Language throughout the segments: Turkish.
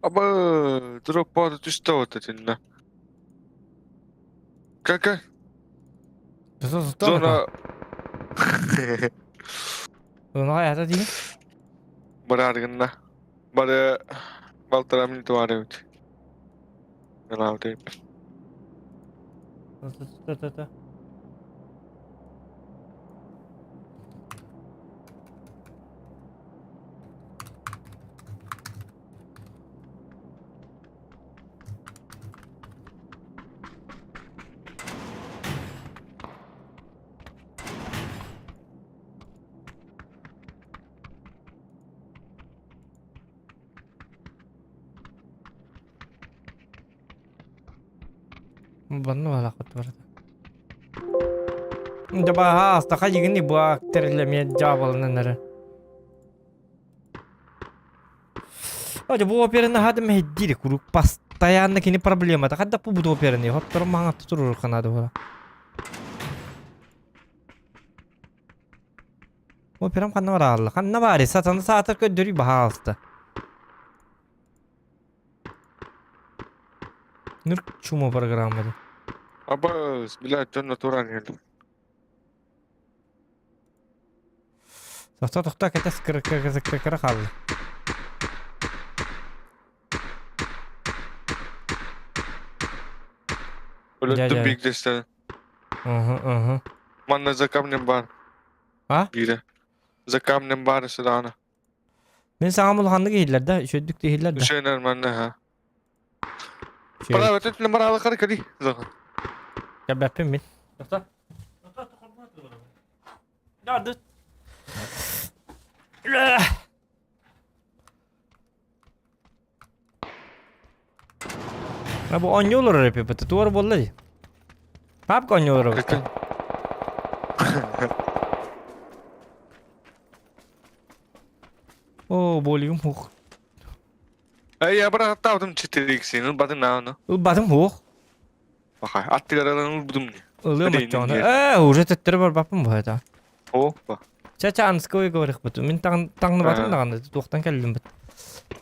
Aba, drop pod üstte otetinde. Kaka, zona Zona hayata değil. barargında. Bara baltara minti var evet. Yalan değil. Bana wala qat barada. Jaba ha astaqa yigini bu akterlemeye jabalnanara. Aja bu operani hadim heddiri kuruk постоянно kini проблема. Ta kadda bu operani hop tur manga tuturur kanada wala. Operam kanna var Allah. Kanna bari satanda saatar ködürü baha alsta. Nırk çumo programı. Aba, bilaç natural geldi. Tohta kete sıkır kaldı. Öyle büyük deste. Hı. Manna zakam ne var? Ha? Bire. Zakam ne var sıdana. Ben sana bulhandı giydiler de şöydük değiller de. Hüseyin manna ha. Şöyle. Para vetet ne maralı karı kadi. Zakam. Ya ben. Tohta. Ya dur. Ya bu onyo olur hep yapıtı. Doğru bolladı. Hap onyo olur. Oo bolyum hoch. Ay ya bırak hatta adım çitirik senin badın ne onu. Batım hoch. Bakay attıralan budum ne. Oluyor Hadi mu canım? inin Uğraş ettir var bakım bu hada. O bak. Çaça anskoy görük butu. Min tağını batım da kandı. Tohtan keldim bit.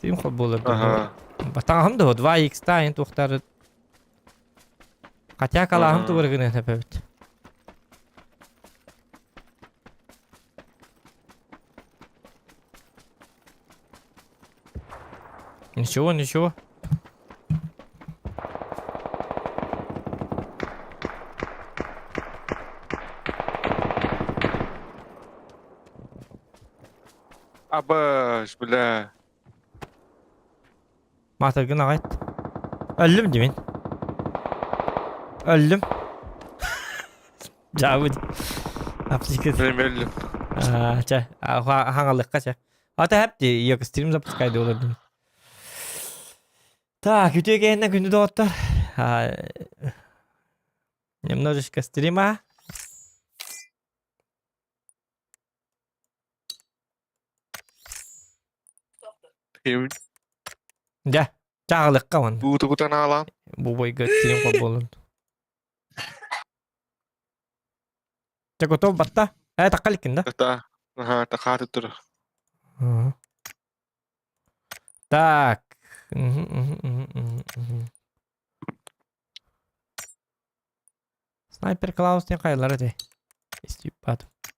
Deyim kol bolur. Aha. Batağım da 2x tayin tohtarı. Katya kalahım da görgüne tepebit. Ничего. Abaş bile. Matırgın ağayt. Öldüm demin. Öldüm. Cavud. Apsikat. Benim elim. Hangalık kaça. Hatta hep de yok stream запускай olurdum. Так, kötüye gelene günü doğutlar. Немножечко стрима. Emin. Ja, çağlık kavan. Bu tukutan alan. Bu boy stream kol bolun. Çako to batta. Takalik da. Kata. Aha takatı dur. Так. Sniper Klaus ne kayıları de. İstiyip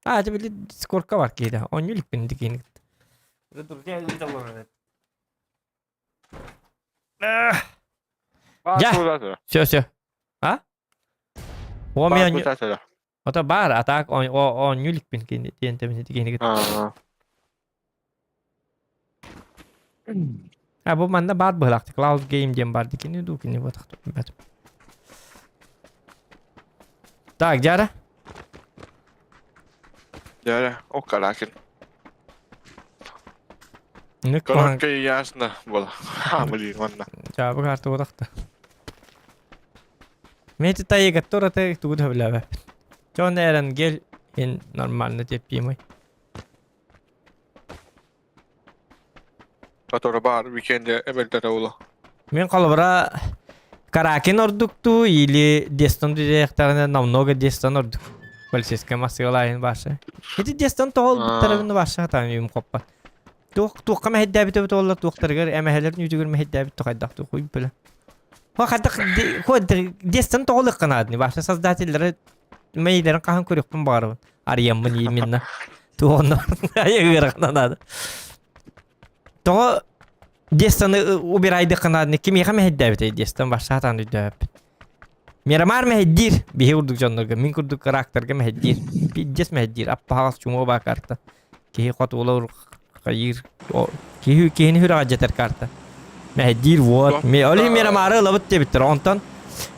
acaba bir Discord'ka var ki de. 10 yıllık beni dikeyini. Dur gel bir zaman evet. Ya. Все. А? O mi anyu. O da bar atak 10 yıllık beni diyen temizlik dikeyini. Ha bu manda bar bıraktı. Klaus game diyen bar dikeyini du kini batak. Так, Jara. Ya o kalakin. Ne Kalau kan? kayak yasna bola. Ha beli mana? Cevabı kartı odakta. Meti tayı gattora te tu da bela. John Aaron gel in normal ne tepeyim ay. Atau bar weekend'de evvelde ola. Men kalbara Karakin orduktu или Deston direktörüne namnoga Deston orduk. Polisiske masyolayın başa. Hedi Deston toğul bir tarafını başa tanıyım koppa. Tuq kama hedde bit ollar tuqtar gar emehelerin yüzügür me hedde bit toqaydaq tu koyup bile. Ha qaddaq kod destan toqlıq qanadni başta sazdatelleri meylerin qahan körüqpün barı. Arayamın yeminna. Tuğunu ayıgır qanadı. Toğa destanı u bir ayda qanadni kim yaqa me hedde bit destan başta hatan düdüp. Miramar me heddir bihe urduk jonnurga min kurduk karakterga me heddir. Bir des me heddir appa hawas çumo ba karta. Ki qat olur qayır o ki hür ajeter karta. Mehdir vot. Me oli Miramar'ı labıt debittir ondan.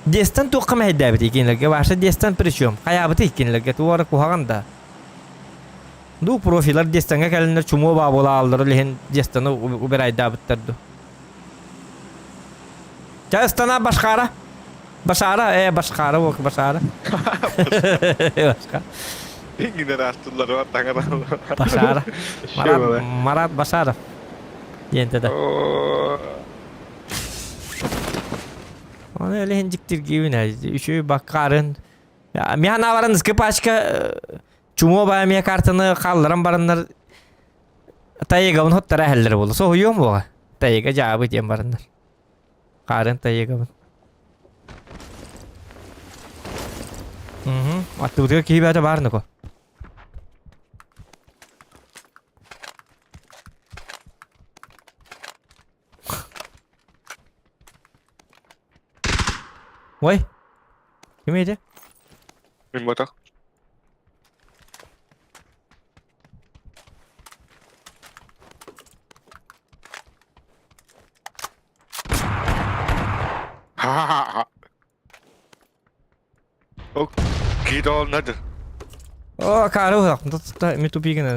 Destan tuqqa mehdir bit ikinlerge başta destan presiyon. Qayabıtı ikinlerge tuvarı kuhaganda. Du profiller destanga gelenler çumo ba bola aldır lehen destanı u bir ayda bittirdi. Destana başqara. Başqara o başqara. Başqa. İngine rastullar var tangana. Başara. Marat Başarov. Yentede. Onu öyle hinciktir gibi ne? Şu bakarın. Ya mihana varınız ki başka çumo bayamaya kartını kaldıran barınlar tayyegavın hottara helleri bulu. Soğuyor mu bu? Tayyega cevabı diyem barınlar. Karın tayyegavın. Atı butuyor ki hibada barını ko. Vay. Kimiydi? Min bata. O Kidol nedir? Oh, karo tak. Tak mitupigan na.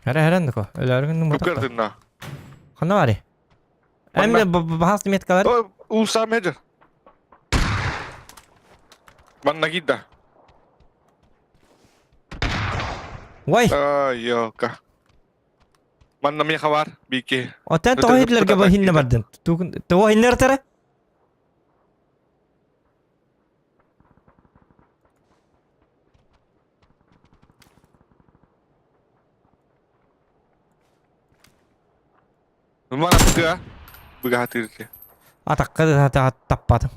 Heren ko. Ölerin numara. Tukardın na. Kana var ya. Hem de bahas nimet kadar. O Usam nedir? Bana gidda. Vay. Yok. Mana miya kawar? Biki. Otan tohidlerge bu hinne bardın. Tu hinner tere? Mana buka? Buka hati dia. Atakka da tappadım.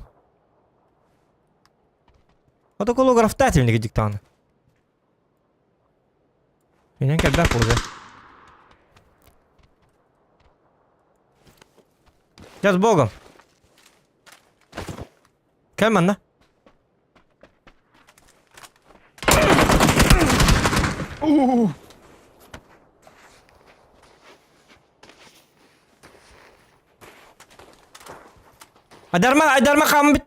O da holografta etimli gidecek tane. Yine geldi burada. Yaz bogum. Gel bana. Adarma kamu bit.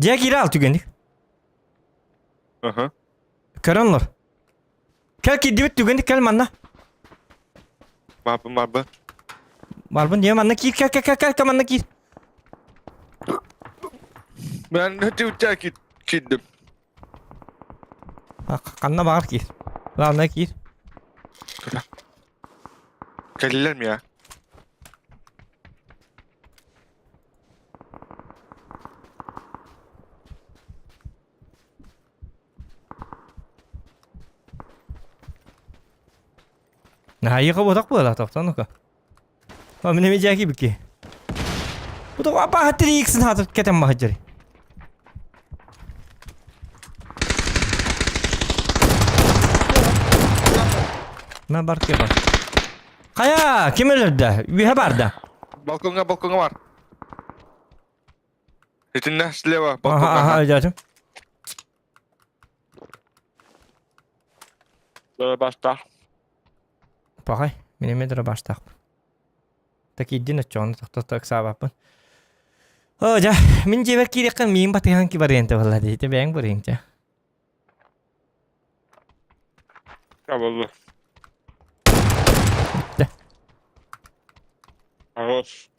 Dia kira al tügendik. Aha. Karanlar. Gel ki dibit tügendik gel bana. Maba. Marbun dia mana ki gel mana ki. Ben hati ucak kidim. Kanna bağır ki. Lan ne ki? Kaliler mi ya? Nah, iya kau botak pula tak tahu kau. Kau mana meja ki biki. Botak apa hati ni iksan hati kita mahajari. Nah, bar ke bar. Kaya, kim öldü? Bir haber de. Balkonga var. Hitinne sileva Aha, balkonga. canım. Böyle basta. Bakay, benim edere baştak. Tak idin açan tak sabapın. Oja, min jever kiri kan min batihan ki variante vallahi te bang boringca. Kavallı. De. Arroz.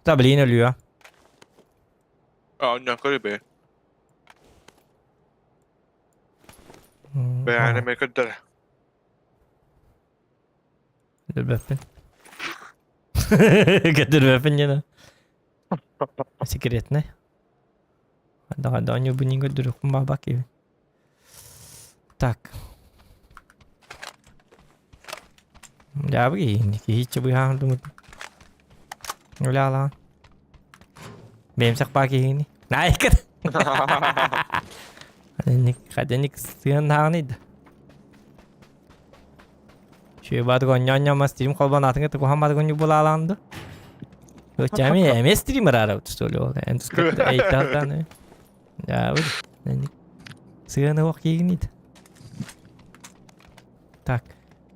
Tablin ölüyor. Aa, ne kadar be. Beğeneme kadar. Götürmepin. Götürmepin yana. Секретный. Да, у него бы не говорю, бабаки. Так. Ya bu iyi. Hiç bu hanım. Öyle ala. Benim sak baki ini. Naik. Kadenik sığın hanıydı. Şu badı gonya mas stream kolban atınca tık ham badı gonya bulalandı. Öçemi MS streamer ara tutuyor. En tutuyor. Eytardan. Ya bu. Sığın o kiniydi. Так.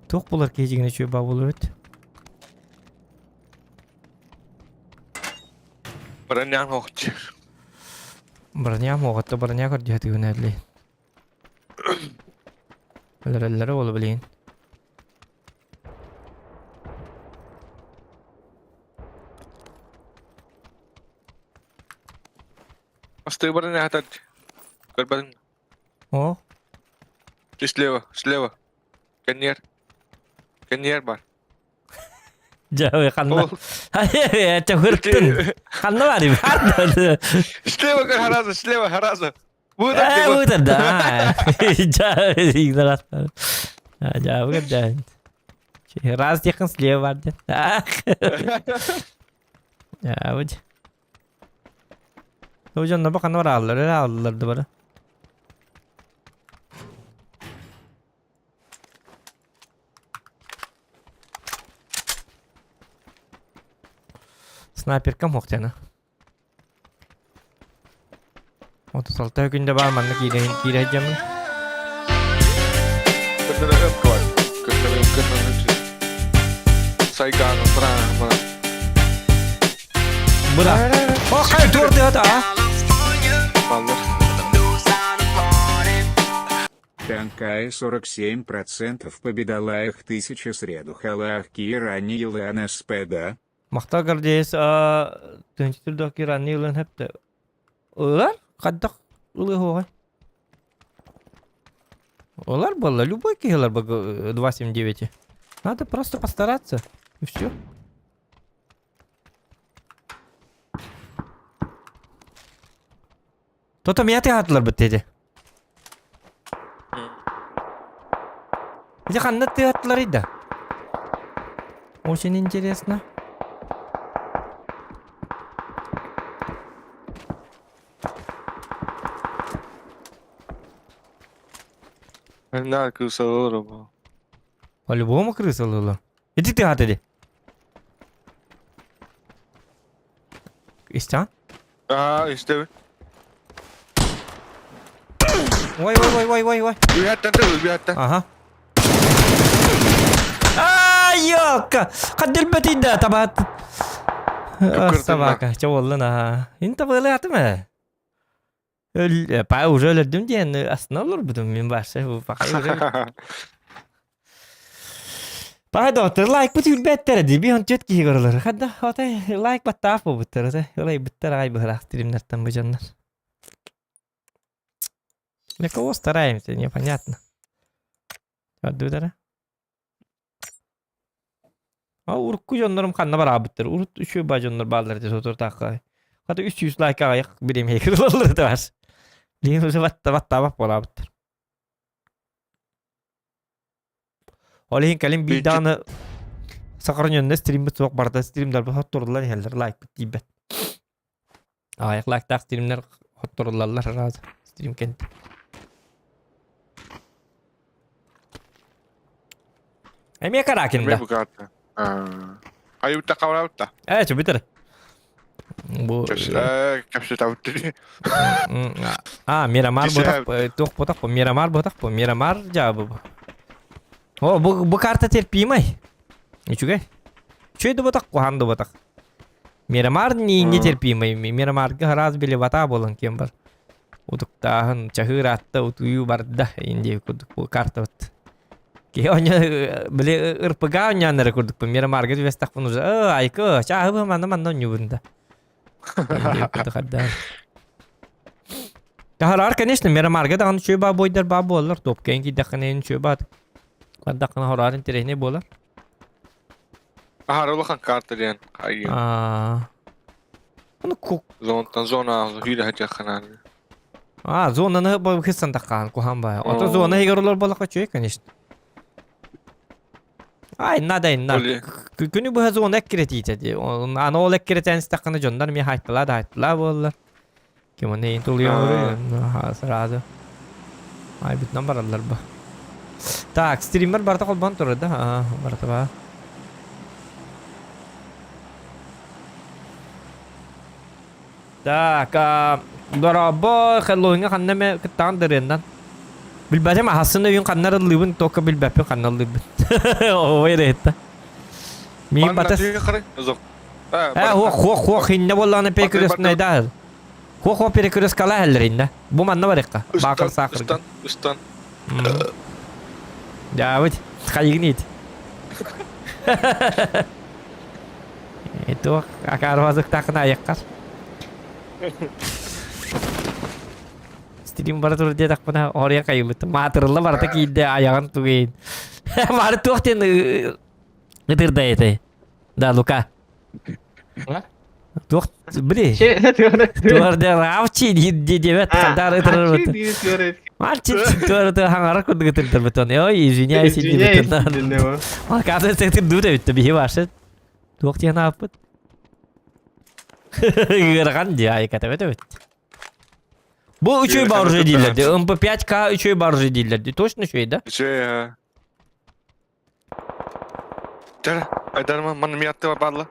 Тоқ болар кежігіне шөй ба болар өт. Броня ногти. Броня моғытты броня көрді әті күн әділей. Әлі олы білейін. Осты броня атады. Көрбәдің. О, Слева. Коньер бар. жауы қанна. Әтті көрттін. Қанна бар ем. Слева хараза, слева хараза. Бұтыр да. Жауы игнораттар. Жауы көрді. Раз текін слева бар ден. Жауы. Ол жонда ба қанна бар алыларды бары. Снайперка моқтяна. 36 günde var manlık gireceğim. Kötüne öp koy. Kötüne. Saygan bana. Bura. O kay durdu hadi ha. Vallahi. Танкая 47% победолаях 1000 средухалах ранее лан СПД. Maqta kardeş tönçü türdeki ranni yılın hep de. Olar kaddak ulu hoğay. Olar было любой киллер 279. Надо просто постараться. И все. То-то меня тыгатылар бит. Где канна тыгатылар иде. Очень интересно. Ben kısa olurum. По-любому крыса лыла. Иди ты атади. İstan? İşte. Vay. Bir hatta. Aha. Yok. Kadil betida tabat. Собака. Чего на? Инта было это мы. Уже öldüm diye aslında olur bu benim başta bu bakayım. Bana doktor like bu tür better di bir hançet ki görülür. Hadi hadi like battaf bu bitter de. Öyle bitter ay bırak streamlerden bu canlar. Для кого стараемся, непонятно. Hadi dara. Urukku jonlarım kanına var abittir. Urut şu bajonlar ballar diye otur takay. Hadi 300 like ayak birim hacker olur da var. Liğin uzu batta bak bola abittir. Olihin kalim bir tane sakarın yönünde stream bit soğuk barda streamler bu hot durdular yerler like bitti bet. Ayak like tak streamler hot durdular razı. Stream kendi. Emye karakin Ne da. bu kartı? Ayıpta kavravutta. Evet şu bitir. Bu Kapşı tavuttı. Miramar botak bu Miramar cevabı bu. O bu karta terpiyim Ничего. Что это botak bu handı botak. Miramar ne terpiyim Miramar раз bile bata bolan kim var. Uduktahan çahır attı utuyu barda indi kuduk bu karta ot. Ki onya beli ırpıga onya nere kurduk bu Miramar gibi vestak bunu. Ayko çahı mana nyubunda. Indi kuduk adda. Harar конечно, mera marga da çöy ba boydar ba bollar. Top kengi dakane çöy ba. Dakana hararın terehne bollar. Ahar olakan kartı diyen. Hayır. Onu kuk. Zontan zona hüyle hacak kanan. Zonanı bu kıssan dakan kuhan ba. Ota Oo. zona hegarlar bollar çöy конечно. Ay nada. Öyle. Günü bu zona ekretiydi di. Ana ol ekreten stakana jondan mi haytla bollar. Kim onu neyin tuluyor? Ha sırada. Ay bit number allar bu. Так, стример барта колбан турды да? Барта ба. Так, дорабо хеллоинга ханнаме кыттан дырендан. Билбәдем хасын үйүн каннар лыбын тока билбәппен каннар лыбын. Ой ретта. Мин батас. Зок. Хо хинне болланы пекрес найда. Хо пекрес кала хеллеринде. Бу манна барыкка. Бакыр сакыр. Üstten. Давид, хайгнит. Itu akar masuk tak kena ayakar. Stream baru turun dia tak pernah orang kayu betul. Materlah baru tak ide ayakan tuin. Baru tuh tin ngetir dah itu. Dah luka. Tuh beri. Tuh ada rauci di jebet kadar itu. Мальчик, это хангара куд гытыр бетон. Ой, извиняюсь, не бетон. Оказывается, ты дура ведь тебе ваша. Тук тебе на опыт. Гырган дия ката бет. Bu üçü barjı değillerdi. MP5K üçü barjı değillerdi. Точно şeydi. Şey. Tere, aydarma man miyatte var balla.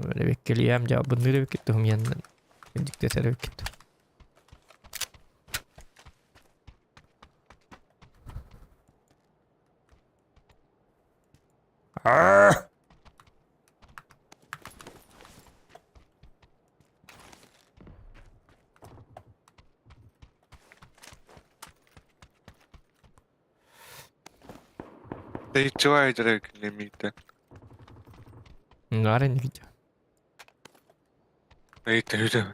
Böyle bekleyeyim cevabını öyle beklettim yanından. Diktatörü beklettim. They try direkt limite. Ngaren gidiyor. Neydi öyle.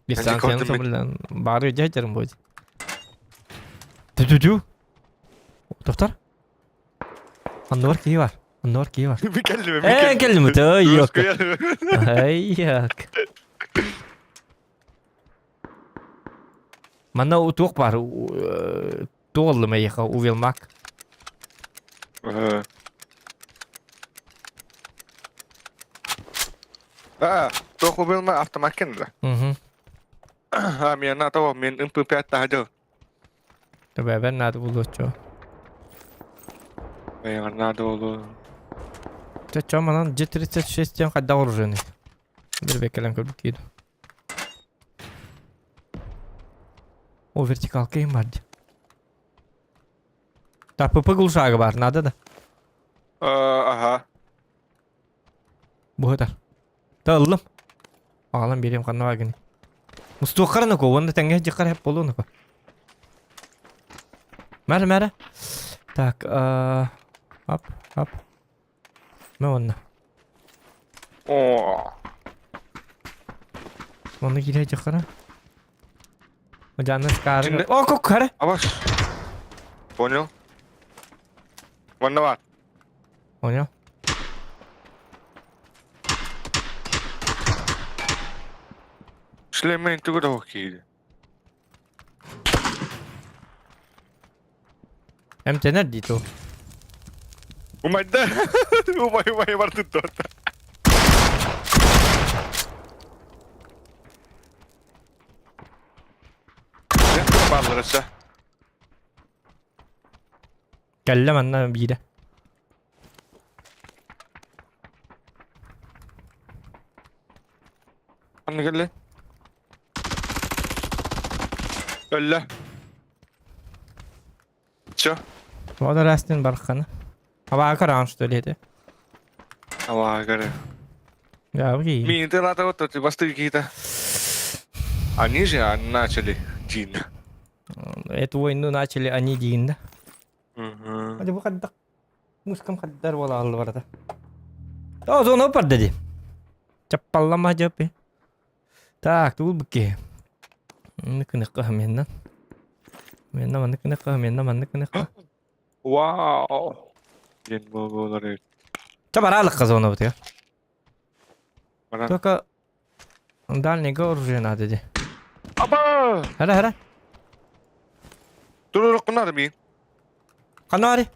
Bir Bence sansiyon korktum ben. sabırlan. Bağırıyor cacarım bu. Tütütü. Doktor. Andı var ki var. Andı var ki var. Bir kelime. Geldi mi? Yok. Yok. Ay yok. Mana utuk var. Doğru mu yıka uvilmak? Tuh mobil mah aftermarket lah. Mian tahu min MP5 aja. Tabii ben nerede buluyor? Yang ada dulu. Çaça manan G36 yan kadar orijini. Bir bekleyen köpük yedi. O vertikal kıyım vardı. Tapıpı gulşağı var. Nada da. Aha. Bu kadar. Dağılım. Ağlam biriyim kanına var gini. Mustakarına ko. Onda tenge çıkar hep bolu ko. Mere. Так, hop. Ne onunla? Onu girecek kara. O canlı çıkarır. O kok kara. Awas. Poño. Mana var? O ne? Süleyman itu udah oke. Hem tener di tu. Umayda. Umay var tuttu. Ne ballarsa? Kelle manna bir de. Anne gel. Ölle. Ço. O da restin barkanı. Hava akaran şu öyleydi. Awak gara. Ya bu iyi. Minta lah tahu tu pasti kita. Ani sih начали jin. Эту войну начали они дин. Mhm. Hadi bu kadar. Muskam kadar wala Allah varada. Oh zona ऊपर दे दी. चप्पल लम्हा जब पे Так, тул бки. Ныкыныкка меннен. Меннен маныкыныкка, меннен маныкыныкка. Вау. Ген болар. Чабаралык казона бут я. Бара. Только дальнего оружия надо де. Аба! Хара. Durur kunar mı? Канари.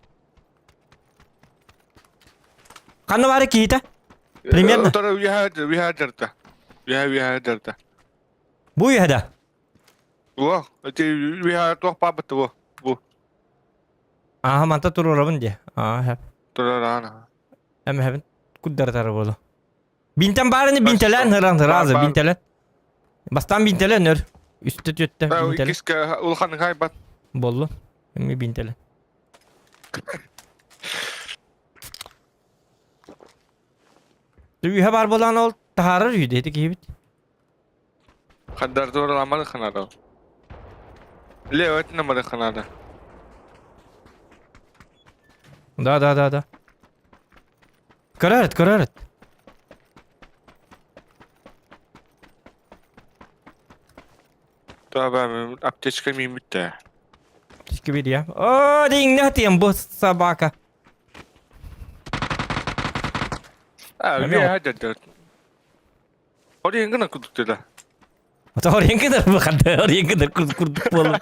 Канари кита. Примерно. Тора виhaderda. Виhaderda. Бу яда. Во, эти виha тох пабыты во. Bu. Aha manta tururabın de. Aha. Torarana. Ama hep kuddar tarabolu. Binten barını bintelen hıran razı Bar. bintelen. Bastan bintelen nör. Üstte tütte Ben bintelen. ikiske ulhanın haybat. Bollu. Emmi bintelen. Tüyü haber bolan ol taharır yüdü edik iyi bit. Kadar doğru lamadı kanada. Leo etnemadı kanada. Da. Karar et. Daha ben apteçka mıyım bitti. Teşekkür bir ya. Oo ding ne atayım bu sabaka. Vihaderda. Oraya ngana kuduktu da. Oraya kadar mı kadar oraya kadar kurduk bolu.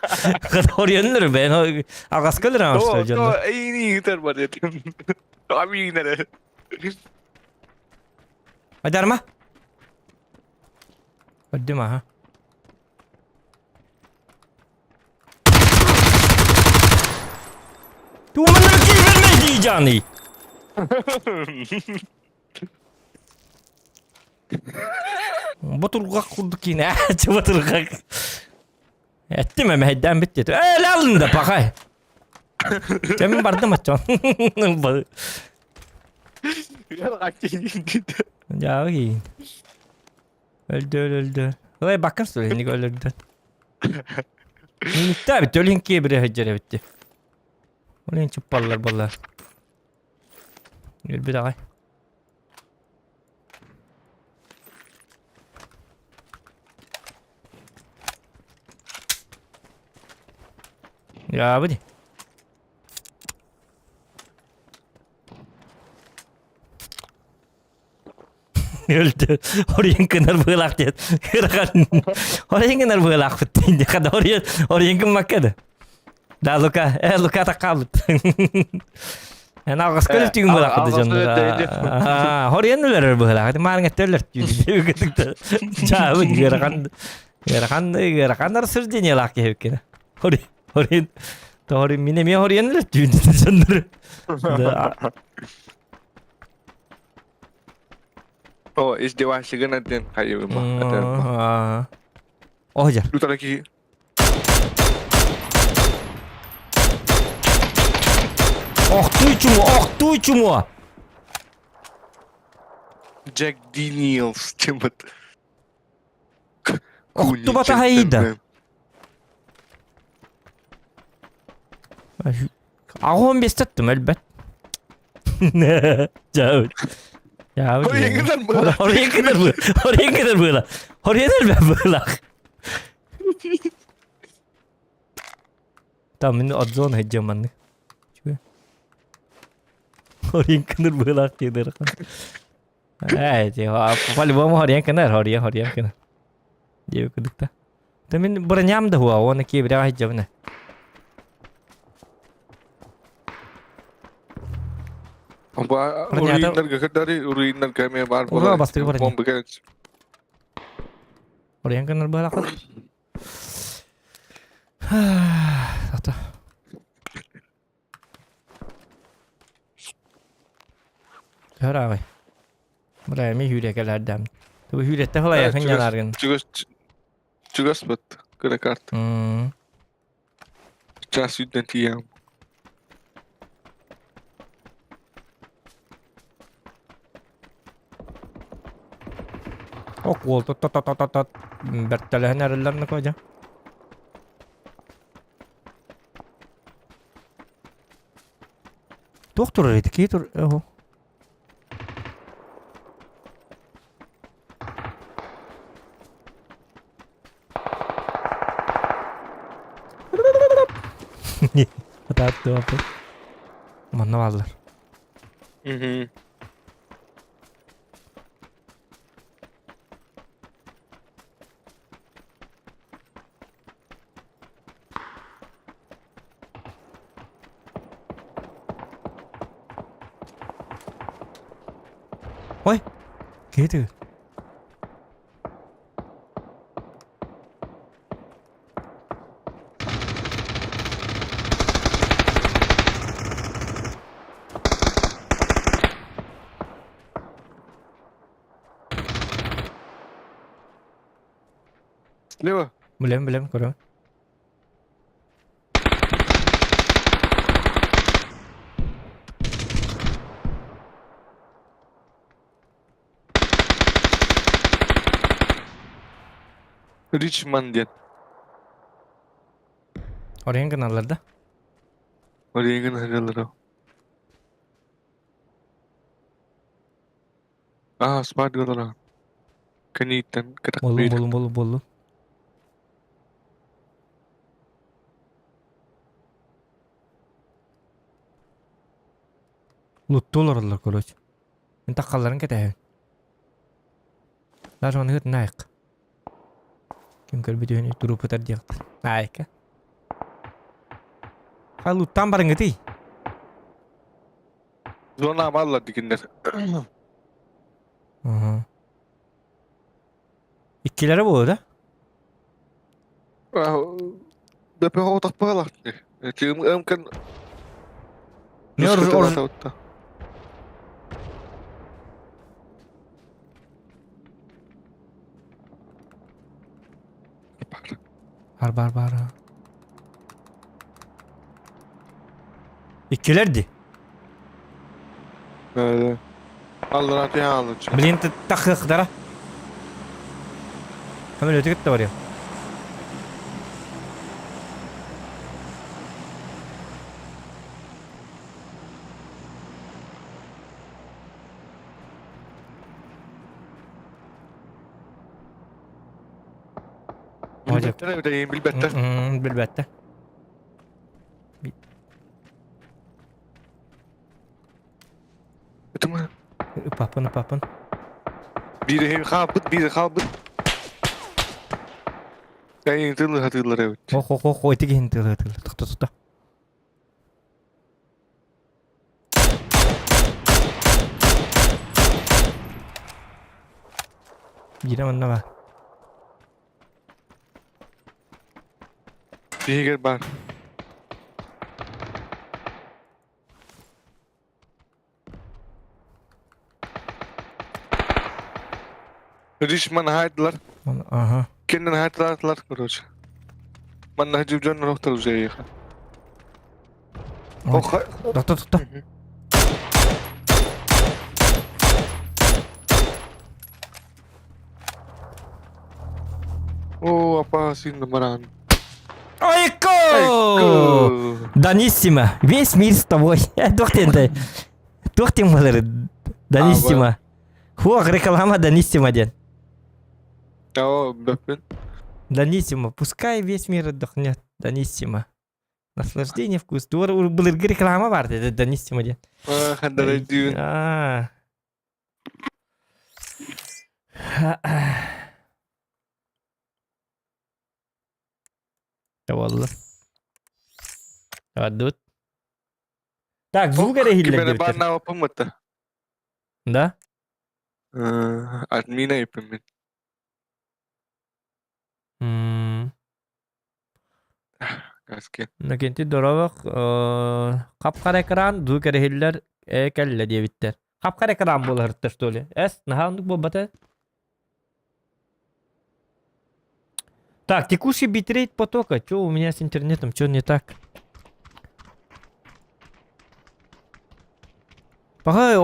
Oraya neler ben agas kalır ama işte canım. iyi yeter bari dedim. Abi yine. Hadi arma. Hadi ha. Tu bana ki verme diyeceğini. Batırgak kurduk yine. Batırgak. Ettim ama hedden bitti. Alın da bakay. Demin bardım açan. Ya iyi. Öldü. Olay bakın söyleyin öldü. Tabi tölün ki bir hecere bitti. Olay çıpparlar ballar. Gel bir daha. Ya bu ne? Öldü. Oraya kadar bırak diye. Oraya kadar bırak bitti. Kadar oraya kımakadı. Daha Luka da kaldı. Yani ağız kılıf tüyün bıraktı canım. Oraya neler bıraktı? Marın ettiler. Çağın gerakan sürdüğünü lak ki hepkine. Oraya doğru minemi oraya neler tüyün canım. Oh, izdivası gana den kayu mah. Oh aja. Lu lagi. Tu cuma. Jack Daniels cepet. Tu bata hayda. Aku bestettim elbet. Jauh. Ya Oraya kadar mı? Oraya kadar böyle. Oraya böyle. Tamam ini odzone aja man. Coba. Oraya kadar böyle diyor kan. Evet ya. Paling bawah oraya kadar. Dia keduk ta. Tapi bernyam dah ona ki berapa aja mana. Apa Ternyata- ruiner dari ruiner kami bar Oh, pasti kepada bom bekan. Oraya kadar böyle kan. Satu. Hara ơi. Bữa mới hưu cái là đam. Tôi hưu tới hồi là nhà nào gần. Juga spot kena kart. Hmm. Čas identijam. Oh, cool. Tot. Bertalahan aralan ako aja. Doktor öyleydi ki dur. Oh. Hata attı abi. Aman ne varlar. Hı hı. Ôi, kế từ. Слева. Bilem, көрөм. Richmond diyen. Oraya kanallarda. Oraya gene haraları. Smart diyorlar. Kanitten katak Bolum, bir. bolum, bolum, bolum. Luttu olurlar koroj. Ben takkalların ketəyin. Daha sonra hıt naik. Kim kör videonu durup öter diyecektir. Naik. Ha luttan barın gıtı. Zona amallar dikinler. Aha. İkkileri bu da. Bepe otak bağlar. Çünkü ömken Ne rüskete da. Bar. İkkilerdi. Allah ratı alacak. Bilin takıklara. Hemen öte gitti oraya. Olacak. Bilbetten evdeyim bilbetten. Bilbette. Bütün mü? Ipapın. Biri kabıt, biri kabıt. Yani hatırlar evet. Ho, iti gihin tıl. Tuttu. Yine bana var. Bir gel bar. Richmond haydılar. Aha. Kendini haydılar koroj. Man hacı canlı nokta uzaya. Tuttu. Apa sih nomоran? Айко! Айко! Даниссимо. Весь мир с тобой. Тухтентэй. Тухтен болар. Даниссимо. Хуак реклама Даниссимо ден. Бэппен. Даниссимо. Пускай весь мир отдохнет. Даниссимо. Наслаждение, вкус. Был реклама бар dedi Даниссимо ден. Хандар дүйін. Wallah. Adut. Так, звук рехиллер Kime дебитер. бар на опымыты? Да? Админа ипіммен. Газке. Накенти доровак капкара экран звук рехиллер кэлле дебиттер. Капкара экран болар төштөле. Эс, нахандык болбата. Так, текущий битрейт потока. Чё у меня с интернетом? Чё не так? Пока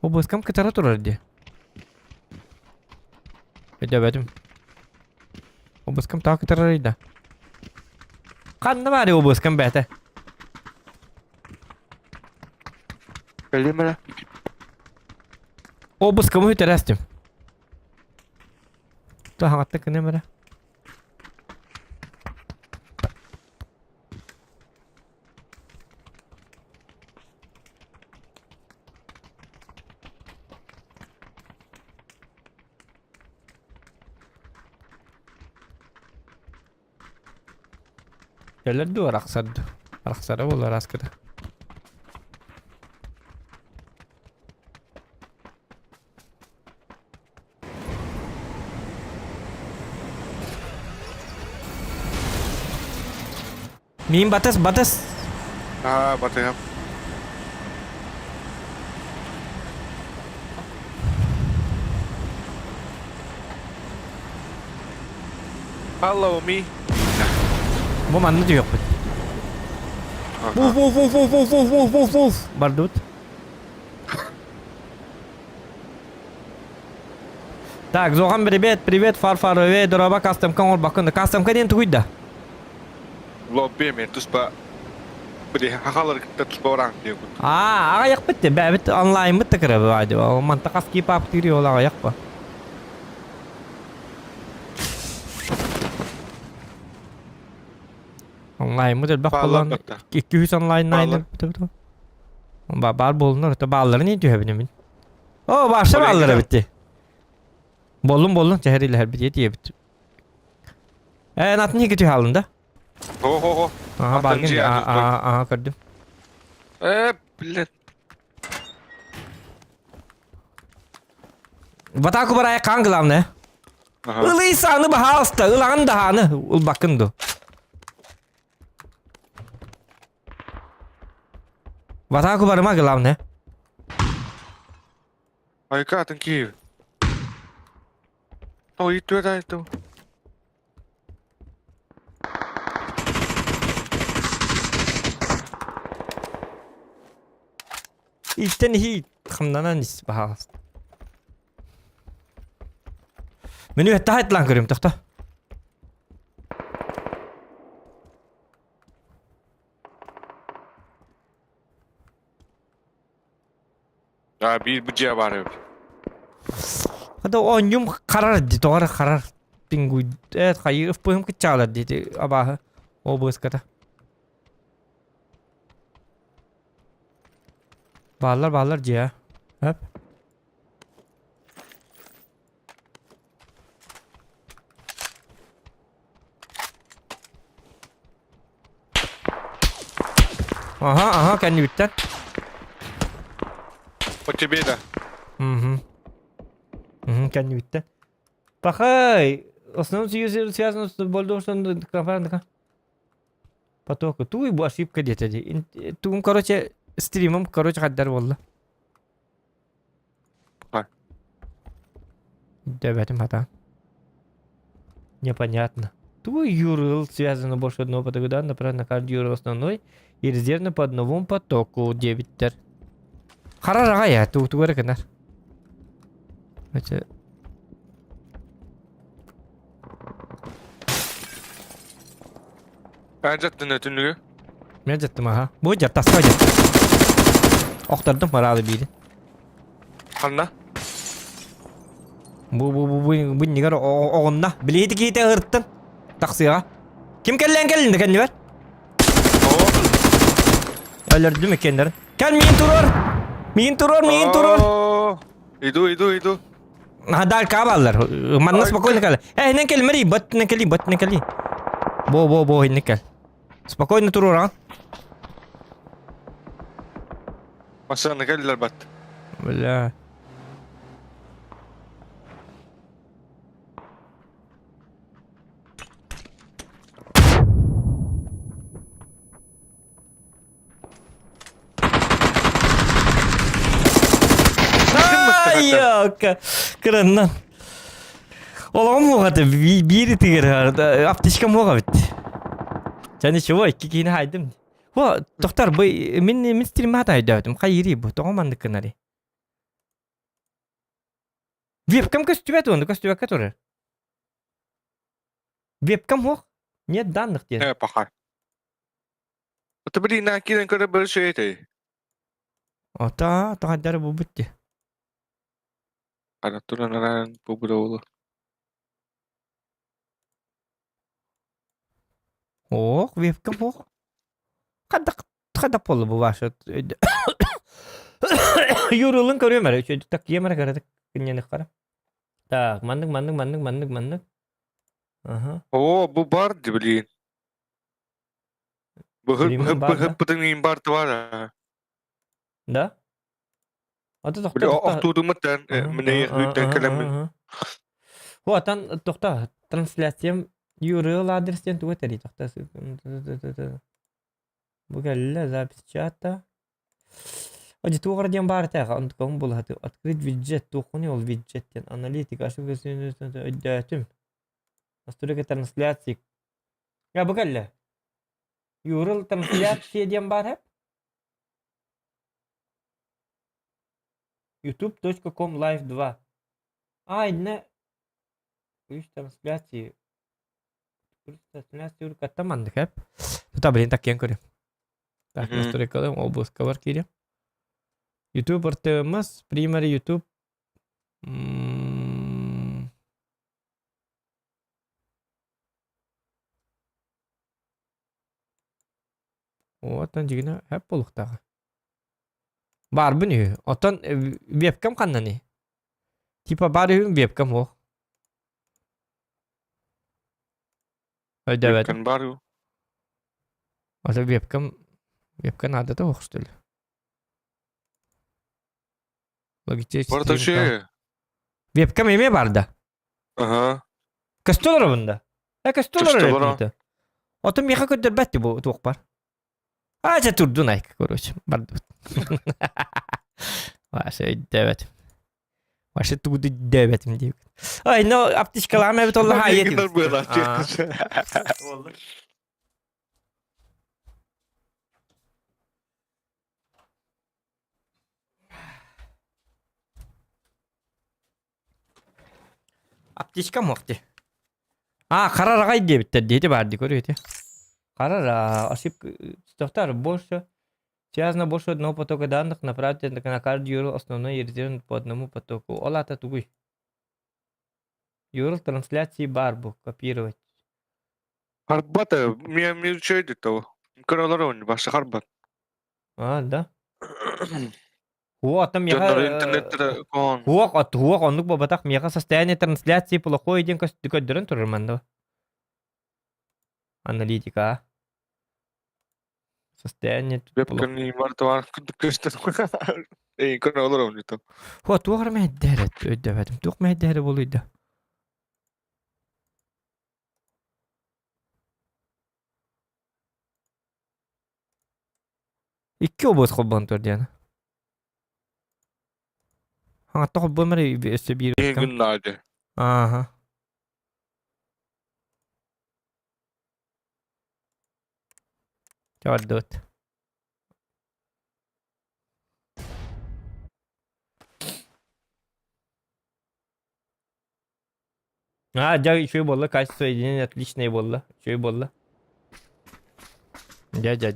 обыском катара турар де. Эдэ бэтим. Обыском так катара да. Канна бар обыском бэте. Калимера. Обыском үтәрәстем. Та хатта кенә мәре. Gelir duvar aksardı. Aksarı olur askıda. Miyim batas. Batayım. Hello me. Bu manlı diyor. Вуф. Бардут. Так, Зохан, привет, фар, дорога, кастомка, ол бакында. Кастомка ден туйда. Lobby men tuspа. Budi hakalar kita tuspа orang diyor. Аяк битти, бит онлайн битти кире байды. Ол мантакас кип ап тириyor ола аяк ба. Онлайн мыдыр бак болан. 200 онлайн найны битти. Бар болунар, та баллары не дүйө бинемин. О, башы баллары битти. Болун, чехерилер битти диye битти. Natın ne gidiyor halında? Ho. Aha, bargın. Aha, gördüm. Bilet. Bataku baraya kan gılamne. Ilı sanı bahasta, ılan dahanı. Ul bakındı. Bataku barama gılamne. Ay katın ki. O itu da itu. İlkten iyi kamdanan is bahasta. Menü hatta etlan görüyorum tahta. Bir bıcıya var hep. Hadi o nyum karar di doğru karar. Pingu hayır öfpüm kıçalar dedi abah. O bus kata. Bağlar ciğer. Hep. Aha kendi bitten. O тебе Kendi bitten. Bakay. Основном связано с больным, что конференция. Поток. Ту и ошибка где-то. Ту, короче, стримом, каддар волла. Дебетим хата. Непонятно. Твой URL связано больше одного потока данных, направлен на каждый URL основной и резервно по одному потоку 9 тер. Харарага я, ту говори канар. Это... Jattın ötünlüğü. Мен жаттым аха. Бу жат таска жат. Оқтардым марады бири. Hanna. Bu nigar oğunna. Bileti kite ırttın. Taksiga. Kim kellendi kendi ver. Öldürdü mü kendileri? Gel min turur. Иду. Dal kaballar. Mannas спокойно кал. Некел мери, бат некели. Бо, некел. Спокойно turur ha. Masana geldiler bat. Бля. Yok. Kırından. Oğlum mu kadar biri tigir harda. Aptişka mı kadar bitti. Sen şu var iki kine haydım. Ho, doktor bu min stream hata ediyordum. Hayır bu tomandık kanari. Webcam костюмет он, костюм который. Webcam ho? Нет данных тебе. Пахай. Это блин, на кино когда большой это. Ата, тахаддар bu bitti. Ada turunan bu. Oh, webcam ho. Kadak oldu bu başat. Yorulun görüyorum her şey. Tak yemere karadık. Kinyenik kara. Так, mandık. Aha. Bu bardı блин. Bilmem, var da. Bıdın neyin bardı var ha. Da? Ata Bir tokta tokta. oktuğumu den, mene hütten kelemin. Hu atan tokta translasyam URL adresten tuwa teri tokta. Bu gelle запись чата. Оди тугар дем барта га онтком бул хаты открыть виджет тухуни ол виджеттен аналитика ашу өдәтим. Настройка трансляции. Ya bu gelle. URL трансляции дем бар hep. youtube.com live 2. Aynen. Üç трансляции. Трансляции ур каттамандык hep. Tuta bilin takyan көрөм. Так, настройкаларым областка бар кире. YouTube artığımız primary YouTube Otan jigina hep boluktağı. Bar bu ne? Otan webcam kanani. Tipa bar webcam o. Evet. Kan baru. Ata webcam adı da hoştur. Barda şey. Webcam eme barda. Aha. Kastolar bunda. Kastolar Kastolara. repite. Otan miha kötü batti bu tuğpar. Aca turdun ayk korоче. Barda. Vaşa evet. Vaşa tuğdu devetim diye. Ay no aptişkalam evet Allah hayet. Yıllar böyle açık. Aptişka mıhtı. Karar ağay diye bitti dedi bardi görüyordu. Karar asip стахтар больше. Связано больше одного потока данных, направьте на каждый URL основной и резервный по одному потоку. Олата тугуй. URL трансляции барбу. Копировать. Harbat mi şey dedi o. Kanalar oyunu başta harbat. Да. Хуа там Canlar яга. internette kon. Хуа онлук бабатах мега состояние трансляции плохое ден көддөрөн турманда. Аналитика. Состояние Webcam neyin bardı var. Kıstın. Kanalar oyunu. Хуа тугар мәддәрет өдәбәдем. Тук мәддәре булыйды. İki obuz xobban tur diyana. Hatta xobban meri üstü bir İyi günlerdi. Aha. Çardot. Да, еще и было, качество соединения отличное было. Еще и было. Дядя.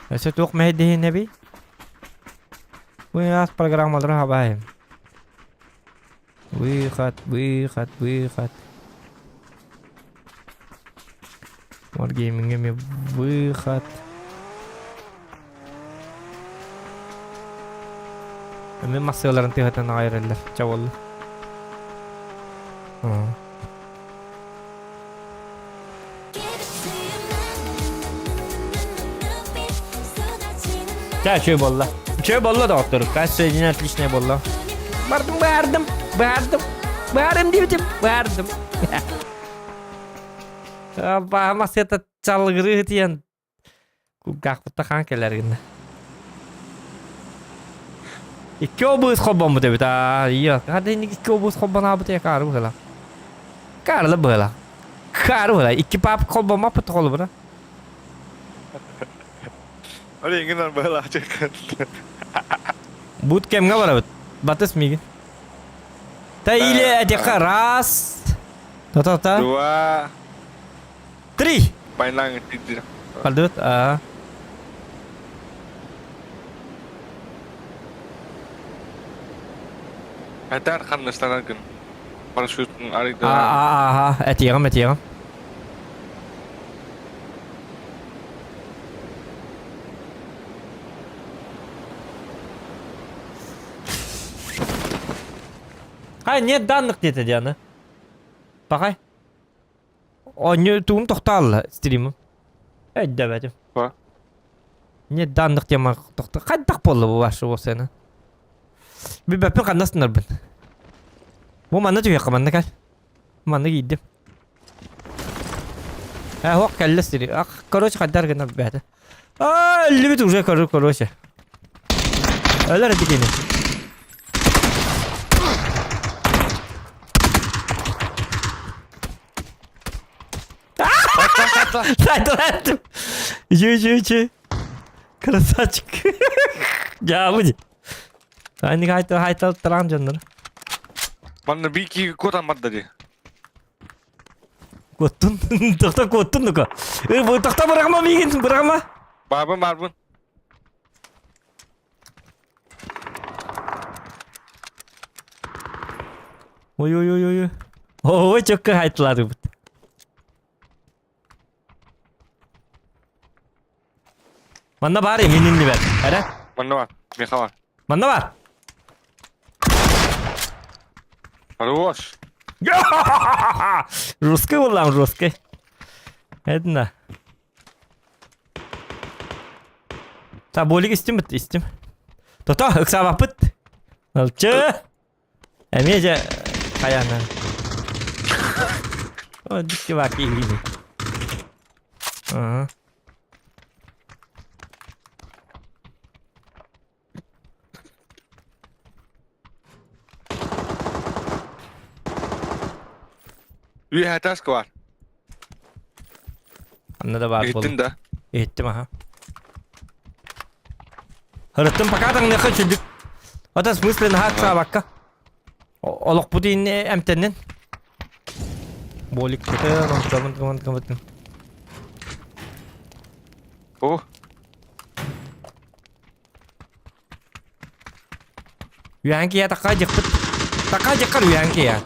Если только мы идем на би, мы нас программа работаем. Выход. Wargaming'e выход. Мен массаларын тегатан айрылар. Чаваллы. Чё болла? Чё болла, доктор? Качество соединения отличное болла. Бардым, девятим, бардым. Mas eta çalgırı diyen gaqbıtta xan keler ginde. İki obuz xobban bu debit yok. Hadi iki obuz xobban abi diye karı bu kala. Karlı böyle. Karı böyle. İki pap xobban mı pıtı kolu bura. Hadi ingin böyle açık. Bootcamp'e var abi. Batız mı? Ta ile adeka ras. Ta. Dua. 3. Mainan tidak. Paldut Ada kan standar kan. Parachute ari da. Etiram. Hay ne danlık dedi yani. Bakay. Onu tuğum toxtalı streamim. Demedim. Va. Ne danlık yaman toxta. Kaddaq bollu bu başı o seni. Bir bapın qandasınlar bin. Bu manna tüye qamanna kal. Manna giydim. Ha hoq kalla stream. Ah короче qaddar gana bäde. Aa 50 bit уже короче. Öyle hadi gene. Saydım. Yü. Красавчик. Ya bu ne? Aynı hayta taran canları. Bana bir iki kodan madde diye. Kottun. Tahta kottun nuka. Bu tahta bırakma bilgin bırakma. Barbun. Oy. Oo çok haytlar bu. Manda bari minni ver. Hele. Bana var. Meka var. Manda var. Хорош. Русский ulan русский. Edna. Ta bolik istim. Toto ıksa vapıt. Alçı. Emiyece kayana. O dikti vaki gibi. Aha. Bir hatas var. Anna da var Gittin de. Ettim aha. Hırıttım pakatan ne kaçırdık. O da smıslı nahat sağa bakka. Oluk bu din emtenin. Bolik kötü. Kamat. Oh. Uyanki ya takacık. Takacık kar uyanki ya.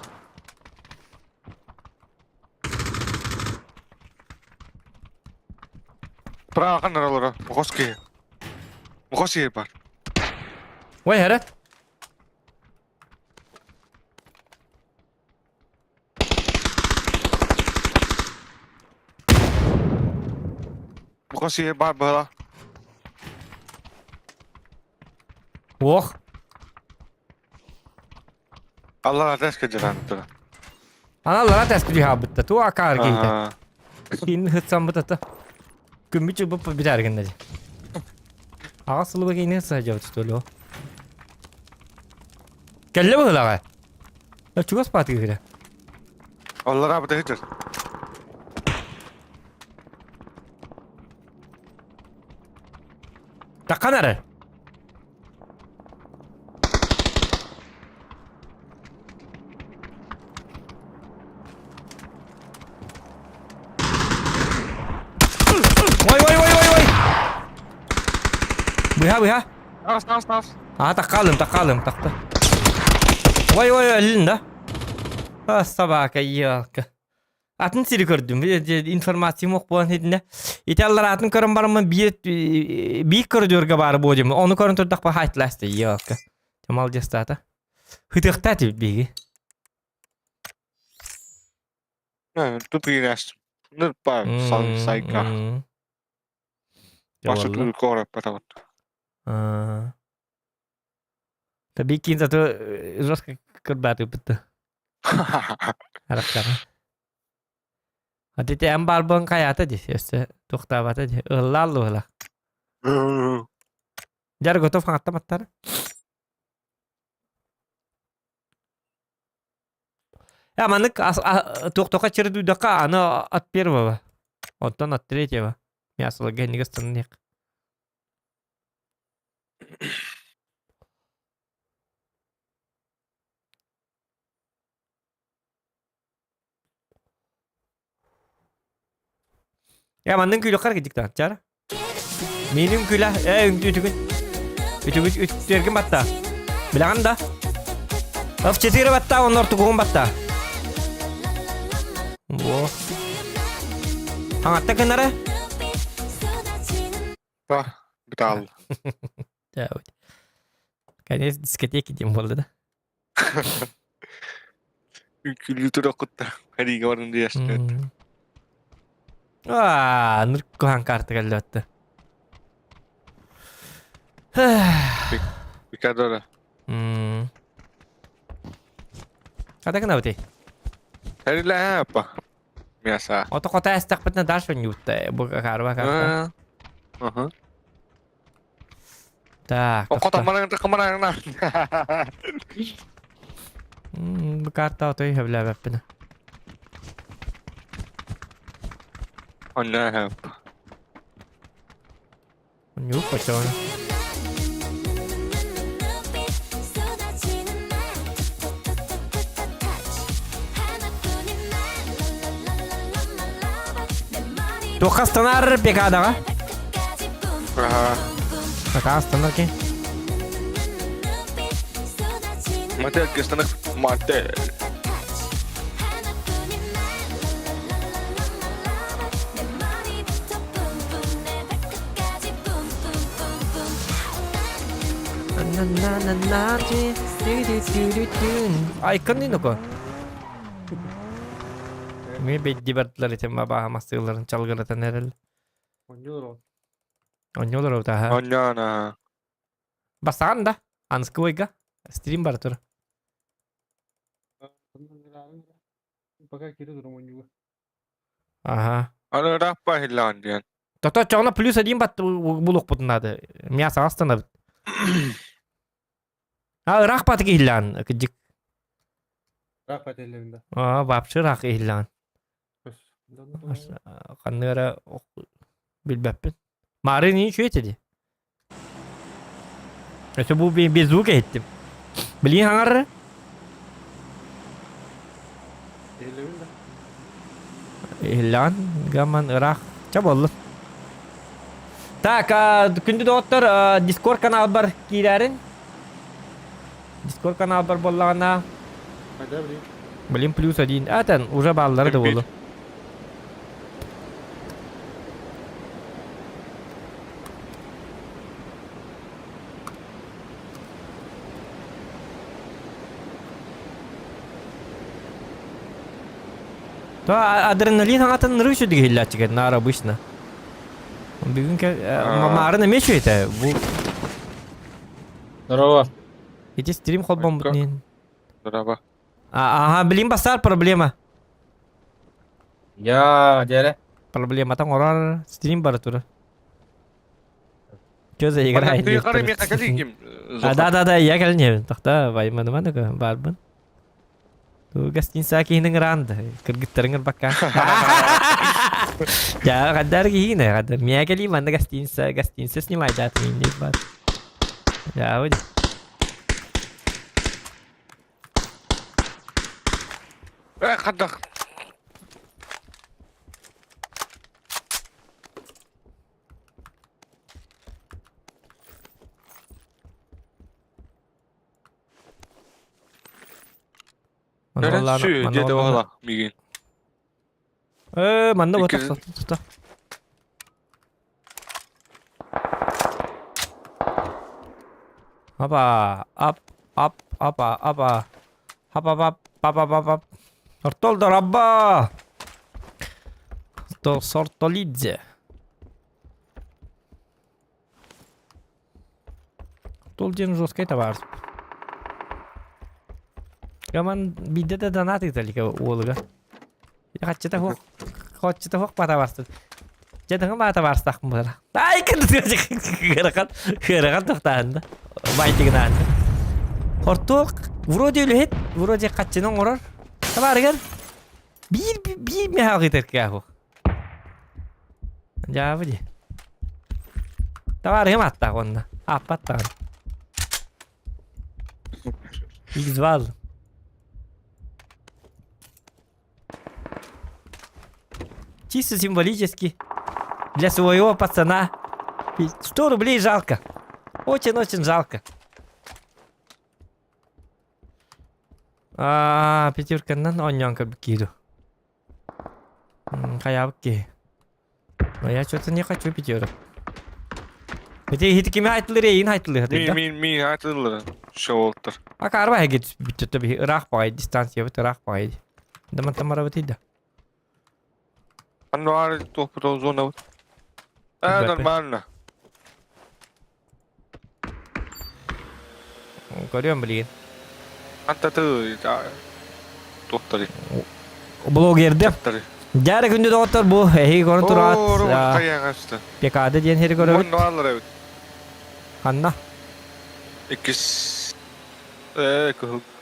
Prağa kan oralara. Mukoski var. Vay herre. Mukoski var böyle. Oh. Allah ateş keceler. Analara tespit habıtta. Tu akar giydi. Aha. Şimdi hıtsam bıtata. Gümbü çubuk bir dergin dedi. Ağasılı bakayım ne sadece tutuyor o. Kelle mi hılağa? Ya çok az patı gibi. Allah rahmet eylesin. Takan ara. Vay. Buha. As. Aha takalım takta. Vay elinde. Sabah yok. Atın siri gördüm. İnformasyon yok bu anında. İtalyanlar atın körün var mı bir koridorga var bu hocam. Onu körün tuttuk bu haytlaştı yok. Cemal cestata. Hıdıkta tip bilgi. Ne, tu piras. Ne par sayka. Masuk dulu korek patawat. Tabii ki satu Roska kerbatu betul. Harap sana. Hadi te ambar bang kaya tadi, ya tukta tadi. Lalu lah. Jar gotoh fangat matar. Ya manik tuktoka cerdu daka ana atpir baba. Ondan attire ceva. Ya selagi ni kesendik. Ya mandın kilo kar gecik tan cara. Minum kilo ütügün batta. Bilangan da. Of cetire batta onor tukum batta. Wow. Hangatta kenara. Wah, betal. Ya. Kayaknya diskotek gideyim bu arada. Kültür okutta. Hadi gavarın diye işte. Nurkuhan kartı geldi hatta. Bir kadar öyle. Kada kena betul. Hadi lah apa? Biasa. Oto kota estak petna dash penyuta buka karwa karta. Aha. Tak. Oh, kota mana kemana nah? Bu karta oto hebla bapna. Anne. Nyuk pachon. Tuh standar bekada ka? Aha. Ka standar ki? Mate kestanak mate. Ay kan ini kok. Me beddi bartlar item ba mastıların çalgıratan herhal. Onyolar o ta ha. Onyana. Basan da. Anskı oyga. Stream bartur. Aha. Ano rapa hilan diyan. Toto çoğuna plus edeyim bat buluk butnadı. Miyasa astana. Ha rak patı hillan. Kıcık. Rapat ellerinde. Aa vapşı rak hillan. Kanlara bilbepin. Mağarın iyi şu etedi. İşte bu bir zuk ettim. Biliyin hangarı? Ellerinde. Hillan. Gaman Irak. Çaballı. Tak, күнді доғыттар Discord канал бар кейдерін. Discord канал бар болағына. Hadi bileyim. Білім плюс один. Әтін, уже баллары да болу. Адреналин аңатын ныры үші деге хиллат чекет, нара обычно. Бүгін мағарына меші еті. Здорово. Эти стрим холбом бутнен. Rapa. Ага, білім басар проблема. Ya, Jere. Проблема там орар стрим бар туры. Чё за игра? Mana tuh kan yang kali kim. Да, я кәліне. Тақта, вайманы маны барбын. Tuh гостиница кейінің ранды. Кыргыттарыңыр баққа. Ya, қадар кейіне, қадар. Мен кәлі маны гостиница снимай датын енді бар. Ya, өді. Kadak. Neden şu dedi valla migin. Manda bu İkisi- tuta. Apa, apa. Hapa. Sortoldo rabba. Sortolidze. Sortolidze'nin жесткой товар. Гаман бидде де донат италика олга. Я хачта хок пата барсты. Жадыңа бата барстак мыра. Ай кынды гыракат токтаанда. Байтыгынан. Хорток вроде лет, вроде качының орар. Табарган. Bir mehak iterke aku. Jawab aja. Tawarnya mata konna. Apa tan? Визуал. Чисто символически. Для своего пацана. 100 рублей жалко. Очень жалко. Пятерканнан оньонка бикиду. Хаябки. Но я что-то не хочу пятерок. Это хит кими хайтылыр, эйин хайтылыр. Min hatırlar. Şu oldur. Akar var git bitti tabii Irak bağıydı distansiya bit Irak bağıydı. Daman tamara bitiydi. Anno var topu zona. Bak. Normal. Görüyor musun bilgin? Anta tı doktori. Bloggerdi. Doktori. Jara gündü doktor bu heyi konu turat. Kayan açtı. Pekade diyen heri görüyor. Bunu alır evet. Hanna. İkis.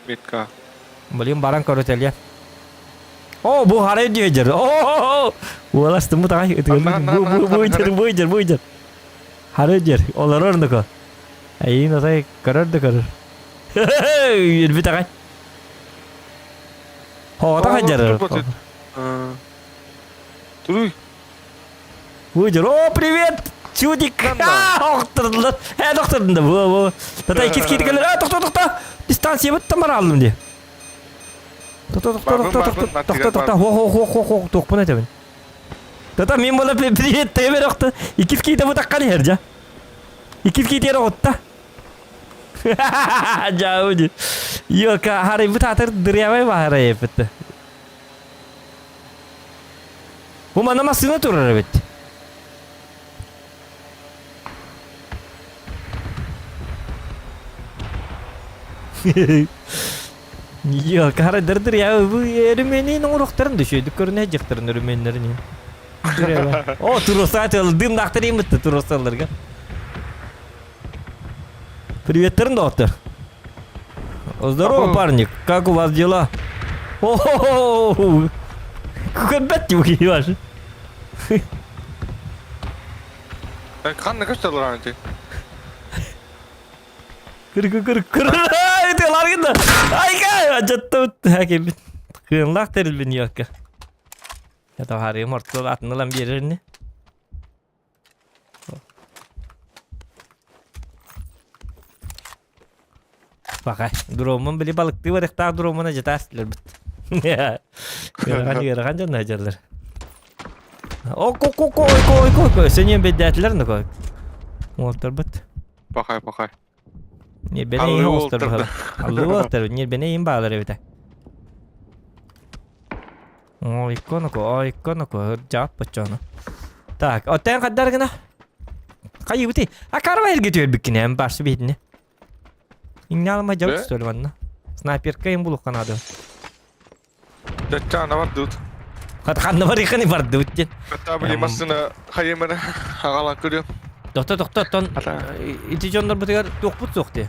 Metka. Bilgin barang karutel ya. Oh bu haraya diyor. Oh. Bu alastım bu tangay. Bu ijar. Haraya Olar orada ko. Ayi nasay karar da karar. Bir tangay. Ho tangay jar. Duruy. Бужер, о, привет! Чудик! Доктор! Доктор да, во. Тата икис киткелер. Токто. Дистанция бит тамар алдым ди. Токто. Хо. Токпун этебин. Тата мен бола привет тебе доктор. Икис ките бу таккан хержа. Икис ките ротта. Жауди. Йока, хари бу татыр дырябай бахара епетти. Bu bana masına durur evet. Yok, kara dırdır ya. Bu Ermeni'nin uğraklarını düşüyor. Dükkanın heceklerin Ermenilerin ya. O turosat aldım daktarıyım bitti turosatlarga. Приветтерин, доктор. Здорово, парни. Как у вас дела? О-хо-хо! Какой бәттік ваши. Kanne kaçtalar anti. Kır. Ay diyorlar gidi. Ay kay. Acıttı. Hakim bit. Kıyınlak teril beni yok ki. Ya da hariyim ortalığı atını lan bir yerini. Bak ay. Durumun bili balıklı var. Ektar durumuna cita asiler bit. Yarakan canına acarlar. Koy. Sen yem beddetilerini koy. Oltar bit. Bakay. Ne beni iyi oltar bakalım. Allı oltar. Ne beni iyi bağlar evde. Ой, иконоко. Cevap bıçağına. Tak, otten kadar gına. Kayı biti. Akarma her gidiyor büküne hem başı bitini. İnne alma cevap istiyorum anna. Sniper kayın buluk kanadı. Çana var dut. Kanı var yıkanı var dut. Hatta bile masına hayemene hagalan kırıyor. Doktor. İti canlar bu kadar dokput soktu.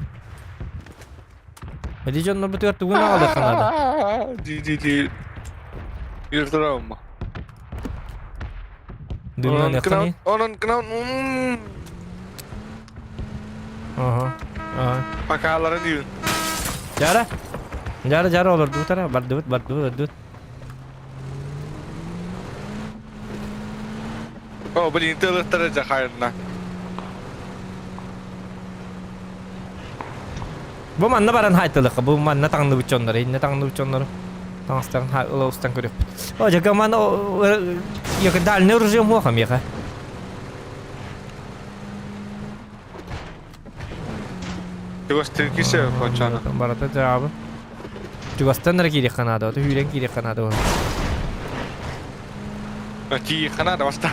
İti canlar bu kadar tuğuna aldı kanadı. Di. Yırtıram mı? Dünyanın yakını. Onun kınav. Aha. Pakaların değil. Jara olur bu tara. Bar dut. O beli internette hayırına. Bu manna baran haytılık. Bu manna tanrı bıçonları. İnne tanrı bıçonları. Tanrı'dan hayırlı ustan görüp. O jaga manna yok dal ne urjum mu ham yaka. Göster kişi koçana. Barata cevabı. Cugostan nere giri kanada. O da hülen giri kanada. Ki kanada basta.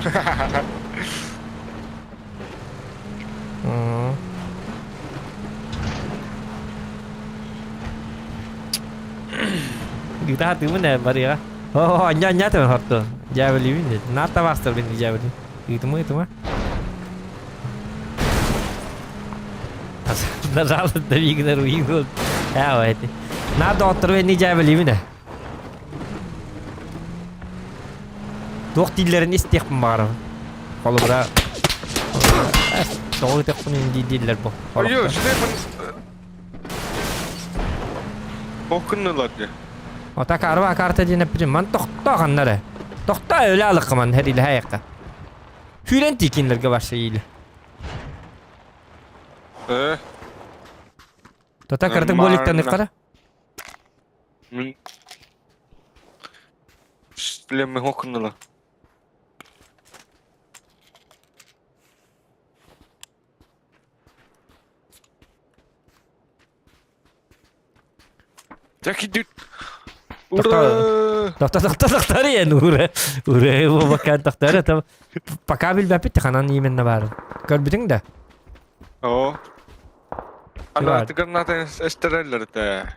Kita hati mana bari ya? Oh, nya tuh harto. Jabali ini. Nata master bini jabali. Itu mah. Nazar tabii ki de ruhi gol. Ya evet. Na doktor bini jabali ini. Doktorların istihkam var. Kalau bera. Doğru teknik diller bu. Yok, şimdi ben Okunlular diye. O tak araba kartı diye ne bileyim ben tokta kanları. Tokta öyle alıkman her ile hayaka. Hülen tikinlerge başlayıyla. Tota kartı bolikten ne kara? Bilmem okunlular. Jackie dude. Doktor. Doktor ya Nure. Ure bu bakan doktor tam. Pakabil bapit kanan yemenine var. Gördün de. Oo. Alla Hyvä. attikan näitä estereillä tää.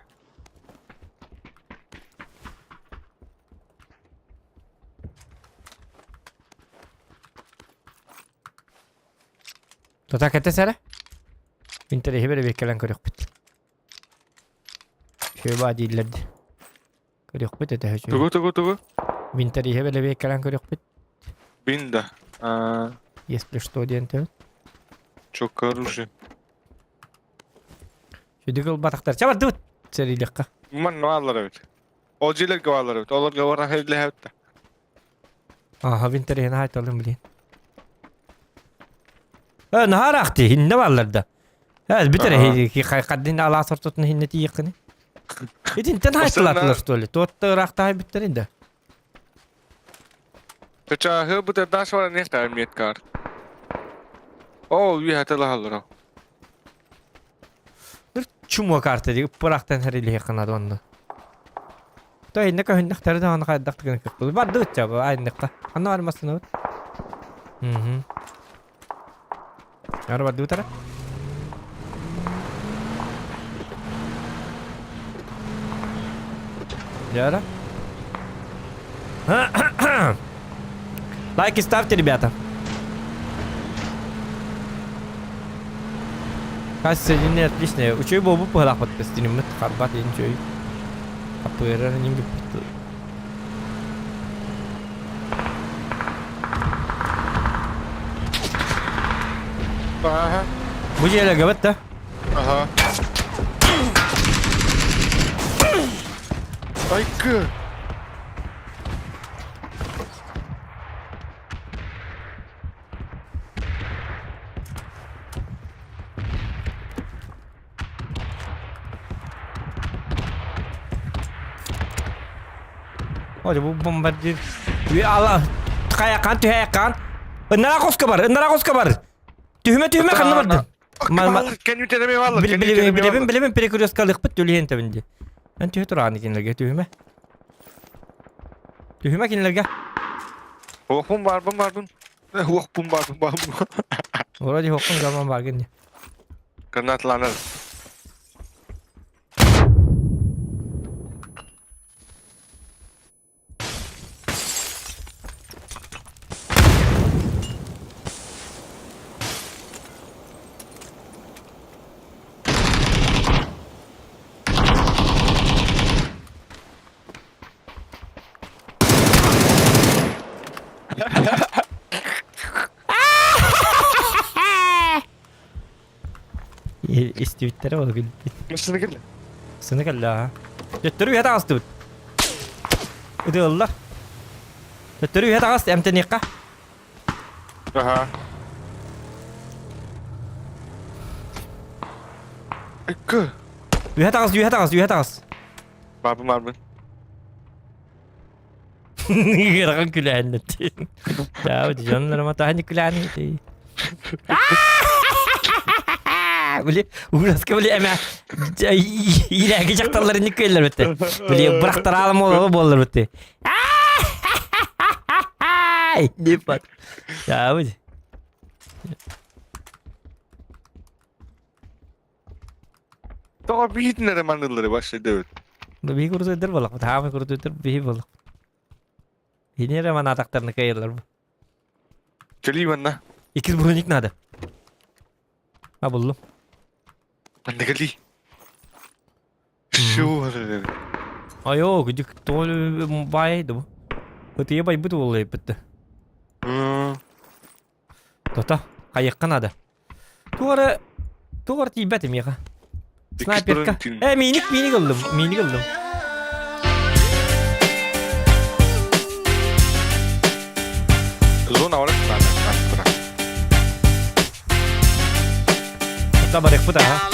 Tota kete sere. Binteri hebere bekelen körük bit. Şöyle adillerdi. Körük bit ete şöyle. Tugu. Binteri hebere bekelen körük bit. Binda. Если что диенте. Çok оружие. Şu digil bataklar. Çabar dut. Serilikka. Man varlar evet. Olciler varlar evet. Onlar gavardan hedle hatta. Aha binteri hena hayt alın bilin. Ha nahar akti hinne varlarda. Ha bitere Aha. ki kaddin ala sortutun hinneti yakını. Edin ten haytlar Aslında- stoli. Totta rakta hay bitterin de. Taça hı bu da daş var ne kadar emniyet kar. Oo bir hatalı hallar. Bir çumo kartı diye bıraktan her ile yakınadı onda. Da inne ka hinne tarda ana kadar tıkın kıplı. Var dut çaba aynı ka. Anna var masın o. Hı. Araba dut ara. Яра. Лайки ставьте, ребята. Кажется, не отличная. Учой бобу пылах под костюм, мы харбат и ничего. А пыра не мне. Aha. Bu şeyle gavat da. Aha. Ay kı. Oh, bu bombardir. Ya Allah. Kayakan, tühayakan. Narakos kabar. Tühme kanlı vardı. Kendimi deneme varlar. Bilemem prekurios kalık bit tülüyen tebindi. Ben tühü turağını kinlerge tühme. Tühme kinlerge. Bum var. Bum var. Orada hokun zaman var gene. Kanatlanır. İstiyitleri var gül. Nasıl geldi? Sını kalla. Götürü ya da astı. Öde Allah. Götürü ya da astı emtenika. Aha. Ay kı. Yuha da astı. Barbun. Gerakan külahın etti. Ya bu canlarıma tahani külahın etti. Böyle uğraşka böyle ama yine geçecek talları nikkeller bitti. Böyle bıraktıralım oğlu bollar bitti. Ne pat. Ya bu. Daha bir hitnere manılları başladı evet. Bir kurusu öder balak. Tamam kurusu öder bir balak. Yine reman ataklarını kayırlar bu. Geleyim anna. İkiz brunik nada. Ha buldum. Ben de geleyim. Şu var. Ayo gıcık tol baydı bu. Öteye bay bu da oluyor bitti. Tota kayıkkan ada. Tuğara tibetim ya. Sniper ka. Minik aldım. Zona var mı? Tota barek bu da ha.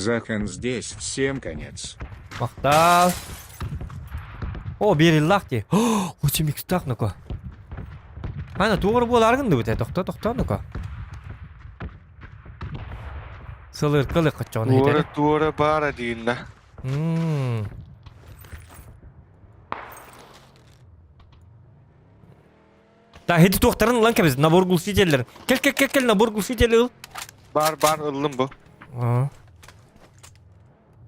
Захан здесь, всем конец. Maktal. O bir yıllık ki. O çimik tutak nuka. Hani tuğra bu largındı bu te. Doktor nuka. Sılır kılık kaçağını Duvara hidere. duvara bara deyin de. Da hedi doktorun lan kemiz naborgul siceller. Gel naborgul siceller. Bar ıllım bu. Aa.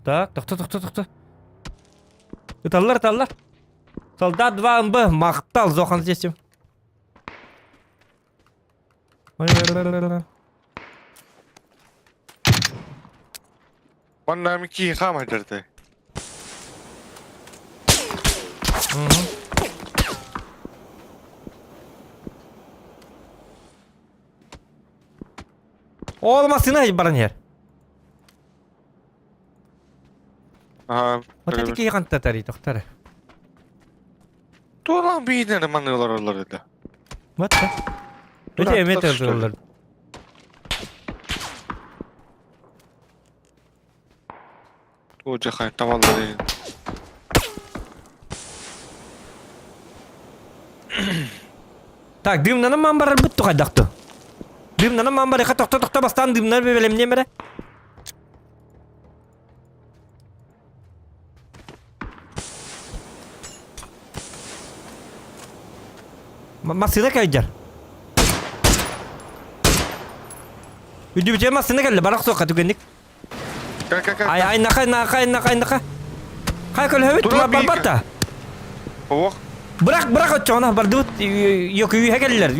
Tak doktor. Tallar. Soldat van bu maqtal zoxan seçim. Bana mi ki yıkam edildi. Olmasın ay baran yer. Aha. Ota tiki yıkanta tari doktor. Tuğlan bir iğnenim anıyorlar oraları da. What the? Öyle Ulan, emet taş alıyorlar. Tuğca kay tavalları. Tak dimnana mambar bittu kadaktu. Dimnana mambar ka doktor bastan dimnar be belem nemere. Masına kaycar. Video biçe masına geldi barak sokat güvenlik. Kay. Ay naka. Kay kol hövit Dur ma abi, barbatta. Oh. Bırak açana bardut yok üye geldiler.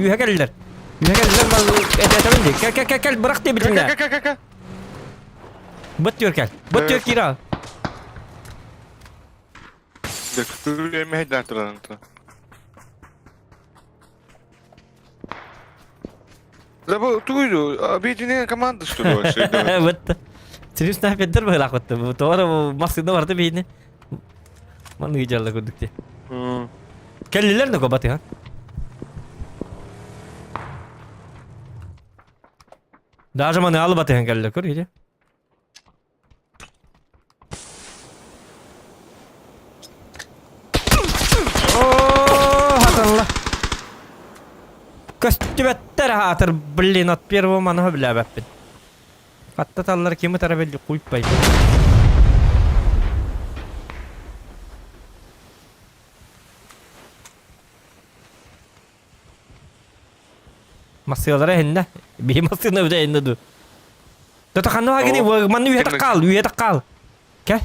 Bal etetemendi. Gel bırak diye bitinle. Kay. Bıt diyor gel. Bıt diyor kira. Dökülü emehedler turlarını. Da bu tuydu. Bir dinleyen komandası duruyor şeyde. Evet. Serius nah pinter lah aku tuh. Tuh orang maksudnya warna begini. Mana gejala kuduk dia. Kelliler ne kabat ya? Daha mana alı batı kelliler kör ya. Oh, hatanlah. Köstübetter hatır bilin at bir bu mana bile beppin. Hatta tallar kimi tarafı kuyup bay. Masyalara henne. Bir masyana öde henne du. Tata kanno gini manu üye takal. Gel.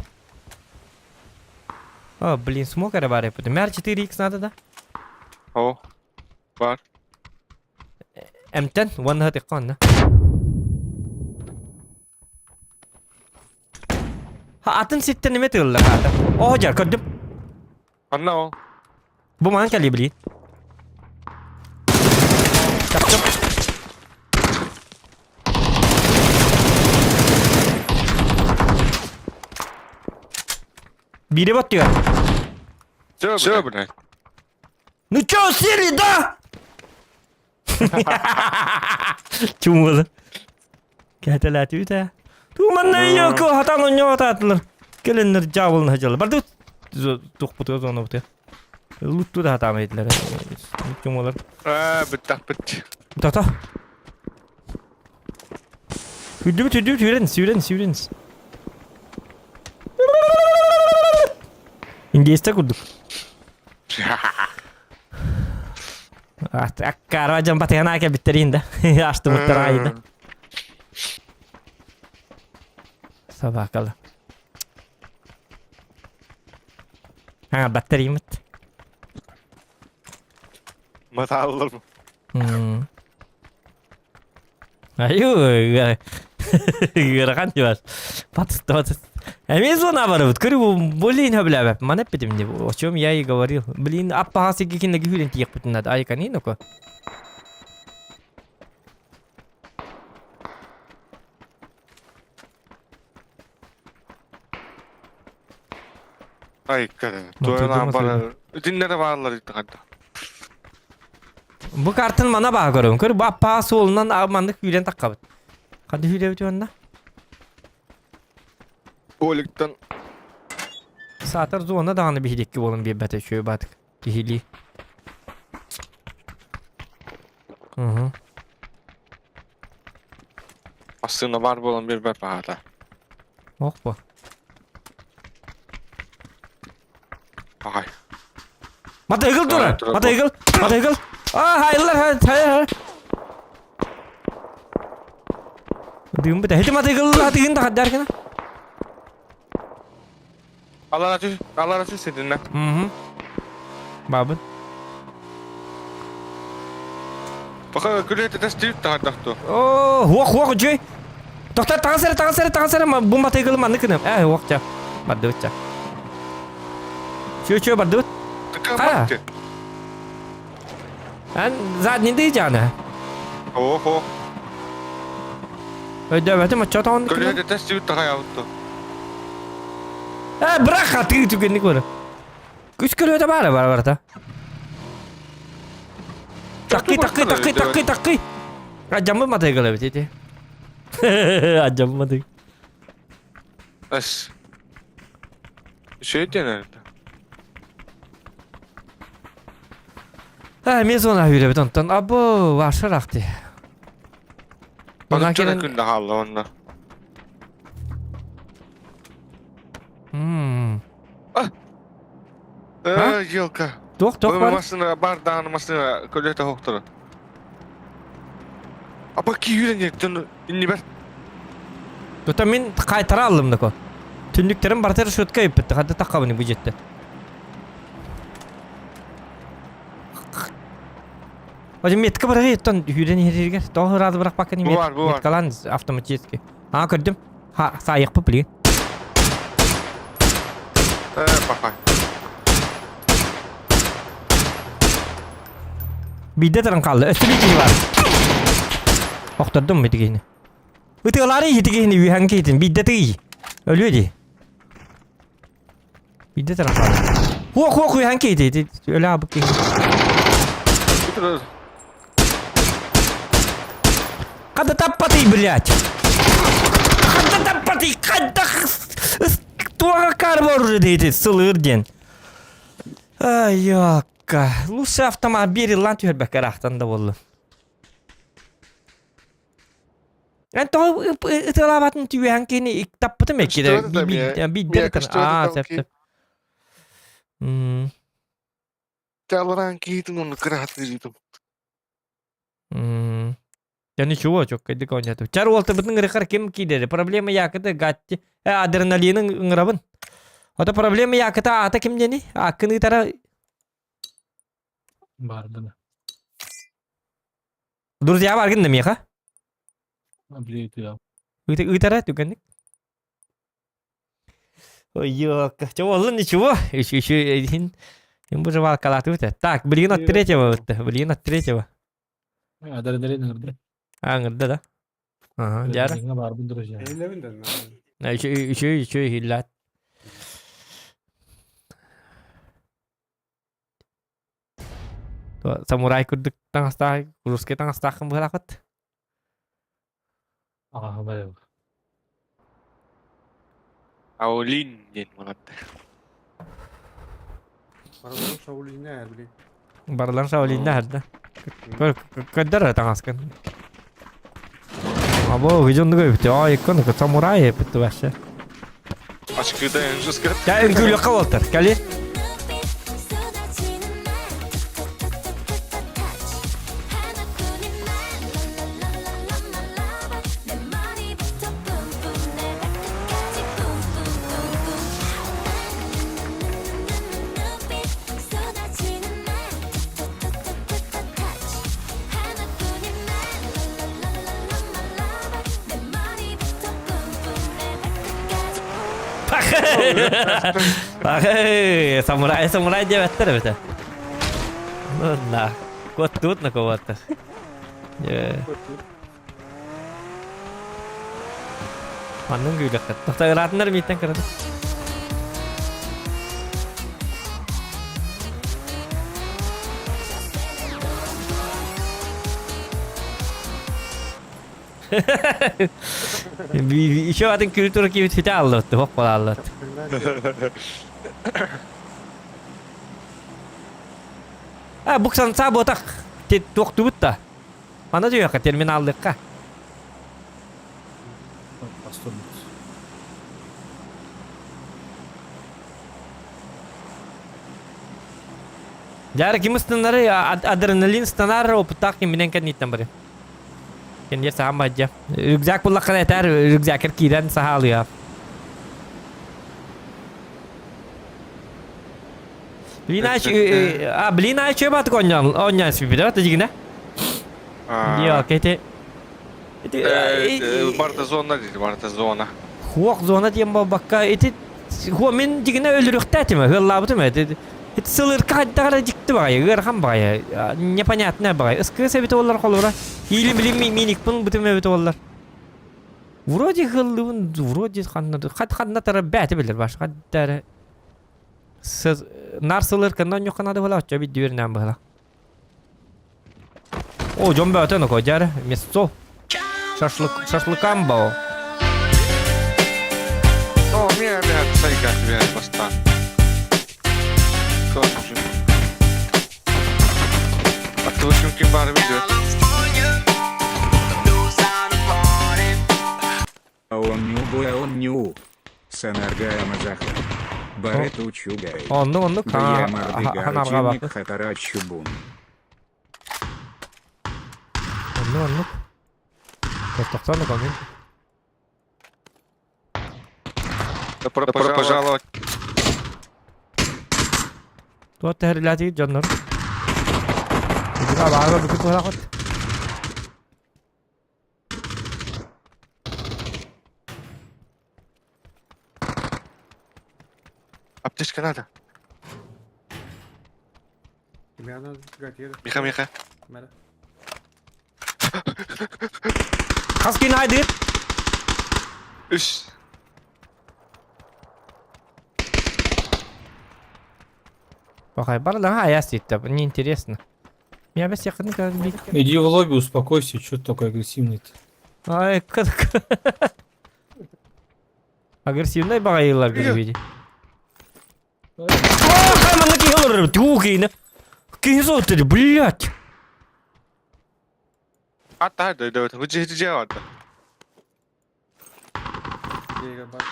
Oh, bilin semua kada bare putu. Merci T-Rex nada da. Oh. Var. M10 one hit ikon na. Ha atın sitten ne tırla kada. Oh jar kördüm. Anla o. Bu man kali beli. Çaptım. Biri batıyor. Söyle bu ne? Nичего сели, да? Чумалы. Кәтәләт үтә. Туманна йоко хатаны нётатлар. Келеннер жабылын хажалы. Барды тухпуту зона бутя. Лутту да хатам этләр. Чумалар. Bitti. Тата. Sürens. İngilizce kurduk. Akkar hocam patena ke bittirin de. Açtım muhtarayı da. Sabah kala. Ha batteriyim mit. Mata alır mı? Ayo. Gerakan jual. Patut. Amazon оборот. Кыру блин habla. Mana pedim ne bu. O чем я и говорил. Блин, apa hasi kikin lagi hülin tiyak putun nada ay kanino ko. Ay kadın. Oturdu Doyulan mu bana. söyle? Dinlere varlar işte kadın. Bu kartın mana bağ görüyorum. Kır bu apa solundan amanlık hülen takkabıt. Kadı hüle bitiyor onda. Olikten. Saatar zona dağını bir hidek gibi olun bir bete şöyle batık. Hili. Hı. Aslında var bolan bir bahada. Oh bu. Ay. Mata yıkıl dur. Tamam, tamam. Mata yıkıl. Mata yıkıl. Hayırlar. Hayır. Diyum bir de. Hadi mata yıkıl. Hadi yıkıl da derken. Allah razı olsun seninle. Hı. Babın. Bakın gülüyor da stilip daha daktı. Huak cuy. Doktor tangan sere bu mata yıkıl mandı kınım. Huak ca. Badut ca. Şu badut. Tıkan Ha. baktı. Ben zaten diyeceğim. Oho. Ödemedim ama çatan. Gülüyor da stilip daha yavuttu. Bırak hatı tükenlik onu. Güç geliyor da var da. Takki. Acamı mata yıkıl dedi. Acamı mata yıkıl. Es. Şey denirdi. Mezona hüyle tonton. Abo varsa raktı. Bazı çöre günde halde onlar. Yok ha. Dok Bu var. masına bardağın masına gülüyor da hoktur. Apa ki yürüyecektin inni ber. Dota min kaytara aldım da ko. Tündüklerim barter şutka yapıttı. Hadi takabını bu cidden. Hocam metka bırakı ton hüreni herger. Doğru razı bırak bakın. Bu var. Metkalan avtomatik. Ha gördüm. Ha sayık populi. Bakay. Bir de tarım kaldı. Üstü bir kişi var. Okturdum mu dikini? Öteleri yetikini bir hangi etin. Bir de tığı. Ölüyor diye. Bir de tarım kaldı. Huok bir hangi etin. Öyle abi ki. Kada tapati блядь. Kada tapati. Kada. Tuğa karbor dedi. Sılırgen. Ay yok. Lütfen автомат bir yıl lan tüher bekarahtan da bollu. Yani to ıtılabatın tüyen kini tapıtı mı ki de bir de septe. Çalıran kiitin onu kırahat veriyordum. Yani şu çok kedi konya. Çar olta bütün ngırıkar kim ki dedi. Problema yakıtı gatti. Adrenalinin ngırabın. O da problema yakıtı ata kim deni? Akını tara Bardana. dur ya var ginde mi ya? Biliyor ya. Itara tuh Oh iya, coba lu nih coba. Isu ini yang bersama kalah tuh. Tak, beli not tire coba. Beli not tire coba. Ada ngerti. Ngerti dah. Jarang. Nggak baru bener ya. Evinden. Nah, isu hilat. Tuh, samurai kuduk tengah stah, kurus ke tengah stah kembali lakot. Bayağı. Aulin din manat. Arabanın şavulini ne bileyim. Barlan Shaolin dah ada. Kadar tengah kan. Abo, hujung tuh gitu. Oh, ikon ke samurai betul bahasa. Aşkı da ensiz kat. Ya, engkau kau ter kali. Samurai dia betul betul. Nah, kuat tut nak kuat. Ya. Mana gue dekat. Tak ratner mitang kerana. Şu adın kültürü gibi tüte anlattı. Bak bana anlattı. Buksan sabotak. Doktu da. Mana juga ke terminal dekat. turmuş. Jara kim stanları adrenalin stanar oputak kiminen kan nitan bare. Kan yer saham aja. Rükzak bullak kan eter rükzak kiran sahal ya. Blina çöp at onyan spibide var tecikine. Yok ete. Barta zona dedi, Barta zona. Huok zona diye bakka ete huo min jigine öldürük tatime hılla bu mu? Это сылыр каддара жикти багай, ырхан багай. Непонятно багай. Ыскы бит олар колора. Или билим миник пун бутуме бит олар. Вроде хыллыбын, вроде ханна тара бәте билер баш. Хаддара. Сыз нарсылыр кандан yok kanada bala açça bir düğüründen bala. O jombe atano kojar. Место. Шашлыкам бао. О, меня сайка меня бастан. Korkucu. Hatta bakayım kim var video. Он ню. Санаргая Мазаха. Барету Чугай. Onu hanarga bak. Хатара Чубун. Onu. Тоқтоқтаны комент. Добро пожаловать. Tuat terlati jonor. Juga baga begitu lah kot. Аптечка надо. Тебе надо гатира. Миха. Мера. Kaskin haydi. Üş. Покай барлага я сидит, мне интересно. Я без всех никогда не видел. Иди в лобби, успокойся, что ты такой агрессивный-то? Ай, как... Агрессивный багайлар görüyor. Камана киелер, тугина. Кизотер, блядь. Hatta hadi. Hıcı vardı. Диего, бак.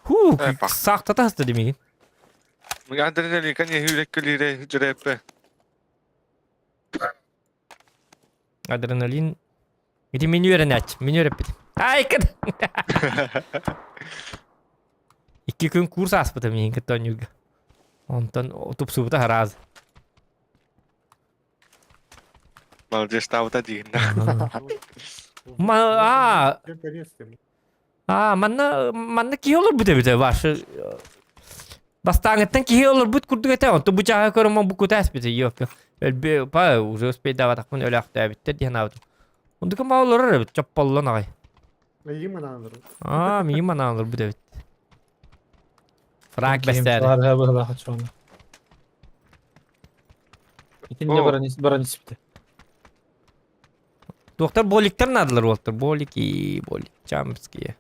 Ху, Эпа. сахта таста демейин. Adrenalin kan ya yürek gülüyle hıcı rap'e. Adrenalin. Gidi menü öğrenet, menü öğret. Ay kad. 2 gün kurs aspıtı mıyım kıtan yok. Ondan otup subuta haraz. Молодец, став один. Наконец-то. Manna ki olur bu da başı. Бастаңыттан кие олар бут курдук эте он ту бучага көрөм бу кутас бите yok. Элбе па уже успеть давать так мен өлөктө битте дена. Ондук ма олар бит чаппаллан агай. Ема надо. Мима наалар бу дебит. Фраг бестер. Var böyle kaç onu. İkinci Oo. baranisi bitti. Доктор Боликтер надылар болтур. Болик Чамский.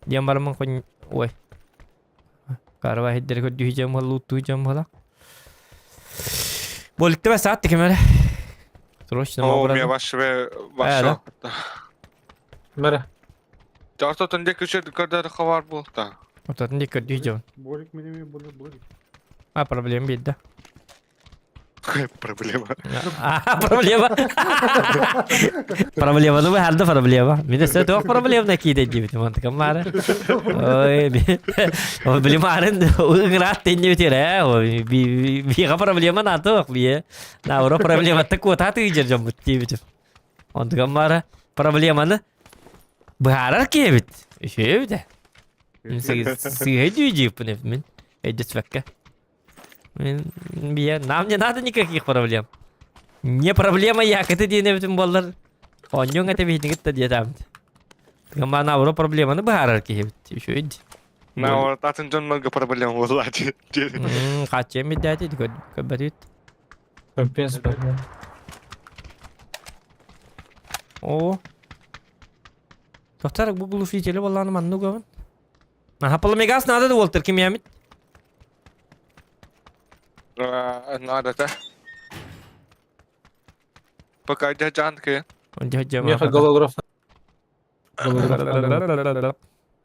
Дем барман кон ой. Карва хеддер көдү хижем халу туйжам хала. Боликте басат кемеле. Срочно О, мабра. меня ваше ваше. Мера. Жартотон дек үшер кырдар хабар болду да. Отатын дек көдү хижем. Болик менеме болик. Проблем бедда. Проблема. Проблема. Проблема, ну вы харда проблема. Мне все то проблем накиде дивит, мон така мара. Ой, проблемарен играть не утире. Ой, би проблема на то, би. На уро проблема такой та ты держим дивит. Он така мара. Проблема на бахара кевит. Еще бит. Сиги дивит, мен. Эдис векка. Нам не надо никаких проблем. Не проблема як это день этим боллар. Оньон это видно где-то где там. Гамма на уро проблема на бахарки еще иди. На вот атын много проблем влади. Качем медяти дикод кабарит. Компенс бар. О. Доктор bu глушители болланы манну гаван. Хапалы мегас надо да волтер ким ямит. Надо да. Пока дяджан ке. Он дядя Меха голограф.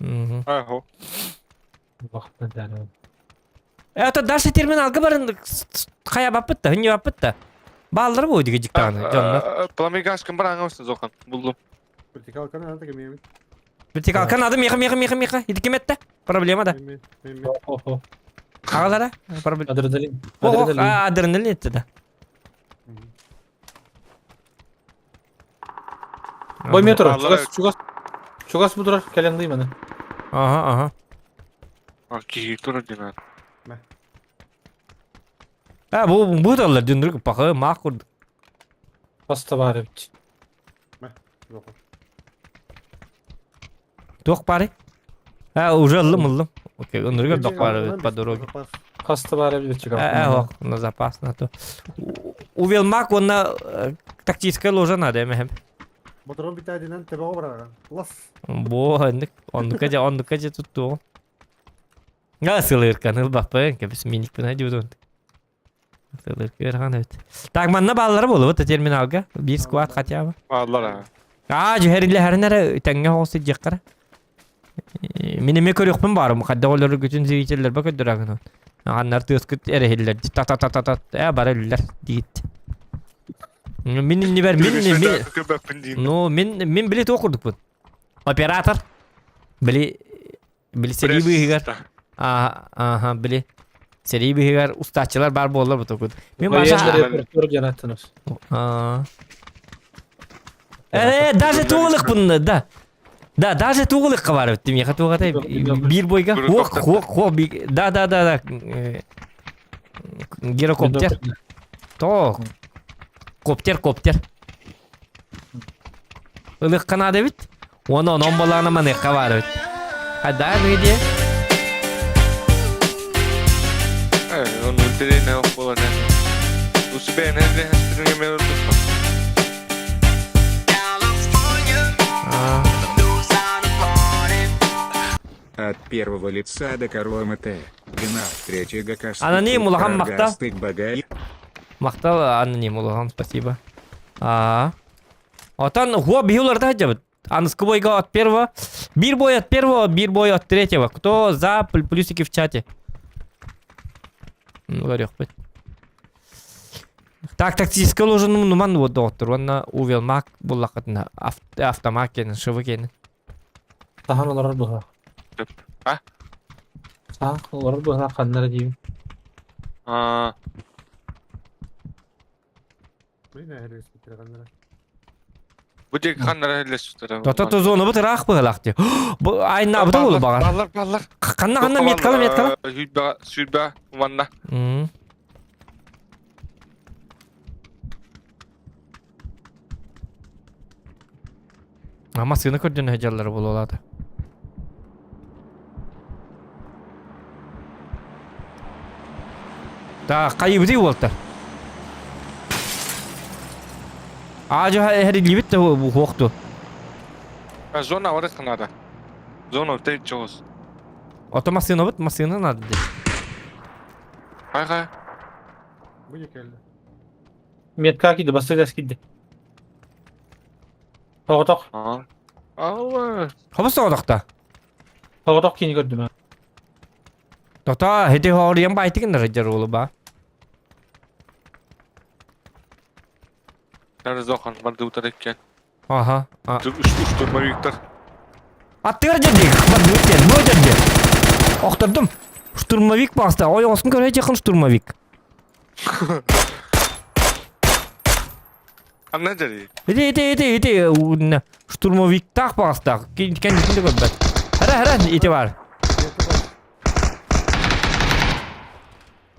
Mhm. Aho. Vakti yani. Ata darsa terminalga barın kaya bapıtta, hınca bapıtta. Bağları boydu gecik tane canlar. Plamigaskın bir anlamışsın Zokan. Buldum. Vertikal kanal da gemiye. Vertikal kanadım yıkım. Hidikim ette. Problema da. Oho. Ağalara. Problem. Adrenalin. Oh, Adrenalin. adrenalin etti de. Boy metro. Vallahi- Çugas bu durar. Kelendeyim hani. Aha. Ki dur dinar. Ha bu da döndürüp bakı makul. Hasta bari bitti. Dok bari. Ha уже лым. Окей, он рыгал док бары по дороге. Hasta bari bitti çıkar. Ох, на запас на то. Увел мак он на тактическая ложа надо hem. Motorun bir taneden tepeye bırakan. Las. Bu onu kaca tuttu. Ya sılır kanıl bapı kepis minik buna diyordu. Sılır kırhan evet. Tak manna balları bolu bu terminalga. Bir squad хотя бы. Vallahi. Cüherille her nere tenge hosu jakara. Minime körükpün barım. Kadda oları bütün zeyçeller bakı duragın. Anlar tıskıt erehiller. Ta. Ya barıller. Dit. Min niber min. No min bilet okurduk bu. Operator. Bili seri bir higar. Aha bili. Seri bir higar ustaçılar bar bollar bu tokud. Min başa. Reportör yanattınız. Даже туğuluk bunda da. Даже туğuluk var ettim ya. Tuğata bir boyga. Hok. Da. Girokopter. To. Kopter. Ilık kanada bit. Onu balağına maneka var bit. Hadi ne diye? Onun ülteliğine yok olan. Bu süper nerede hastırın yemeği oldu. От первого лица до корлома Т. Длина третьего костык. Аноним улахан мақта. Стык багай. Мақтал аноним улахан спасибо. Отан хуа бихуларда хajabit. Анского бойга от первого. Bir boy от третьего. Кто за плюсики в чате? Говорю, хоть. Так, тактическая ложа, ну, ман вот доктор. Он увел мак, буллахат на автомакен, шевыкен. Sahan olarak bu ha. Ha? Sahan olarak bu ha kanlara diyeyim. Bu ne her eski telefonlara. Bu tek kanlara helleştiler. То зона бут рах быгалакты. Бу айна бут болу багар. Ballar. Канна меткала. Südba vanna. Ama sığını kördün hejalları bolu oladı. Da kayıbı değil oldu. Ağacı her libit de bu hoktu. Zona var kanada. Zona tek çoğuz. Otomasyon bit masını nadı. Hay. Bu ne geldi? Metka gidi basacağız gidi. Toğutok. Allah. Hobus odakta. Toğutok kini gördüm ha. Dokta hedi horiyam baytikin rajar olu ba. Nerede Zokan? Vardı utarıkken. Aha. Üç durma büyükler. Attır jadi. Bak duitken bu jadi. Okturdum. Штурмовик bastı. Oy olsun göre yakın штурмовик. Anne dedi. Hedi. Штурмовик tak bastı. Kendisini de gördüm. Hara iti var.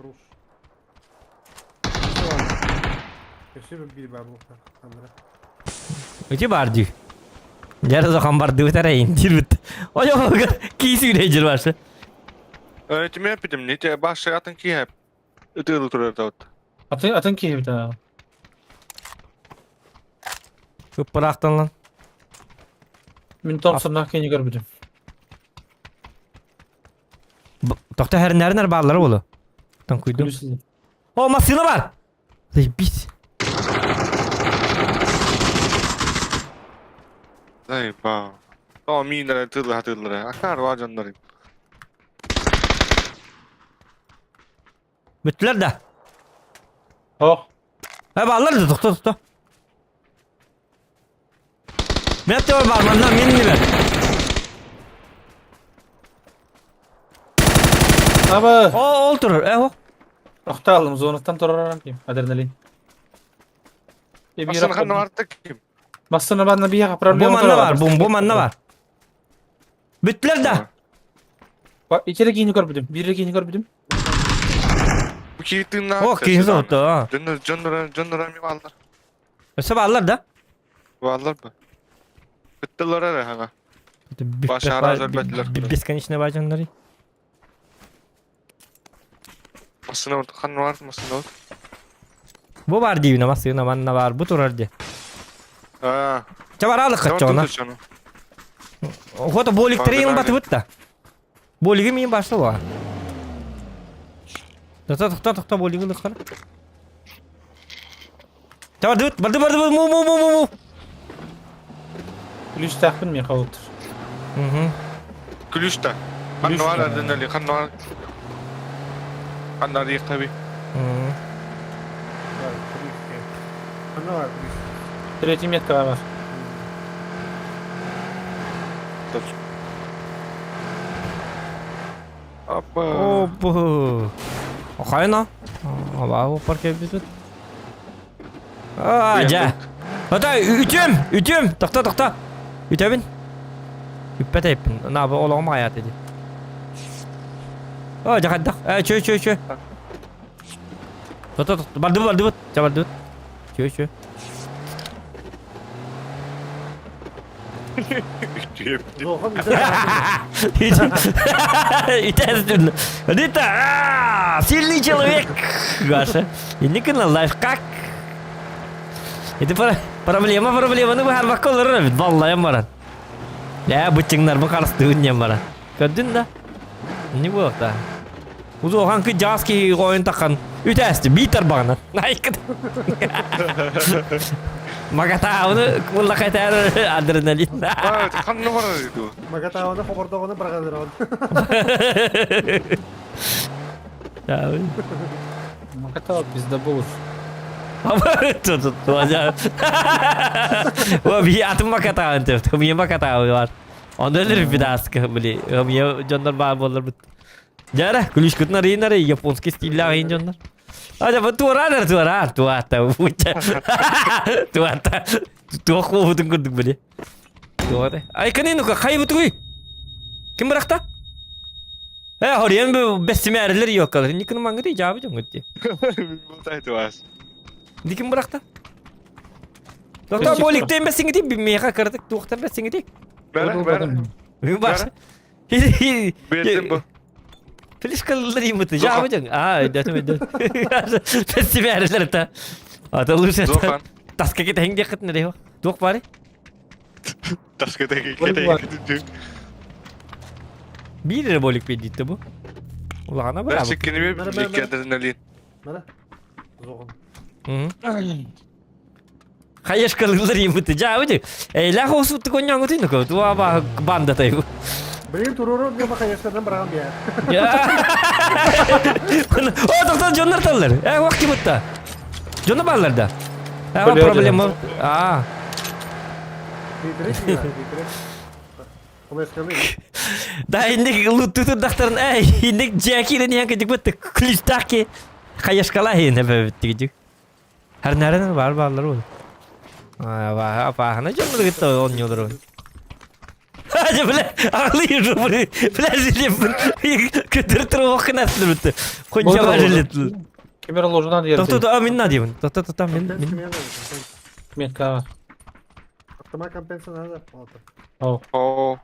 Rus. Keşke bir var bu kamera. İti var diyor. Yarı zaman var diyor tara indir bit. Oy kisi rajar varsa. Öğretimi yapıyordum. Nite başlayatın ki hep. Ötüyordu turada. Atın ki bir daha. Köp bıraktın lan. Min Thompson'dan kini görmedim. Dokta her nereden bağları bolu. Tan kuydum. Gülüsüz. O masını var. Bit. Zay ba. Tamam minere tırlara. Akar var canlarım. Bütler de. Oh. Ha ballar da doktor. Ben de var barmandan minni ver. Abi. O oturur. O. Akta aldım. Zonattan toraran kim? Adrenalin. Aslında kanı vardı kim? Masana bana bir yaka Bu problem manna var. Bu manna var. Bütler de. Bak iki rekini gördüm. Bir rekini gördüm. Bu kitin ne O yaptı? kinzi oldu. Ha. Canlara mi varlar? Mesela ballar da. Varlar mı? Bittiler hele hana. Bir Başarı elbettiler. Bir biskan içine var canları. Aslında orada kan var aslında. Bu var diyine masayına manna var. Bu turar diye. Ha. Çabar alık Tamam kaçça ona. dur canım. O da bolik treyin batı bıtta. Boligi miyim başta var. Tıkta boligi lık kala. Çabar dıt bardı mu. Gülüş takvin mi kavutur? Gülüşte. Kan var adrenalin kan var. Kanlar yık tabi. Ne var? Tretiyim yetka var. Apa. Opo. Okay na. Abaho parke bitut. Aja. Hata ütüm. Takta. Ütemin. Üppet epin. Ne yapı olağım hayat dedi. Oh jangan dak. Cuy. Tuh. Baldu. Coba dut. Cuy. Zokan Itu dulu. Dita. Сильный человек. Гаша. Ini kan lifehack. Itu problema nu har vakit olur bit vallahi maran. Ya bıçınglar bu karıştığın maran. Gördün da. Ne bu da? Uzo hangi jaski oyun takan. Ütesti biter bana. Naik. Maka tahu nu mulla kaitar adrenalin. Ha kan ne var itu? Magkatawa na, kuporto ko na, brakadron. Tahu. Makata bizde bulur. Apa tuh aja. Wah bir atım maka tahu tuh. Kami maka tahu var. Onları bir daha sıkı bili. Kami canlar bağ bollar bit. Jara kulish kutna rinare Japonski stilla ayin canlar. Aja bu tuara tahu. Tuh aku betul kurduk bili. Tuara. Ay kanin nuka kayı betul. Kim bıraktı? Horiyan bu besime erler yok kalır. Nikin mangri cevabı canım gitti. Bu da itu as. Dikim bıraktı. Doktor bolikte besing gitti. Bir meyha kırdık. Doktor besing gitti. Ver. Bir baş. Beğendin bu. Feliz kalırlar yumurta. Cevabı canım. Dah. Besime erler ta. Atalı sen. Zokan. Taska kita hing dia ketne deh. Dok pare. Tas kita Boleh gitu. Bir lira bolik bediydi bu. Ulan ana Ben bravo. sikini bir Merhaba, lik merhaba. adrenalin. Mana? Zokan. Kayas kalırlar yumurta. Cevabı canım. Lah hosu tu konyang tu ini kau. Tu apa banda tayo. Bring turun dia pakai yaskar berakam ya. Ya. Oh doktor Jonar talar. Waktu mutta. Jonar balar dah. Apa Boleh aja, problem? Ditrik. Kamu yaskar ni. Dah ini lutu tu doktoran. Ini Jackie ni yang kejut betul. Kulis taki. Kayas kalah ini betul. Her nereden var ballar oldu. Apa hana Jonar gitu onyodur. Aja bile ağlıyor bu. Plajili bu. Kötür trovak nasıl bitti. Koca var little. Kamera lojadan diğer. Tuh amin na diyorum. Tuh min. Metka var. Aklıma kampensa nerede? Oh. Oh.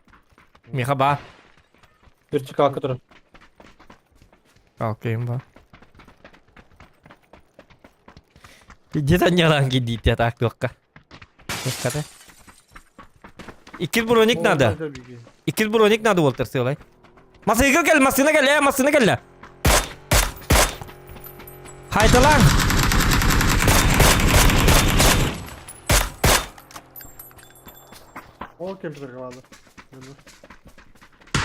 Miha ba. Bir çık halka durun. Oke ba. Kita nyalang gidi tiat aku ka. Kata. İkil bronik nada. İkil bronik nada Walter se olay. Masına gel. Haydi lan. O kemper kaldı.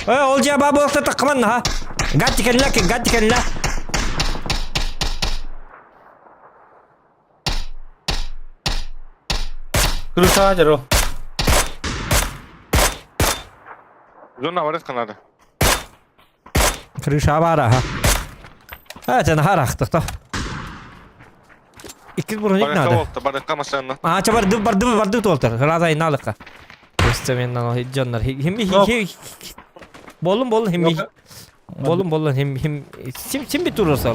Olcay baba olsa takman ha. Gatti kella. Kırısa jaro. Zona var kanada. Krışa var ha. Ha can haraktık da. İkiz burun Baraka iknadı. oldu. Baraka masanna. Aha bardı toltar. Razay nalıka. Göstermeyen o canlar. Hem bolun hem bolun hem sim bir tur olsa.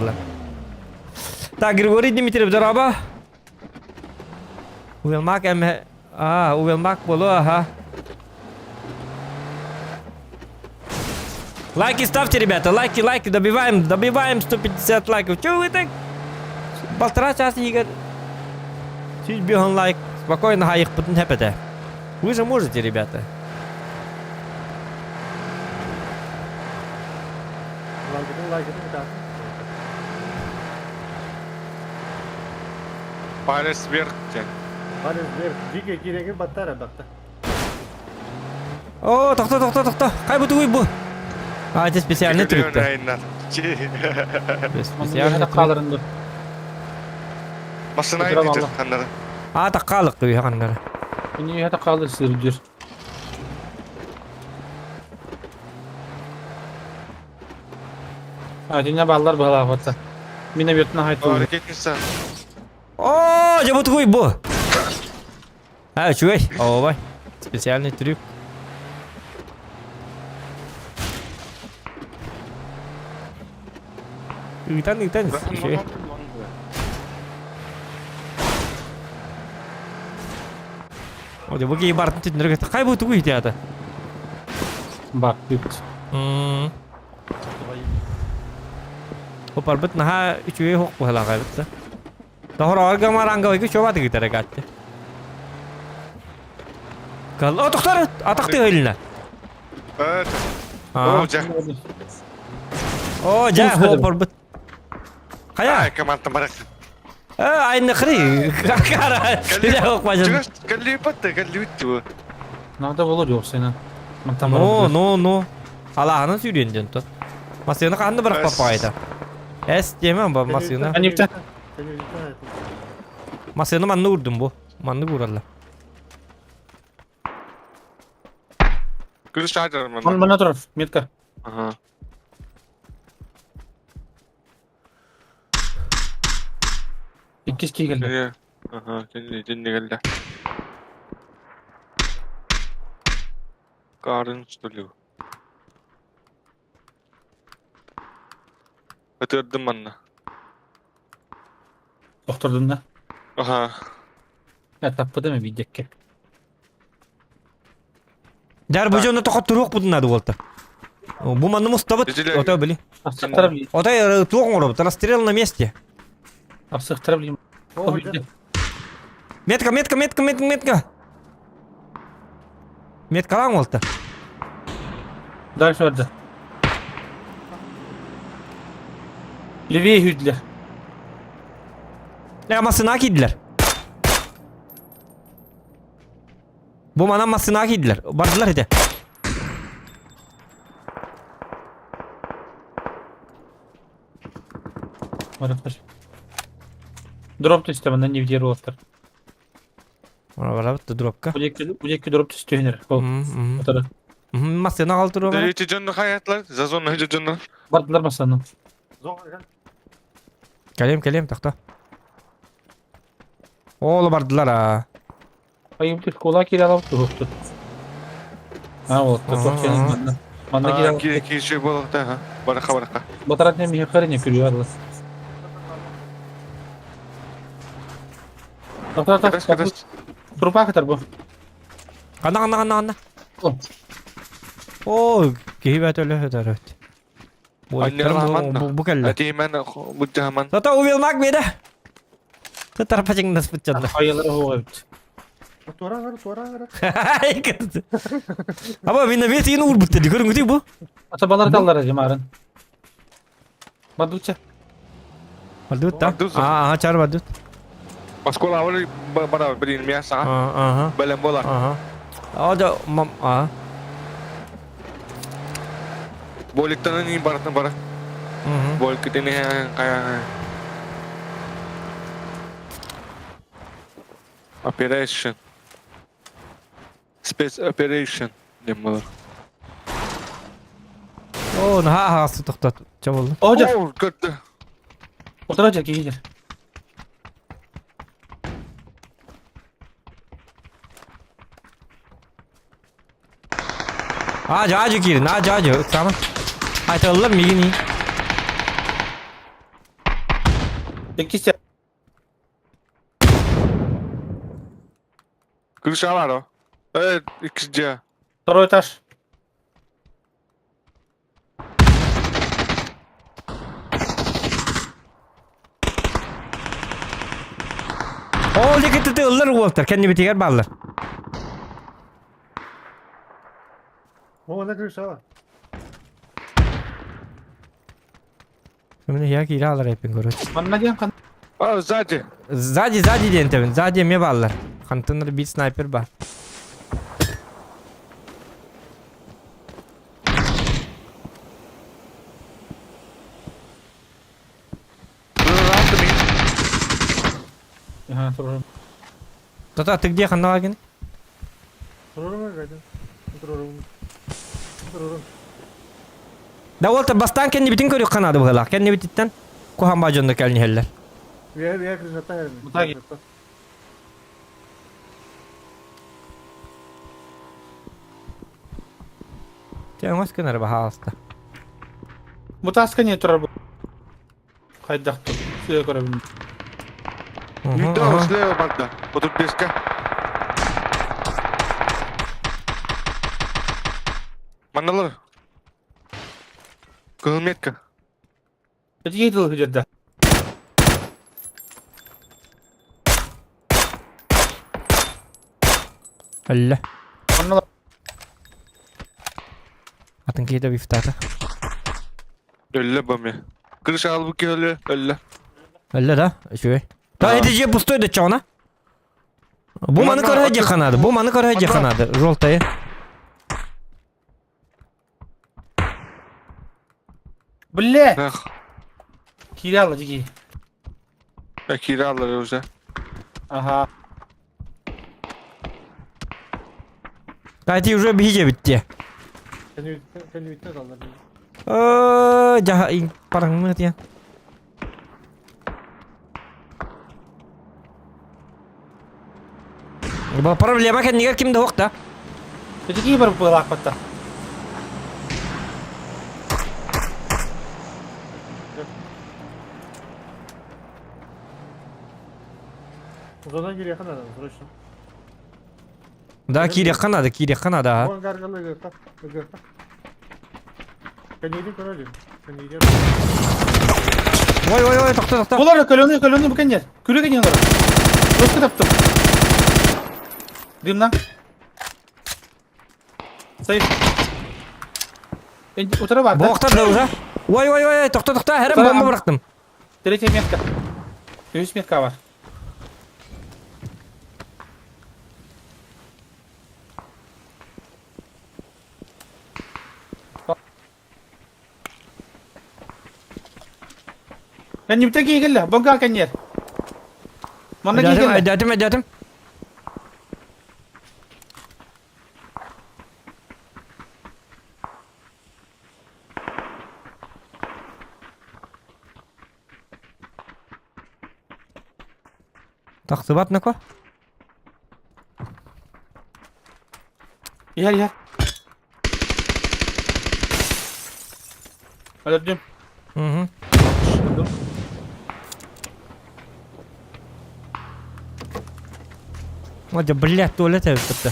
Ta Grigori Dimitriyev daraba. Uvelmak uvelmak bolu aha. Лайки ставьте, ребята, лайки, добиваем 150 лайков. Чего вы так? 1,5 часа игр. Чуть беган лайк. Спокойно их потом хэппете. Вы же можете, ребята. Like it, bir daha. Paris вверх. Hadi ver. Dike girengin battar bakta. О, тохта. Кай бу туй бу? А, это специальный трюк. Специальный трюк. Kalırındı. Masına Oturam gidiyor Allah. kanada. А, такалык туй ханнар. Beni hata kalır sırdır. Dinle ballar bağla hatta. Mine bir hayt oldu. Hareket insan. О, жабу туй бу. А, чуй. О, бай. Специальный трюк. Итан. Чуй. Оде бөге бартын түндірге қай бұты көйті ады? Bak büyük. Опар бұт наға үшуе хоқ бұхала қай бұтты. Дағыр арға маранға ойғы шоба дегітері қатты. Кал, о, тұқтар! Атақты өйліні. Evet. Olacak. О, жа, опар бұт. Қая? Ay kamantan barak. Айны қыры. Қара. Жа хоқ бажын. Kallipattı. Nerede olur yoksa inan. No. Алағының сүйрен жөн тұт. Масыны қанды бірақ папа айда. Әс демем ба масыны. Hani bir tane. Seni ikna et. Масыны манны ұрдым bu. Манны ұралла. Kırış çağırırım ben. Bana dur. Metka. Aha. İkiz ki geldi. Geliyor. Aha. Dinle geldi. Karın tutuyor. Ötürdüm bana. Doktordun da. Aha. Ya tapı değil mi bir dakika? Дар bu жонда тоқат тұруқ бұдын ады болты. Бұл манны мұстабыт. Üzülüyor. Ота білі. Apsıktırabilir. Ота туғын ұрып. Расстрел на месте. Apsıktırabilir. O Метка. Меткалаң болты. Dальше orada. Levye hüdler. Масына киділер. Bu mana masına kiydiler. Bardılar ede. Arkadaş. Drop da istemeden ne bir olsun. Ona var abi dropka. Bu drop da istiyor. Otarı. Masına kaldırıyor bana. Dövücü canlı hayatlar. Zazon hıcı canlı. Bardılar masanın. Kelem takta. Oğlu bardılar ha. Ayıp bir kola kiri alıp duruptu. Ha oldu. Çok yanında. Manda kiri alıp. Ki şey balık da ha. Baraka. Batarak ne bir yakarın yapıyor Allah. Tak. Grupa kadar bu. Kanda. Oğlum. Oo, kehibet öyle öder. Bu Anne rahman. bu kelle. Hadi hemen bu caman. Tata uvilmak beda. Tata pacing nas pecanda. Ayıları o evet. Tuara. Ama minna vet yine uğur bitti. Görün gütü bu. Atabalar kallar cimarın. Badutça. Badut ta. Badut. Aha, çar badut. Pas sekolah awal pada berdiri biasa. Aha. Balem bola. Aha. O da aha. Boliktan iyi baratna barak. Mhm. Bolik kitini kayak. Operation. Space Operation. Demir. Oo, ha hası toxtat. Çaballı. Hoca. Oh, kötü. Oturacak iyidir. Acı girin. Acı. Tamam. Haydi Allah migini. İkisi. Kırışa var o. Evet, ikinci. Второй этаж. Oo, dikkat ıllar Walter. Kendi bitiger ballar. О, на крыше, а? Şimdi ya kira alır hepin görür. Manna diyen kan. Oh, sadi. Zadi diyen tabii. Zadi mi ballar. Kantanlar bir sniper var. Rahat mı? Aha, sorun. Tata tık diye kanna var gene. Турурум гайда. Турурум. Da Walter bastan kendi bitin görüyor kanadı bu kadar. Kendi bititten kuhan baconda kelni heller. Я крышата है. Мутаги. Sen hoş kenarı baha hasta. Bu taska niye turar bu? Kaydaktı. Suya görebilirim. Видно, слева банда. Вот тут песка. Маналар. Кылметка. Hadi yedil hücrede. Allah. Mannalar. Atın ki de bir iftata. Öyle bamya. Kırışa al bu ki öyle. Öyle. Allah da. Şöyle. Da edici pustoy da çağına. Bu manı Manna karayacak atı- kanadı. Bu manı karayacak Manna. kanadı. Roltayı. Bille. Ah. Kiralı cigi. Ya kiralar öyle. Aha. Gayet iyi уже bir hice bitti. Kendi bitmez Allah. Jahat parang mı ya? Bu problema kan nigar kim de hokta. Hadi ki bar bu lakpatta. Uzadan gir yakın adam. Sırışın. Da kiri kanadı ha. O gargalı gırta. Gırta. Kendi yedin körölü. Kendi yedin. Vay tokta. Bunlar koloni bu kendi. Kürek ediyorlar. Dost kitaptım. Dimna. Sayın. O tarafa var. Bu hokta da ura. Vay tokta her Sana- bomba bıraktım. Tretья метка. Göğüs metka var. Kan yipte ki gel. Bogga kan yer. Mana ki gel. Edatim. Taksubat ne ko? Yer. Öldüm. Hı. Öldüm. Hadi блядь, tuvalet ev tuttu.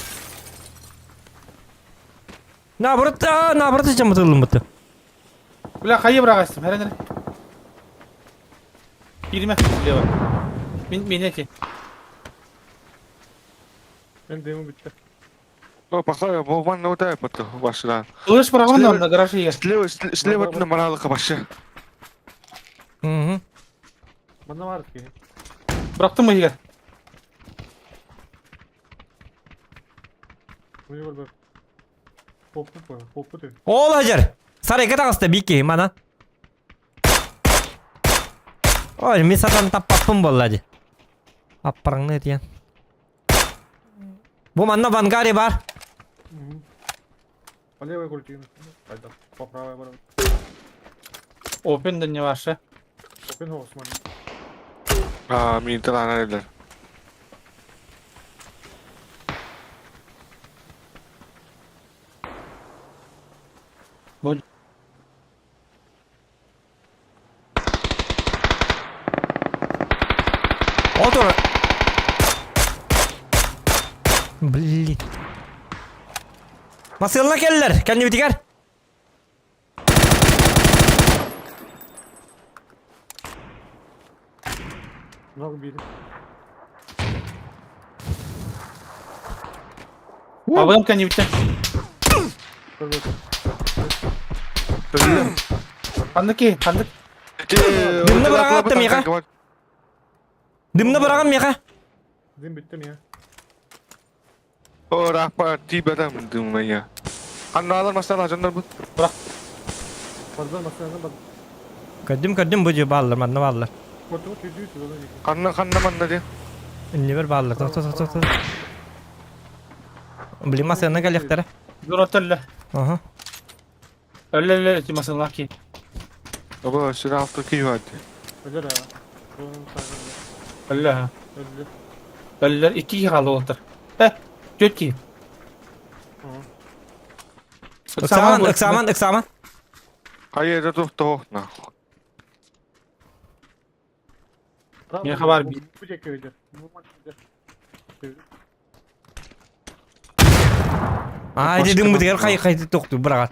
Nabrata camı bıttı. Bula kayı bırakasın. Her nere. Girme. Leva. Min ki. Benim demim bitti. Oh, bakar bu man ne oldu yaptı başla. Kılıç bırakmam da onda garajı yer. Слева на моралка başı. Hı. Bana var ki. Bıraktım mı yer? Buyur bak. Popu diyor. Ol Hacer. Sarayga tağısta bir ki mana. Oy mi satan tappapım bolladı. Apparang ne diyen. Bu manna Vanguard var. По левой культиве. Пойдем. По правой ворот. Open не ваше. Open house man. มีตารางอะไรเลย Otur. Блин. Masılına geldiler. Kendi bitiker. Много били. Абонка не bitti. Kandık. Dümne bırakattım ya. Dümne bırakam ya. Дым bitti mi ya? O rahpa tiba da mı ya? Anlalar masalah canlar bu. Fazla masalarına bak. Kaddim bu ballar manna ballar. Foto çocuğu Kanna manna diye. Ünlü bir ballar. Tut. Beli masılına gelecekler. Dur öyle. Aha. Öyle ki mesela ki. Baba sıra alttaki vardı. Öyle ya. Öyle ha. Öyle. Öyle 2 kaldı otur. Göt ki. Iksaman. Hayır da tuhtu. Ne haber bir? Bu çekiyor öyle. Ay dedim bu diğer kaydı toktu bırak.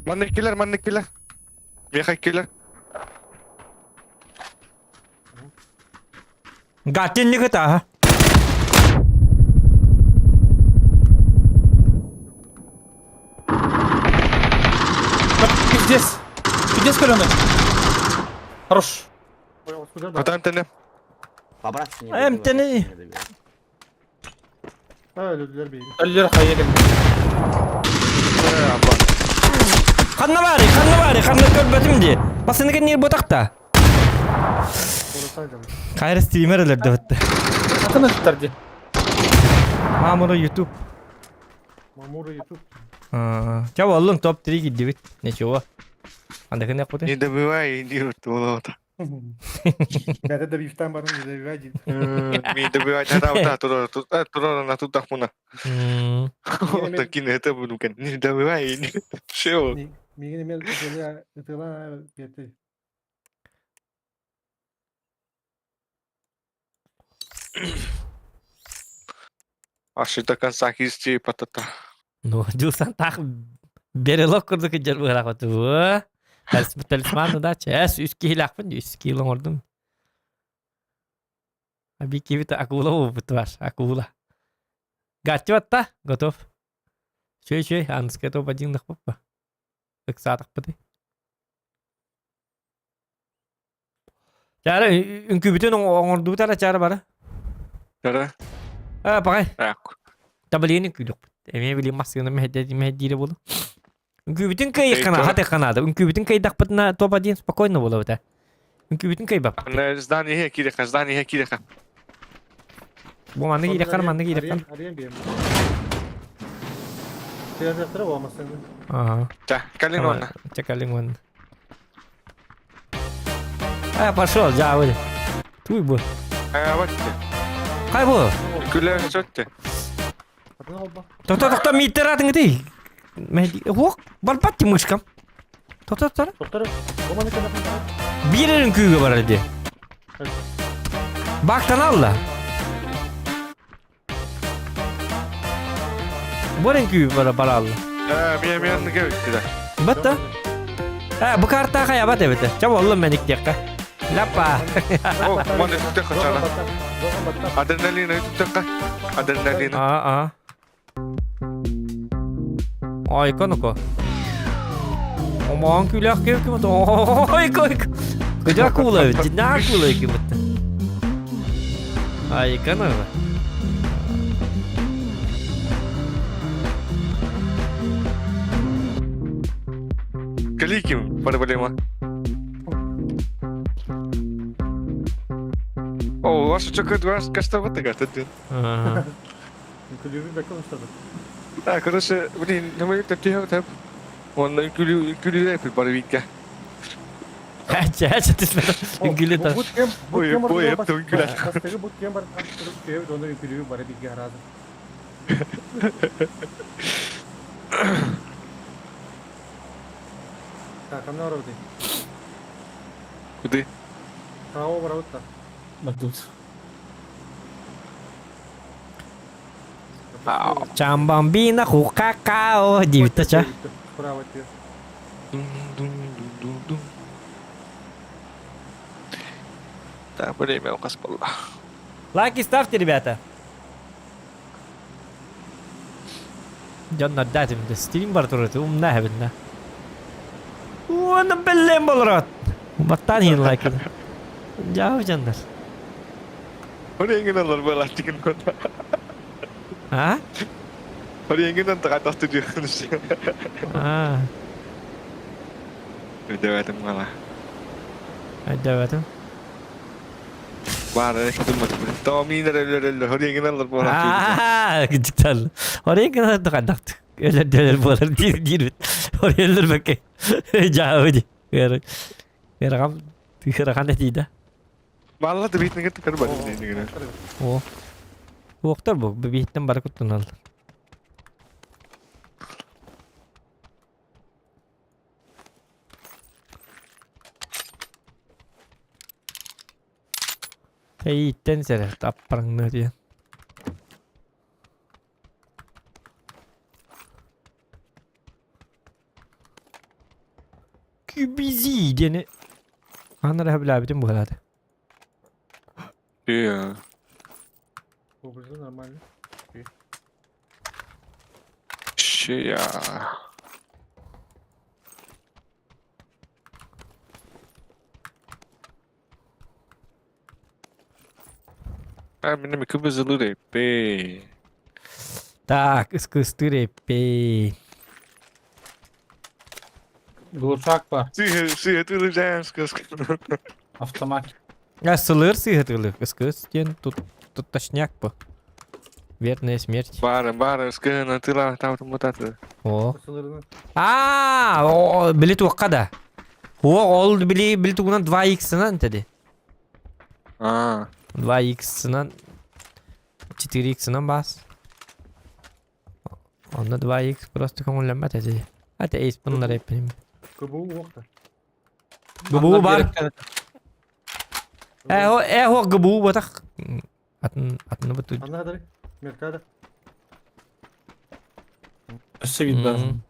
Mannekiler. Mekakkiler. Gattin ne kadar ha? Здесь колёный. Хорош. Hatam tane. Побраться не Эмтени. Ha öldüler beyni. Öller hayır. Kanna bari. Kanna körbetim diye. Basını kendini botakta. Orası ayrı. Kayra streamer ölürdü bitti. Atın tutardı. Mamuru YouTube. Mamura YouTube. Coba oğlum top 3 gidiyor bit. Ne coba? Anda kena aku tuh. Ni da bivay ni urtu. Nerede de bir iftar var mı? Bir verdi. Mi da bivay ta turun na tutah muna. Ta kine ta bunukan. Ni da bivay ni. Show. Migin emel ötüle ötüle getir. Aşıdakan sakisçi patata. No, jurusan tak berelok kurdu kejar berak waktu. Talisman da CS 100 hilak pun 100 kilo ngordum. Abi kivi ta akula bu var. Akula. Gacho ta готов. Şey anska to bajing nak apa. Eksa tak pati. Cara ungku bitu ngordu ta cara bara. Cara? Pakai. Aku. Tabeli ini kuduk. Emi beli maskını mehdi de bolu. Ungku bütün kay kana hati kana da. Ungku bütün kay dak patna to bajing spokojno bolu ta. Ungku bütün kay bab. Zdanie hekireka. Bu manda girekar. Arayayım bir. Biraz yaptıra o masasını. Aha. Kalin ona. Cekaling one. Пошел, jauh deh. Tuh bu. Battı. Kay bu. Güler söktü. Adını al bak. Tok meter atın ti. Mehdi. Hok, balpat ti muskam. Tok. Doktor. Romanı kadar. Birin kuyuga var hadi. Baktan Allah. Borin kuyuga var baralı. Miyan gevittiler. Batta. Bu karta kaya bat evet. Coba oğlum menik diyekka. Lapa. Oh, mana itu kacara. Adrenalin itu teka. Adrenalin. Ay konuko. Aman külak gibi kim? Ay koy. Gıda kula, cidden kula gibi. Ay kanı. Великим проблема. О, ваша чоколадка каштовата гата. Ага. Инклюзив бекон что-то. Так, короче, блин, ну мы такие вот. Он инклюзив барвика. Хача тисмер. Ингилета. Бой, это инклюзив. Бастығы буткем бар. Бастығы оны инклюзив бары бигге харазы. Так, а на роды. Куда? Право ворота. Бадут. Чамбамбина хукакао. Дивитача. Справа тебе. Так, время у нас было. Лайки ставьте, ребята. Canlar dətimdə stilin var turatu um nəhvində. Onu bellem bolarat. Battan hin like. Jav canlar. Oraya ingin alır böyle artık. Ha? Oraya ingin alır artık tujuh. Ha. Udah ada malah. Ada batum. Var itu mah. Tommy dari oraya ingin alır böyle artık. Ha, gıcıklar. Oraya kadar da kandaktı. Öyle döner bolar değil. Oraya alır bakay. Javdi. Kırakam ne değil. Malah da bitne gittik kan bari ini. O. Doktor bu. Bebihten barakutun al. Hey, itten sere tapparang na diye. Kübizi diyene. Anlara habilabitim bu kadar. Iya. Образы нормально. Şey ya. Benim kıvızılı be. Так, искусстве пей. Глушак var. Sıhhat ılacağız kız. Автомат. Асылыр сыгытылы. Искус ден тут точняк bu. Верная смерть. Бары, скына тыла там мутаты. О. Сылырını. O bilet okkada. O oldu bilet uğunan 2x'ından dedi. А, 2x'ından 4x'ından bas. Onda 2x просто konulanma dedi. Hadi ace bunları hep benim. Кыбу оқта. Gıbuğu var. O gıbuğu batak. Atını bu tut. Ана хадари. Меркада. Üstü git lazım.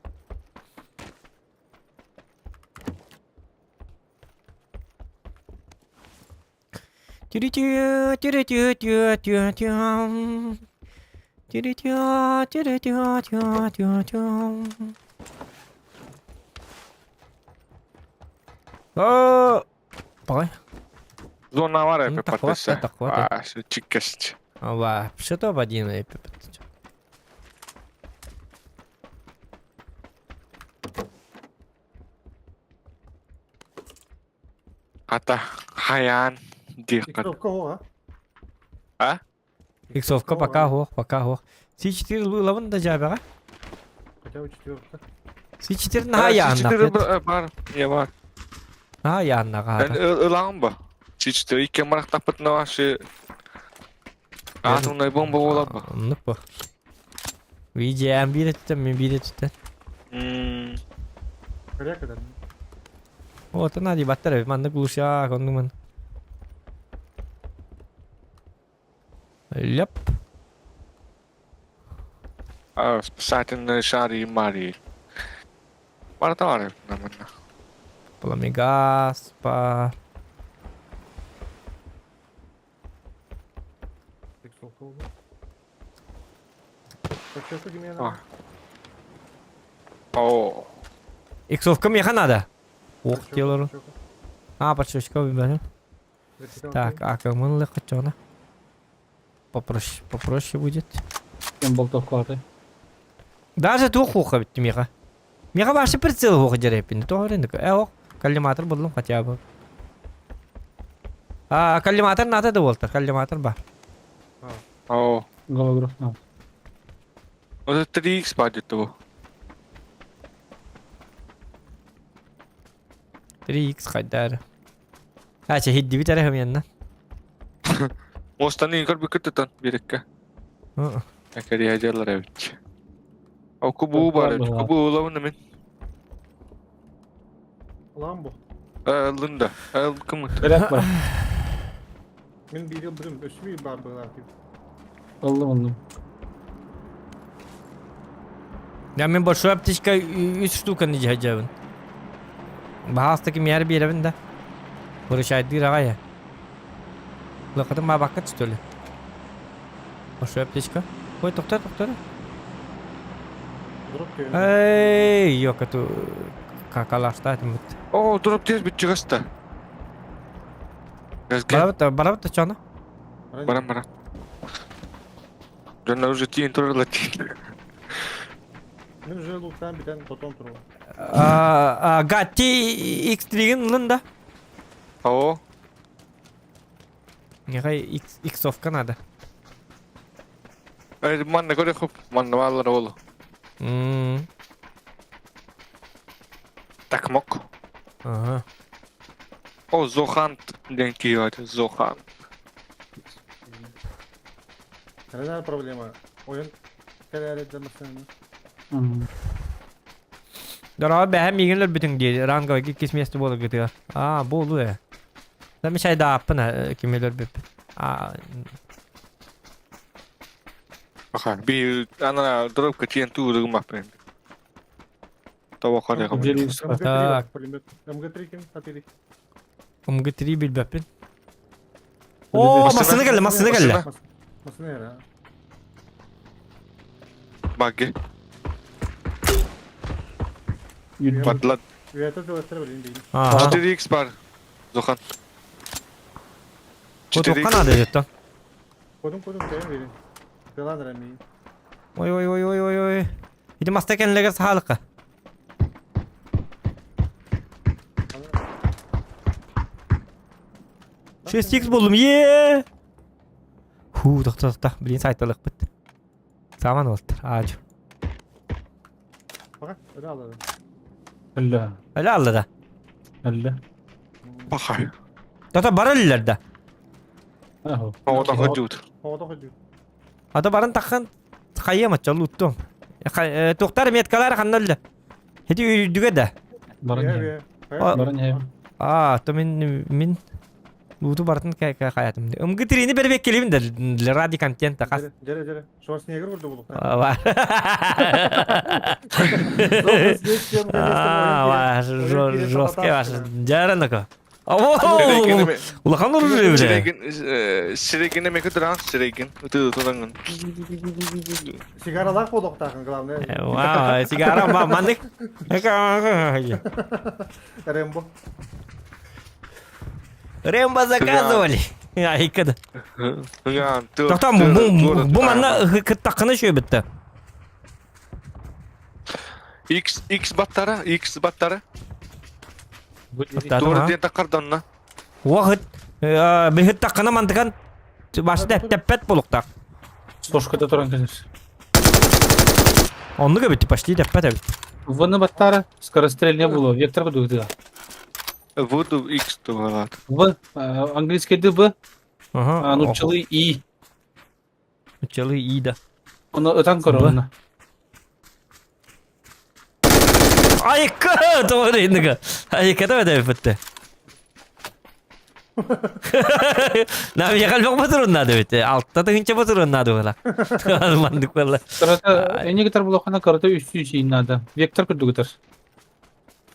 Пой. зона var Ну, ya так патеса. вот, так вот. А, что чикасть. Ва, что-то в один эпипет. Hatta hayan dikkat. Икровка оға. А? Иксовка пока хох. C4 лавын да жабаға. Хотя бы четверка. C4 наға яғынна. Бар, я бар. Наға яғынна Ben qaға. ılağım ba. Çiçte iki marak tapıt ne var şey. Atımda bomba ola ba. Anlık bu. Vijayam bir tutan, ben bir tutan. Коря когда. O ta nadi battara, man da guluşa kondu man. Yap. Zaten şari mari. Var da var namına. Пламегас, па. Икровка оға. Почему ты меня А. Oo. Иксовка мне надо. Ох, diyorlar. Ha, подшучка выберем. Так, акамын легко Попроще будет. Kim boltok vardı. Даже двух уха ведь мира. Мега башы прицел оқ жереппин. Тоғырындық. Оқ. Коллиматор болдым хотя бы. Коллиматор наты да болтыр. Коллиматор бар. О, Голограф. вот 3х падает того. 3x қайдар. Ача хидди битәрі хәмиянна. Мостаны инкар бикеттен берекке. Әкәри хәҗәрләр әбит. Ау кубу бар, кубу улавын мен. Lan bu. Лында, кым. Берек бар. Мен bir yıl birim. Ösü bir bar böyle artık. Aldım. Я мен большой аптечка 3 штука не хәҗәбен. Бахастыки мияр беребин да. Вырышайды рагая. Лакытым ма бакка түстөлө. Большой аптечка. Ой, тоқтар. Durup diyor. Эй, yok эту какалашта этим. О, дроп тез бит чыгаста. Газга. Барабыта чана. Барам. Жана уже тиен туралати. Ben уже loot'tan bir tane totem turu. Гати X3-ин лында. О, Нехай X-овка надо. манна көре хоп, манна маллар болу. Такмок. Ага. О, Зохант деген кийет, Зохан. Nerede problema? Oyun karar edemezsin. Дорога бәһәм егенлер бүтүн ди. Ранга кис месте болу гытыга. Болу э. Дәме шайда апына кимелер беп. Аха, би ана дропка тиен турыгы мапен. Таба карага. MG3 пулемет. MG3 kim? Atiri. МГ3 билбәппин. О, масына келди. Nasıl ne ya? Багги. Yürü. Падлат. Üyete de ötürü bileyim değil. 4х бар. Зохан. Коту канада жеттан. Kodum değil vereyim. Yalan vereyim. Ой. Иди мастакенлеге сахалыкка. 6x болдум. Тоқта. Блин, сайтылык бит. Саман болтур. Ажу. Bak öyle alalım. Öyle. Алла да. Öyle. Бахай. Тота барылларда. Aho. Ода ходжут. Havada koyuyor. Ата барын таккан кайема чалуттум. Тоқтар меткалар ханналда. Хети үйдүгө да. Barın Barın ev. То мен луту бартын каятым. МГ3-ни бербек келебин да ради контент кас. Cere. Schwarzenegger vurdu buluk. Жестко ваш. Жараныка. Улахан уру Сиреген эме кыдыран, Сиреген. Тыдыран. Sigaralar buluk takın главное. Вау, сигара мандык. Rembo. Рембо заказывали. Айкада. Ян, Тоқтам, бұл манна таққаны шөй бітті. X баттары. Тоқтадым, Doğru diye takardanla. Уақыт. Бігіт таққаны мандыған башы тәппет болуқтақ. Стошкада туран келер. Онны көбітті пашти тәппет әбіт. Вны баттары скорострельне було. Вектор будугда. Буду X doğru. В английский В, нучылы И. Учалы ида. Оны öten koronuna. Айқы! Тоғыр ендігі. Айқы да өте өпітті. Нам яғал бақ бұтыр ұннады өте. Алтта тұғынша бұтыр ұннады оғыла. Мандық болла. Karata eni gitar bulakana karata 300 inada. Vektor kudugutar.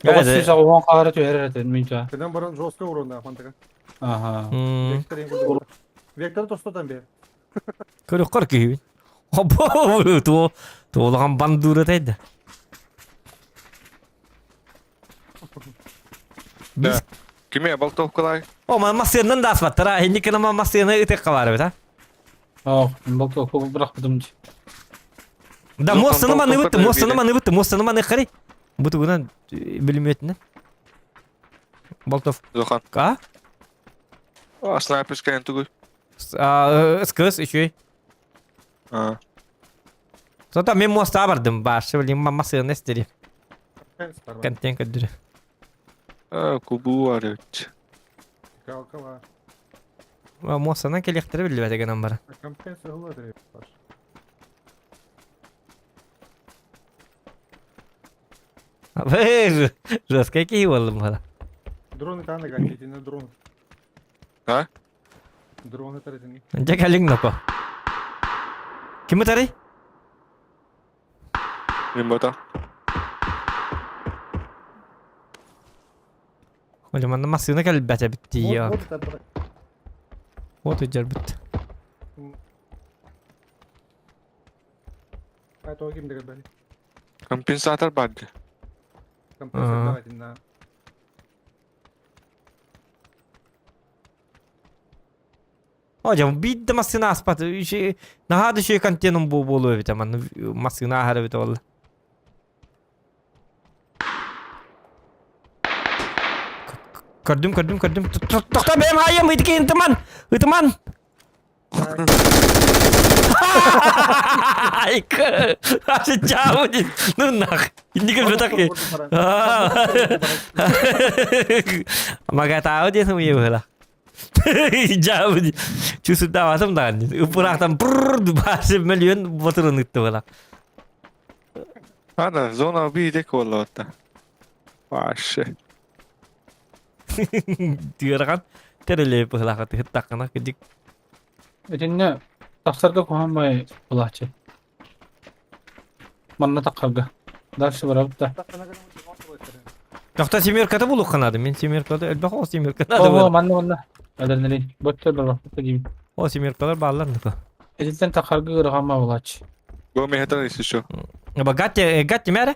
900 ağın qara töherete minca. Neden barın жестко vurdu fantıka. Aha. Vektörü tostodan beri. Көрік қыр күйбін. Тоғылған бандуры тайды. Biz Kime baltovkalay? o masyanın da asmattır. Hindi kına masyanı ıtık kavar bit ha. Oh, balto ko bırak budım. Da mostanı manı bitti. Mostanı manı qari. Bu tuğunan bilmiyetinden. Boltov. Zokan. Ka? Sniper scan tugu. Iskız işi. Ha. Zaten men mosta bardım. Barşı bileyim masını istedi. Fence var. Kanten kadırı. Kubu var evet. Kalka var. Mostadan kelekleri bildi betegen ambara. Fence hılı var. Ver. Жестко ki oğlum hala. Drone tane gel. Ne drone? Ha? Drone tarafını. Jack haling nako. Kimi tari? Limbota. Hocam anda masını kel bete bitti ya. Mod tarafı. O tüccar bitti. Ay to kim degat bani. Compensator badge. Compressor da dinna. Hocam bir de masını aspat. Şey, naha da şey kantiyanın bu bolu bite man. Masını ahara bite valla. Gördüm. Tokta benim hayım hıtıkayım teman. Hıtıman. Aykı. Aşı jauh di. Nunak. Ini kan betak ya. Maka tahu dia sama ieu lah. Jauh di. Cusu tawatam tan. Upuratan brrr bahasa milyon boturun itu lah. Ana zona bir de kollata. Vaash. Diyor kan. Terele pahla kata hitak kana kedik. Edinne taksarga kohanmay bulahçı. Manna takkarga. Darşı var abi da. Yokta simir kata buluk kanadı. Men simir kata elbette o simir kanadı. Oo manna. Adernalin. Botlar var. Bakayım. O simir kata bağlar niko. Edinten takkarga gırgama bulahçı. Bu mehtan isi şu. Ama gatti mere.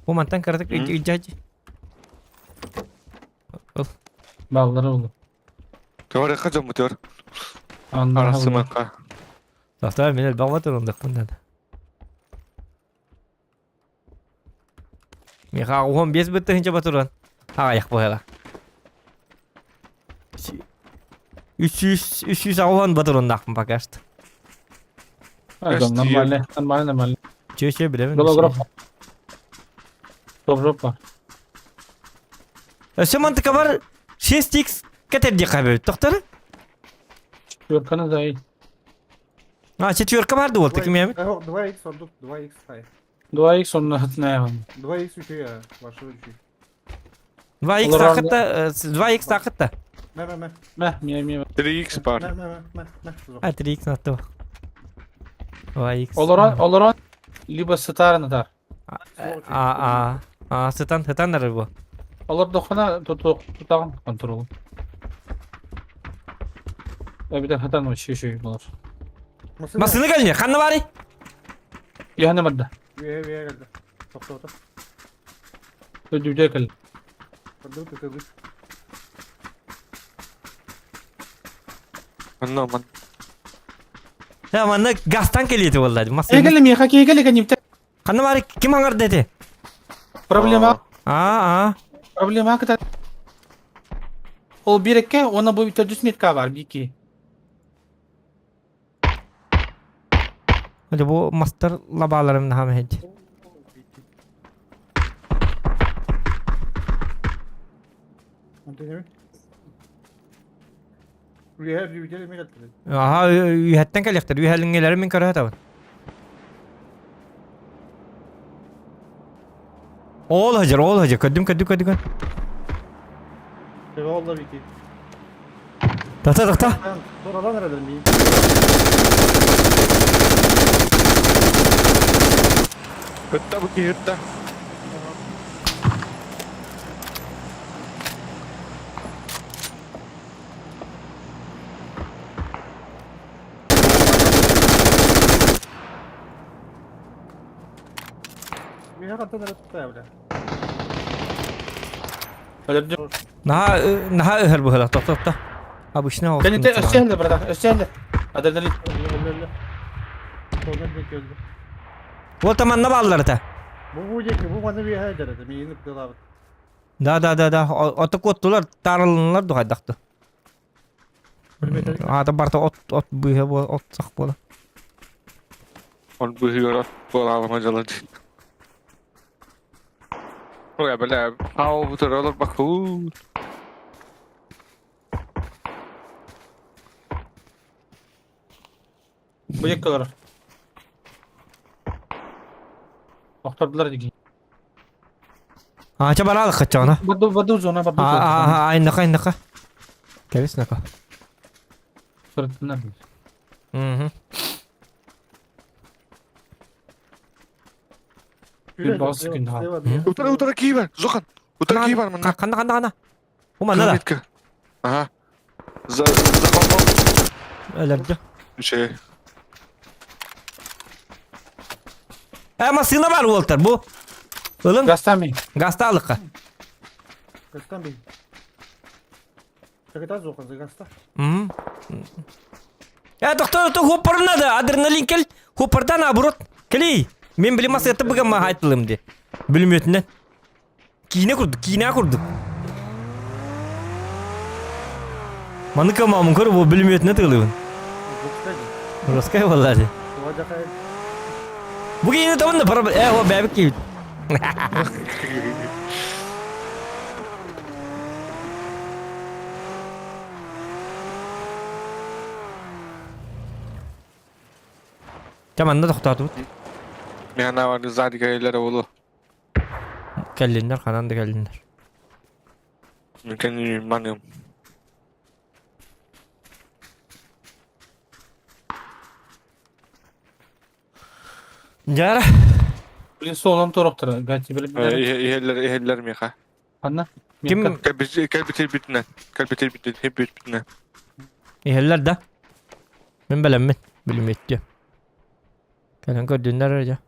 Bu mantan karatık icacı. Bağları oldu. Kavara kaca mutor. Anlar Arası oldu. maka. Yokta men elbette o turun dıkkından. Mika uğum bez bitti hince baturan. Ha yak bu hela. 300 avuhan baturan nakım bakast. Adam normal. Çeşe bilemin. Holograf. Holograf var. Şu mantıka var. 6x kater diye kaybı. Doktor? Yorkanı da iyi. Ha четверка vardı oldu kim yemin? 2x olduk. 2x hay. Dua ilk sonuna hıtına yapalım. 2x üçü ya. Başka üçü. 2x Olur takıt da 2x takıt da. Me. Meh miye. 3x par. Me. Ha 3x nattı. 2x. Oloran liba starın atar. Sıtan nerede bu? Olur dokuna tutağın kontrolü. Bir de hatan var şey olur. Masını gelin ya kanı bari. Yani madde. Üye geldi. Topla. Ödüde kal. Tıkladık. Anna man. Ya manna gastan geliyordu vallahi. Masını. Egelim ya kaki egelim kanipte. Kanı bari kim hangar dedi? Problema kadar. O bir eke ona bu bir düzmet var bir iki. Hadi bu master labalarım daha mı hedi? Continue. Üye bir gelme geldi. Aha üyetten kalyaktır. Üyehalin geleri min karaya tavan. Oğul hacır. Kadim. Eyvallah Viki. Tahta. Sonradan nereden bileyim? Hıtta bu ki hıtta. Bir hakikaten nerede tuttu ya bile. Öyle Naha öher bu hala. Tahta. Ha bu işine olsun. Kanipte ösçelde burada. Ösçelde. Adrenalin. Öyle. Sonra bekliyordu. Bu taman ne bağlıları ta? Bu yeki bu bana bir hayal derdi. Miyinlik kılabı. Da. Ota kottular, tarılınlar duhaydaqtı. Ata barta ot buyha bol, ot sak bola. On bu hiyora bu alama jalan. O ya böyle how bu tarafa olur bak hu. Bu yakkalar. Doktorlar digi. Aça baralık kaçağına. Badu zona badu. Aynaka. Kelis naka. Sırtlar. Hı. Bir boss gün ha. Utara ki var. Zokan. Utara ki var mı? Kanda. Uma nada. Aha. Zavallı Ölerdi. şey. Ama sığına var Walter bu. Oğlum Gastami. gasta alıka. Kastan bir. Sakıtan zokan zakasta. Hı. Ya doktor tu hopperna da adrenalin kel. Hopperdan aburut. Keli. Men bilmez yatı bugün ma haytılım di. Bilmiyorsun. Kine kurduk. Manıka mamın kuru bu bilmiyorsun ne tığılıyorsun. Zoktaydı. Roskay vallahi. Sıvacak hayal. Bugün yine tamam da para... o bebek gibi. Tamam da doktor tut. Mehana var zadi gayeler oğlu. Geldiler kanan da geldiler. Mümkün manım. Jara. Bir soğan toroktur. Gerçi böyle İheller mi ha? Anna. Kim? Kalbitir bitne. Hep bitne. İheller de. Ben bilmem. Bilmem. Kanan gördüğünler öyle.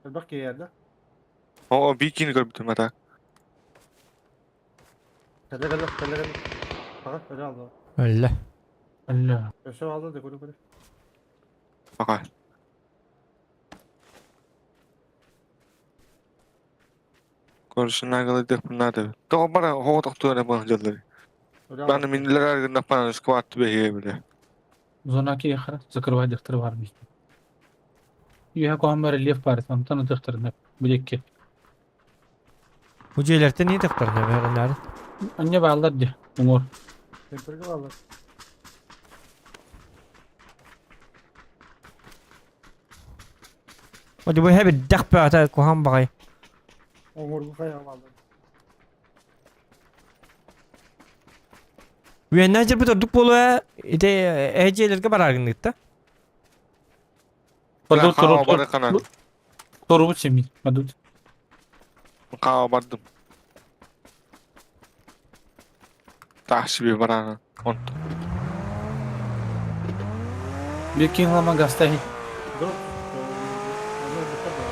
Bak ya yerde. O bikini kalbitir mata. Kale. Fakat öyle aldı. Öyle. Allah. Öşe aldı da kuru. Bakar. Konuşunlar galıdır bunlar da. Doğru bana hava doktora bakacaklar. Ben de mindiler arasında falan squat behiye bile. Zonaki yakhara zakırva dıktır varmış. Yuha kohan bari liyaf bari tanı dıktır ne bilekki. Bu ceylerde niye doktor ne verenler? Anne bağlar di. Umur. Temperga aldı. Hadi bu hep dak be ata kohan bakay. Omurgu kaya aldı. Ve necir bu da duk bolu ide ecelerge barargınlıkta. Badu Kağa barı kanan. toru çemi. Badu. Kağa bardım. Tahsibi barana. Ont. Bir king lama gastahi. Dur. Onu dikkat et.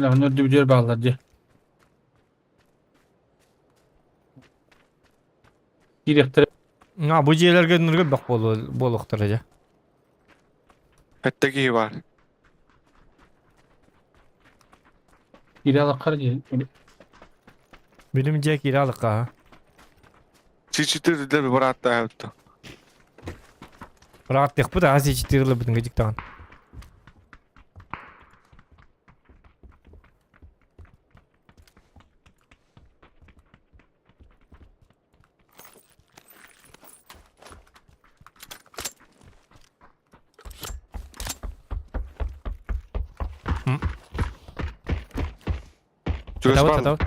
Lan ördü bir bağlar di. Direktör. Ha bu ceyllerge nurge bak bolukturacak. Petteki var. İrala kar di. Benim cek iralık ha. Çiçitir de bir barat da yaptı. Rahat tek bu da az içi tırılı bütün gıcık dağın. Çöz Tatavu var. tatavu.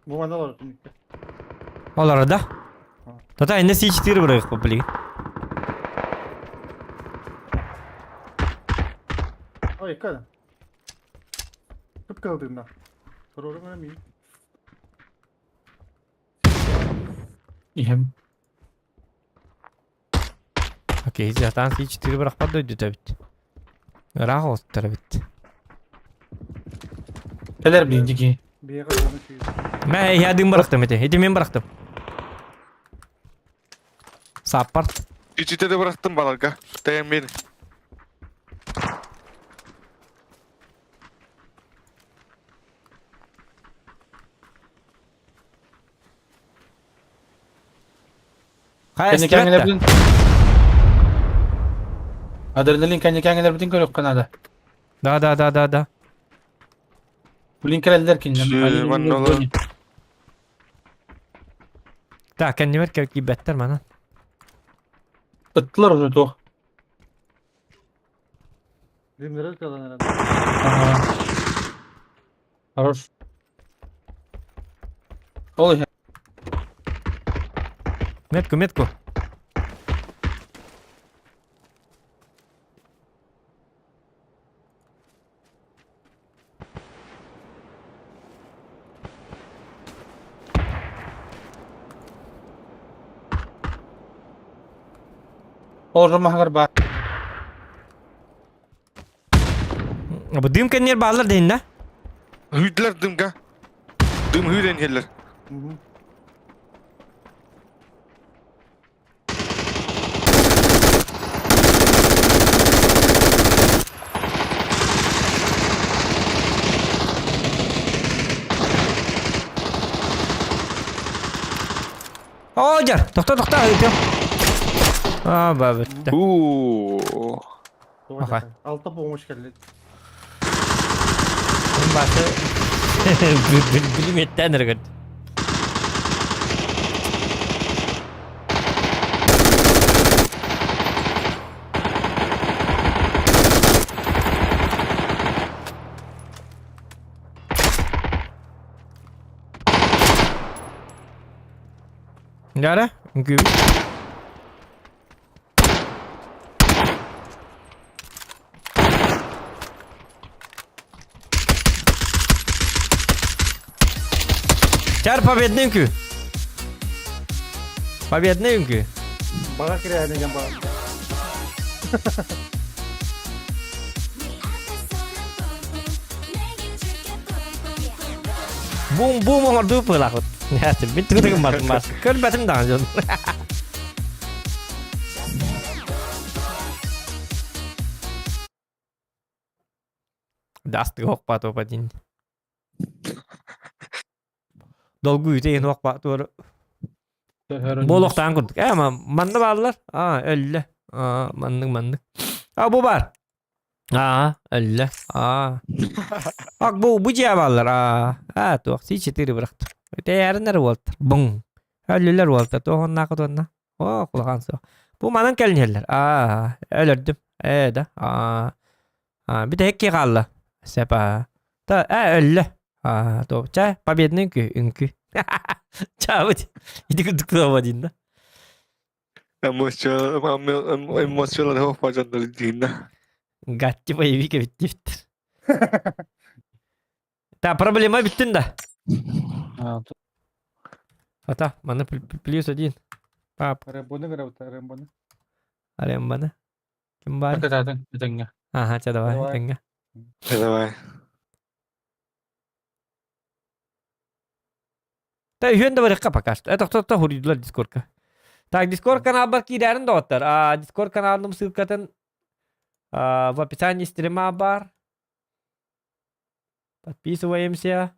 Bu bana var tümükte. Olar da. Tata ende si içi tırı bırakıp bu bilgi. Ay kadın. Tıp kaldığında. Program önemli. İhem. Okey zaten si içi tırı bırakmadı ödü tabi. Rahat olsun tabi. Teler birinci ki. Bir yere kadar şey. Ben yadım bıraktım eti. Eti ben bıraktım. Sapar. İçite de bıraktım balarga. Dayan beni. Kendi kendine bilin. Adrenalin kendi kendine bilin yok kanada. Da. Bu linker elde ki. Ben ne olur. Da kendi ver ki better bana. Ittılar o to. Rimlere kalan herhalde. Хорош. Ой, Метку. olur mahgar ba. Bu dım kendiler bağlar deyin de. Hüydüler dımga. Dım hüyden yerler. Hı hı. Jar. Doktor. Bitti. Doğru. Aha. Altta boğmuş geldi. Bahse bilim etten ergen. Nere? Gibi. Çar победный кü. Победный kü. Bana kire edeceğim bana. Boom ordu pelakut. Ya, bitti tuh mas. Kan batin dah John. Dast gok pato patin. Dolgu yute en gok pato. Boloktan kurduk. Ama mandı bağlılar. Öyle. Mandık. Bu var. Öyle. Bak bu cevaplar. Tuh si çetiri bıraktı. Değerler oldu. Bum. Ölüler oldu. Tohon nakı tohon. Kulağın so. Bu manan gelinirler. Ölürdüm. Da. Bir de hekki kaldı. Sepa. Da öyle. Tuh. Çay. Победный ünkü. Çabuk. İdi kuduk tutamadın da. Emosyonel hopacanları dinle. Gatti boyuvi ki bittir. Ta problema bittin de. Hata mana плюс один. Pap. Rembonu kenapa? Rembonu. Ada mana? Kembali. Datang, datangnya. Cadawai. Cadawai. Tengah. Давай. Ta hüyende var kapakas. Ta huridular Discord ka. Ta Discord kanal barki derin doktor. Discord kanalını mısırkatın. В описании стрима бар. Подписываемся.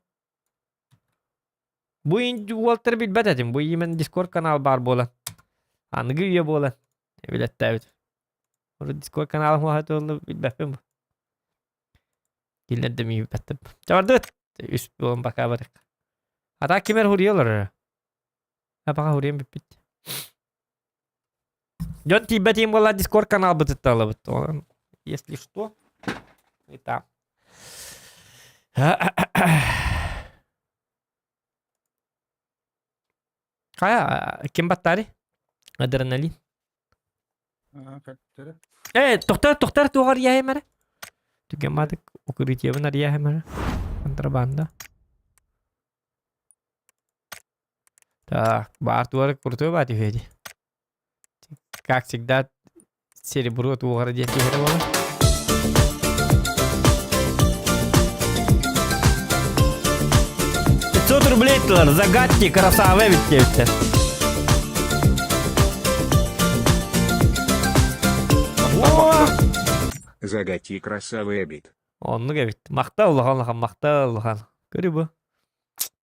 Bu Walter bilbet edim. Bu yemen Discord kanal bar bolan. Anıgı üye bolan. Bilet davet. Orada Discord kanalım vahat oldu bilbet mi bu? Gillen de mi bilbettim. Çavardı. Üst bolan baka barak. Hatta kimer huriyorlar. Apakah huriyem bipit. John tiba-tiba bola Discord kanal betul lah betul. Если что. Итак. Kayak kimbat tadi? Adrenalin. Dokter tuh hari ya mana? Tuh kimbat ukuri dia benar ya mana? Kontrabanda. Tak, bar tuh hari kurtu bati hedi. Как всегда, серебро tuh hari dia sih рублей тылар. Загадки, красавы битте. О! Загати красавый обид. Онны кебит. Мақта улахан. Көрі бу.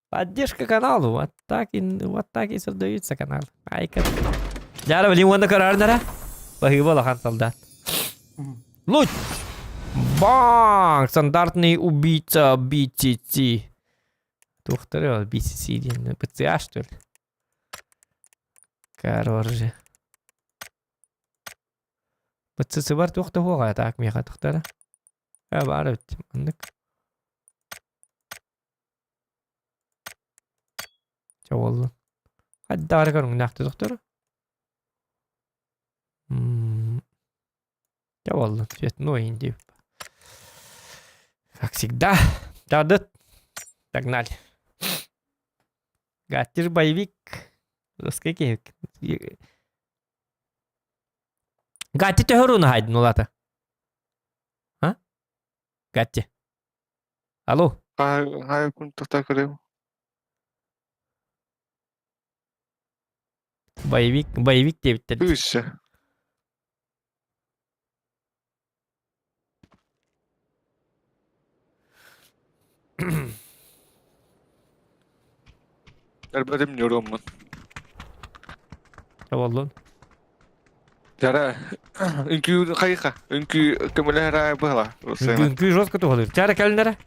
Поддержка каналу. Вот так и создаются каналы. Айка. Жара білем онды көрарнара. Бахи болахан солдат. Луч! Бang! Стандартный убийца BTC. Тухтары BTC дейін. БЦА, что ли? Короче. БЦС бар тухты хоға так меха тухтары. Бар өттім. Андық. Чауалды. Хадdi дары көрің нақты тухтары. Чауалды. Светін ойын деп. Как всегда. Тадыт. Догнали. Гаттер боевик. Русский кевик. Гатти төхөр уны хайдын улаты. А? Гатти. Алло. Хай күн тоқта көрем. Боевик дебіттер. Үсі. Әлбәдім нөромын. Чауалды. Жара, үнкі қайқа, үнкі көмілі әрі бұла. Күнкі жостқа тұғылыр. Чары кәліндері?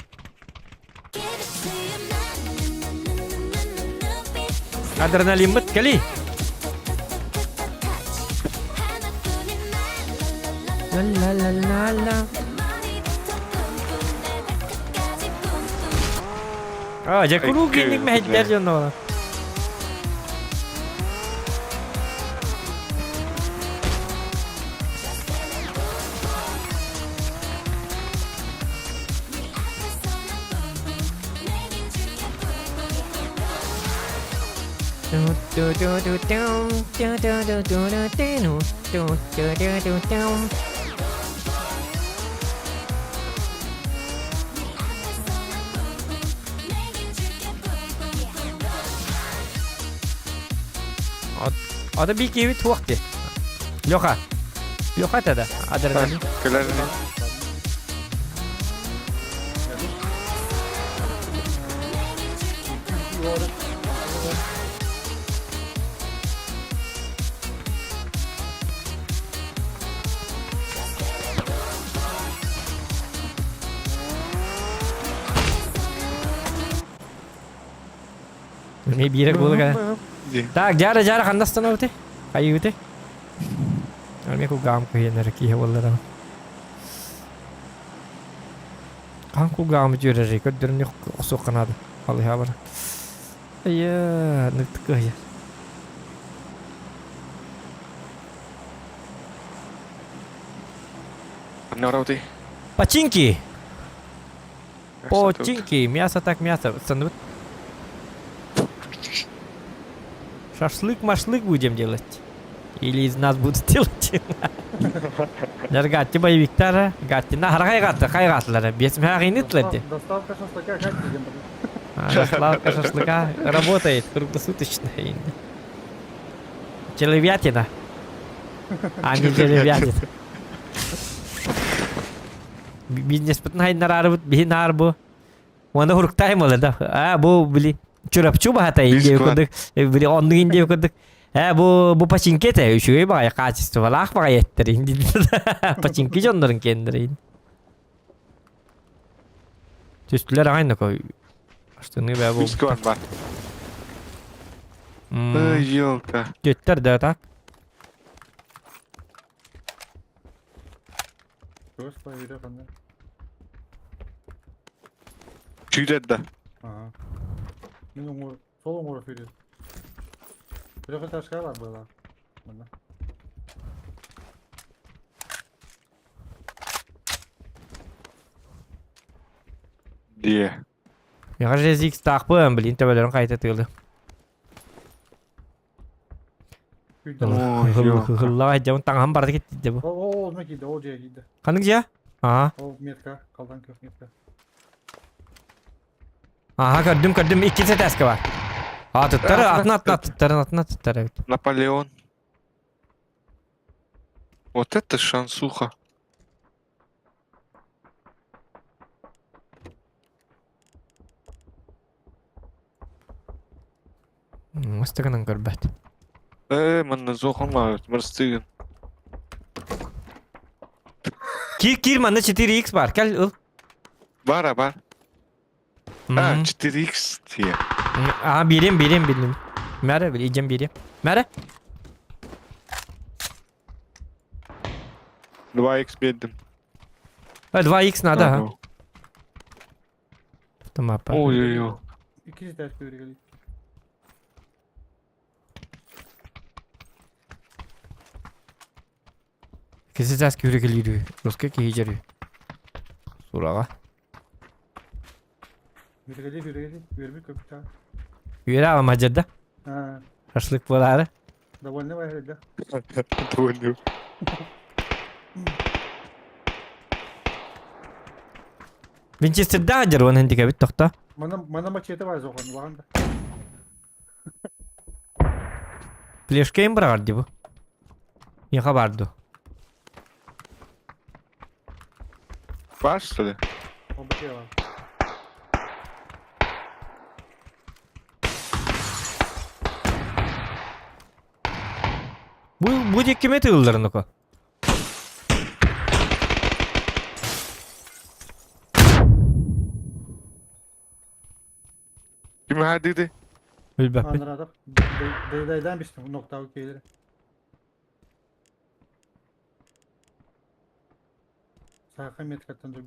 Адреналин бұт, кәли? Ла-ла-ла-ла-ла. Жакуру кенік мәйттер жонды ола. Ада bir kevi tuvaktı. Loha. Loha tada. Adrenalin. Көләріне. Ne bir yere buluyor kan? Так, жара қанда становите? Қай өте? Алме ку гам ку енер ки хеволлара. Қан ку гам жүрер көддөрүн оксо канады. Алы хабар. Ая, нытка я. Норауты. Починки. Починки, мясо так мясо. Сандвич. Шашлык-машлык будем делать? Или из нас будут делать? Гатти боевиктары. Гатти. Нахар қайғатылары. Бесім хағын етлерді. Доставка шашлыка как деген. Доставка шашлыка работает круглосуточно. Телевятина. А не телевятина. Бизнес бүтін хайындар арбыт. Бейін арбы. Оны хұрықтайым олы да. Бұл білі. Чурапчу бахата индеу кодык, бiri onluk indiği kодык. Bu paçinke de şu baya kaçıstı var. Ah baya yetter indi. Paçinke onların kendileri. Üstüler aynı koy. Açtığını be bu. Üskü var bak. Yolka. Götter de tak. Көз повере қандай. Tüydedi de. Ага. Мен сол оңғыр өфереді. Бір ташқа бар бұла. Diye. Яға жезик тақпым, білін төбелерін қайта тығылды. Хыллаға жауын таңған барды кетті бұл. Ол не кейді, ол жия кейді. Қаның жия? Ааа. Ол метка, қалдан көк метка. Aha gördüm. İkisi teske var. Ha tuttarı atına tuttarı. Evet. Наполеон. Вот это шансуха. Mıstığının görbet. من زوخم ما مرستيغن. Kir manda 4x var. Gel ıl. Бар. Hmm. 4x diye. Aha birim. Mere bileceğim birim. Mere. 2x verdim. Ha 2x nada ha. Ага. Tamam. Ой-ой-ой. İkisi ters böyle geliyor. Kesi ses küre geliyor. Ruska ki hicri. Surağa. Yürü geliyor. Yürü bir köpük daha. Yürü ama macada. Ha. Haşlık boları. Довольно var herhalde. Довольно. Winchester'da hajar onun handika bit toxta. Bana maçete var zaten. Var da. Flashkayım bırakardı bu. Yaka vardı. Var что ли? O bir şey var. Bu kime tığıllarını ko. Kim hadidi? Bilbap. Anladık. Dayıdan bir bu nokta okeyleri. Sakın metkattan dur.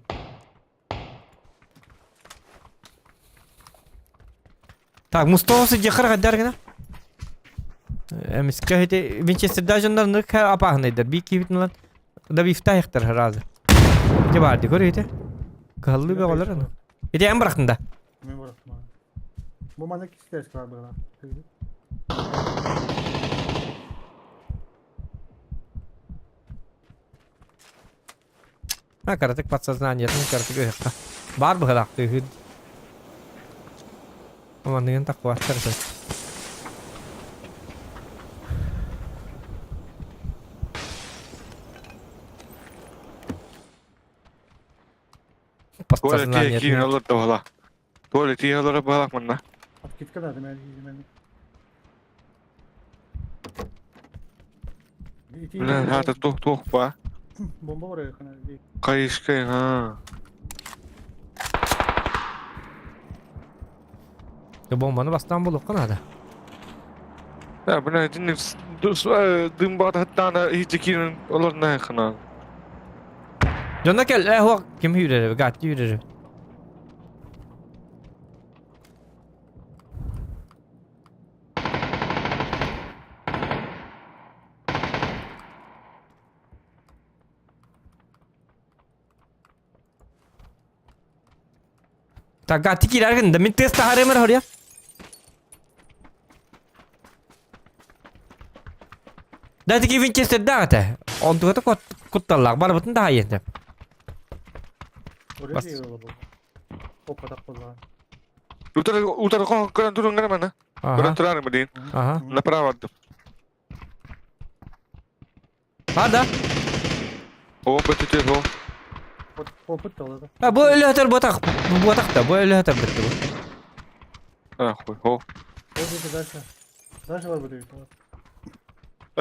Так, Mustafa sıcak kadar gene. Emiska hede Winchester'da jandarını ka apağınaydır. Bir kibit lan. Da bir iftah yaktır herhalde. Ne vardı görüyordu. Kallı bir olar onu. Bir de en bıraktın da. Ben bıraktım abi. Bu mana ikisi ters var böyle. Ha karatık подсознаниятын karatık öykü. Var bu kadar öykü. Aman diyen takva terse. Tuvaleti kiinni olla tavalla. Tuvaleti olla balak manna. Git kadar da ben yiyeyim ben. Ulan hata tuh ba. Bomba oraya kadar değil. Kayışkay ha. Ya bombanı bastan bulup kanada. Ya buna dinle dım bağda hatta da hiç kiinin olur ne kana. Jonna gel ho kim yürür gat yürür. Tak gati kirar kan da min test hare mer horiya. Dati ki Winchester da ata. On tu ta kuttalak bar batın daha yende. Oraya Bas. değil o bu. O patak kolla. Utar kan turun ngana mana. Aha. Kurang turun medin. Aha. Na perawat. Hada. Oh betul ho. O put da orada. Ha bu öyle hatar botak. Bu botak da bu öyle hatar bitti bu. Ah ho. O dedi derse. Derse var bu değil.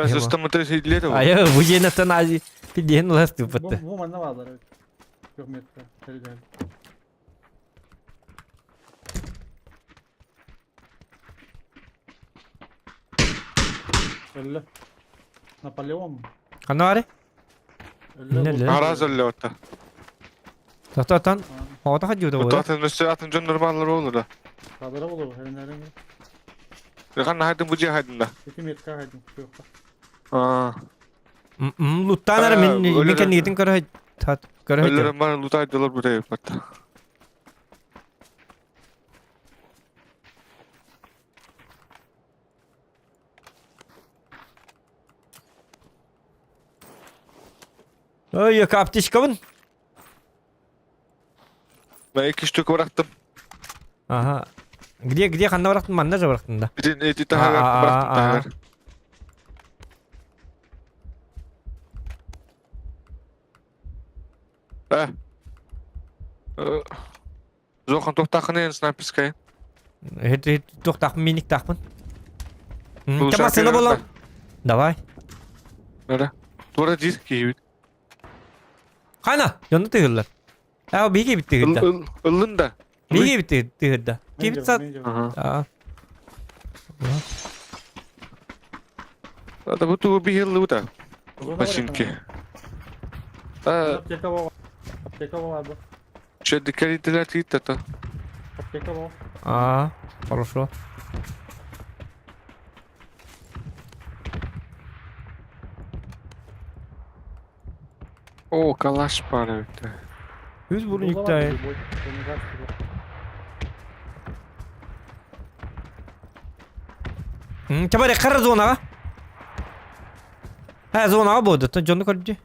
Sistem itu sih lihat Ayo bu jenatan aji. Pidihin ulas tu bitti. Bu mana varlar evet. Yok metka. Teri geldi. Öyle. Napolyon mu? Kana var? Öyle. Ne? Haraz lewat. Tahtan. Hava hajju da bu. Utatan mesti atın can normaller olur da. Kadara olur. Her nereden? Ya kan haydın bu cihadın da. Peki metka haydın. Yok. Ah. Luttan ara min öyle kan de- niyetin kara tat kara. Ölürüm bana lutay dolar buraya patta. Oy kaptiş kavun. Ben 2 stück bıraktım. Aha. Где kanna bıraktın manna da bıraktın da. Bir de eti daha bıraktım daha. Zokan tohtaqını en snappiskaya. Hit toqtaq minik taqpın. Bu Tamam seni şarkı- bulam. Давай. Nere? Duvara değil ki. Kana, yonu tığırlar. Ya bir gibi tığırda. Ilın da. Bir gibi tığırda. Gibi sat. Aha. Aa. Da bu tu bir yıl da. Başinki. Аптека баба. Аптека баба. Че декарителя тита. Аптека баба. Aa, хорошо. О, калаш пара. Yüz burun yükleyin. Çabuk rekar zona. Ha zona bu da. Jonnu koydu.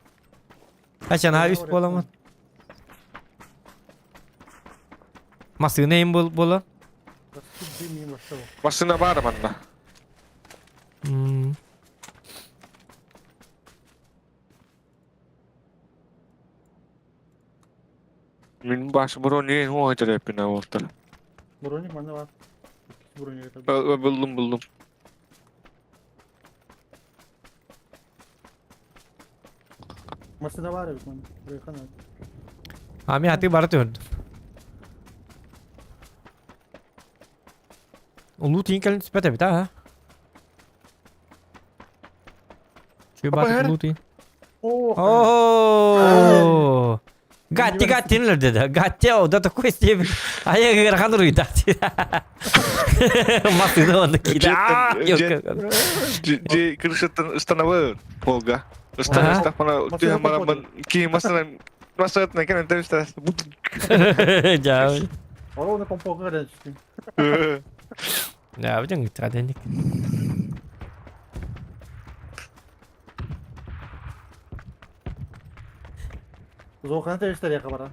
Açan ha üst bolamaz. Masın neyim bol. Basına var mı? Min başı bro niye o acele yapına orta. Броник бende var. Броник это. Buldum. Masada var ya bir tane. Buraya kan abi. Ami hati barat ördü. Ulu tinggal sepeda bita ha. Şu Apa bat her? ulu ting. Oh. Oh. Gatti nerede de? Gatti o da questi. Ay gerakan ruyda. Masih onu kida. Yok. Di kırışıtın ıstanavı Volga. Aha. Istan bana Masaya diye bana kapadı. ki masana masat ne kan entrevista. Jauh. Ora onu kompok ada çıktı. Ya jangan ada nih. Zokan tercihler ya kamera.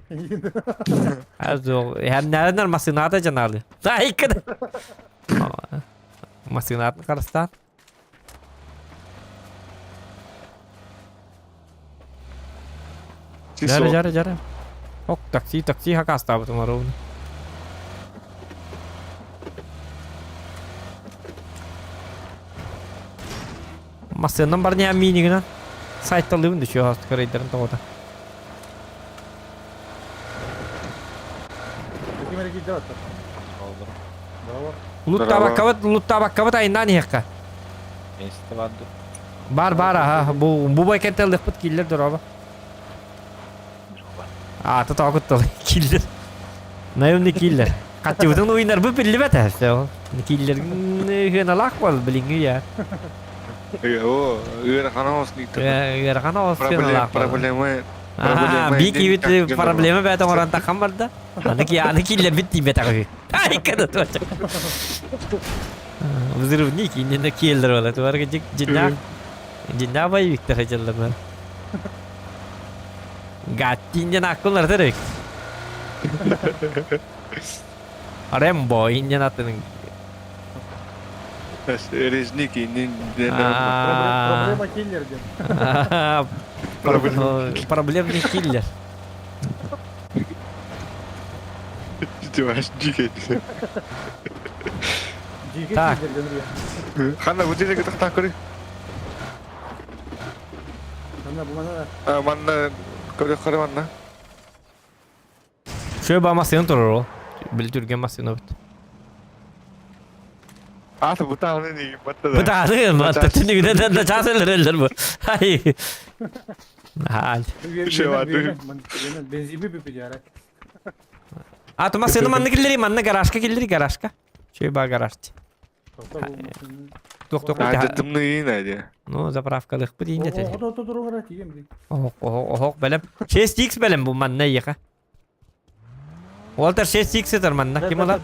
Azo, hem nereden masih nada canarlı. Naik kan. Masih nada karstan. Jara. Oh, taksi hak asta bu tomorrow. Masih nomornya mini kan. Site terlalu düşüyor hasta karayların toda. Peki mereka gidiyor hatta. Bravo. Lut tabak kavat ayından yakka. Neyse vardı. Bar ha bu boy kentel lepet killer dur abi. Aa takut tuh killer. Nayım ne killer. Kaçırdın oyunlar bu belli bet ha. Killer hına lak wal belingi ya. Ya o, ıra kana olsun itu. Ya kan os hına lak. Problema. Ah, bir kibit problemi bet orang takam var da. Anı killer bitti bet abi. Ay kada tuh. Взрыв ники не на киллер вала. Туар ke jinna bay Victor hajallar man. Gatti nya nakul ngerti deh. Rembo nya naten. Rezniki ni. Проблема киллер diyor. Проблемный киллер. Itu jika. Jike Tak. killer diyor ya. Kana bu dire kita takuri. Kanka bu bana ver. Mana kau mana? Şöyle bamasyon durur o. Bildirgen masyon evet. Ah, bu tahu ni betul. Bu da ne ma tatini giden de çasel eller bu. Hay. Hal. Şey var, Benzin bir pijar. Ah tu masyon manna killeri manna garajka. Şöyle ba garajçı. Tok Ada temne ini aja. No zapravkalık bu değil de. O da dur var diyeyim mi? Oh belem. 6x belem bu manna yaka. Walter 6x eter manna kim ola?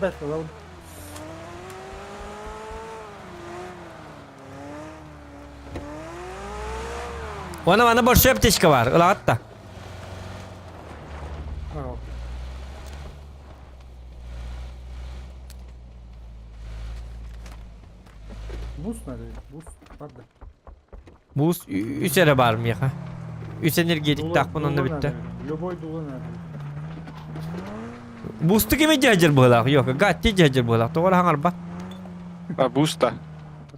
Ona boş apteczka var. Ulan hatta. nerede? Buz vardı. Buz 3 ere var mı ya? 3 energetik takpın onda bitti. Loboy dolu nerede? Buz'tu gibi cacır bulak yok. Gatti cacır bulak. Doğru hangar bak. Ha busta.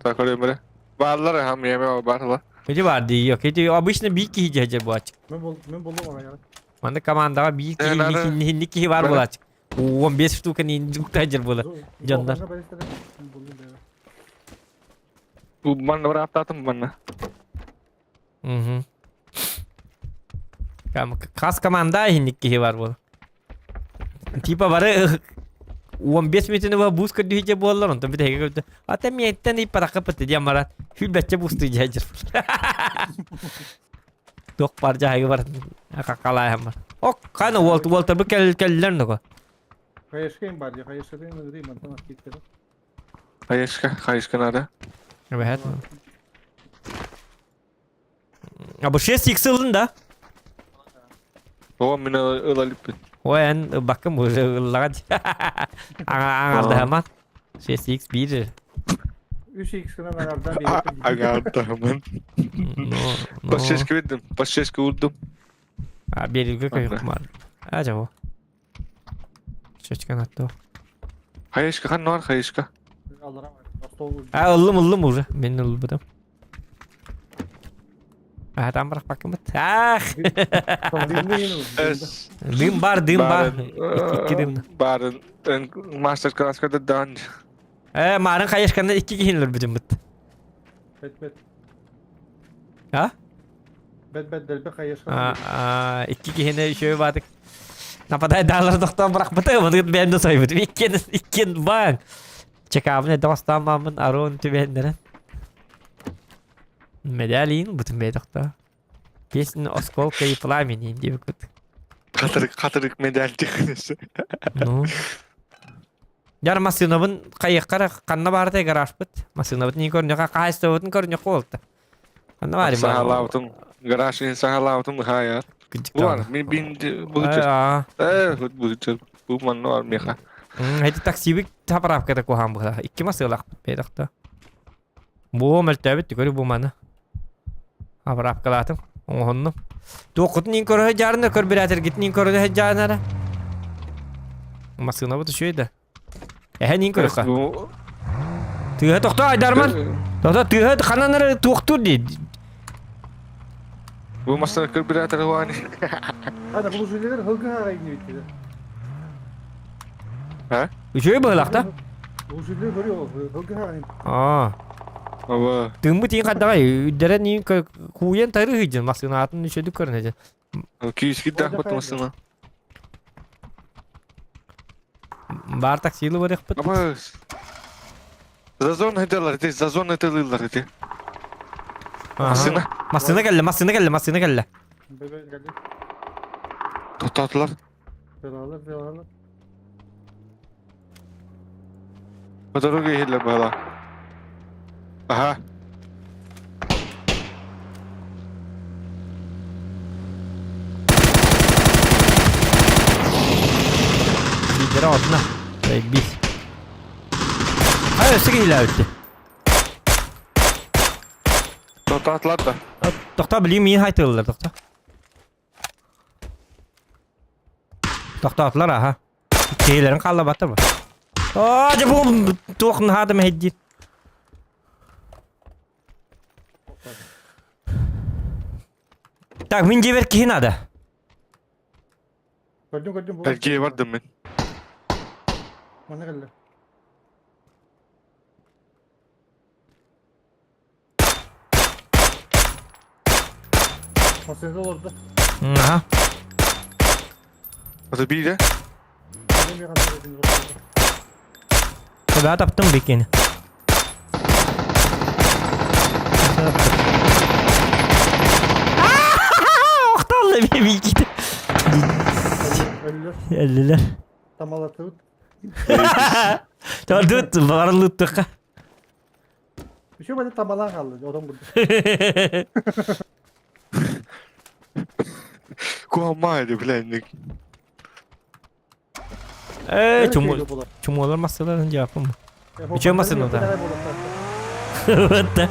Tak öyle böyle. Varlar ham yeme varlar. Hiç var değil yok. Hiç обычно bir iki cacır bu açık. Ben buldum ama ya. Bende komanda bir iki hinlik var bu açık. 15 штука ninjuk cacır bulak. Canlar. Ben istedim. Ben buldum ya. Bu bana var atlattım bana. Mhm. Kas komanda hinlik var bu. Tipa var 15 metre var buz kadar hiç bollar on tabi de. Hatta miyetten iyi para kapatı diye marat. Hül becce buz tuyacağız. Dok parça hayı var. Kakalay hamar. Ok kana Walter bu keller ne ko? Kayışkayım bari ya. Kayışka değil mi? Değil mi? Tamam gitti. Kayışka nerede? Evet. Ya bu şey yıksıldın da. O mina ılalıp. O en bakın bu lagad. Angardı hemen. Şey X 1. 3x'ine ben aradan bir Aga tamam. No. Başeşke verdim. Başeşke vurdum. Ha bir ilgi koyup var. Acaba. Çocuklar attı o. Kayışka kan var kayışka. Allah'ım. Hasta oldu. Ha ılım vur. Ben ılım. Ha tam bırak bakayım. Ah. Dım var. İki dım. Barın master class kadar dan. Marın kayışkandan 2 gihinler bizim bit. Bet. Ha? Bet delbe kayışka. 2 gihine şöyle vardık. Napaday dağları doktor bırak bıtı bunu ben de saymadım. İkin bang. Çek abi ne dostum mamın arun tübenlerin. Medalyin bütün be doktor. Kesin oskol kayıplaymayın diye bir kut. Katırık medal çıkıyorsun. No. Yar masınavın kayıklara kanna barda garaj bit. Masınavın ni görünüyor kaçtığın görünüyor oldu. Kanna var mı? Sahalavtum. Garajın sahalavtum hayat. Bu var. Bin bu bu man var mı ya? Hadi taksibik taparap kata ko ham bula. İki masılak be doktor. Bu meltebet görü bu mana. Aparap kalatım. Onunla. Dokutun in koru jarna kor birader gitnin in koru jarna. Masına bu şuydu. Nin koru ka. Tühe doktor Aydarman. Doktor tühe kananları doktor dedi. Bu masada kır birader hani. Hadi bu şeyler hılgı hara gitti. Ha? Şöyle bırakta. Bu şeyler görüyor. Hılgı hara. Aa. Ama Tüm bu tin kadar dere ni kuyen tarı hıcın masına atın düşürdük körünece. kişi gitti bakmasın. Bar taksiyle var yakpıt. Ama Zazon hediyorlar, zazon hediyorlar hedi. Masına gelle. Bebe geldi. Tutatlar. Belalar. Madaro gehirle bala. Aha. Bir adına. Böyle bir. Hayır sıkı ilerletti. Tutatlar da. Doktor bileyim iyi haytırlar doktor. Doktor atlar ha. Şeylerin kalla batır mı? Acaba bu tuğun hadım heddi. Tak minci ver kihin ada. Gördüm. Erkeğe vardım ben. Bana geldi. Masada olurdu. Aha. Hadi bir de. Benim yakında dedim. Ben taptım bikini. Oktallı bir bilgi. Ölüler. Elliler. Tam alatı. Tut varlık tıka. Bir şey böyle tamalan kaldı. Adam burada. Kuamaydı bilendik. Çumular masaların cevabı mı? Hiç olmasın o da. Вот да.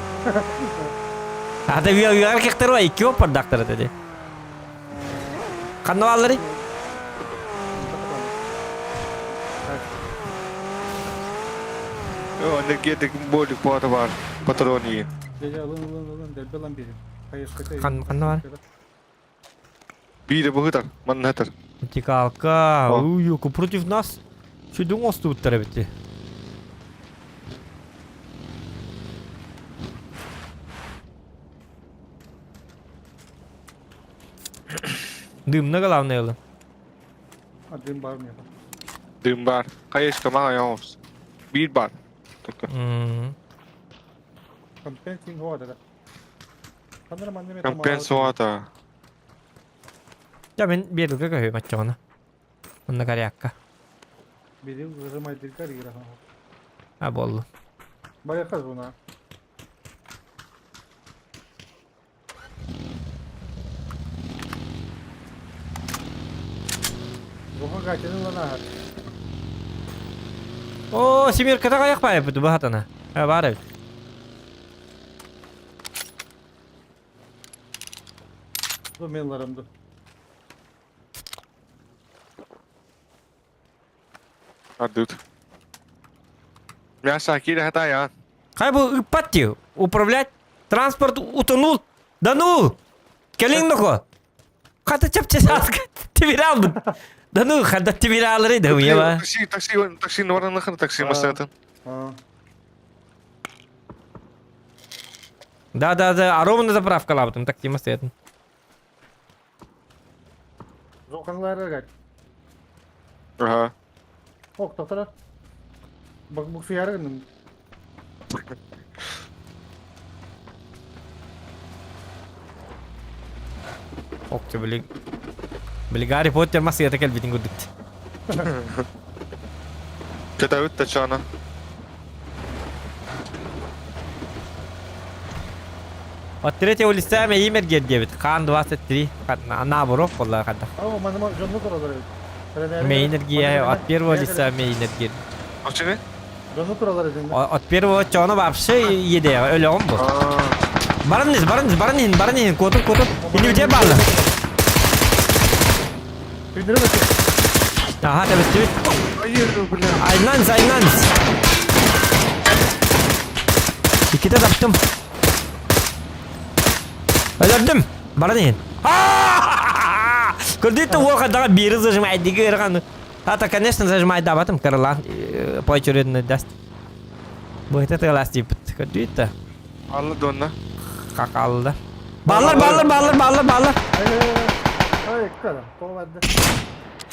Ата erkekler var 2 var daktar dedi. Kanalları Ne gedik bolik porta var. Patroni. Gece alın. Delbe lan biri. Hayır kötü. kanal. Bir de bu kadar. Man hatar. Тикалка, О. уюку против нас. Что думал, что тут требуете? Дымно главное было. Adem var mı ya? Dim bar. Kayış kama yavuz. Bir bar. Компенсинг года. Kanırım anneme Kampen soğata. Ya ben bir yılga kahve maçı ona. Onunla kare yakka. Biri hızıma dirkar gira. Ha bollu. Baya kaz buna. Rohan kaçının lan ha. Oo, Simir kata kayak pa yaptı bu hatana. Ha var evet. Bu maillarımdı. Adut. Мясо акида хата я. Хай бы ипаттию. Управлять. Транспорт утонул. Да ну! Келин нуко. Хата чапче саска. Тивирал бы. Да ну, хата тивиралары да уя ба. Такси нора нахана такси масatan. Ha. Да, а ровно заправка лаптым, так тема стоит. Rohanlara kaç. Aha. Ok doktora. Bak bu fiyarın. Okçu beli Harry Potter masih ada kan biting gudut. Kita utta çana. От третьего листа я имя гердевит. Хан 23. Наоборот, والله когда. Ama manıma canlı kuraları. Энергия от первого листа энергия. Açını? Canlı kuraları edin. От первого чона вообще еде. Öyle on bu. Баранин, котun. İndi bir bağlı. Gündüre bakıyor. Aha, evet. Hayır bla. Aynans. İki de taktım. Öldürdüm. Баранин. Кредит его когда биры зажимает, дигеран. Это, конечно, зажимает, да, в этом Карлан поочередно даст. Будет это ластип. Кредит. Allah donna. Как алда. Баллар. Hayır kadar. Kol verdi.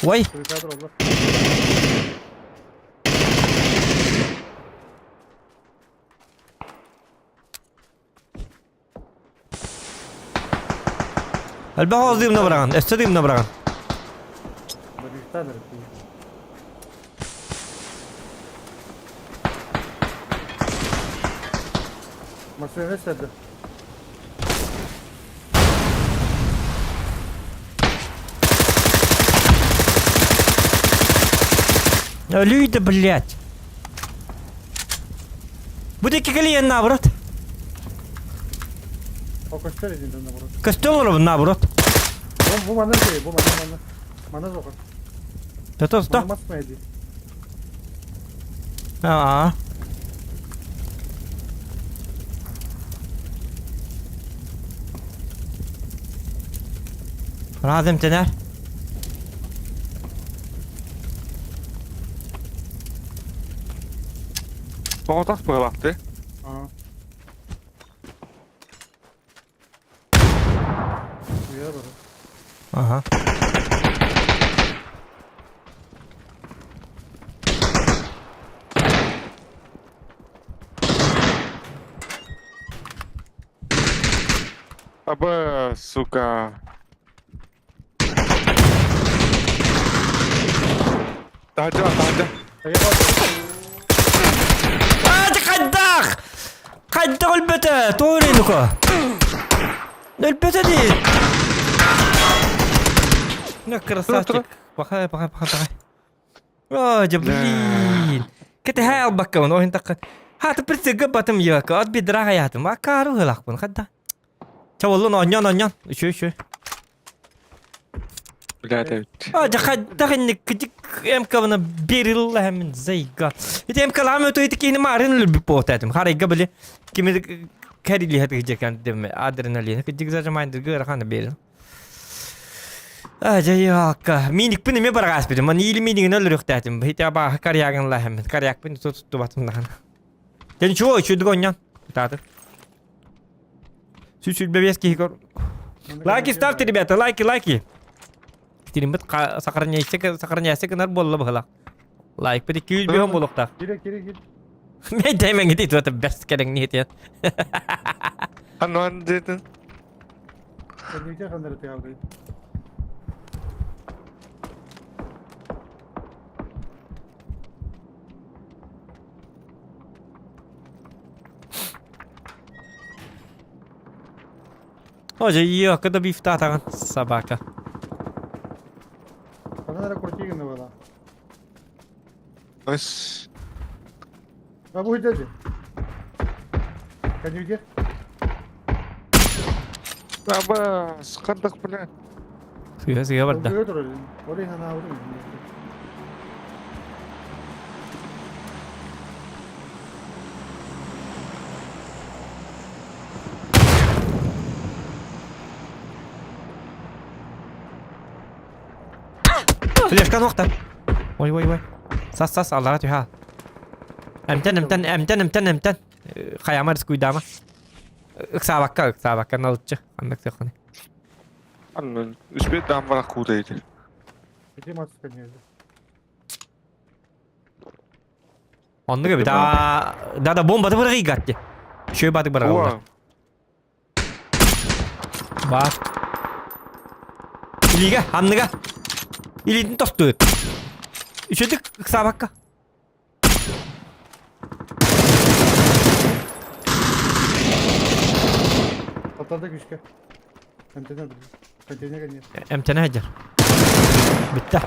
Ой, Kırıkadır oldu. البحوث دي منبران، استدي منبران. Bıraktadır. Masaya ne serdi? Люди, блядь. Буде кикалиен наоборот. O kaçlar edin de burası. Костюмеров наоборот. Bu manır şey, bu manır. Manır sokak. Что? Manır masma ediyor. Aa. Lazım tener. Bağdak bağlattı. Aa. Duyar orası. Aha. Aba suka. Taca. Hayır bak. قداخ البتا طوري لكو البتا دي красавчик بخاي جبريل كنت هاي البكة ونو هنتقد Hatı bir sıgı batım yok. Ad bir dira hayatım. Bak karı hılak bunu. Kadda. Çavullun onyan. Şu. Bilader evet. Aja kadda hinnik küçük emkavına beril hemen zayga. Hiç emkalam öteydik yine marin bir potatim. Harayga böyle kimi karili hadi gidecek deme adrenalin. Küçük zaten mindir gör beril. Aja yok. Minik bunu me baragas bir. Man iyili minik ne olur tatim. Hiçaba karyagan la hemen. Karyak bunu tuttu batın daha. Jadi şu dugonyan. Tadı. Süsül bebes ki kor. Like start rебята, лайки. Тиримбет сакарняйсы кынар болла быхалак. Лайк бит 200 бем болукта. Gir. Мен даймен гидит вот бес керең ниет я. Anuan dedin. Kendince kanları teyavdayım. Hoca yok da bir iftah tagan sabaka. Kanlara kurtiyi günde valla. Bas. Ha bu hüccacı. Kendini gir. Baba, sıkandık bu ne? Suya barda. Oraya dur öyle. Oraya hana vurayım. Flashkan nokta. Vay. Sas Allah'a tüha. Emten. Kayama risk uydama. Iksabakka nalıtçı. Andak sekoni. Anladın. Üsbet damvara kudaydı. Gideyim artık kendine. Onda gibi da bomba da bırakı gattı. Şöyle batık bırakı. Oha. Bak. İliga, hamniga. İlidin tostu. Üçüdük iksabakka. Atladık üçge. Kantine dur. Kantine geliyor. Emtene hacer. Bitti.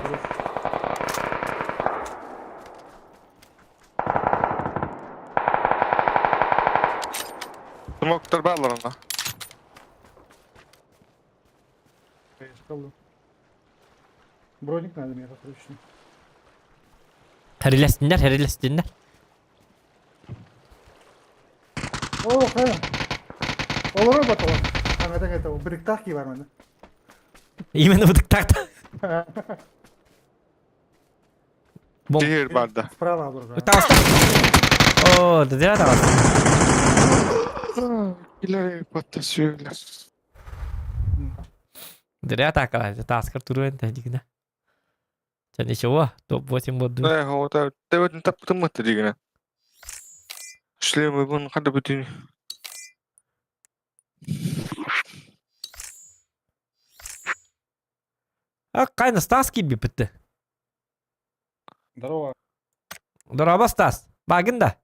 Smoktar bağlarına. Kaldım. Bronik nerede ya? Bakın şunu. Herilesinler. Oh he. Olur bakalım. Kanada kata o biriktak ki var bende. İyi mi bıdık takta? Bom. Şehir barda. Sprava dur. Tavasta. Oo, da dira da var. İleri patasıyorlar. Dira takala. Taskar turu ente dikine. Sen işe o. Top boşun bodu. Ne o da devletin taptı mı dedi yine. Şlemi bunun kadar bütün. Kayna Stas gibi bitti. Здорово. Doraba Stas. Bakın da.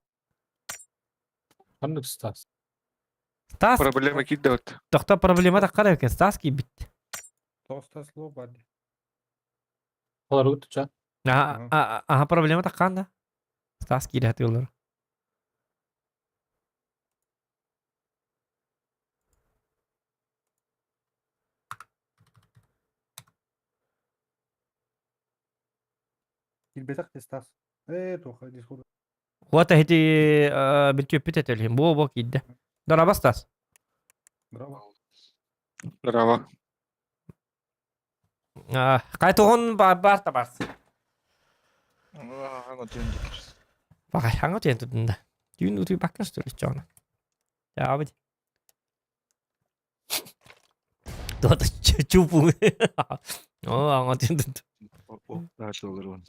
Anlık stas. Stas. Problema gitti orada. Doktor problema da kadar ki Stas gibi bitti. Тоста слова. Olar tutacak. Aha problema da kanda. Stas gibi hati olur. Ilbetak testas. Тоха, дискорд. Вот эти битюпит этелим. Бо кидде. Doraba Stas. Здорово. Bravo. Kaytoğun bar da bars. Hango työntekijä. Bakay hango tien tutunda. Tyyn uti bakkas tuli John. Ja abi. Tuota chupu. Hango tien tutunda. Taas olur on.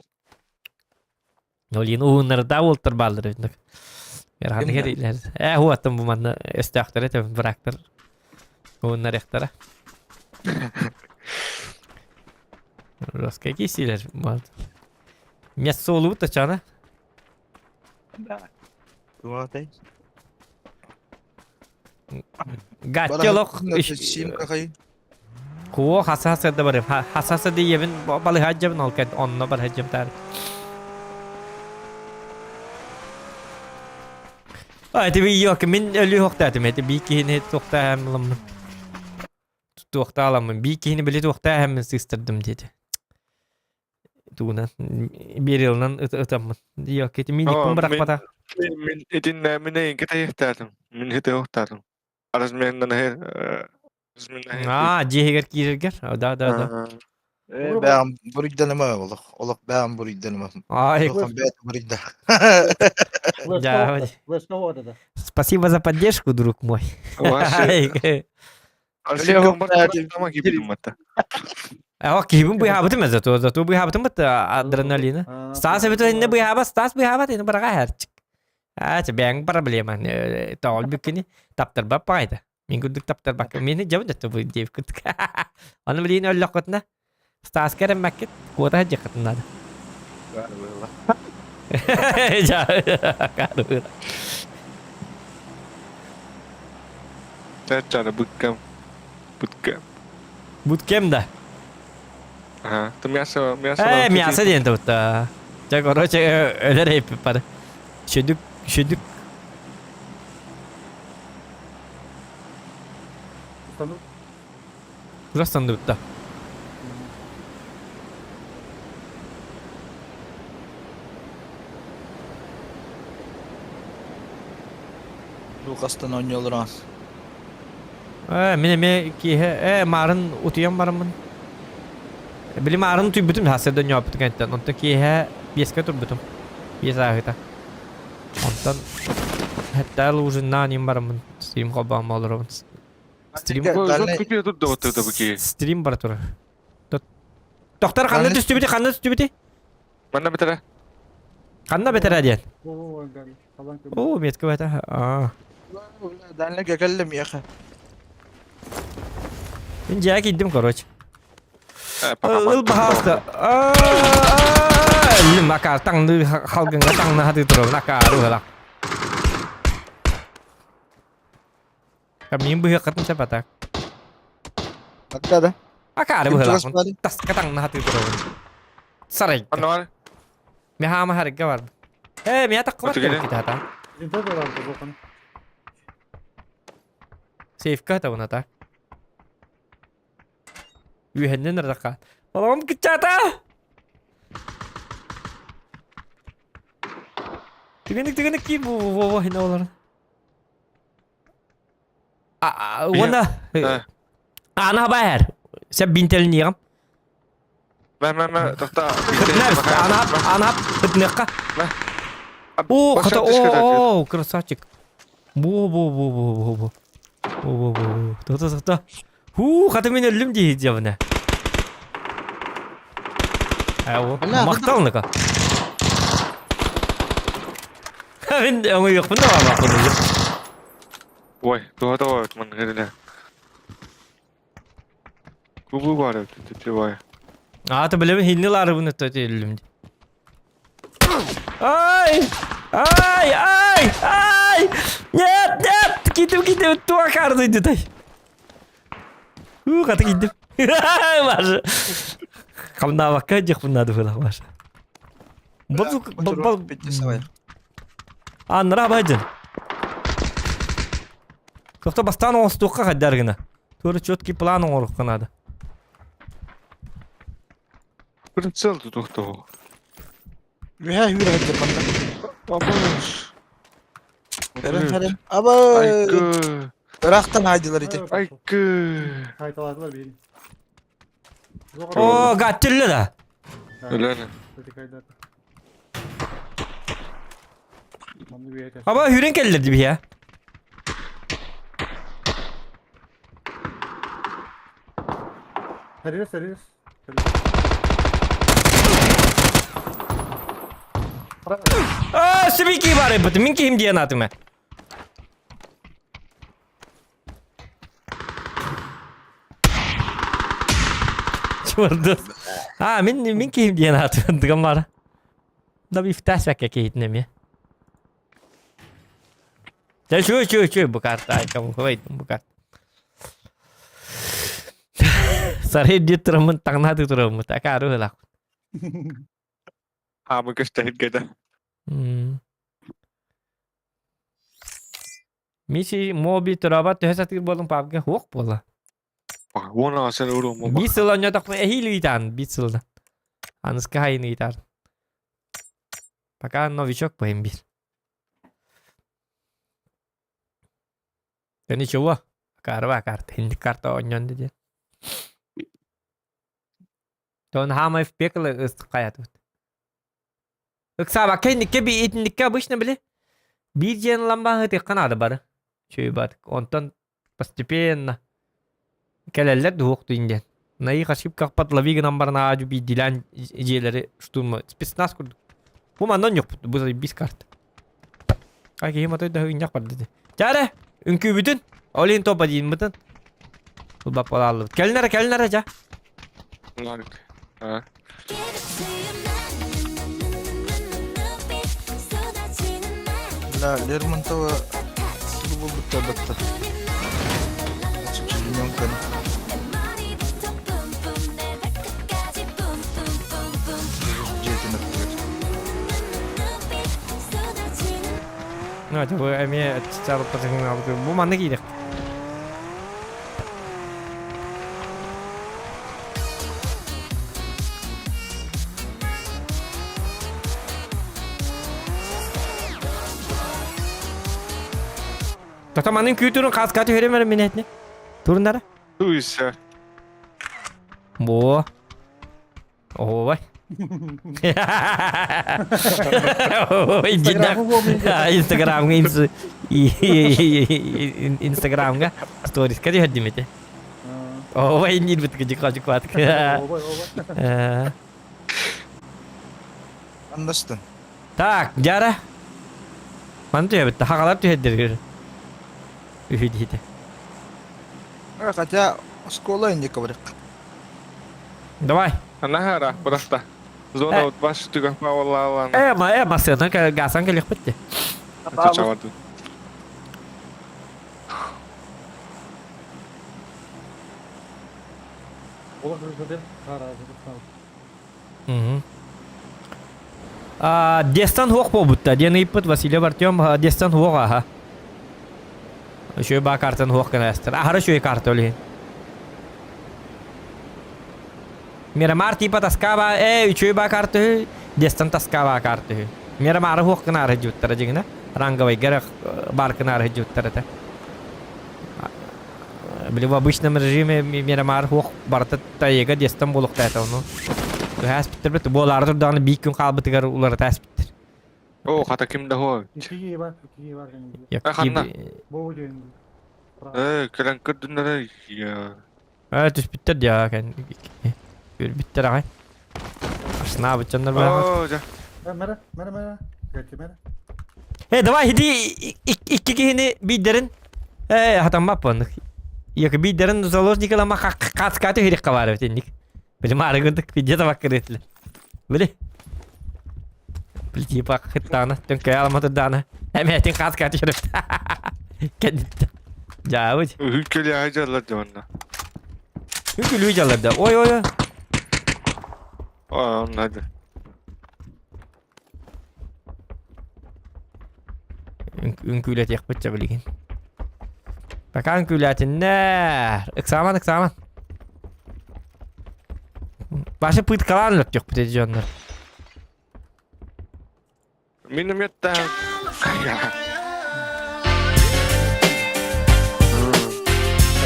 Olin uunnar da Walter Balder nyt. Herhan heriler. Huotan bu manna estaktere te bıraktır. Uunnar ehtara. Roska kisiler mal. Мясо olup çana. Tuotei. Gatçolok. Sim kakay. Kuo hassas da barım. Hassas da yevin balı hacım olken onna bar hacım tar. Ati bir yok min ölü yok dedim. Eti bir kihini tokta hem alamın. Tokta alamın. Bir kihini bile tokta hem sistirdim dedi. Tuğunan bir yıldan ıtamın. Yok eti minik Aa, kum bırakmada. Min edinlemine kita yehtärdüm. Min hete yohtardım. Aras menden her. Aras menden her. Ciheger kirger. Da. Ben burayı deneme oğlum. Oğlum ben burayı deneme. Ay, Yok ben burayı da. Да, Войскового да. спасибо за поддержку, друг мой. Vaşı. Arşivden bakmadan ama gibi hatta. А кибин буй хабытым зато буй хабытым бит адреналина. Стас бит инде буй хаба, Стас буй хаба инде барага херчик. Бәң проблема. Тол бикини таптар бапайда. Мин күдүк таптар бак. Мени жабын да буй деп күдүк. Аны билин өллөк котна. Стас керем макет. Кота жакытна. Ja, кару. Cara bekam. Bekam. Буткемда. Ага. Ты мясо Мясо ден тут. Ja, короче, ölер hep para. Şödük. Стану. Burası sandıkta. Lucas'tan oynuyorlar. Mine ki marın utuyan barımın. Bili marın tuy bütün hasırdan yaptık entten. Ondan ki biyeska tur bütün. Biyesa ahita. Ondan hatta lujundan yim barımın. Stream kabam alırım. Stream Какие тут доты такие? Stream бар tur. Doktor kandı düştü biti. Mana betul? Kandı beter adiyan. О, гали. Халан кебе. Oo metka beta. Denle gekelim ya. Ben jack gittim koroç. Pakai Il bahasta. Lim akar tang halgın tang hadi tur nakar lah. Kami beuh katun siapa tak? Hatta da. Akar beuh lah. Tas katang hati tur. Sarai. Mana var? Meha harga var. Meha tak kuat kita ta. Инте да var бокан. Safe ka ta una ta. Yuhenden nerede ka? Oğlum kıçata. Tıgınık ki bu ne olur? Wanda. Ana bayar. Sen bintel niyam. Ben tahta. Nefs ana hıtnıka. Kata красавчик. Bu. Та. Хата мен өлім дейді жабына. Мақталныка. Мен оңай жоқпын да мақталны жоқ. Ой, tuh teman kira. Kubu var ya, tuh. Аты білемін, хиннелары бұны төте өлімді. Ай! Нет! Кетіп, туа қардойды тай. Қаты кетіп. Башы. Қамда баққа жоқпын ады бұлақ башы. Бұл... Аныра байжын. Тоқта бастан оңсы тоққа қаддарғына. Төрі чөткі планың орыққан ады. Прицел тут кто? Ya yürü hadi bana. Babaş. Verin. Aba. Aykı. Irak'tan haydiler idi. Aykı. Kayıtaladılar beni. Oo, qatilli da. Öyle mi? Hadi kaydılar. Onu bir yeter. Ama hürün kellirdi bir ya. Serius. Sebiki var ya betul. Minki him dia nak tu mah. Çordu. Minki him dia nak tu. Gambar. Da bir flashback ya kehitnem ya. Dah cuy bukan tay kamu wait bukan. Sarhe dia termentang na tu terus tak karuh lah. Abi gösterip gede. Misi mobil terabat töhsatır bolun pabga hoq bola. Bak ona sen oğlum. Bak. Bir sılan yatak mı ehil itan bir sıldan. Anıska hayını itar. Bakan novichok bu hem bir. Yani coba. Karva kart. Hindi karta onyon dedi. Don hama fpekle ıstıkayat. Iksa bak kendike bir itindike bışne bile. Bir jen lamba hıtı kanadı barı. Şöyle bak. Ondan постепенно. Keleller de hoqtu ingen. Nayı kaçıp kakpat lavi nambarına acı bir dilen jeleri şturma. Spesnas kurduk. Bu mandan yok. Bu da biz kart. Kanka hematoy da hıyınyak var dedi. Care. Ünkü bütün. Olin topa deyin bütün. Bu bak bala aldı. Kelinere ca. Lan. Ha. لا ليرمونتوا تلقوا بالتبتة ممكن جيت نكتب Ne bu emiye çarpıp patırın aldı. Bu manda giydik. Tatamanın kültürün kaskatı höremerim minetini. Turunlara. Du ise. Bu. Oh vay. Instagram'ı bu muydu? Instagram'ga stories kadi haddim ete. Oh vay indir bit gıcık gıcık vat. Anlaştın. Tak jara. Mantu ya bit hakalar tu haddir. Ühidide. Хотя школа инди коврик. Давай. Ana hara burasta. Zona baş juga pawalan. Mas sen kan gasan ke lihat pete. Çavardı. Olur bir karazı. Destan hoq pobutta. Dia niput Vasilya Bartyom destan hoq aha. Şöyle bakarsan hoq kana astar. Ahara şöyle kart öyle. Miramar tipa taskaba şöyle bakartı. Destan taskaba kartı. Miramar hoq kana arjut tarajingna. Ranga vay gara bar kana arjut tarata. Bili в обычном режиме Miramar hoq barta tayega destan boluqta eta onu. Hospital bit bolardır dağını bir gün kalbıtıgar uları hospital. Oh kata kimde ho. İkiyi var yani. Yok Bu oyun. Kelen kırdınlar ya. Evet hospital ya kan. Bir bitti ay. Aslında bu canlar böyle. Oh ja. Mera. Gerçi mera. Давай hadi iki kihini bir derin. Hatam mapandık. Yok bir derin zaложникla ama katı hirik kavar etindik. Bizim arıgındık bir ceza bakır ettiler. Böyle. Bilgi bak hittana. Dön kaya alamadı dana. Hem etin katı şerif. Kendisi. Jauh. Hükeli hajarlar zamanla. Çünkü lüycalar da. Oy. Oh hadi. Ünkület yakpıtça bilgin. Bakan ünkületin ne? Iksaman. Başı pıt kalan lot yok pıtı canlar. Minum yatta. Ya.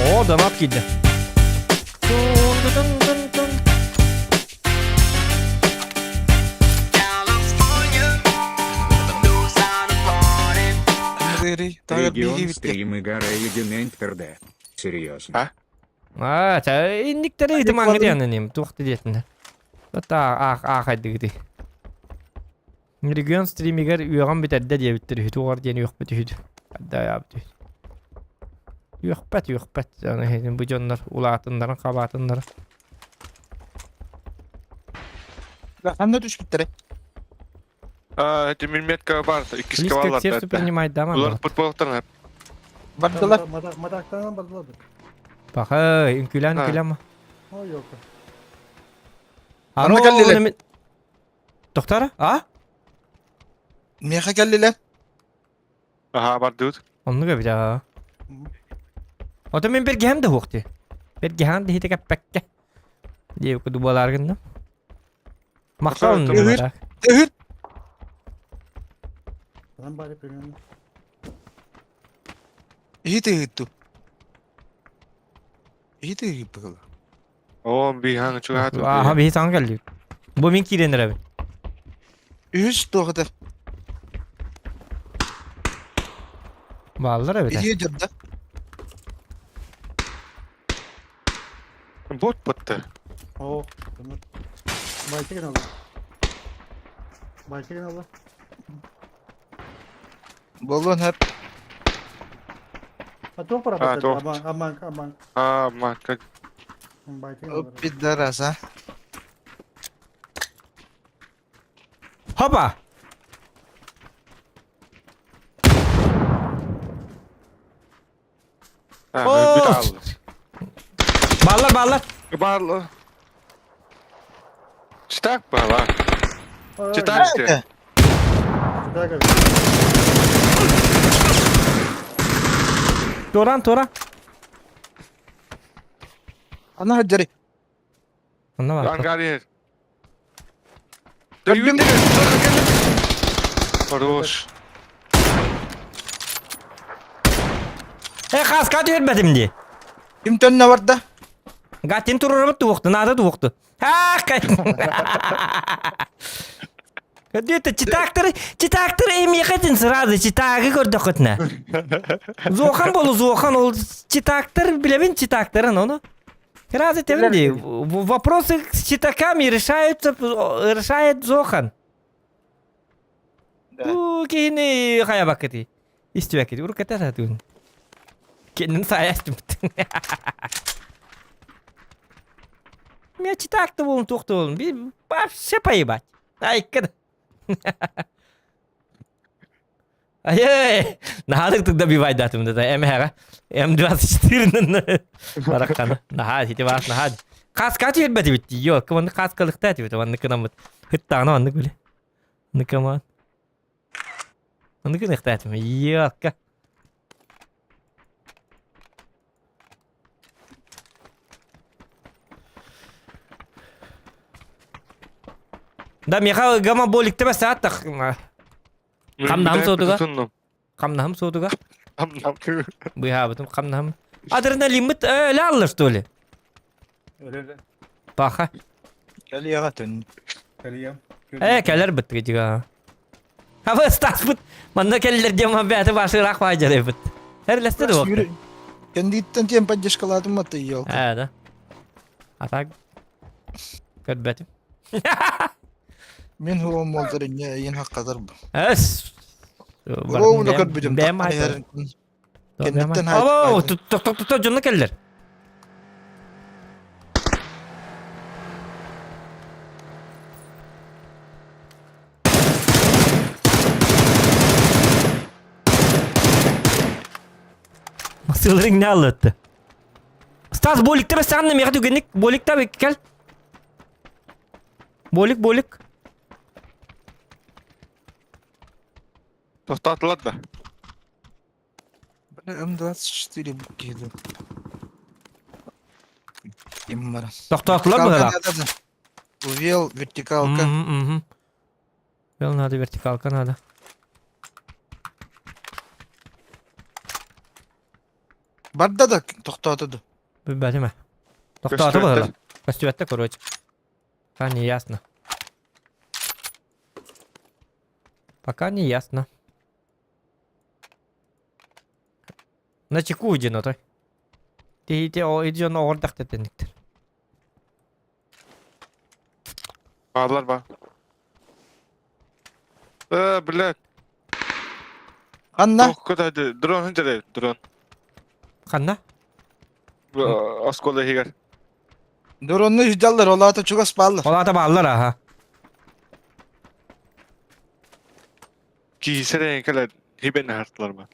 Oo damat gitti. Гири, тая Регион биги стрим Игора Югенентерде. Серьезно. İndikleri ihtimal gidiyor annem. Tuğdu diyetinde. Hatta haydi gidiyor. Region streamiger üyeğen bitedde diye bittiriyor. Tuğar diyeni yok bitiyor. Hatta ya bitiyor. Yok bet. Yani bu canlar ulatınların kabatınların. Hem de düş bitti. Hadi milmet kabar. İkisi Близко к kavarlar. сердцу принимает дома. Ular futboldan. Baktılar. Madaktan badladı. Bak ünkülen mi? O yok. Anna geldiler. Doktora? Ha? Miye geldiler. Aha bardut. Onu ga bir daha. O da men bir gehem de hoqti. Bir gehem de hite kappakke. Diye kudu bolargın. Maqsal Tamam, numara. Evet. Ben bari premium. Hiti. Hiti bakalım. Oo bir hangi çok hatır. Aha bir san geldi. Bu min kirenir abi. Üç doğru. Bağlar abi. İyi cadde. Bot battı. Oo. Tamam. Bayçeken aldı. Bayçeken aldı. Balon hep. Ha çok para Ha, battı. çok. Aman. Aa marka. Bayçeken aldı. Hop bir deras ha. Hopa. Ha Oo. bir daha aldı. Bağlar. Bağlı. Çıtak bağlı. Ay, Çıtak işte. Evet. Çıtağa geldi. Tora. Ana hacari. Onda var. Angarya. Gördüm. Хорош. Kaska vermedim diye. Kim tönne vardı? Gatin turur tuğuktu. Nada tuğuktu. Ha kay. Kadıydı çıtaktır emiyekatın sırada çıtağı gördükütne. Zokan bolu zokan ol çıtaktır bilemin çıtaktırın onu. Раз это люди. Вопросы читаками решает Зохан. Kini kaya bakiti. İstiyor ki uruk kata satu. Kendin saya istemiyor. Ya çıtaktı bulun tuktu olun. Bir sepayı bak. Ay kada. Ay, nahadık tıkta bir vaydatım da. Em hera. Em duas iştirinin. Barakana. Nahad hiti var nahad. Kaska tüyetmedi bitti. Yok. Kıvandı kaskalıkta tüyetmedi. Vandı kınamıt. Hıttağına vandı böyle. Vandı kıman. Vandı kınıkta tüyetmedi. Yok. Da miha gama bolikte bas saat tak. Kamdam soğudu ga. Kamdam soğudu ga. Kamdam. Bu ya betul kamdam. Adırında limit öyle alır öyle. Öyle. Baka. Gel yağa tönne. Kaliyam. Keller bitti juga. Apa stas bit. Manda keller jam be ate basırak wajar bit. Her leste de waktu. Kendi itten tiyem pajjas kaladım mı tıyı Ada. Atak. Kadbetim. Men huwa moldarin ya yin haqqadar bu. Es. Bro bunu kad bidum. Bem ay. Kenditten Oh, tut canlı keller. Sığırın ne anlattı? Stas bolikte ben sen de mi yakıt güvenlik bolikte bir gel. Bolik. Toxtatılad da. M24 bu kilo. Kim var? Doktorlar mı da? Увел вертикалка. Wel naar de verticaal Canada. Barda da toxtatadı. Бәдеме. Тоқтатып Көстүбәттер. алар. Көстүбәттә, короче. Пока не ясно. Пока не ясно. На чеку идено той. Те о идион ордак тетендиктер. Bağlar bak. Блядь. Anna. Ох, куда ты? Дрон хинтере, дрон. Канна? Оскола хигер. Duronlu hücallar olata çok asparlar. Олата баллар аха. Кисере кала хибен хартлар ба.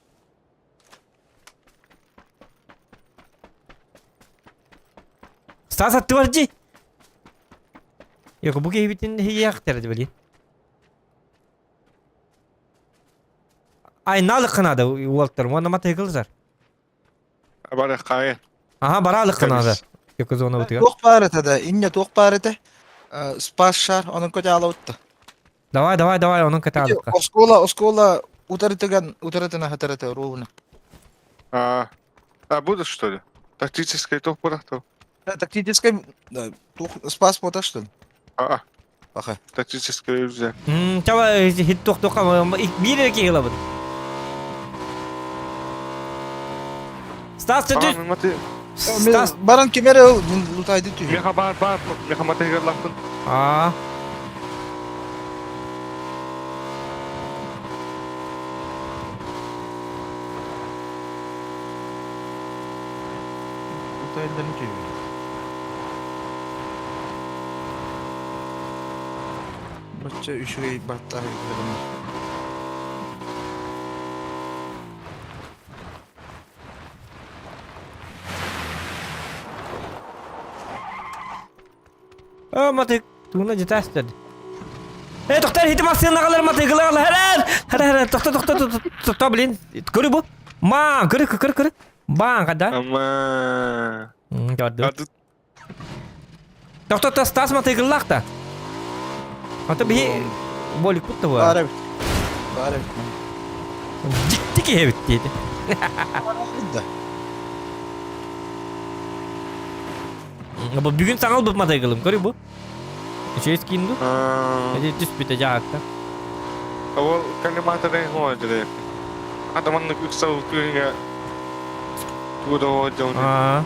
Стас attı Yok bu gibi bitin hiyak terdi böyle. Ay nalı kınadı Walter. Ona motosikletler. Bara kaya. Aha baralık kınadı. Temiz. 910 bitiyor. Tok barete inne tok barete. Spas şar onun koca alıttı. Давай onun katalık. Оскола ударитына хатарата ровно. А будут что ли? Тактическое то то. Тактической спас пота что ли? Баха. Тактическое уже. Çaba hit tok ama bir iki yıla bu. Stas çocuk. Маты. Stas. Баран кемере лутайды түй. Меха меха матегар лафын. Aa. Лутайдын түй. Бача üşügey batta gidelim. Matik. Tuğla jitas dedi. Doktor hiti masasına kadar matik kılar. Her. Doktor bilin. Kırı bu. Ma kırı. Bang kadar. Ама. Gördü. А тут Doktor stas matik kılar da. Hatta bir bolik kuttu var. Bara. Ciddi ki evet dedi. Da. Ama bugün sana alıp matik kılım. Kırı bu. Şey skindu. Jadi düz bitecek. Awal kalimatnya yang jadi. Ada mana kusau tu ya. Tu dah jauh ni. Aa.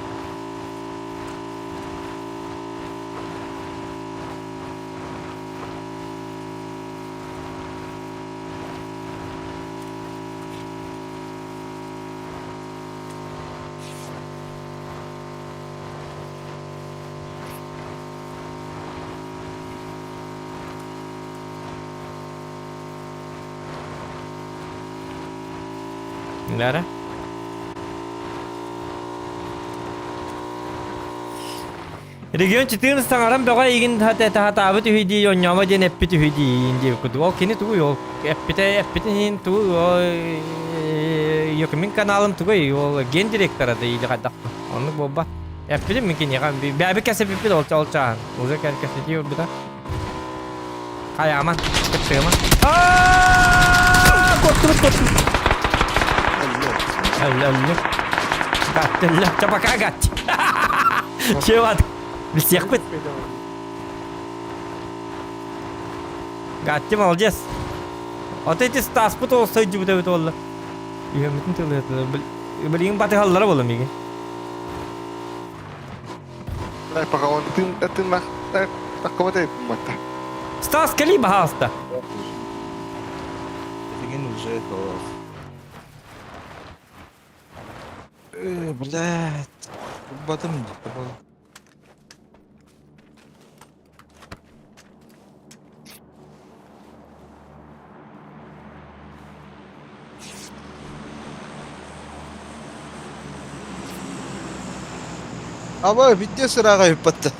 Lara. Region çıtığın sanırım böyle ilgin hata abi tu hidi yon yama jen epi tu hidi indi kudu o kini tu yo epi hin tu yo kimin kanalım tu yo gen direktörü de iyi kadar onu boba epi mümkün ya kan bir kese bir olacağın uzak herkes diyor bir de kayaman kıtırma kottur Allah gattılar çabuk agat şey var Bisiyakbet. Gattim alacağız. Ateşi stasput olsaydı bu da oldu. İyi metin tılıyor. Beliin batı hallara bolam iyi. Pakai on tin lah. Tak kau mati mata. Stas kali bahasta. Деген уже голос. Блядь. Батым. Aba bitti sırağa yıpattı.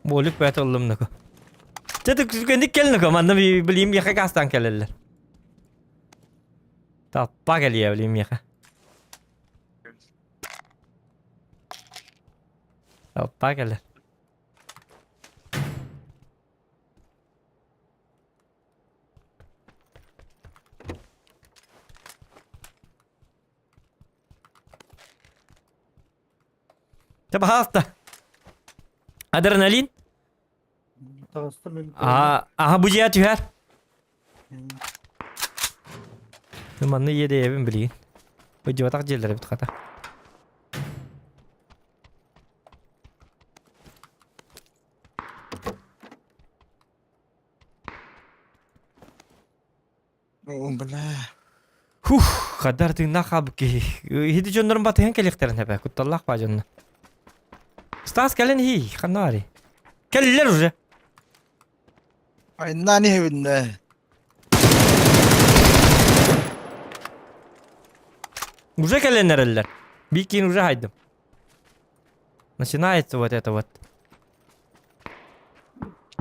Bolik bet oldum nako. Çatık kendik gel nako. Manda bir bileyim yaka kastan gelirler. Tappa geliyor bileyim yaka. Tappa gelir. Tabi hasta. Adrenalin. Tağıstı benim. Aha bu cihat tüher. Zamanını yedi evim bileyim. Bu civatak cilleri bit kata. Kadar tığına kabuk ki. Hidi jonların batı hen kelikterin hebe. Kuttallah bacanına. Stas kalen hi. Kanari. Keller uca. Ay nani evinde. Уже календарьлер. Бикин уже хайдым. Начинается вот это вот.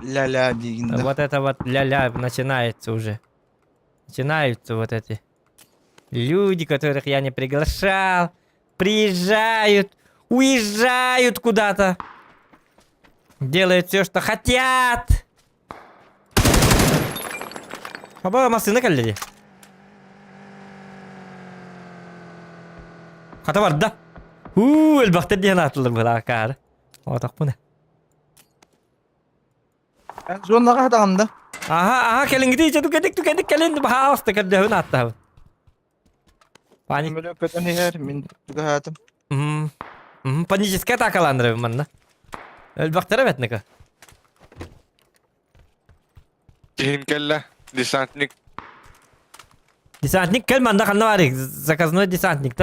Ля-ля дегенде. Вот это вот ля-ля начинается уже. Начинаются вот эти люди, которых я не приглашал, приезжают, уезжают куда-то, делают все, что хотят. Хаба машина келди. Хата бар да. Элбакта диен атылыр була кар. Отак буна. Zonlaga hadağında. Aha kelin gidi tukedik kelin bahasta kedde huna atta. Panik. Böyle kötü her min tugahatım. Паническая атака ландыры манна. Элбактара бетника. Тихин келла. Десантник. Десантник кел манда канна барик. Заказной десантник.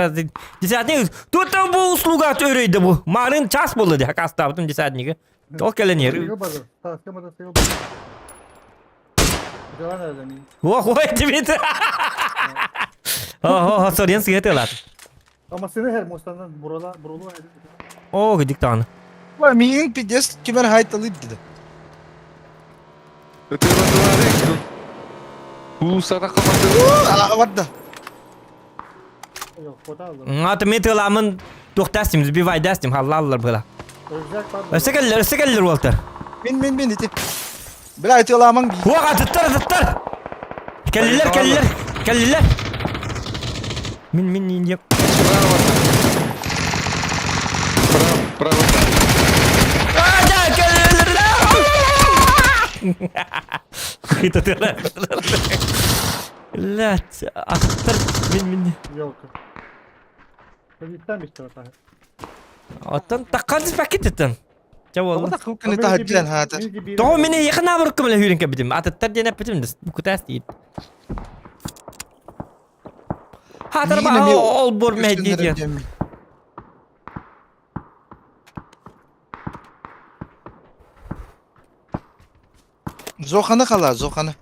Десантник. Тут bu услуга öreydi bu. Marın ças bolu diye kasta bütün десантники. Ол келенер. Сейл базар. Та, схемада сейл базар. Дела nerede miyim? Ой, тебе. О, сорен сиетелат. Ama seni her mustandan buralı var. О, гидик таны. Ulan min pides kimer haytalı dedi. Ötürü duvarı. Bu sana kapattı. Aa var da. Yok, kota aldım. Аты мен тыламын тоқтастым, сбивай дастым, халлаллар была. Ölecek var. Өсекеллер Уолтер. Min iti. Bila iti olaman bir. Оға тұттыр. Келлилер. Мен еп. Право. Хита тыла. Ләт, аттыр. Мен. Yok. Ölecekten bir tarafa. Аттан таққаныз пакеттен. Жауалла. Orada kılkını tahaccan hatar. Тоғы мені еқына бұрыққым ле үйренке бітім. Аттар денеп бітім. Бұқы тәс дейд. Хатыр ба ол бұр мәдейді. Zokanı kala zokanı.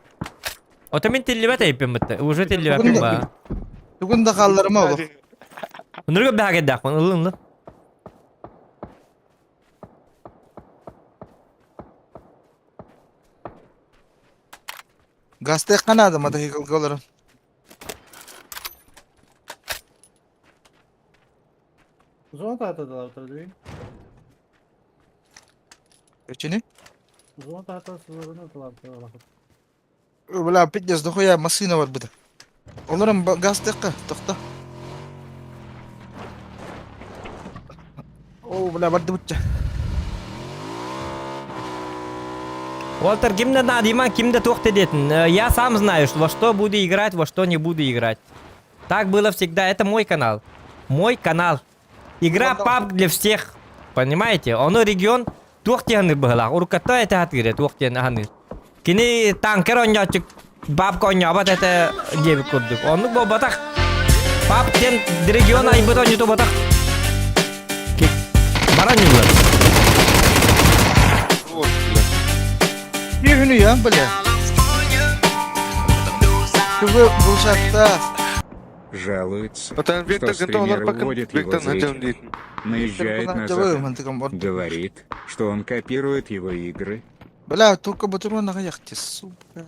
Ота мен теллебет айппен бітті. Уже теллебет ба. Bugün de kallarıma bak. Нұрға бәге дақпын. Ұлы. Gazete kanadı mı da hikal kalırım. Uzun tahtadılar otur değil. Geçini. Uzun tahta sınırını attılar. Bila pides de koya masina var bir de. Onların gazete ka tokta. O bila vardı bıçça. Уолтер, кимде надиман, кимде тоқты детін. Я сам знаю, во что буду играть, во что не буду играть. Так было всегда. Это мой канал. Мой канал. Игра пабг для всех. Понимаете? Оно регион тоқтияны была. Уркатта это атыре тоқтияны аны. Кини танкер ойнячык, бабка ойнябат это деби көрдік. Оны бұл батақ. Пабг тен регион айбыт ойныту батақ. Баран юлар. Bir günü ya böyle. Şubu buluşakta. Жалуется, Потом что Виктор стример готов пока уводит его Виктор зрителя. надел дейтин. Наезжает на запад. Говорит, что он копирует его игры. Bila tukka buturu naga yaktı. Super.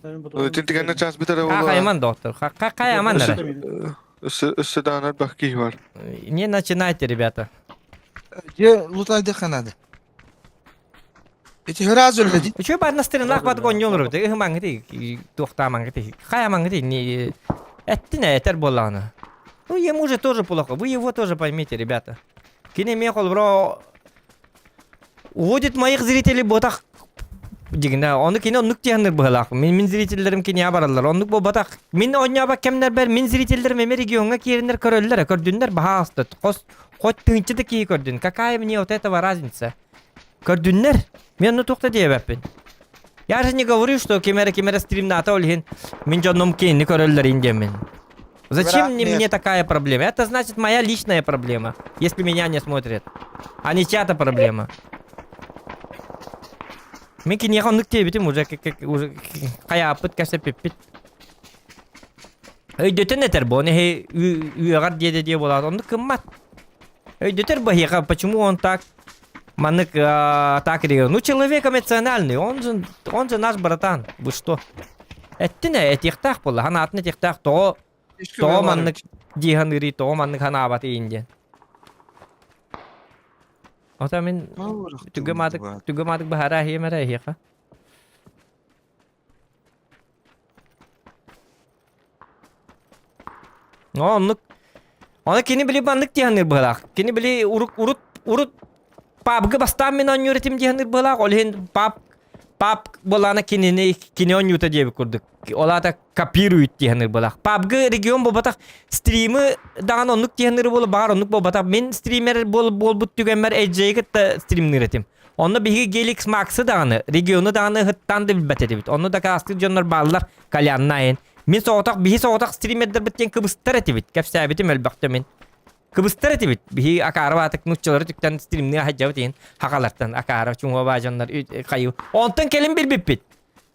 Tintikanna chans bir tarafa Ха, var. Яман, доктор. Ха, Яман, нара. Üstü dağınat bakki var. Не начинайте, ребята. Ye lutaydı kanadı. Eti hıraz öldü. Чё по одностранных подгонён рубит? Их мангти, тухта мангти. Хая мангти, не... Это не это болана. Ну, ему же тоже плохо. Вы его тоже поймите, ребята. Кинемехол, бро... Уводит моих зрителей ботах. Дигна, оны кино нүктеяныр быхалак. Мен зрительдерим кине баралар. Онук бо ботах. Мен ойнабак кемнер бер, мен зрительдерим эме регионга киренер көрөллөр, көрдүннөр баха асты. Кот тынчыды ки көрдүн. Какая мне вот этого разница? Көрдүннөр? Мен ну токта дебеппин. Я же не говорю, что кемера стрим на толхин. Мен жонном кейни көрөллөр индемен. Зачем мне такая проблема? Это значит моя личная проблема, если меня не смотрят, а не чья-то проблема. Мен кинехон нүкте битим уже каяпыт касеппит. Өйдөтөн этер бу, не үйөгөр деде болот. Онду кыммат. Өйдөтөр бахига, почему он так? Маннык так регион. Ну, человек эмоциональный, он же наш братан. Вы что? Это тихтах было, ханатны тихтах, то маннык диханыри, то маннык ханабат инде. Ота мен түгемадык бахара хемере хеха. Оны кини били маннык диханыр бахалак. Кини били урут папгы бастан мен он юретим диханыр бахалак. Олхен пап болана кини он юта дебі курдык. Олата копируют диханыр бахалак. Папгы регион болбатак стримы даган оннук диханыр болу багар оннук болбатак. Мен стример болбут түгенмер эджейгет стримныр етим. Onu bihi Gelix Max'ı dağını, regionu dağını hıttan da bilbet edibit. Onu da kastır jonlar bağlılar kalyanlayın. Min bihi soğutak stream eder bitten kıbıstar etibit. Kefsabitim elbaqta min. Kıbıstar etibit. Bihi akara batık nutçaları tükten streamini haccavat yiyin. Hakalartan akara çunga bacanlar kayu. Ondan kelim bilbipit.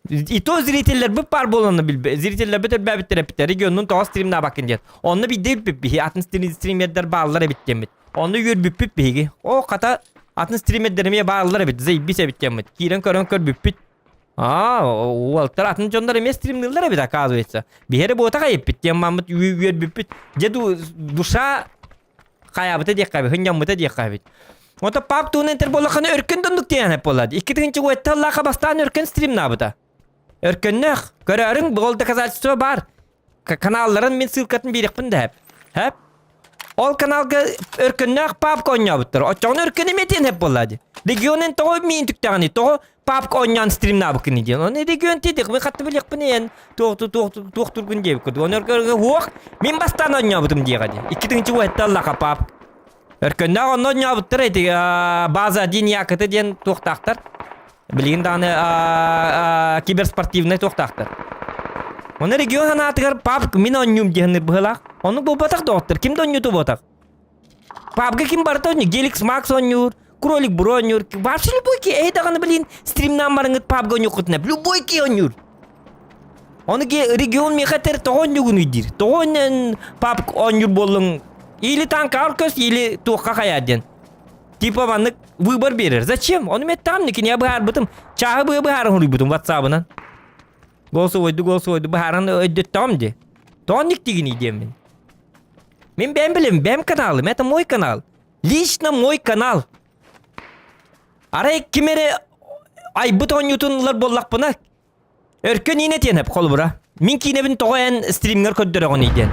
İto ziriteller bu par bolanı bilbe. Ziriteller beter babitler epitter. Regionun toğa streamine bakın diyen. Onu bir de bilbip bihi. Atın stream eder bağlılar ebittem bit. Onu yür bilbip bihi. O kata atın stream edermeye bağlılar ebit. Zeybis ebittem bit. Kiren kör bilbip. Walter atın jonlar eme streamler ebit akazu etsa. Bir here bota kayıp bit. Diyen mamut yür bilbip. Cedu duşa kayabıta diye kaybı. Hınyamıta diye kaybı. Ota pap tuğun enter bolakını örkün döndük diyen hep oladı. İki tığınçı güvette Allah'a bastan örkün stream nabıda. Örkünlük. Görürün bu olda kazalçısı var. Kanalların min sılkatın birikpin de hep. Hep. Ol kanalga örkünlük pap konya bıttır. O çoğun örkünü metin hep oladı. Regionun toğu min tüktağını toğu pap konyan stream nabıkını diyen. Onu region dedik. Mi kattı bilik bini yen. Tuğtur gün diye bikurdu. Onu örkünlük huok. Min bastan onya bıdım diye gadi. İki tığınçı güvette Allah'a pap. Örkünlük onu onya bıttır eti. Bazı din yakıtı diyen tuğtaktar. Bilin dağını kibersportivnay tuğtaktar. Onu region hanatıgar pap min onyum diyenir bıhılak. Onu bu batak doktor. Kim de onyutu batak? Papga kim barata onyu? Gelix Max onyur. Krolik Bro onyur. Vapsi любой ki. Ey dağını bilin. Stream nambarınıt papga onyu kutnap. Любой ki onyur. Onu ki region mekater toğon yugunudir. Toğon pap onyur bolun. Или tanka arköz, или tuğka kayadyan. Tipa manlık vıbar verir. Zачем? Onu met tamniki niye bıhar bıtım. Çahı bıhar huri bıtım WhatsApp'ından. Golsu oydu. Bıharan öddet tamdi. Tonik digini diyeyim ben. Ben bileyim. Benim kanalım. Это мой канал. Лично мой канал. Araya kimere ay buton yutunlar bollak bana. Örkün yine tiyen hep kol bura. Min kine bin toğayan streamler köddüre onu iden.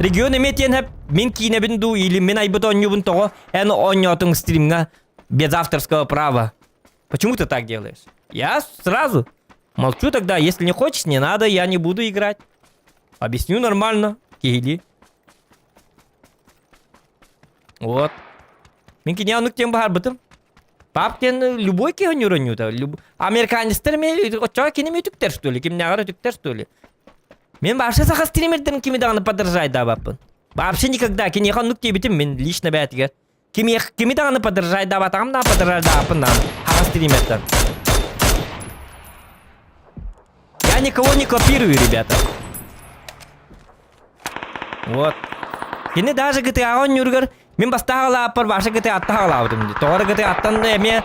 Region emetiyen hep min kine bin du ili min ay buton yubun toğa en on yotun стримга без авторского права. Почему ты так делаешь? Я сразу молчу тогда. Если не хочешь, не надо, я не буду играть. Объясню нормально. Киели. Вот. Min kine anlık diyen bahar bıtım. Pap diyen любой ki onyur onyuta. Amerikanistler mi? Çoğu kine mi tükter stoli? Kim ne kadar tükter stoli? Мен вообще саха стримердерин кими даганы поддержать да баппын. Вообще никогда кини ханнук дебитим мен лично бәтигер. Кими даганы поддержать да батам да поддержать да баппын да. Хаха стримердер. Я никого не копирую, ребята. Вот. Кини даже GTA ойнургар мен бастагала пар ваша GTA аттагала бутым. Тоора GTA аттан да эме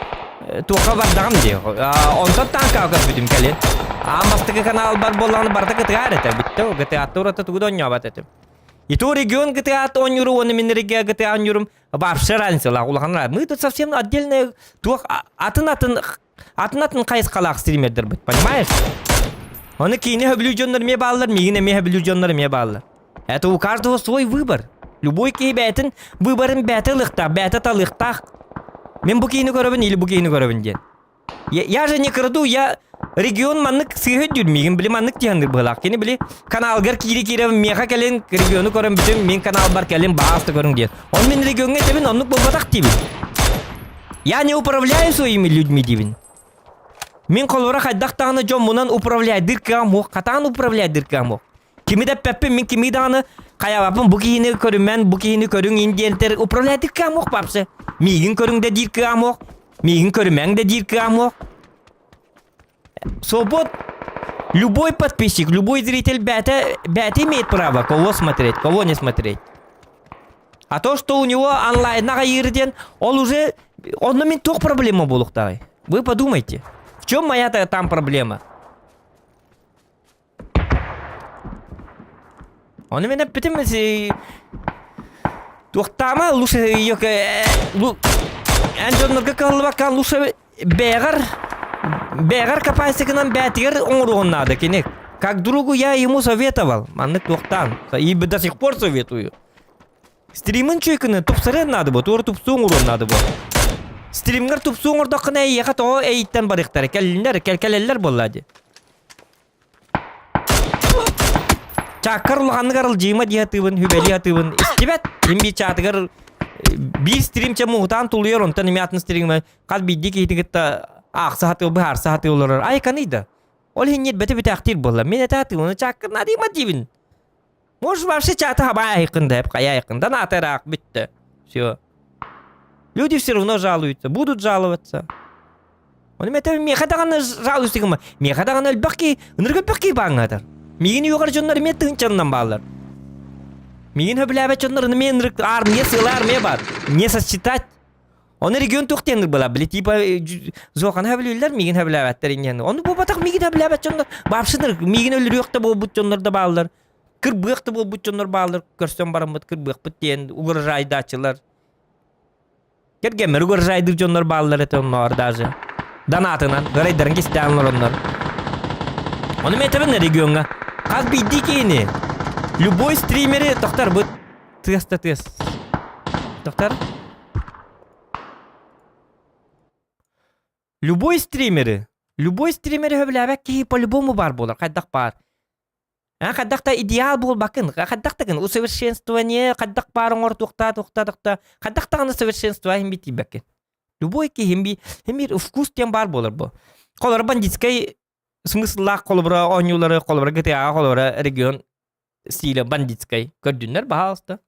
туха бардагам ди. Онтон танка кап бутым келен. Амбастыгы канал бар боланы барда GTA это битте. GTA турата тугда ойнабат этим. И то регион GTA ойнуру, он мен регион GTA ойнурум вообще разница ла улаханра. Мы тут совсем отдельные тух атын кайыс калак стримердер бит, понимаешь? Оны кине хабилюжоннар ме баллар, мигине ме хабилюжоннар ме баллар. Это у каждого свой выбор. Любой ки бәтин выборын бәте лыхта, бәте талыхта. Мен бу кине көрөбүн или бу кине көрөбүн ден. Я же не краду, я регион маннык сыгы дүрмеген биле маннык тияныр былак. Кени биле каналгар кире меха келен региону көрөм бүтүн мен канал бар келен басты көрүң ден. Он мен регионга тебин оннук болбатак тибин. Я не управляю своими людьми дибин. Мен колора хайдактаганы жон мунан управляй дыркам мок, катан управляй дыркам мок. Кимиде пеппе мен кимиданы каябапын бу кийини көрүм мен бу кийини көрүң индиентер управляй дыркам мок бапсы. Мигин көрүң де дыркам мок. Мигин көрүмең де дыркам мок. Свобод. Любой подписчик, любой зритель бәте имеет право кого смотреть, кого не смотреть. А то, что у него онлайн нагаирден, он уже... Он на мен тох проблема болуктагы. Вы подумайте. В чем моя там проблема? Он меня потом... Тухтама лучше ее... Энджоннорга калбакан лучше бегар капасикынан бәтигер оңруғын надо кенек. Как другу я ему советовал. Манны тухтан. И до сих пор советую. Стримын чөйкіні тупсырын надо бо. Туғыр тупсуң ұрын надо бо. Стримгер тупсуң ұрдақына еқат о әйттен барықтары. Кәлелер болады. Чаккар улғанны қарыл жима диятывын, хүбәли атывын. Истебет, ембей чатығыр bir streamçe muhtan tuluyor ondan imiyatın stream'e kal biddi ki hitigette aksa hatı bu harsa hatı olur. Ay kanıydı. Ol hinyet bete bete aktif bolla. Mene tatı onu çakır nadi madibin. Может вообще чата хабая yakında hep kaya yakında натерак bitti. Все. Люди все равно жалуются, будут жаловаться. Он мете мехадаганы жалуются кема. Мехадаганы элбаки, ныргыпаки баңадыр. Мигини югар жоннар меттин чаннан балар. Мигин хөбләбә чоннарын мен армия сыйлар ме бар. Не сосчитать. Он регион тухтендер була. Били типа зохан хөблүләр мигин хөбләбәттер ингән. Оны бу батак мигин хөбләбәт чоннар. Бапшыдыр. Мигин өлүр юкта бу бут чоннарда балдар. Кырбыкты бу бут чоннар балдар. Көрсөм барамыт кырбык битен угыржайдачылар. Кергемер угыржайдыр чоннар балдар этоннар даже. Данатынан гарайдарын кистәнләр оннар. Оны метебен регионга. Каз бидди кийни. Любой стримере, доктор, будет тест. Доктор? Любой стримере хөбләбәк ки по-любому бар булар, каддак бар. Каддакта идеал бул бакын, каддактагын усовершенствование, каддак барың ор тукта. Каддактагын усовершенствование хим бити бакын. Любой ки хим вкус тем бар булар бу. Колор бандитский смысла колбра онюлары, колбра GTA, колбра регион стиля бандитской көрдүннөр баалста.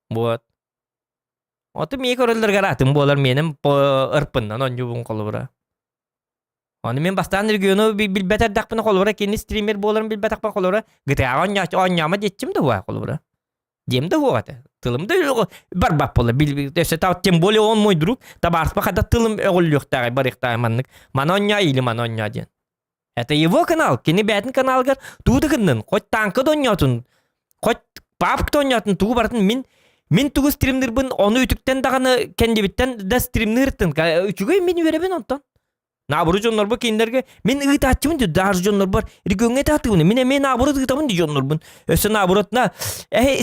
Вот. Оты мей көрөллөргө ратым болар менин ырпындан онжубун колбра. Оны мен бастан региону билбетер дакпын колбра кени стример боларын билбетакпын колбра. GTA онняма детчим да буа колбра. Дем да буа. Тылымда барбап болар. Билбесе тау тем более он мой друг. Табарспа када тылым ögüllüktагы барыктагы маннык. Маноння или маноння ден. Это его канал, кені бәтін каналгар тудығынның, хоть танкы донятын, хоть папк донятын туғы бартын, мен туғы стримнер бін, оны үтіктен дағаны кәндебіттен да стримнер ірттін, үтігі мен өребін онтан. Набыры жонлар бұл кейіндерге, мен ұғыт атчымын дейді, дағыр жонлар бар, үргіңе татығыны, мен набыры ұғытамын дейді жонлар бін. Өсі набырытына,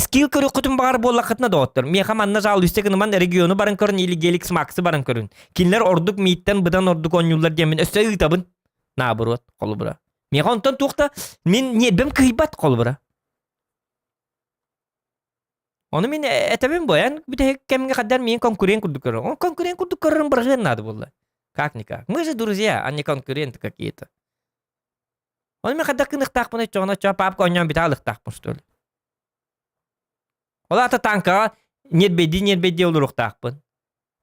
скил көрі құтын бағар болақытына да оттыр. Мен қаманна жалы үстегініман регионы барын көрін, или геликс максы барын көрін. Кейіндер ордық мейттен бұдан ордық онюлар демен, өсі ұғытабын. Наоборот, колбра. Мен онтан тухта, мен небем кыйбат колбра. Оны мен этебем боян, бите кемге каддар мен конкурент курдук көрөм. Он конкурент курдук көрөм бирген надо булла. Как-никак. Мы же друзья, а не конкуренты какие-то. Он мен каддар кынык такпын чоңна чапап коньян бите алык такпын что ли. Ола ата танка нетбеди олурук такпын.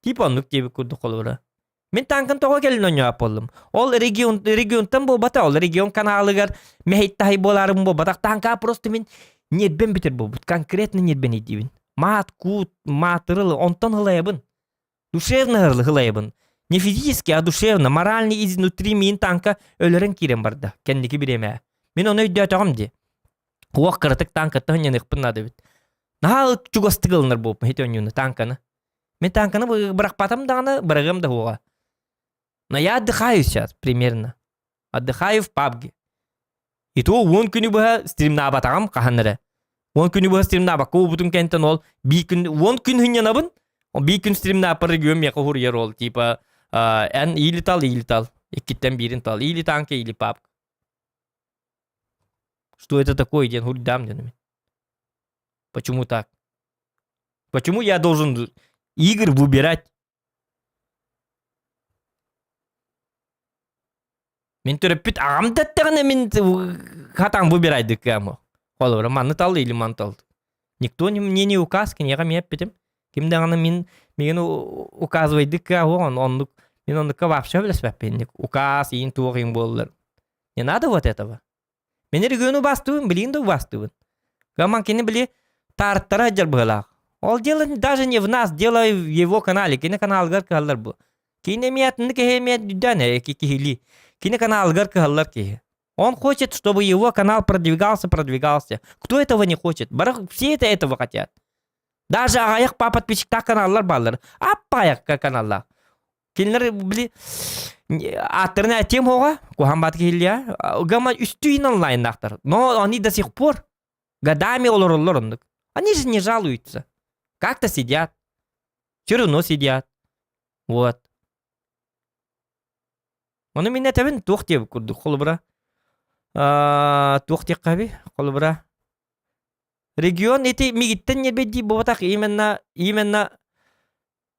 Тип онлук деби курдук колбра. Мен танкын тоға келін ойнап болдым. Ол регионтан бұл бата, ол регион каналыгар мехейттахи боларым бұл батақ танка просто мен нетбен бітір бұл, конкретно нетбен едейбін. Мат, кут, матырылы, онтан хылайбын. Душевно хылайбын. Не физически, а душевно, морально изнутри мен танка өлерін керем барды, кәндекі біреме. Мен оны өйді атағым де. Уақ қырытық танка тұхынен ұқпын нады біт. Нағал чугастығылыныр болып, хет ойнуны танканы. Мен танканы бірақ батам дағаны бірігім да оға. Но я отдыхаю сейчас примерно. Отдыхаю в PUBG. И то он күні бұға стримна батағам қағаныры. Он күні бұға стримна бақ көу бұтын кәнтін ол. Он күн хүнен абын. Би күн стримна апыр регион меқа хур ер ол. Типа ән или тал. Еккеттен бірін тал. Или танка, или PUBG. Что это такое? Ден хур дам дену. Почему так? Почему я должен игр выбирать? Мен төрөппүт ағам даттағына мен хатаң выбирайды кәмі. Қолыбыра, манны талды или ман талды. Никто мне не указ, кенеға мен әппетім. Кемді ағана мен указывайды кәмі, мен ондыққа вообще білес бәппен. Указ, ең туық ең болылар. Не надо вот этого. Мен региону бастуын, білейін да бастуын. Гаман кені біле тарттара жар бұғылақ. Ол дело даже не в нас, дело в его канале. Киноканалгар каллар бу. Кинемиятны кехемият дүдәне кихили. Киноканалгар каллар кехе. Он хочет, чтобы его канал продвигался. Кто этого не хочет? Все этого хотят. Даже аяк по подписчиктар каналлар баллар. Аппаяк каналлар. Кинлер били аттырына тем хога, кухамбат кихилия. Гама үстүйін онлайн нахтар. Но они до сих пор годами олороллор. Они же не жалуются. Как-то сидят. Все равно сидят. Вот. Он у меня табин тухте курду холбра. Тухте каби холбра. Регион эти мигиттен не беди боватах именно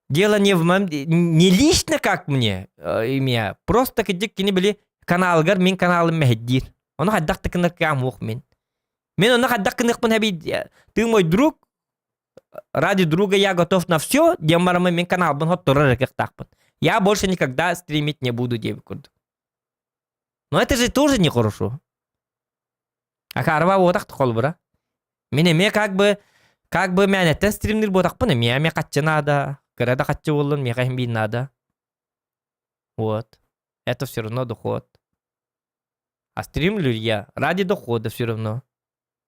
дело не лично как мне имя. Просто кидик кини били каналгар мин каналым мехдир. Он хаддак тыкныр кам ух мен. Мен он хаддак кынык мен хаби ты мой друг. Ради друга я готов на все, демарам мен канал бун хот турар как так. Я больше никогда стримить не буду девку. Но это же тоже нехорошо. А карва вот так холбра. Мне как бы меня это стримнер вот так понял. Мне каче надо, когда каче волн, мне кахим надо. Вот. Это все равно доход. А стримлю я ради дохода все равно.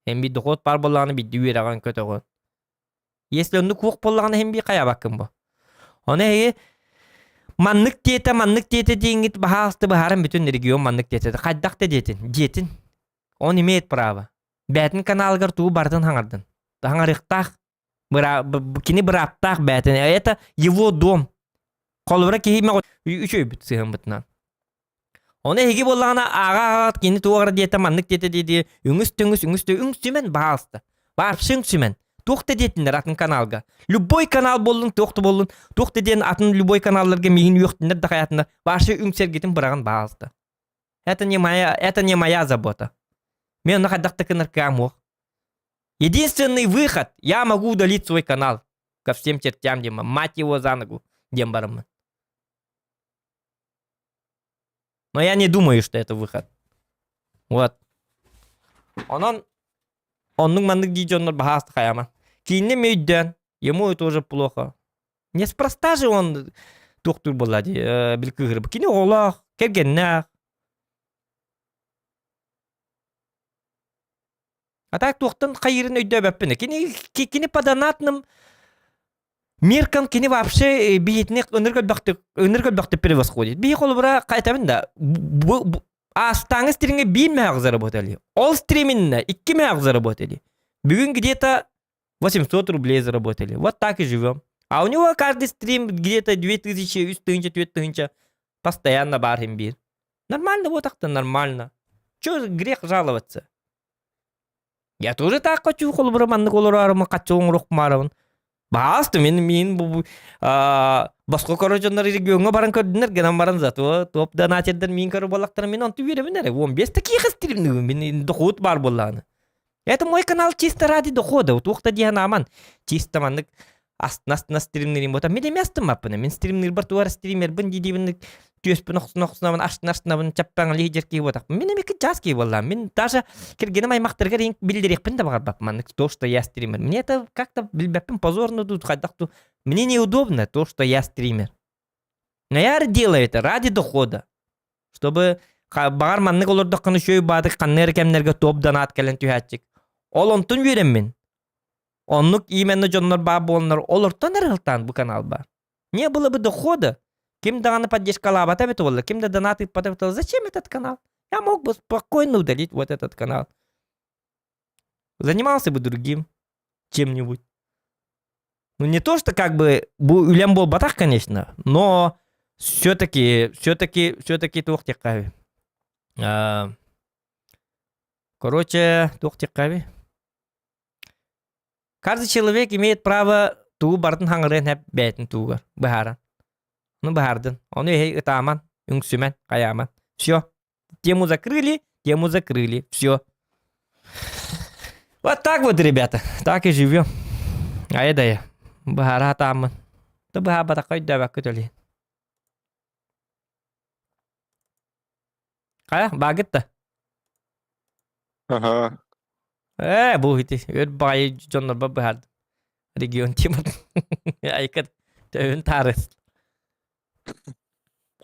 Хемби доход пар болланы би дюйраган көтөгөн. Если он кук болланы хемби кая бакым бу. Оны маннык тете дейгит бахасты бахарым бүтүн регион маннык тете. Кайдакта детин. Он имеет право. Бәтін каналгар туу бардын хаңардын. Хаңарыктах, кини быраптах бәтін. Это его дом. Колбара кихиме үчөй бүт сыгын бытынан. Оны хеги боллағына ағағат кини туағыр дейті маннык дейті дейді. Үңсімен бағасты. Барпшы үңсімен. Тоқты дейтіндер атын каналға. Любой канал болын, тоқты болын. Тоқты дейін атын любой каналларға мейін өқтіндер дақаятында. Баршы үңсер кетін бұрағын бағасты. Это не моя забота. Мне на ходах так и наркомох. Единственный выход. Я могу удалить свой канал. Ко всем чертям, Дима. Мать его за ногу. Дембарам. Но я не думаю, что это выход. Вот. Он маннык дийджоннор бахаст хаяма. Кинне мейден. Ему это уже плохо. Неспроста же он тухтур болади. Билкыгрыб. Кине олах. Кергеннах. А так тухтан хайырын өйдө бәппіне. Кини подонатным меркам кини вообще биетіне өніргөлбақты превосходит. Бейі қолы бұра қайтамын да. Астаңы стримге 1 мега заработали. Ол стриминна 2 мега заработали. Бүгін где-то 800 рублей заработали. Вот так и живем. А у него каждый стрим где-то 2000, 3000. Постоянно бархим бир. Нормально, вот так-то нормально. Чё грех жаловаться? Я тоже так хочу, холбра манны колорарыма качуң рухмарым. Басты мен басқа корожондар регионга баран көрдүнөр генам баран зато топ донатердер мен көрүп балактар мен онту беремин 15 таких стримнүү мен доход бар болланы. Это мой канал чисто ради дохода. Тухта дианаман чисто маннык астна стримнерим бота. Мен местим апына. Мен стримнер бар туар стример бин дидибин түйөспүн оксунабын аштын чаппаң лидер ки бота. Мен эки жас ки болла. Мен даже киргенем аймактарга ринг билдирекпин да бар ман то, что я стример. Мне это как-то билбеппин позорно тут хадакту. Мне неудобно то, что я стример. Но я делаю это ради дохода. Чтобы багар маннык олордо конuşuyor бадык каннер кемнерге топ донат келен түйәтчик. Ол онтун берем мен. Оннук именно жоннор бар болнор олортон эрылтан бу канал бар. Не было бы дохода. Ким даны поддержка бит болла, ким да донаты потратил. Зачем этот канал? Я мог бы спокойно удалить вот этот канал. Занимался бы другим чем-нибудь. Ну не то, что как бы улем был батах, конечно, но все-таки тухтикави. Короче, тухтикави. Каждый человек имеет право туу бардын хаңырын хэп бәйтін туугар. Бахара. Ну, бахардын. Он ехай ытаман, үңсүмен, каяман. Все. Тему закрыли. Все. Вот так вот, ребята. Так и живем. А это я. Бахара атаман. То баха такой дәбәк көтөлі. Кая, багытта. Ага. Бұл хити. Өр байы жоннор бахарды. Region Timur. Ayıkır. Tövün tarih.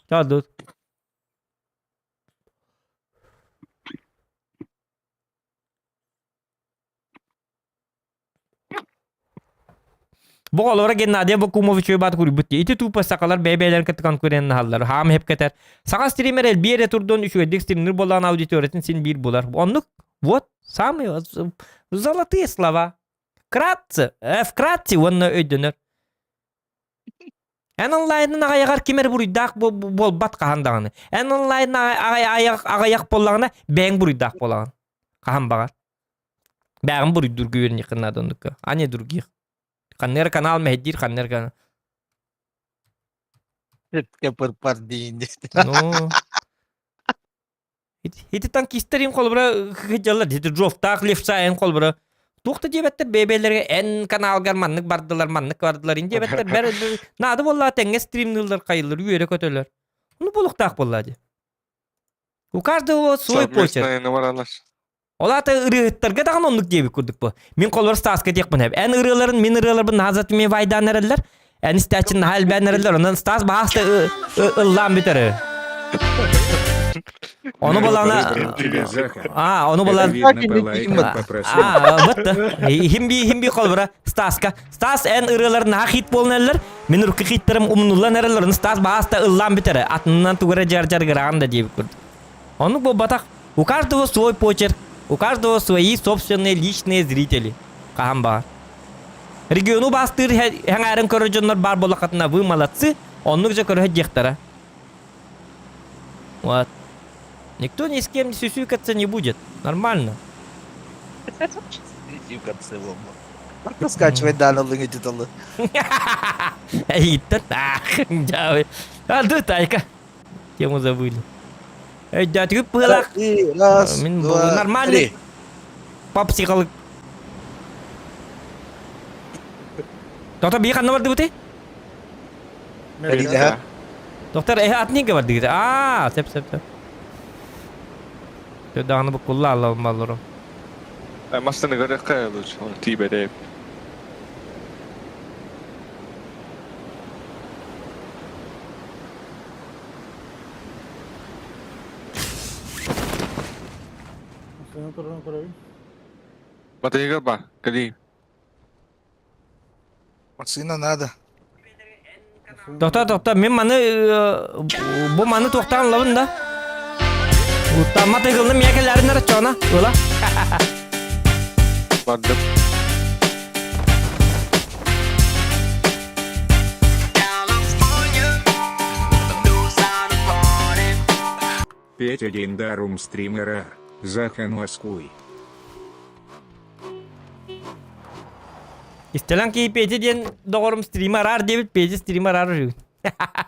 Çaldı. Bu olara Gennadiy Bakumovich öbat kurbutti. İti tupa sakalar BB'ler katkan kuren hallar. Ham hep katar. Saka streamer el bir yere turdun üşüdük streamer bolan auditoriyatin sin bir bular. Onluk вот самые золотые слова. Вкратце онна ödünür. En online'ın ayagar kimer buruydak bol bat kahandağını. En online'ın ayayak bollağına ben buruydak bollağın. Kahan bağır. Bağın buruydur güven yakınladı onluk. Ane durguyuk. Kanner kanal mehdir kanner kanal. Kepar deyince. No. Hiti tank isterim kolbura hıcalar. Hiti droftak left side kolbura. Tuğta cebetler BB'lerge en kanal garmanlık bardılar in cebetler. Ber nadı bolla tenge streamnıllar kayılır üyere kötüler. Onu buluktak bolladı. У каждого свой почерк. Совместные numaralar. Олата ырыгыттарга дагы онлук дебик курдук бу. Мен колбар стаска текпин хеп. Эн ырыларын мен ырыларбын назат мен вайдан эрелер. Эн истачин хал бен эрелер. Ондан стас баста ыллам битер. Onu balana Тебе, Захар. onu balan Видно, по лайкам попросил. вот himbi kolbara staska. Stas en ırıların hit bolnalar. Men ırkı hitlerim umnullan erelер. Stas basta ıllam biter. Atından tugara jar gıran da debik kurduk. Onu bu batak. У каждого свой почерк. У каждого свои собственные личные зрители. Кахамба. Региону бастыр хәңәрен көрөжөннөр бар болакатына вы молодцы. Оннук же көрө дехтара. Вот. Никто ни с кем не сюсюкаться не будет. Нормально. Скачивай данные детали. Это так. А да тайка. Тему забыли. Да ты пылак. Раз, Мен два, нормальный. три. По психолог. Доктор bir kanı vardı bu te? Öyle ha. Doktor at niye vardı gitu? Sep. Dağını bu kulla Allah'ım. Masta negara kaya lucu. Tiba deh. Senin turunu kurayım. Mata higa ba? Kali. Masina nada. Doktor men mana bu mana to'xtan lavın da. Utama tegilni miyakalarini rachona. Ola. Mantap. Петя Гендарум стримера. Захан Москвой. İstelen ki peci diyen doğrum streamer arar diye peci streamer arar.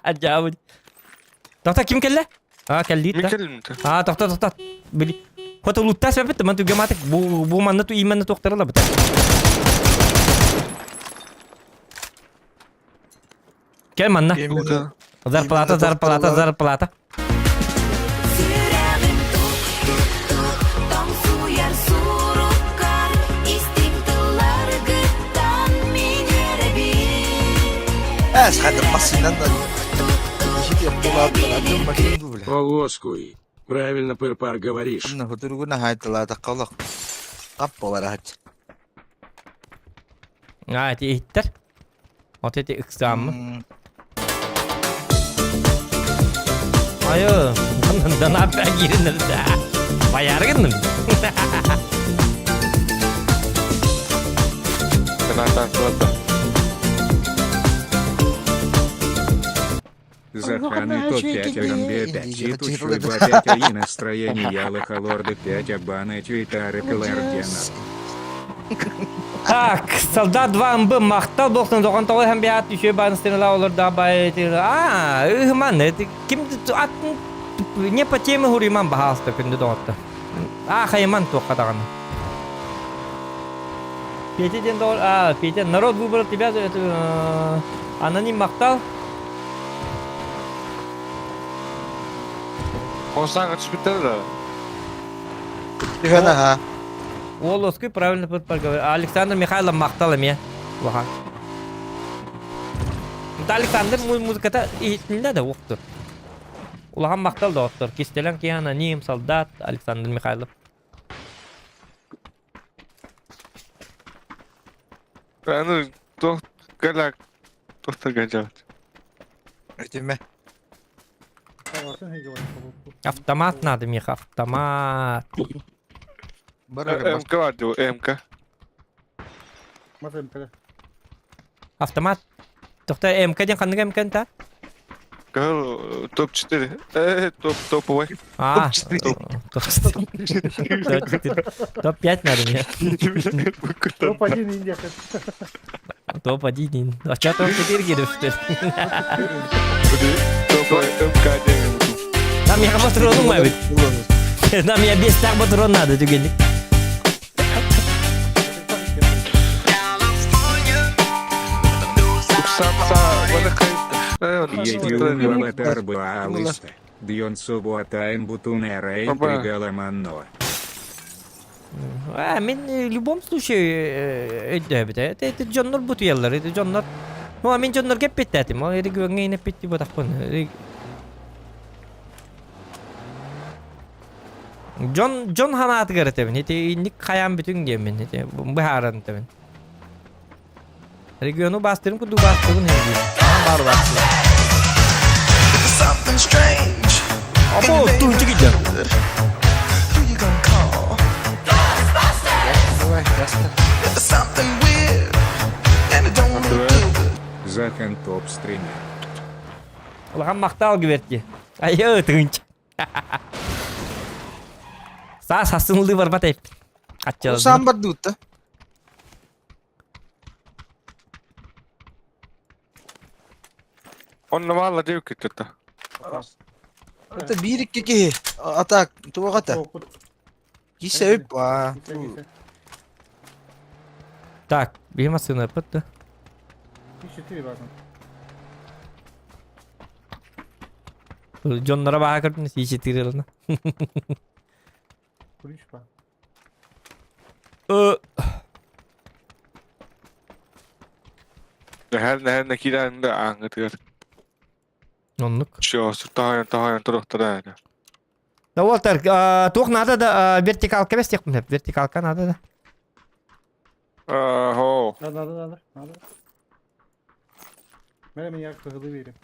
Acayip. Doktor kim kelle? Kelli. Mikkel mute. Doktor. Beli. Kota luttas yapıp teman tu gematik. Bu manna tu imanna doktor la betul. Gel manna. Zar plata. Sydämen tom suyar surukkan istiklallar gıttan minerebil. Hadi masina da. İşte yaptılar. Makine bu bile. Полоскуй. Правильно, Пырпар, говоришь. Bunun hudurguna hayatlar da kalak. Kappalar hadi. Ihtar. Otete iksam mı? Ayo, dan apa girin da? Bayar kan? Kenapa kuat? Заханы тот 5 РНБ 5 и Тучвы 2 5 и настроение Ялыха Лорда 5 Абаны Твитары Клэрдена. Так, солдат 2 МБ мақтал болсын доған тоғай hem bir at düşüyor banstırla olur da bay. Man, kim atın не по теме хуриман bahasta күнді доғатты. Хайман тоқадағаны. Петеден doğru, Петя, народ выбрал тебя, аноним мақтал. Он sangat спитал. Тихана ha. Волоской правильно подпарговал. Александр Михайлов мақтал мне. Ulahan. Alexander muzikada eğitiminde de oktur. Ulahan maktal da oktur. Kistelen kiyana niyim soldat Alexander Mikhailov. Ben galak doktor gacat. Öteme. Sen hege var. Автомат надо, Мих, автомат. Bararım. MK vardı o MK. Masayım kale. Автомат. Doktor MK'den kanıga MK'den ta? Gal top 4. Top way. А, Топ топ-5 надо мне. Топ-1 Индия. Топ-1. А чё топ-4 гидов, что ли? Top MK değil. Там я патрону маю. Нам я без так патрон надо, тюгенник. Samsa bana kayıp. Єдіум аватар Баалиста. Дьон Суботайн Бутунера и Папа. Пригаламанно. Men в любом случае это Джоннор бут яллар, это Джоннор. Ну, мен Джоннор кеп беттатим. Мо эри гөңгейне бетти бу такпын. Джон ханат гаратем. Эти ник каян бүтүн гемен. Эти бахаран темен. Региону бастырым куду бастырын хенди. Бар бастырын. Або тунчу гидем. Захан топ стример. Улахан мактал гиберти. Айо тунч. Сасынлы бар батайп. Атчалды. Sambar dutta. Onunla valla diyor ki tutta. Öte 1-2 atak. Tuva kata. Gise öp. Так, бейма сына пытты. 4 bazen. Джоннора баха кырдын сичи тирелна. Kuruş bak. Her ne kiren de anlatıyor. Оннук. Şu tahayan turukta yani. Да, Уолтер, тух надо да вертикалка без тех меп. Вертикалка надо да. Ho. Надо. Benim yak hızlı vereyim.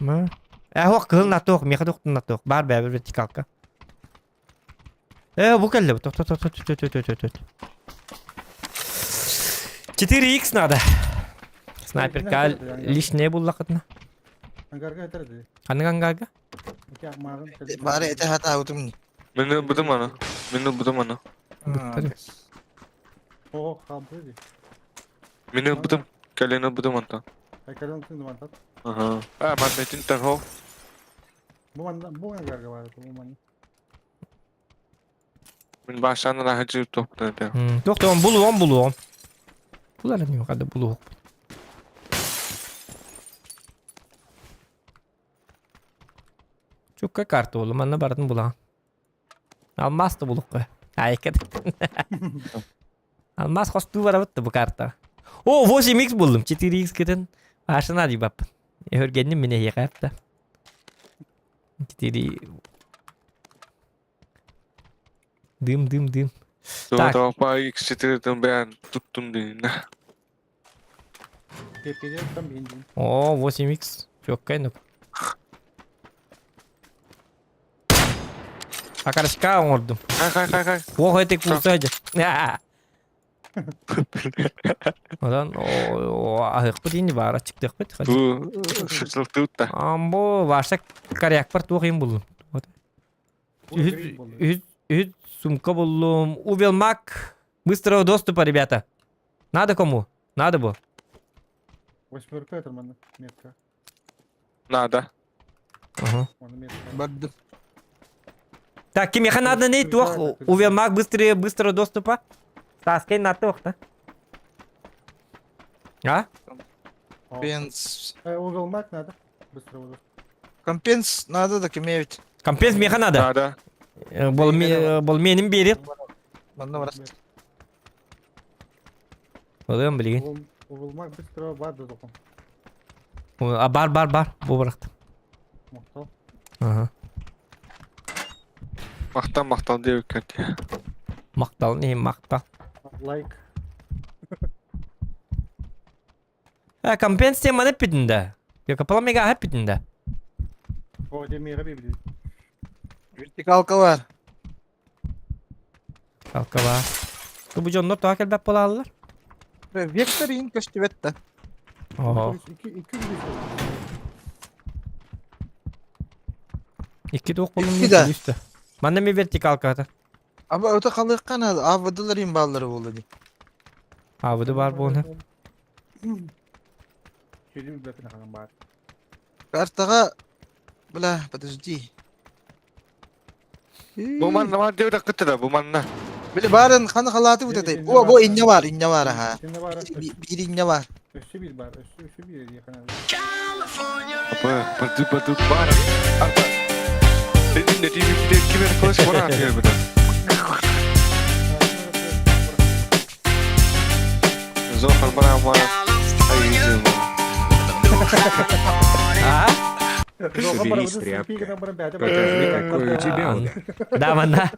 Ма. Хох кыл на тох, меха тох на тох. Бар бе вертикалка. Бу келде. Тох. 4x надо. Снайперка лишнее буллакытна. Angarga yeter dedi. Канганга. İki yapmağın. Bari ete hata utum. Minnu budum ana. Oh kabul dedi. Minnu budum. Kalena budum anta. Aykarın tüm duman. Aha. Ben metin tan ho. Bu angarga var. Bu man. Min baştan da hacı topta da. Тох он булуом. Булар не када булуок. Чукка карта болу, манна бардын була. Алмаз да булук кой. Айкад. Алмаз косту бар бутты бу карта. О, 8x buldum. 4x кеден ашына ди бап. Өргенним мене якапта. 4 Дым. Так. Topa X4'den ben tuttum dinle. Tepkide tam indim. О, 8x. Çok kaynak. Akarışka vurdum. Kay. Oh, etek bulsaydı. Odan o ahık bu dini var açıktık bit. Bu şıklık da. Ambo varsa karayak par tuğayım buldum. Üç сумка buldum. Увелмак. Быстрого доступа, ребята. Надо кому? Надо bu. Восьмерка это man. Метка. Nada. Ага. Onu metka. Bardı. Так, кимеха надо не тух. Увелмак быстрого доступа. Таскай на тух, да? А? Компенс. Увелмак надо. Быстро уже. Компенс надо da kime evet. Компенс меха надо. Nada. Бол менин бери. Bana var. Oğlum bilgin. Vurulmak bir sıra vardı dokun. Бар. Bu bıraktım. Muhtal. Aha. Maqtan diye ökent ya. Maqtal ne maqtal. Like. Ha kompensiya mana hep bitinde. Ya kapalı mega hep bitinde. O demeye bir bildi. Vertikalka var. Kalka var. Bu jonlar takip bep bolarlar. Ve Vektor in köştü vette. Oo. İki bildi. İki de okulun İki de. üstte. Bende mi vertikal kata? Ama öte kalıkkan adı. Avıdılar in balları oldu. Ha bu da var bu onu. Şöyle bir bakın hanım bari. Kartaga. Blah подожди. Bu man var diye de kıtıra bu manna. Böyle baren kanı halatı bu dedi. İnne O var. inne var ha. Şimdi var. Bir inne var. Üstü bir var. Üstü bir yakın abi. Badu var. Apa? Dedin de kimin kılıç bana atıyor bir de. Zohan bana ama. Ay yüzüm. Ha? Соберись, тряпка. Покажи, какой у тебя удар. Да, мана.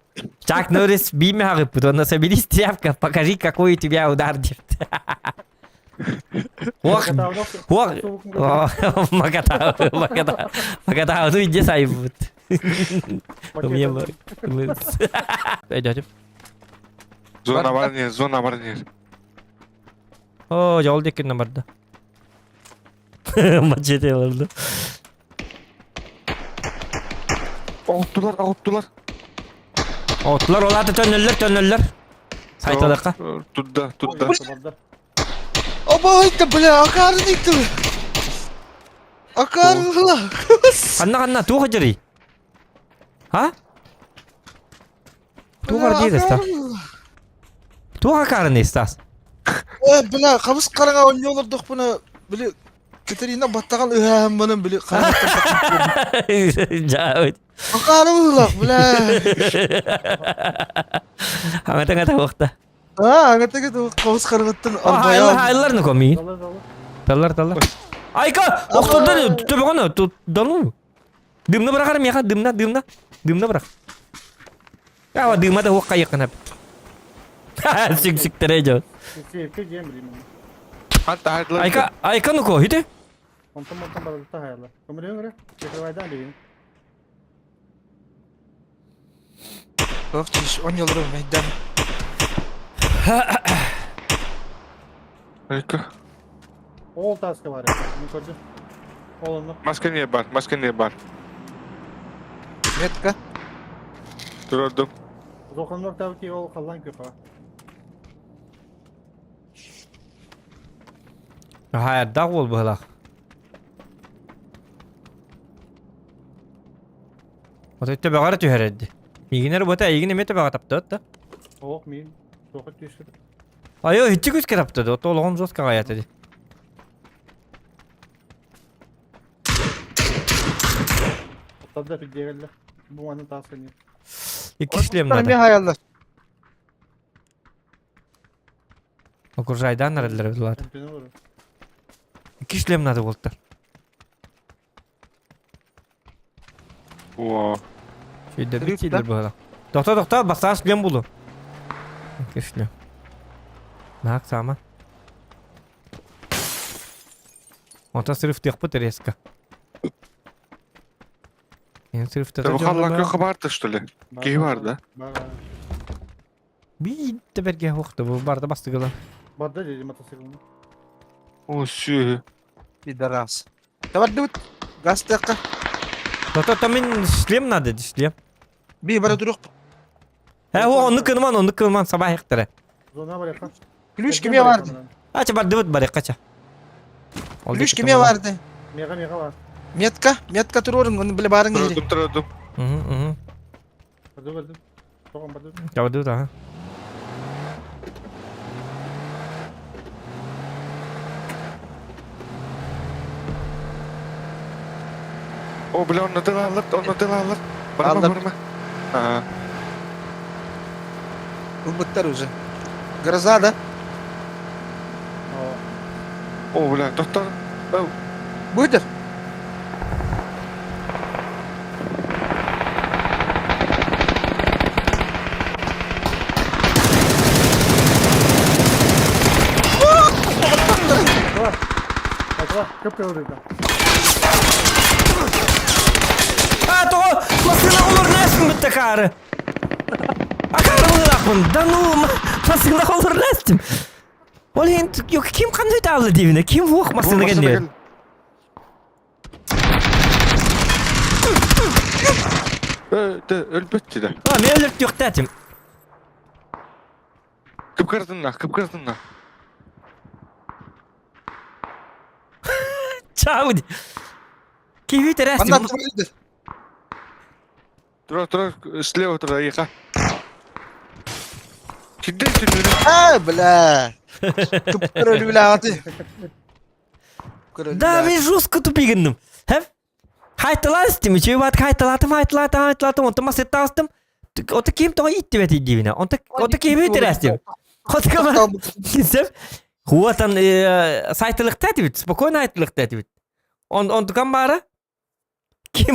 Чак Норрис бими харыппыт. Онна соберись, тряпка, покажи, какой у тебя удар, деп. Ох, Макатау, ну иди сайбут. У меня бар. Öyle Zona var ne? Oo, yol dekin vardı. Maçete vardı. Avuttular. Otlar olar da tönüller. Saytalıkka. Tutda. Ama işte böyle akarın yıktı. Akarın la. Kanna, tuh hajari. Ha? Tuh var diye destas. Tuh akarın istas. Böyle kabus karanga oynuyorlar buna. Böyle Katerina battakan öhem bana böyle Jauh. akarın la böyle. Hangat tahu waktu. Ha, ngerti gitu. Kabus karangatan Oh, hayırlar ne komi? Dalar. Tallar. Ayka, oktadan tübe kono, dalu. Dımna bırakarım ya, dımna bırak. Ya dımna da hokka yakın hep. Sik terejo. Sevki gemriyim. Hatta Ayka nuko, hite? Ontam balıkta hayırlı. Kumuluyor göre. Çekirvaydan değil. Bak çiş, oynuyorlar meydan. Ayka. Oğul taskı var ya. Bunu gördün. Oğlunu. Maske niye bar? Metka. Durdum. Zokanlar tabii ki oğul kallan köpeği. Hayır, dağ ol bu O da tübe gara tühereddi. İğiner bu ta İğine mete bağa taptı da. Oğuk miyim? Zokat düştü. Ayo hiç güç keraptı da. O lağım zot kagayat dedi. Tabii da bir geldi. Bu manın taskını. İki işlem Bir nada. hayaller. O kurjaydan nerelere bilar. Tempini vurur. İki işlem nada boltlar. Wow. Şeyde bir şeyler bu hala. Doktor bak sana işlem bulu. İki işlem. Nak sama. Onta sırf tıkpı tereska. Yani sırf Bu kallan kökü vardı işte. Giy vardı. Var. Bir de belki hoktu bu barda bastı gala. Badda dedi motosikletin. O şu. Bir de ras. Tabat dut. Gazete. Doktor tamin işlem nada işlem. Bir bara duruk. He o onu kılman sabah yaktıra. Zona var yakın. Gülüş kime vardı? Aça bar dıvıt bari kaça. Gülüş kime vardı? Mega var. Metka tururun onu bile barın giri. Durdum. Hı. Badda. Sokam badda. Coba dulu ha. O bile onu da alır. Alır. Barma. Ha. Ubutlar уже. Гроза, да? О, бля, доктор. Быдыр. Kaçla. Köpke orada. Ha to masına olur nästin bitti karı. Akarımı rakın. Danu masına olur nästin. Ol hent yok kim kandı tavlı divine? Kim vuh masına geldi? Ölbetçi de. Ha ne öldürt yok dedim. Kıpkırdın la. Çav. Kivi teresti. Anlattım Bıdır. Dur, слева туда, ехай. Кидай ты Ha bla. Kıpkırı bla atı. Да, мен жестко тупигіндім. Hep haytalar istim. Üçü bat haytalatım. Onta maset astım. Ota kim toğa itti veti divine. Ota kim üterestim. Ota kama. Gitsem. Huatan saytılık tetibit. Spokojno haytılık tetibit. Onta kam bara. Kim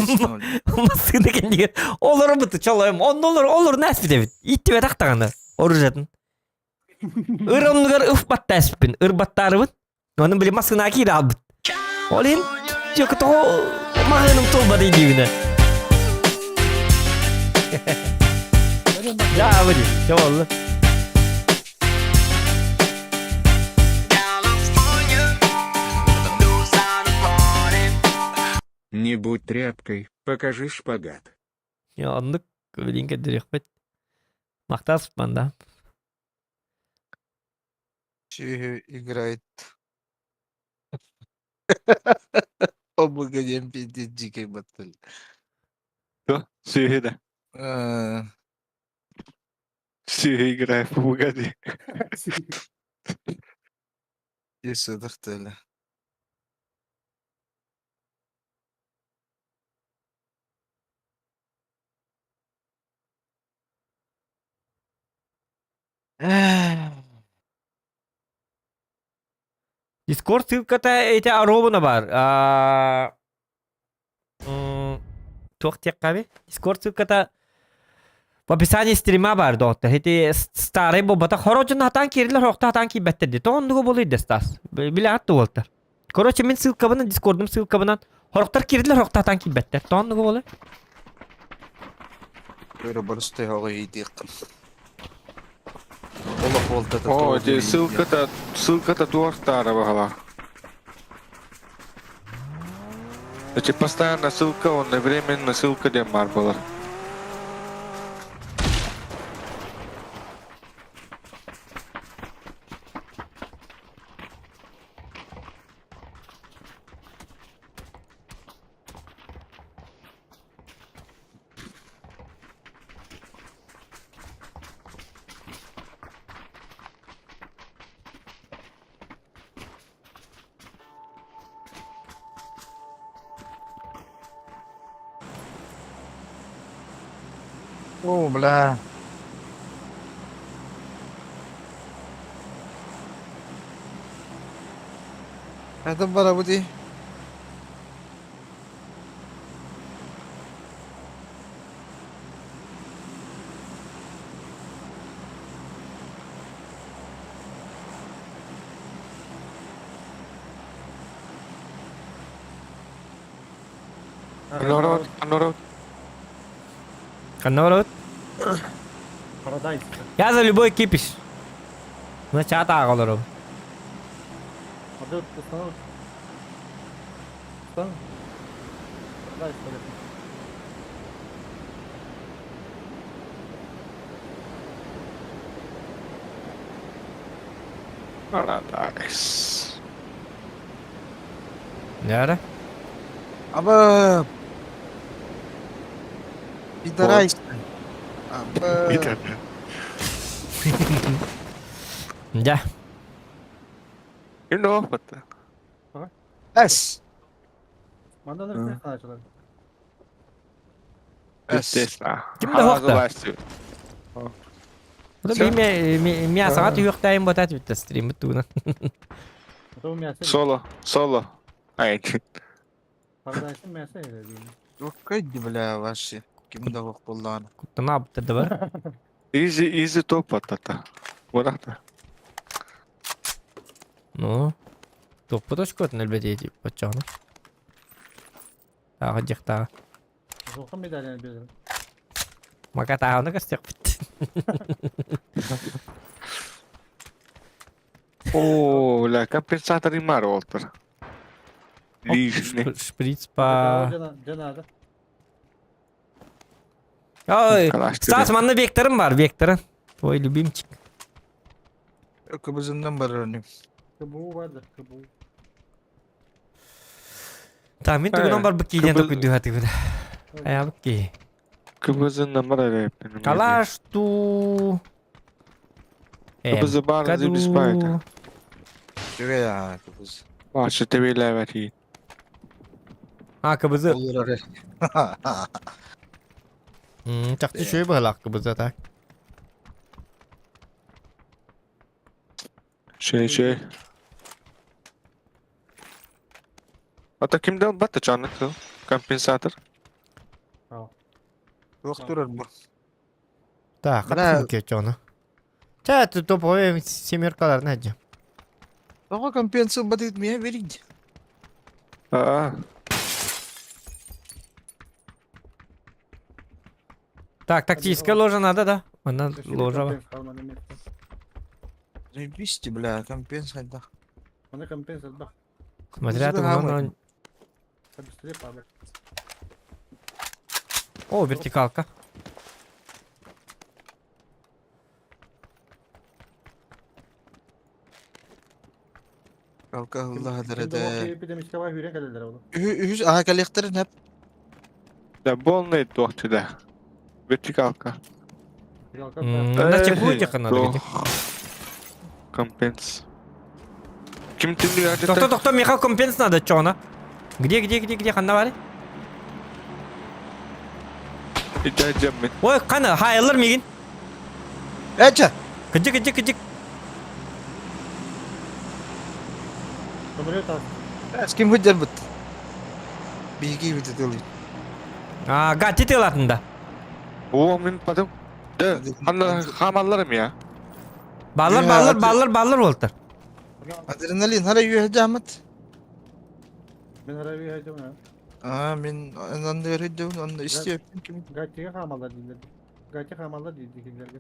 maskını kendiga. Olur butu çalayım. Olur nesbit evit. İtti vet aktağında. Orujatın. Irımlıgar ıfbat tespin. Irbattarıbın. Onun bile maskını akir albıt. Olin. Yok to mahanım tolba değil divine. Ya hadi. Çavallı. Не будь тряпкой, покажи шпагат. Ya anlık. Linke direkt. Мақтасып банда. Şey играет. Облагодем пиздец дикой баталь. Все, да. Все, играй в погоди. И садахтали. Discord ссылката эти аробына бар. Тоқ тек қаби. Discord ссылката в описании стрима бар доктор. Эти старый бобата хорожын хатан кирилер хоқта хатан кибеттерди. То ондуго болуйды стас. Билат болтар. Короче мен ссылкабынан Discord'um ссылкабынан хорохтар кирилер хоқта хатан кибеттер. То ондуго болуй. Böyle barıştay hava iyi değil. Olaf oldu da. О, те ссылка-то тур старого гала. Значит, постоянно ссылка, он временно ссылка для Марбола. О, бля. Это барабуди. Народ. Канорот. Paradise. Я за любой кипиш. На чата агаларым. Hadi ıslanalım. Islanalım. Paradise böyle. Paradise. Нера. Аба. Пидорайс. Аба. Видно? Да. You know what? Es. Mandaları ne sanatçılar? Es. Естественно. Kimde hokta? Властью. Bu da bir мясо at yok dayım botat bitti stream bittuğuna. Потом мясо. Solo. Ay. Paradise мясо или değil. Okaydı bля ваши. Kimde yok kullanı. Кутта наптырды бар. Easy top patata. Burada. Ну. Топпу точ көтін әлбәт етіп бачағына. Тағы жақтағы. Золхан медальяны берdim. Мака тағыны көстек бітті. Oo, la compensator in maar Walter. Liefne. Шприц па... Cenada. Ой, Калаш Стас, манна Векторым бар, Векторы. Твой любимчик. Kıbızından barınıyor. Kabuğu vardır. Kabuğu. Так, мен тугынан бар бүк кейден Кыбыз- тоқ үді хаты күді. Ая бүк кей. Kıbrıs'ın numara rap. Калаш ту... Kıbrıs'ı bağlı zibis bayda. Şöyle ya kıbız. Başı tebeyle ver iyi. А, кыбызы. Olur öyle. Чақты шөй бағылақ кыбызы, так. Şey. Ata kimden battı canlı kıl? Compensator. Yoktur bu. Так, Бля. қатты бүк ет жоны. Ча, топовый семеркаларын әджі. Ama kompensa bat etmeye veriydi. Aa. Так, тактическая ложа надо, да? Она ложа. Компенс kalmadı mesle. Zajebiście, bля, kompensa da. Bana kompens et bak. Смотря ты, Забрала. вон... Hadi üstüne abi. О, вертикалка. Kalka Allah Şimdi o derede. keyfi demiş ki var hüren kalırlar oğlum. Ühüz aha kalekterin hep. Da bol ne dohtu da. Vertikalka. На чекуете надо. Doh. Компенс. Kim dinliyor hadi Тоқта, Михал, компенс надо, чё она? Где, қанда бары? İddia ben. Ой, қаны, хайылыр меген. Eça. Кыджик. Kamerayı tas. Kim hüccer bıt. Bilgi bitti dolu. А, гатти тылатында. Oo min padım. De anla hamallarım ya. Баллар болтыр. Adrenalin hala yühece Ahmet. Ben harayı haydım ya. Aa men anında vereceğim onu istiyor. Kim? Gayet hamallar değiller. Gayet hamallar değil dikillerge.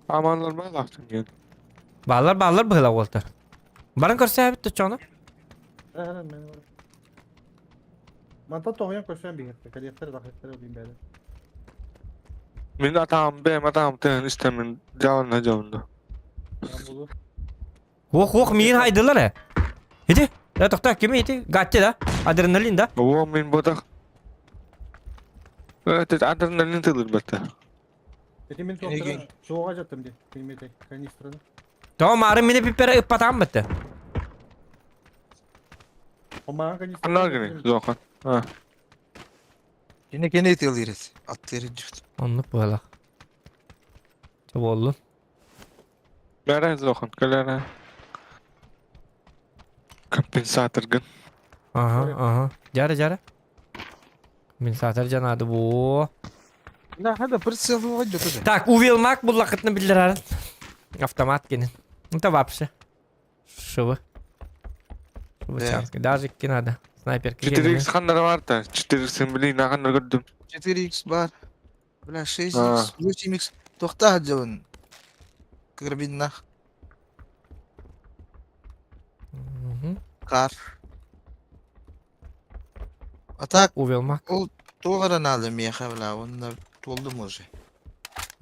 Hamallarım ben laktım yani. Баллар была болтыр. Барын көрсе әбітті чоны. Hemen ben var. Manta toğuyan koşan bir hafta. Kaliyatları da hakları olayım böyle. Min benim atam ten istemin cavana cavanda. Bulu. Оқ, меген хайдылар ә. Еде, тоқта, кеме еде? Гатти да, адреналин да. Oo min bodak. Evet adrenalin tılır batta. Petimin tohtıra soğuğa jattım diye. Kıymeti kanistranı. Тоғы марын мені пипері ұппатам бітті. O mağın kanistranı. Anlar gene zokan. Ha. Yine gene itiyoruz. At verici. Onu bıla. Çabuk oldu. Beren zokan. Kalera. Kompensator gün. Aha. Jara. Мен сатыр жанады bu. La hada pırsıl var jotu. Так, увелмак бұл лақытны білдірарын. Автомат кенен. Это вообще. Шывы. Да. Чанский. Даже ки надо. Снайперки 4x kanları var da. 4x'in bileyim ne kanları gördüm. 4x var. Bla 6x, Ha. 8x. Tokta hacavun. Kırbinna. Kar. Atak. Увелмак. Toğaran aldım ya havla. Onda toldum o şey.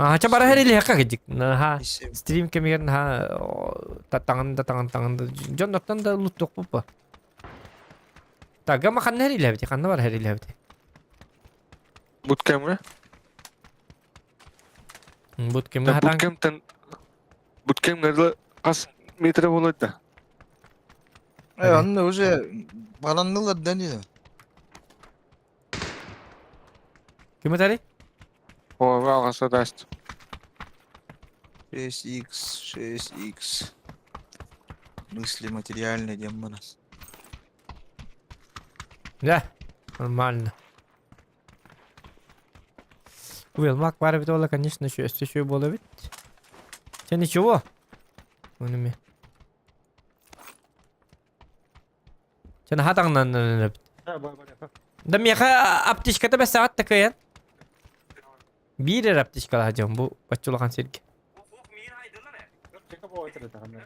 Ага, чабара хәрелі хаққа кедік. Ха, Neyse. стрим кемерін ха, таңында. Жондоқтан да лут тоқ бұппа. Так, гама қанны хәрелі әбіті, қанны бар хәрелі әбіті. Bootcamp mi? Бұт кемді хатан. Bootcamp nerede kaç metre olur da. Onda уже balandılar deniyor. Кемі тәрі? O ağası da açtı. 6x. Мысли материальные, демона. Да, нормально. Уйлмак бар бит ола, конечно, еще было бит. Sen ничего? Önüme. Sen hatangdan dönüp. Ha var yapar. Da meha aptişkada 5 saat takayan. Bir er aptişkada hacım bu başçulakan sergi. Çeka bu oytara da hamle.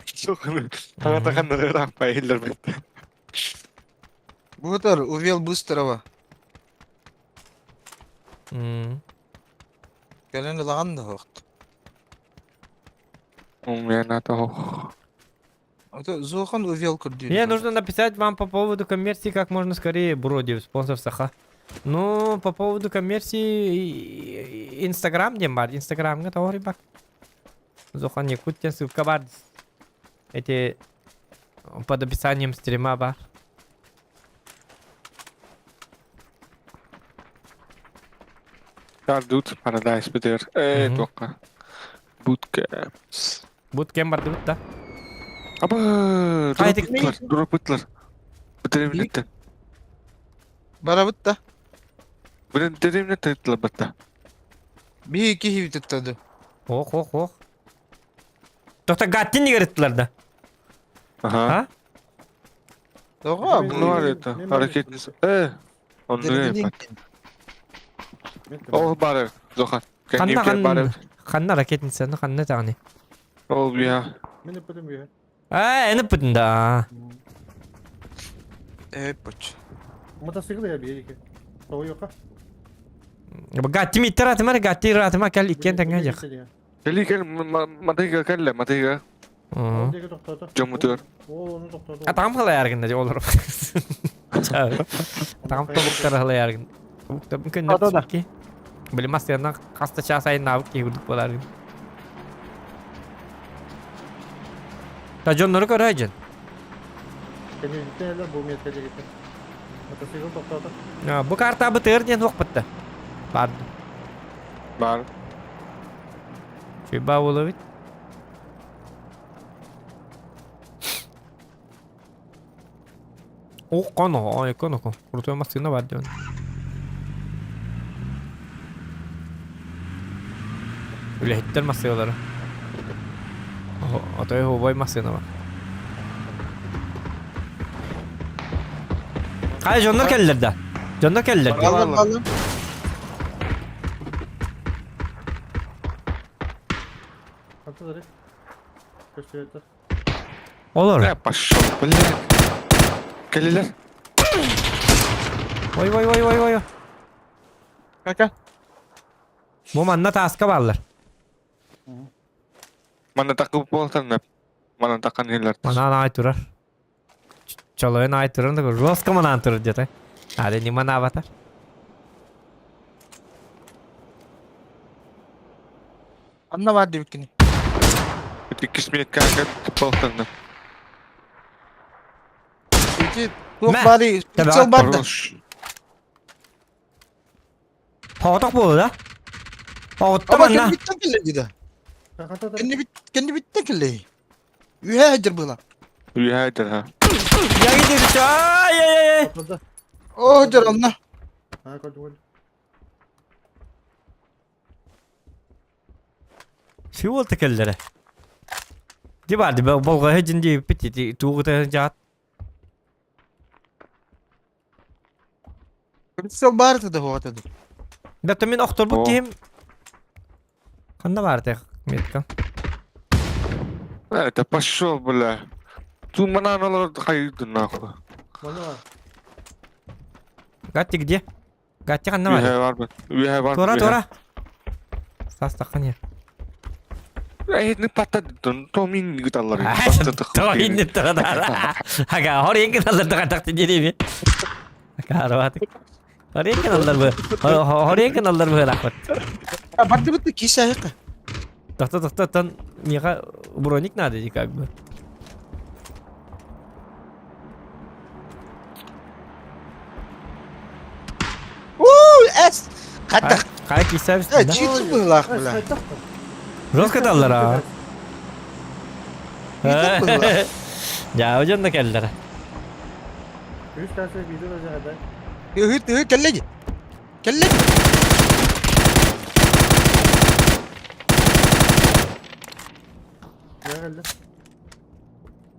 Çok Hakikaten de rahmayırlar ben. Bu kadar увел быстрого. Geleni lağan da vakt. У меня надо. Это Зохан увел курдюр. Мне нужно написать вам по поводу коммерции как можно скорее, Броди, спонсор Саха. Ну, по поводу коммерции Инстаграм дем бар. Инстаграмга тоғри бак. Зохан Якутия ссылка бар. Эти под описанием стрима бар. Daar doet Paradise beter. Toka. Bootcamps. Bootcamp бар да. Aba, Haydi. drop butlar. Bitirim İyi. netten. Bara bitta. Bitirim netten batta. Bir iki hivit ettadı. Ох. Тоқта гаттин не говорит да. Aha. Ha? Doğru Ne bu. var это? Hareket. Onu ne yapar? Ol bari. Zohan. Kendi Қанна bari. қанна ракетница, қанна тағни. Ol ya. Ben yapalım ya. Эніп бүтін да. Evet boç. Motosiklet ya bir iki. Soğuk yok ha. Гатти миттер атымар, гатти ратыма кәл иккен тәңе жақ. Gel gel matayga kelle matayga. Oradaki doktorda. Camutör. Oo onu doktorda. Атағым қалай әргін де олар. Атағым тобуқтар қалай әргін. Тобуқта мүмкін нәпсі ке. Білмас yandan қаста час айын набық ке күрдік болар. Та жонлары көрі айжын. Kendi gittiler bu metrede gitti. Motosiklet doktorda. Бұл карта бұтыр ден оқ бұтты. Барды. Var. Şey bağ olur bit. Kono. Kurutuyor masasında var diyorsun. Öyle hitler masıyorları. Otoya hovay masasında var. Hayır jonlar keldiler de. Jonlar keldiler. Aldım. Atı gösteriyorlar. Olur. Ne pashol блядь. Kelleler. Vay. Kaka. Bu manna taska bağlar. Mana takıp boltan ne? Mana takan heller. Mana ay turar. Çaloya ay turar da roska mana turar jate. Hadi ni mana avatar. Anna var diyor ki. İkisi minut kanka boltan ne? İki. Yok Ne? bari. Tabii, Çok barda. Roş. Hotak bu da. Hotta Ama manna. kendi bitten kelle gidi. Kakata da. Kendi bitten kelle. Ühe hacer buna. Üyedir ha. Ya gidiyor şu. Ay. Atladı. O hacer anla. Ha koydum. Şu oldu kellere. Di vardı be bolga hecin di piti tuğu da jat. Çok barda da o tadı. Da tamin oktor bu Oh. kim? Kanda vardı metkan. Это пошел, бля. Ту mana analar kaydı nahwa. Bana var. Gatti где? Gatti kanda var. Üye var mı? Üye var mı? Tora. Sas takkan ya. Ne patladın? Tomin gitarları. Tuh ini tuh dah. Agak orang yang kenal tak jadi ni. Agak aromatik. Orang yang kenal bu. Orang yang kenal bu lakot. Ya barda bitti kişi ayakta. Tan Mika Bronik nada jika bu. Es. Katak. Kayak kisah Ya üstünde. çiğdir bu lak bula. Roz kadallar ha. Ya hocam da kellere. 3 tane video olacak kadar. Kelleci. Kelleci. Ne geldi?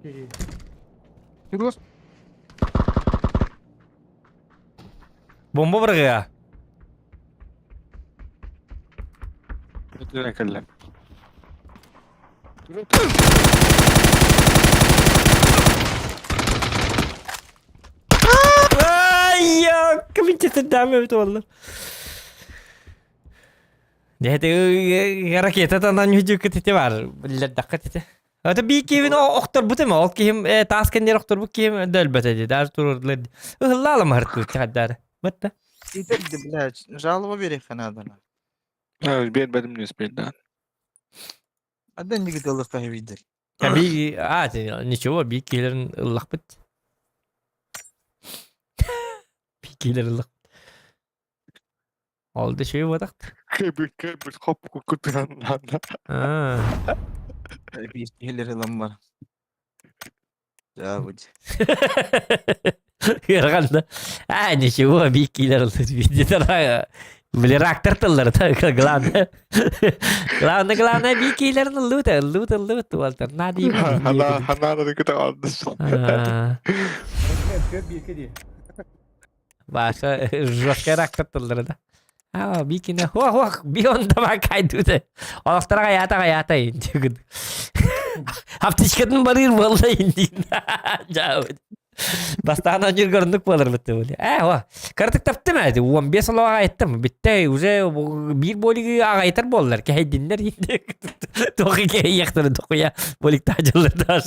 İyi. Yürü. Bomba bırakıyor. Direkt elle. Ay ya, kıvınçası devam evet oğlum. Ne raketa tandan yüzü kıtı var. Dakika tete. Hadi bir kevin o oktor bu değil mi? O kim taskenler oktor bu kim dölbet dedi. Dar tururlar. Hılalım hartı kadar. Bitti. Giderdi bile. Жалоба берек kanadına. Evet, benim nispeten. Adan git Allah kahvidir. Ya bir nичего bir kelerin ıllık bit. Bir keler ıllık. Oldu şey vadak. Kıbrıs hop kukuturan lan. Ha. Bir şeyleri lan var. Ya bu. Yarganda. Nичего bir keler ıllık. Bir de Beli reaktör tılları da glanda. Glanda bir kelerin ıllık. Walter. Ne diyeyim? Hana da kita aldı. Bir kedi. Başka жесткая reaktör tılları da. Bir kine bir onda bak kaydı da. Olastıra hayata indi. Hafta barır vallahi indi. Jauh. Бастан önce göründük olur bitti böyle. Kartık taptı mı? 15 yıl ağayttı mı? Bitti. Uze bir bolik ağaytır bollar ki heydinler indi. Toki ki yaktırı tokuya bolik tacırlar da.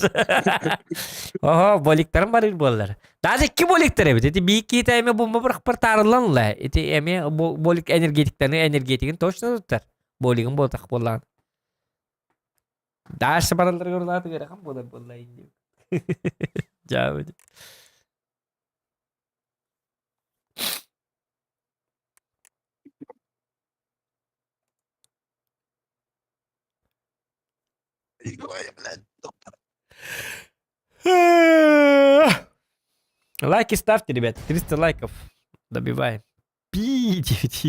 Boliklerin barır bollar. Daha iki bolikler evet. Eti bir iki tane bomba bırak bir tarılan la. Eti eme bolik energetikini toşna tutar. Bolikin botak bollan. Daha sebaralları görüldü gerek ama bollar indi. Jauh. Лайки ставьте, ребят. 300 лайков. Добиваем. Пи,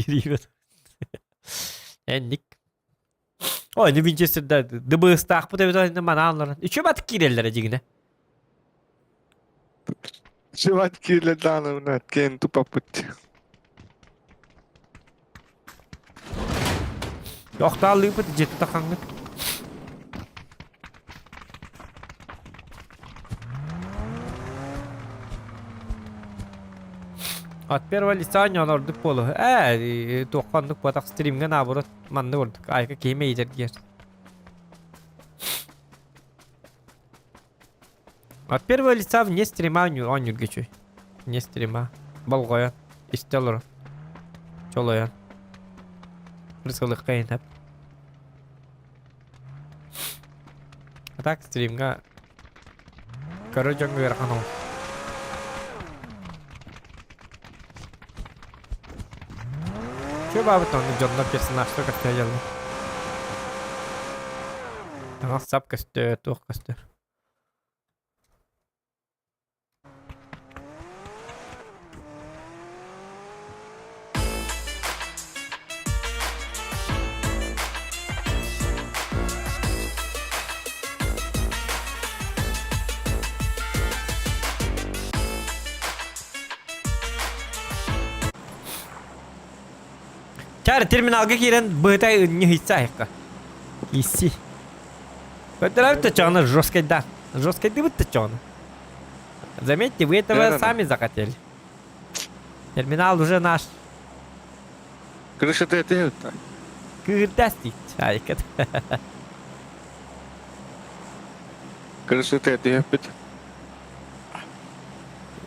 ребят. Endik. Oyunu Winchester'da dıbı stak bu tabi oyunda bana anlarım. Üçü batık girerler acıgına. Şubat kirli dağılımına kendi tupapıt. Yok da alayım pati jeti takanlık. Atper vali sanya alırdık bolu. Tokanlık batak stream'e naburat mandı vurduk. Ayka kime iyidir giyer. Atper vali sav ne stream'a on geçiyor. Ne stream'a. Bal koyan. İstelur. Çoloyan. Rızkılık kayın hep. Atak stream'a. Karıcan görkan ol. Şu babet onu canlar personajlar kataya geldi. Tamam sap kastır, tuh kastır. Cara, terminalga kiran бытай не хитсайка. Иси. Подравьте чёрно жёсткой да. Жёсткой да вот чёрно. Заметьте, вы этого сами захотели. Терминал уже наш. Крыша ты это. Кырдастик. Айкат. Крыша ты это.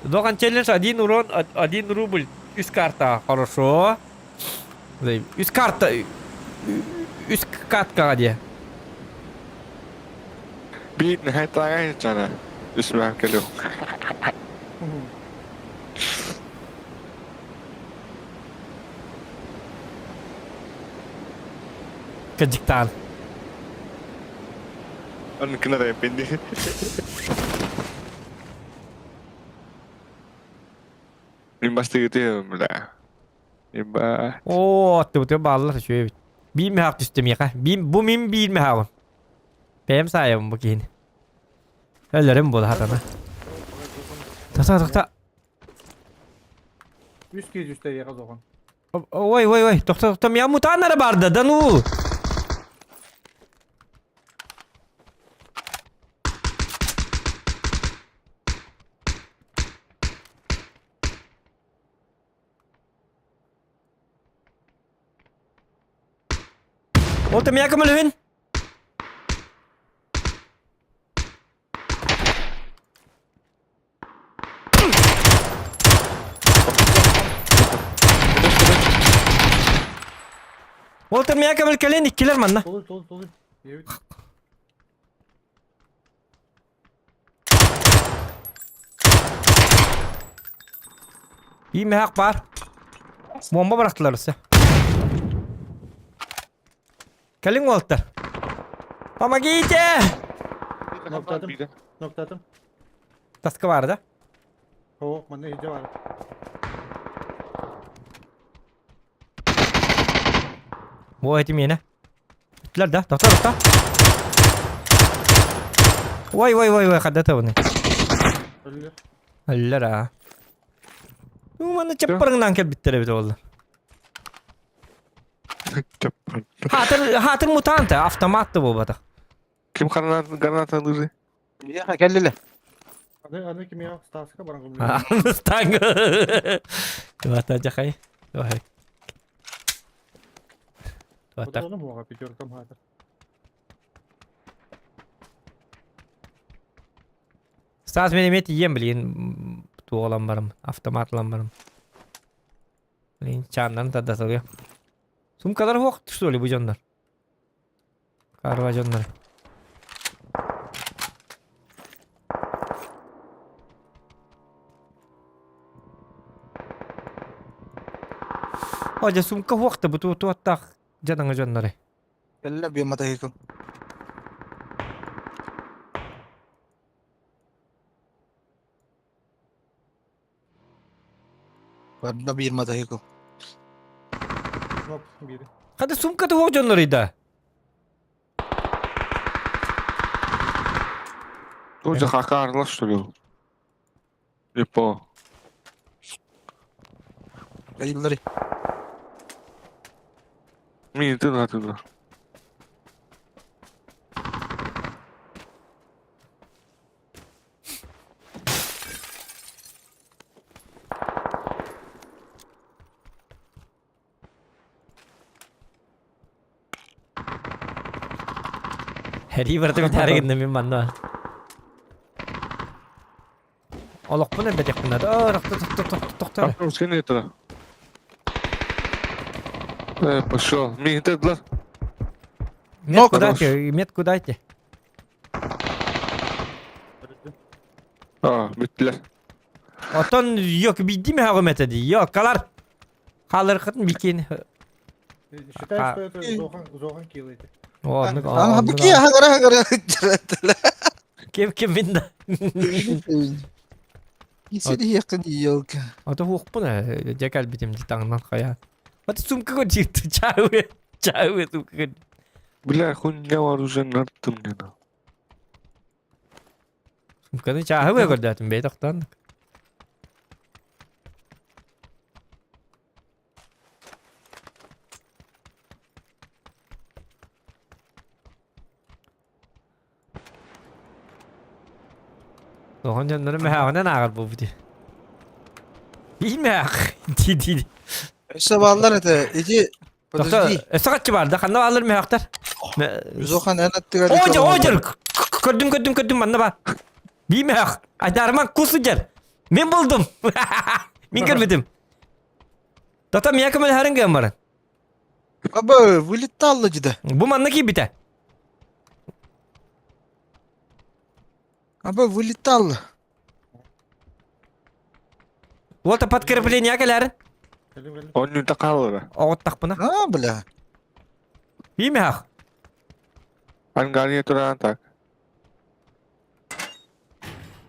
Доган челлендж 1 урон, 1 рубль. Из карта. Хорошо. Üst kartta üst katka diye. Bir nihayet ağayın sana. Üstüme geliyor. Gıcıktan. Onu kena da pendi. Limbas gitu ya, bela. Limbas. Oo, attı bağlılar şöyle. Bir mi hak üstüm yaka? Bu min bir mi hak? Benim sayem bu kini. Ölürüm bu da hatana. Doktor. Üst kez üstte yakaz oğan. Oy. Doktor ya mutanları barda danu. Oğlum ya kamalın. Oğlum ya kamal kalen ikkiler manna. Dolu. Evet. İyi mi hak var? Bomba bıraktılar size. Kalın Walter. Ama giyce. Noktadım. Taskı vardı. Soğuk bende iyice var. Bu etim yine. Bittiler de. Doktor. Vay. Kadata bunu. Ölüyor. Öller ha. Umanı çapırından kel bittere bir oldu. Cepat. Hatır mutante. Avtomattı bu bada. Kim granat dulu? Ya kellele. Ada kim ya? Staska barang kumpulan. Mustang. Tuh aja kay. Tuh. Bu da onu mu var? Bir gördüm hadi. Stas minimet yiyem bilin. Tu olan barım. Avtomat olan barım. Bilin çandan tada soruyor. Sum kadar hoq düştü bu canlar. Karva canlar. Aja sumka hoqta bu tu atak jananga janare. Kellele bir mata hiko. Varda bir mata hiko. Nok biri. Kada sumka tu hoq janare da. Тоже хакарло, что ли? Липо. Ayılları. Мини, ты на туда. Heri berarti mencari gitu min mana. Allah pun ada jak benar. Oh, dokter. Скини туда. Пошел. Мини, ты туда. Met kudayte, met kudayte. Bittiler. Oton yok bildi mi hago metedi? Yok kalar. Kalır kıtın bikin. Считай, что это Зохан килл. Onu Bu ki hagara. Kim binda. İseri yakın yok. Oto huk bu ne? Cekal bitim di tangan kaya. Oto sumka ko jitu cawe sumka. Бля, хуйня вооружен attım gene. Sumka ni cawe ko datum be doktan. Doğan canları mehâvına nağır bu budi. Bilmeyek. Di. Sabahlar ete. İki. Doktor, sakatçı var da kanna alır mehâktar. Zohan en attığı. Oca. Kördüm bana bak. Bilmeyek. Adarman kusucar. Ben buldum. Ben görmedim. Doktor miyak mı herın gömürün. Aba, vulit tallıcı da. Bu manna ki bite. Aba, vulit tallı. Volta pat kırpılıyın ya gelerin. Он не такалır. Oğut tak buna. Ha bula. Bilmeyek. An galiye turan tak.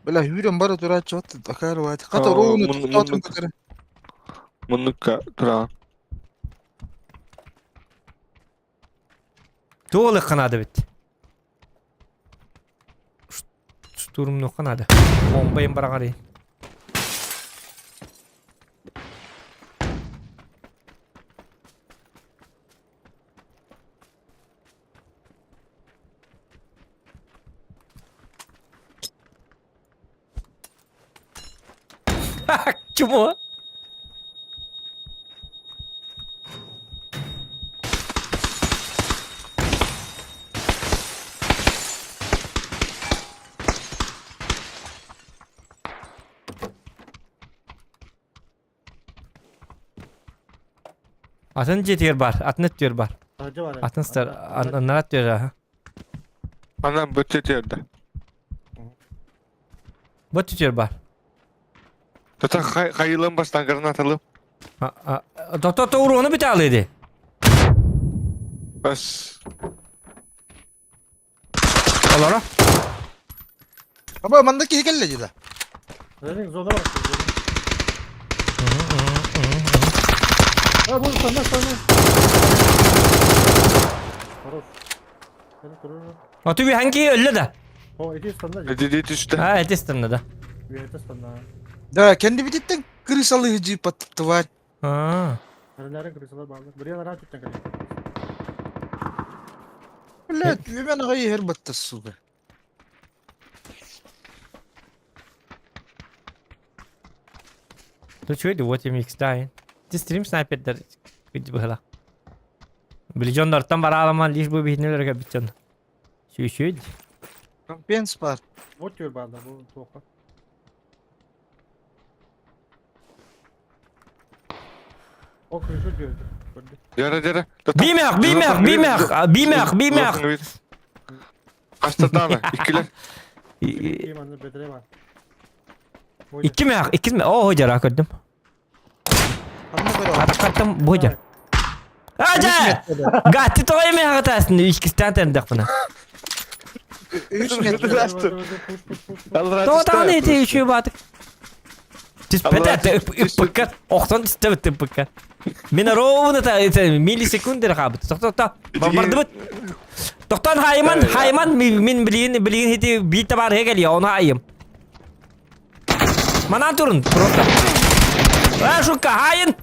Bela hüyürüm bara tura çot takar var. Kata Aa, roğunu mun- tutatın mun- kadar. Munnukka durağın. Tuğlu kanadı bit. Durum yok kanadı. Bombayım bara qarayın. Kim o? Atın jetiyor bar, atnet diyor bar. Aracı var. Atın star, anlat diyor ha. Anam bötçet yerde. Bu tutuyor bar. Tata kayılın baştan atalım. Doktor uğruğunu bir tağlıydı. Bas. Olara. Ama mandaki hikelleci de. Renin zona bak. Ha bu sana. Varos. Seni durur. Otu bir hangi öyle de. O eti standa. Dedi üstte. Ha etestim de. Bir eti standa. Da kendi bititten kırısalı hıcı pattı var. Ha. Nerelere kırısalar bağlı. Buraya rahat tutacak. Bela hemen ağayı her battı suga. Tu şöyle what you mix dying. This stream sniper der. Gidi bıhala. Bilijon dörtten bara alaman liş bu bihinler ga bitcan. Şöyle. Kampiyens var. Vot diyor bağlı bu soğukta. O kırışı diyor. Yara. Bimek. Kaçta tane? İkiler. İyi manlı bedere var. İki mi? Oh hoca rakırdım. Anne böyle. Kattım bu hoca. Hoca! Gatti toy mi hatasın? İkisinden tanıdık bunu. 3 metre. Doğru tane eti üçü batık. Tispete ıppıkkar. Oktan tispete ıppıkkar. Mina rovunu ta milisekundere kabit. Doktor. Bombardı bit. Doktor hayman min bilin hiti bir tabar he geliyor onu hayım. Mana turun. Prosta. Ha şuka hayin.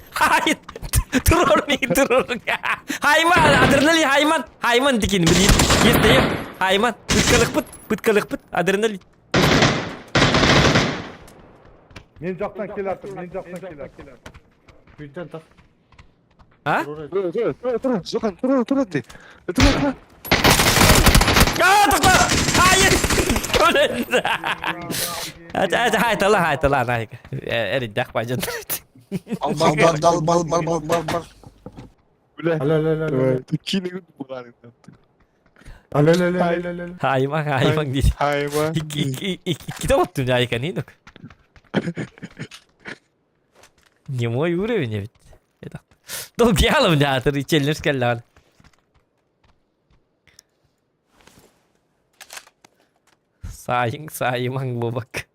Turun. Hayman adrenalin hayman dikin bilin. Yesteyim. Hayman. Bıtkalık pıt. Adrenalin. Ninjaktan kill attım. Birden tak. Ha? Dur. Zokan dur hadi. Aa doktor. Hayır. Hadi tallah. Eridak bacın. Bal. Alelelele. Kini bu lan. Alelelele. Hayman değil. Hayvan. İki de battın ya yıkanıydı. Не мой уровень ведь. Это. Ну, гялом, да, ты челлендж келлан. Sayın bobak.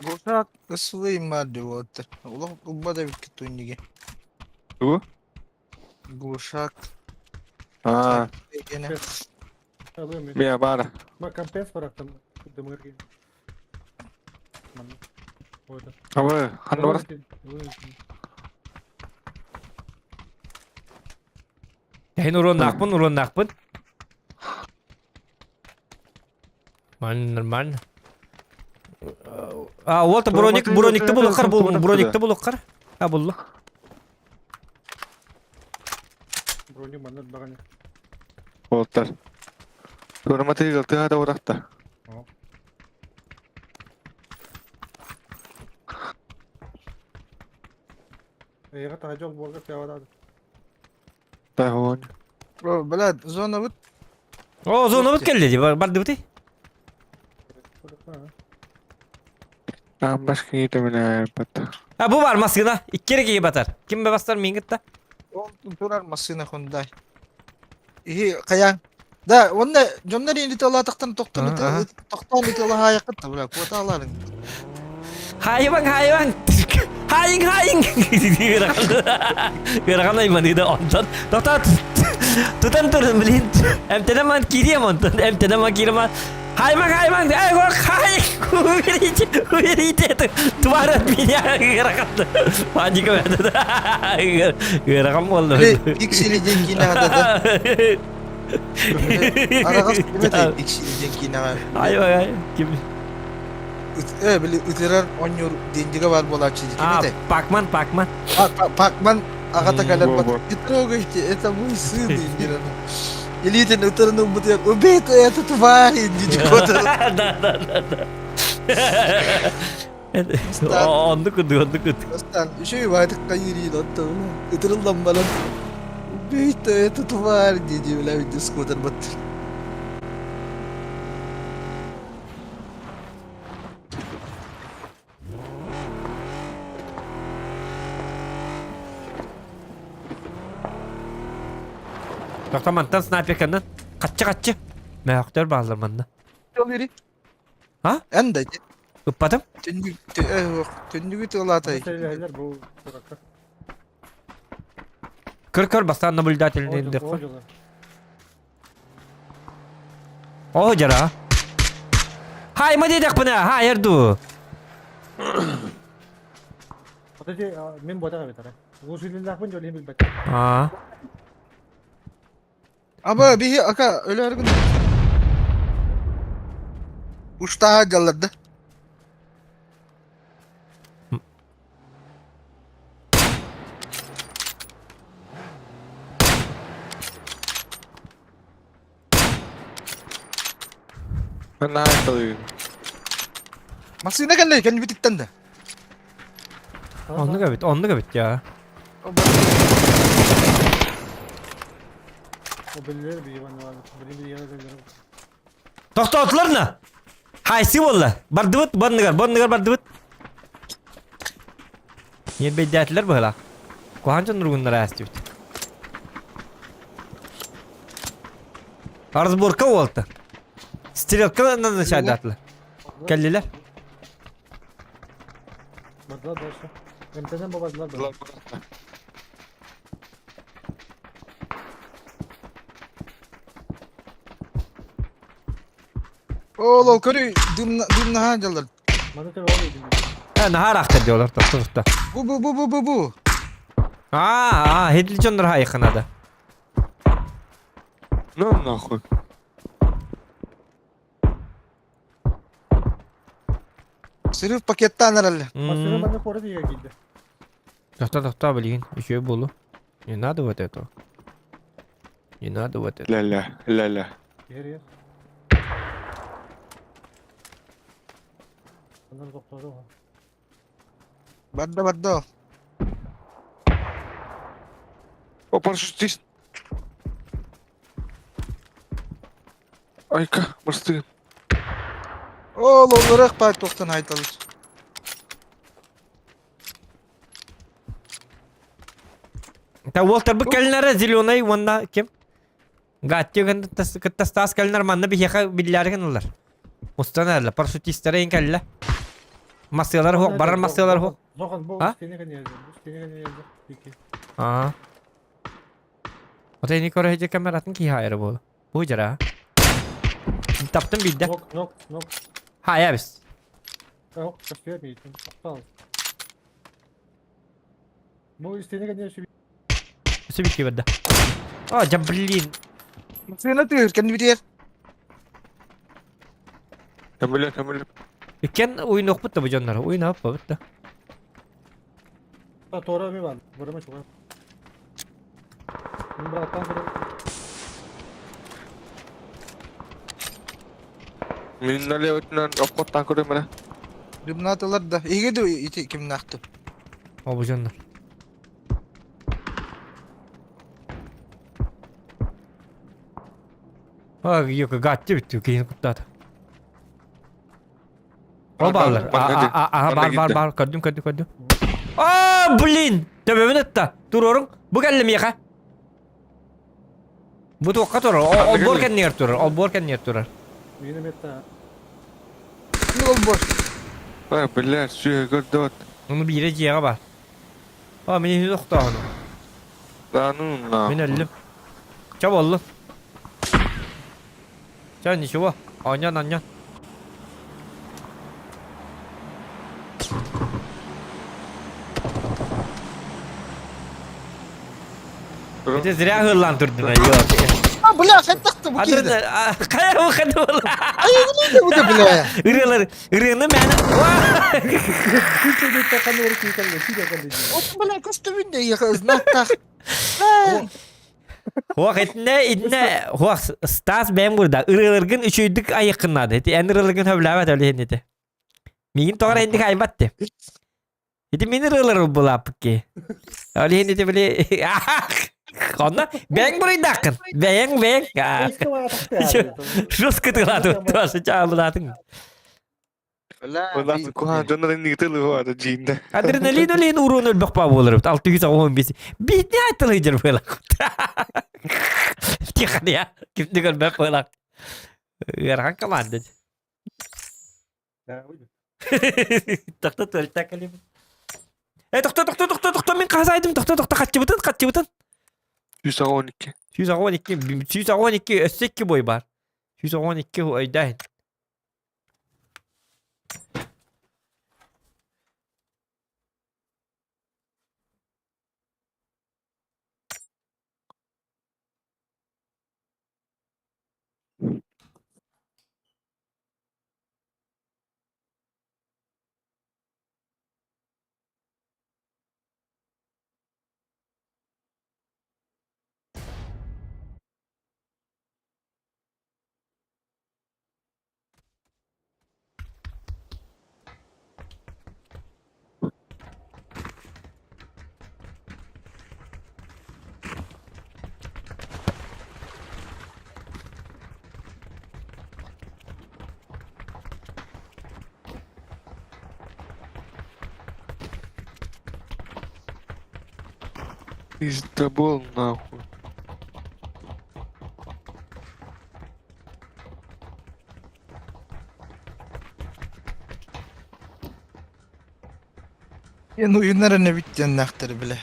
Boşak ısılayım madde bu atır. Ulan bu da bir kötü oyuncu. Bu? Boşak. Ha. Gene. Alıyorum. Bir bara. Bak kampens bıraktım. Demir gibi. Orada. Ama hani var. Hen uron nakpın. Man. Aa, Walter Bronik'te bulukar. Ha bullu. Bronik bana bakın. Voltar. Görmete yıltı hada uğrakta. Eğer tacol bolga tevada. Tahon. Bro, bela zona bit. O zona bit geldi. Bardı biti. Tam başka gidemeler patta. Ha bu var maskına. İki kere giyi batar. Kim be bastar mingit da. On turar masina Hyundai. İyi kayan. Да, он да, жоннар indi tola taktan toktan Aha. toktan itu lah hayak ta bula kuota alalın. Hayvan hayvan. Haying haying. Gerakan hayvan itu ondan. Doktor tutan turun bilin. Em tenaman kiriyem ondan. Em tenaman kiriyem. Hayvan hayvan. Ay kork haying. Kuvirici itu. Tuvarat bina gerakan. Panji kemana? Gerakan oldu. İlk silecek yine ada da. Arakas demedi ilk silecek yine. Hayvan hayvan. Kim? Bili itirar onyor dendiga var bola çizik Ah, de. Pakman. Pakman agata kalar bat. Gitroga işte eta bu sı dendiga. Eliten utarını umut yok. O beto ya tutuvar indi kota. Onu kudu. Aslan şey vardı kayırı lotta. Utarılan balan. Beto ya tutuvar dedi bile bir skuter bat. Doktor mantan sniper kandan. Kaççı. Mehaktör bağlar mandan. Yol yeri. Ha? Ende. Uppadım. Tündüğü tola tay. Şeyler bu bırakır. Kır bastan nabuldatelini indik. Hocalar. O jara. Hay mı dedik buna? Hayır du. Ateşe min boda ka bitara. Gusulillah pun jolih bil baca. Aa. Ama bir aka öyle argın. Uçta jalladı. Mana itu? Masih ne kan kan bitikten de. Onu gabit ya. O belirler bir yaman var. Benim bir yana belirler. Doktor atlar ne? Haysi valla. Bardıvıt, bandıgar bardıvıt. Yer beydiyatlar bu hala. Kohanca nurgunlara astı. Arzborka oldu. Stilokka nasıl şahidatlı? Kelliler. Badlar başla. Emteden babazlar da. Oğlum körü dümna ha jalladı. Bana tabi olaydı. Ha nahar aktar diyorlar doktor. Bu. Aa, hedilci onları ha yakınada. No, nahoj. Sırf paketten herhalde. Aslında bana koru diye geldi. Doktor bilin. Еще было. Не надо вот этого. Не надо вот это. La. Yer yer. Bunlar doktoru var. Badda. Oh, parachutis. Aika, mesti. Oğlum olarak bak toktan haytalır. Ta Walter bu kelnere zilonay wanda kim? Gatçı kan tas kelner manna bir yaka billar kanlar. Mustanerle parasütistlere en kelle. Masyalar ho, barar masyalar ho. Zokan bu Ha? seni kan yazdı. Seni kan yazdı. Peki. Aa. O da ini korayıcı kameratın ki hayır bu. Bu jara. Taptım bildi. Nok. Hayır biz. Yok, kaçıyor muydu? Aptal. Bu istediğine kadar şu Nasıl bir kibirde? Oh jablin. Masih nanti kan bitir. Kamil. Ken oyun yok bu canlar. Oyun yapma bu. Tora mi var? Burama çok. Bunu bıraktan sonra Minna lewatnan apa takut mana? Dümna tolar da. İyi gidiyor iti kim naktı. O bu canlar. Ha yok gatçı bitti. Keyin kutladı. O bağlar. Bar. Kaddım. Aa, blin. Tebebini etta. Dur orun. Bu geldi mi yaka? Bu tuokka turur. Ol borken yer turur. Ol borken yer turur. Yine meta. Ne olmuş? Ha, блядь, suya gördüm. Onu bir yere ciğere var. Ha beni yoktu onu. Lanun la. Ben öldüm. Çabuk oğlum. Sen ne şu bu? Anyan. Bir de zira hırlandırdın ha yok. Ha bula sen taktı bu Hadi kedi. kaya bu kadar ola. Ne bu da bula? Irığını ben. Kimse de takan doğru kimse de. Kimse de. O bula kostümün de yakız nakta. Vakitne inne stas ben burada ırılırgın üçüydük ayıkınladı. En ırılırgın hövlavet öyle henneti. Migin toğra indik aybattı. Hedi min ırılır bu lapki. Öyle henneti böyle. Konna ben burayı dakın. Ben. İşte var taktı. Rus kıtıladı. Tuası çağlıladın. Ulan kuhan canlar indi gitti lu ada jinda. Adrenalin öyle urun ölbek pa olur. 615. Bir ne atılıydır böyle. Tiyan ya. Kim diyor ben böyle. Yarhan kamandı. Doktor tuvalete kalayım. Doktor min kazaydım. Doktor kaççı bıtın. 112. 112 ösek boy var. 112 o aydan. Издабол нахуй. Yani oyunlara ne biteceğin naktır bile.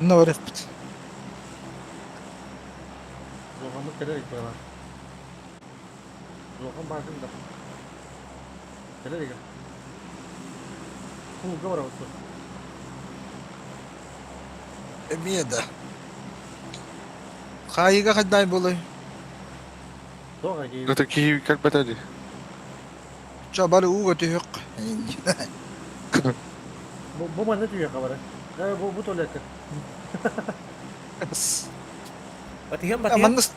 Ne öğret? Zohamı kelerek böyle. Zoham bakın da. Kelerek. Bu gavara olsun. Emiye de. Kayıga kadar bolay. Zoha ki. Kata ki kalp tadi. Çabalı uğu yok. Bu mana diyor kabara. Bu tuvalette. Batihan Aman nasıl?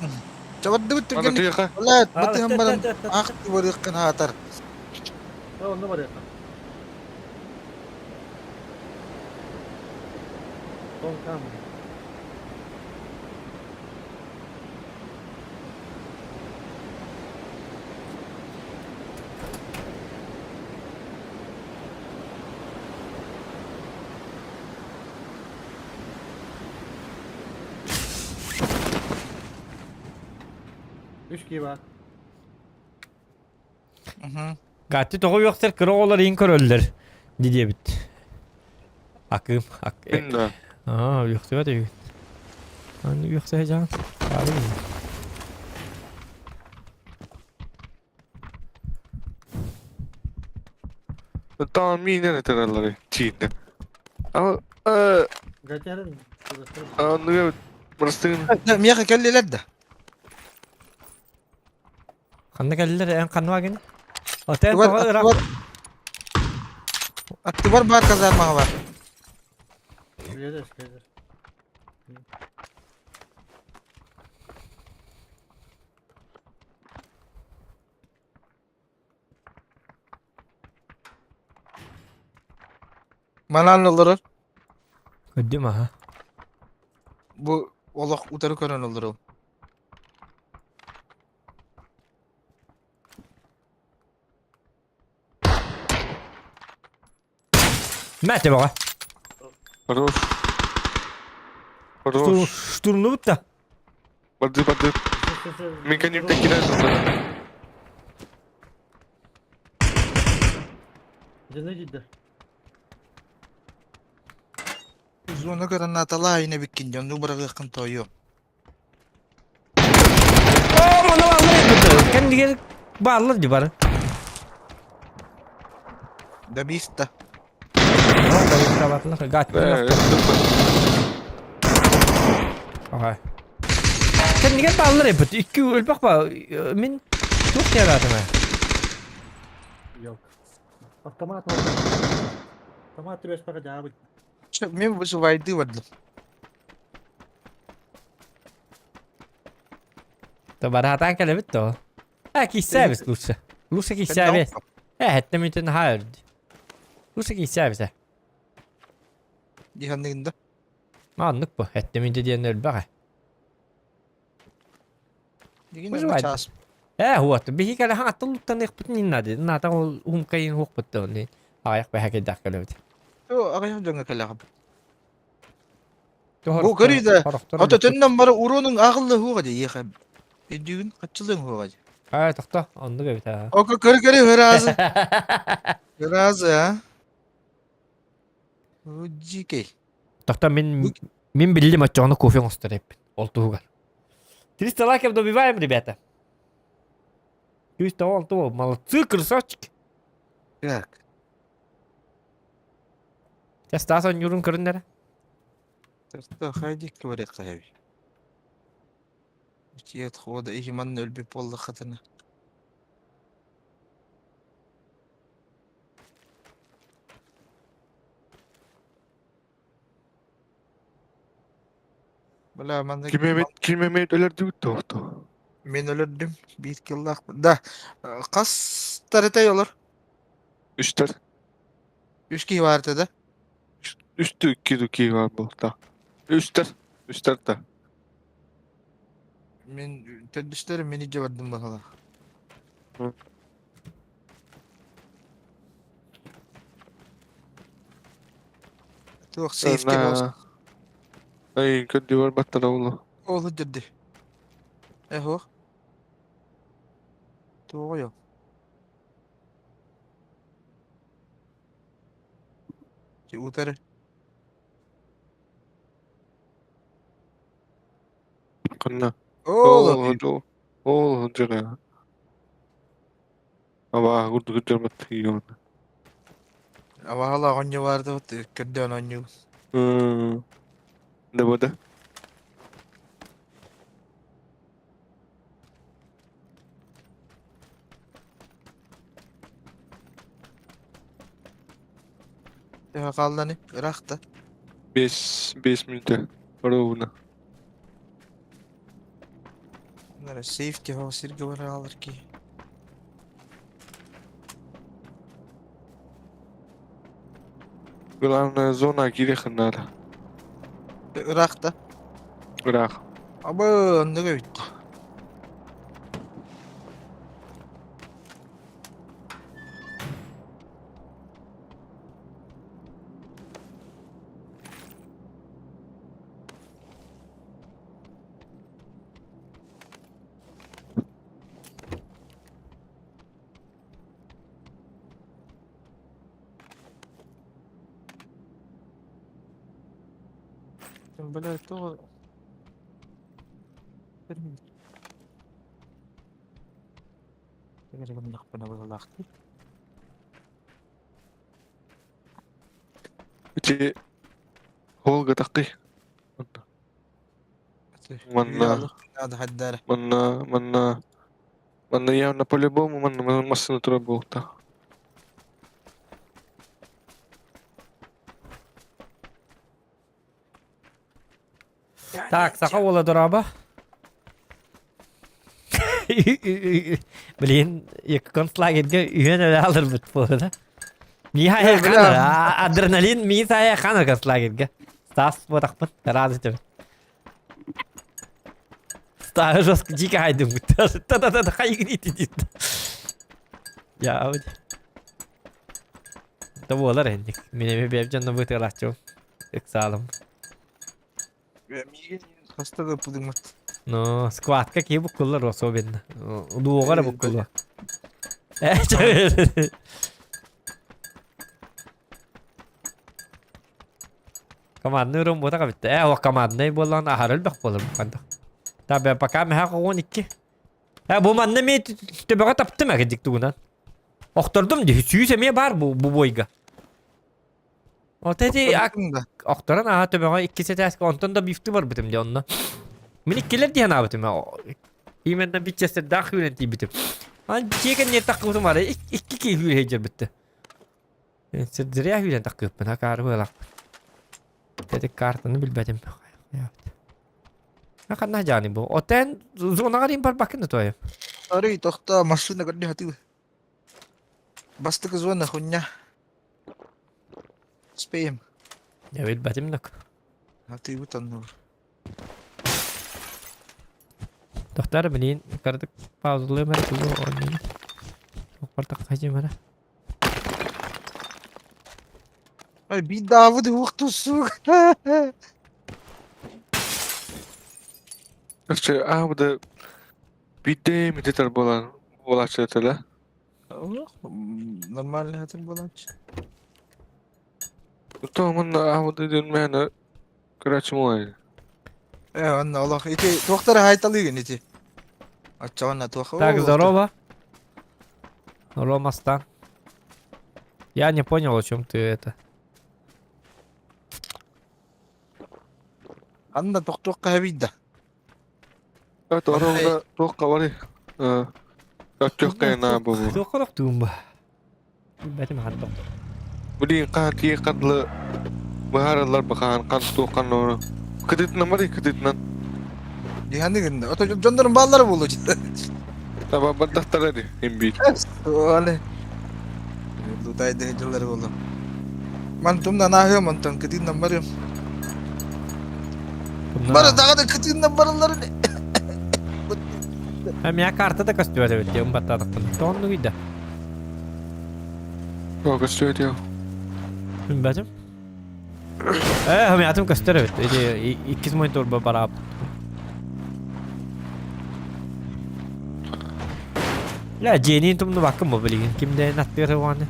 Çabuk da bitti. Mana tu ya ka? Ulan batın balam. Akti varıkkan hatar. Onda var ya. Son kam. Üç gibi var. Gatti toğu yoksa kırı olar in köröller. Diye bitti. Akım. Inda. Aa yoksa da yok. Hani yoksa heyecan. Abi. Tamam mine ne tarafları jinda. Ama Gacarın. anlıyor. Burası Miyak kelli ledde. Kanna geldiler en kanva gene. Otel Var, toğa attı ırak. var. Attı var kazanmağı var. Gelir gelir. Manan olur. Ödüm ha. Bu olak utarı kören olur o. Mete baba. Хорош. Хорош. Şturunu bit da. Бады. Мен конем так кидаю. Cene gitti. Zona kören atala yine bikin canlı bırakın toyu. Oo mana bağlı. Kendi gel bağlı di barı. Da bista. Tabii tabatla gat. Okay. Kendi gel bağlı repet. İki öl bak ba. Min çok yaratım ha. Yok. Otomat var. Otomat beş para cevabı. Men bu suvaydı vardı. Tabar hatan kale bit to. Ha ki servis Lusa. Lusa ki servis. Hatta mümkün hayır. Lusa ki servis. Dihanında. Anlık bu. Hatta mümkün diyen öl bak. Digin Suvaydı. ças. هو بيجي على حاجة طول التاريخ بتنين نادي ناتا هم كاين هو بتوني هايق بحاجة داخل لوت O akayım dönge kalakım. تهرب Bu karıyı da hatta tönnem bara uronun ağıllı huğa diye yıkam. Düğün kaçılın huğa diye. اه تخطى عندك بتاع O karı hırazı. Hırazı ha. O cike. تخطى من باللي ما تجونا كوفي مستريب قلت هو قال تريست لاك بدو بيبايم ربيتا تريست قلت هو مال تسكر ساتك Yak. تستاسا نيورون كرندرا Tırtı haydik kıvırı kahve. Çiyet xoda ihman ölbü polla xatını. Bala manda Kilmemet ölerdi tuttu. men ölürdüm. Bir killak. Da kas taratay olur. Üstler. 3 kişi vardı da. Üstü iki var burada. Üstler de. Men tedbişlerim meni cevardım bakalım. Hı. Tuh safe game olsun. Ay kötü var battara oğlu. Oğlu dedi. Eho. Tuh yok. Ci utarı. Kanna. Oğlum. Oğlu canı. Ama kurdu kıcırmat yiyor. Ama hala onyu vardı. Kırdan onyu. Ne bu da? Ya kaldı Irak'ta. 5 minute. Ровно. Nere safety hava sirgi var alır ki. Главная зона Кириха надо. Irak'ta. Брақ. Ama ne bitti. Böyle to. Tegere gam nak pala wala lakti. Чи Волга такий. Манна. Hadi haddara. Манна. Манна явно по-любому, манна массаны тура болта. Так, сақа ола дұраба. Блин, екі концлагерге үйен өлі алыр бұт болы. Ми хая қаныр, адреналин ми хая қаныр концлагерге. Стас бодақпын, разы төбі. Стағы жосқы жеке хайдың бұт. Та-та-та-та, қайығын еті дейді. Я, өді. Да болар әндік. Менеме бәп жанна бұт ғалақчым. Эксалым. Hasta da pudum. No, squadka ki bu kullar особенно. Дуогара bu kullar. Командный рум бота кабитте. О командный болан ахарыл бак болар bu kanda. Tabi baka meha qoğun iki. Bu manna me tebega taptım egedik tuğunan. Okturdum di hüsüyse me bar bu boyga. O tedi Oktoran aha tebega iki setes ondan da bifti var bitim de onna. Minik gelir diye ne bitim. İmenden bitçesi daha hüyenti bitim. An çeken ne takıyorum var. İki ki hüyecek bitti. Sıraya hüyen takıyorum ben hakar böyle. Dedik kartını bilmedim. Ne kadar cani bu. Oten zona garim par bakın da toy. Ari tohta masuk na gadi hati. Basta ka zona kunya. Spam. Ya bilmedim nak. Hati bu tanur. Doktor bilin kardık pauzluyor mer kullu oynuyor. Çok partak kaçı mer. Ay bir daha bu vakti su. İşte bu da bir de mi tetar bolan bolaşatla. Normal hatım bulan. Tamam bu da dönmene kaçmıyor. Anna Allah iti doktora haytalı iti. Açana toха. Так, здорово. Ромастан. Я не понял, о чем ты это. Anna doktor habida. Evet orada toka var ya. Çok kaynağı bu. Doktor tumba. Benim hatta. Budi kaki kadlı baharlar bakan kan tokan onu. Kedit namari kedit nan. Dihani gında. Oto jondarın balları bulu. Tamam ben daftar hadi imbi. Oleh. Lutay de jolları bulu. Mantum da nahyo mantum kedin nambarım. Bana daha da kedin nambarları ne? Hem ya kartı da kastıyor evet diyorum battadık bunu. Tonlu gidi. Yok istiyor ya. Bilmem. Hem hayatım kastıyor evet. İkiz monitör beraber. La Jenny tumnu bakın mı bilgin? Kimde natları var ne?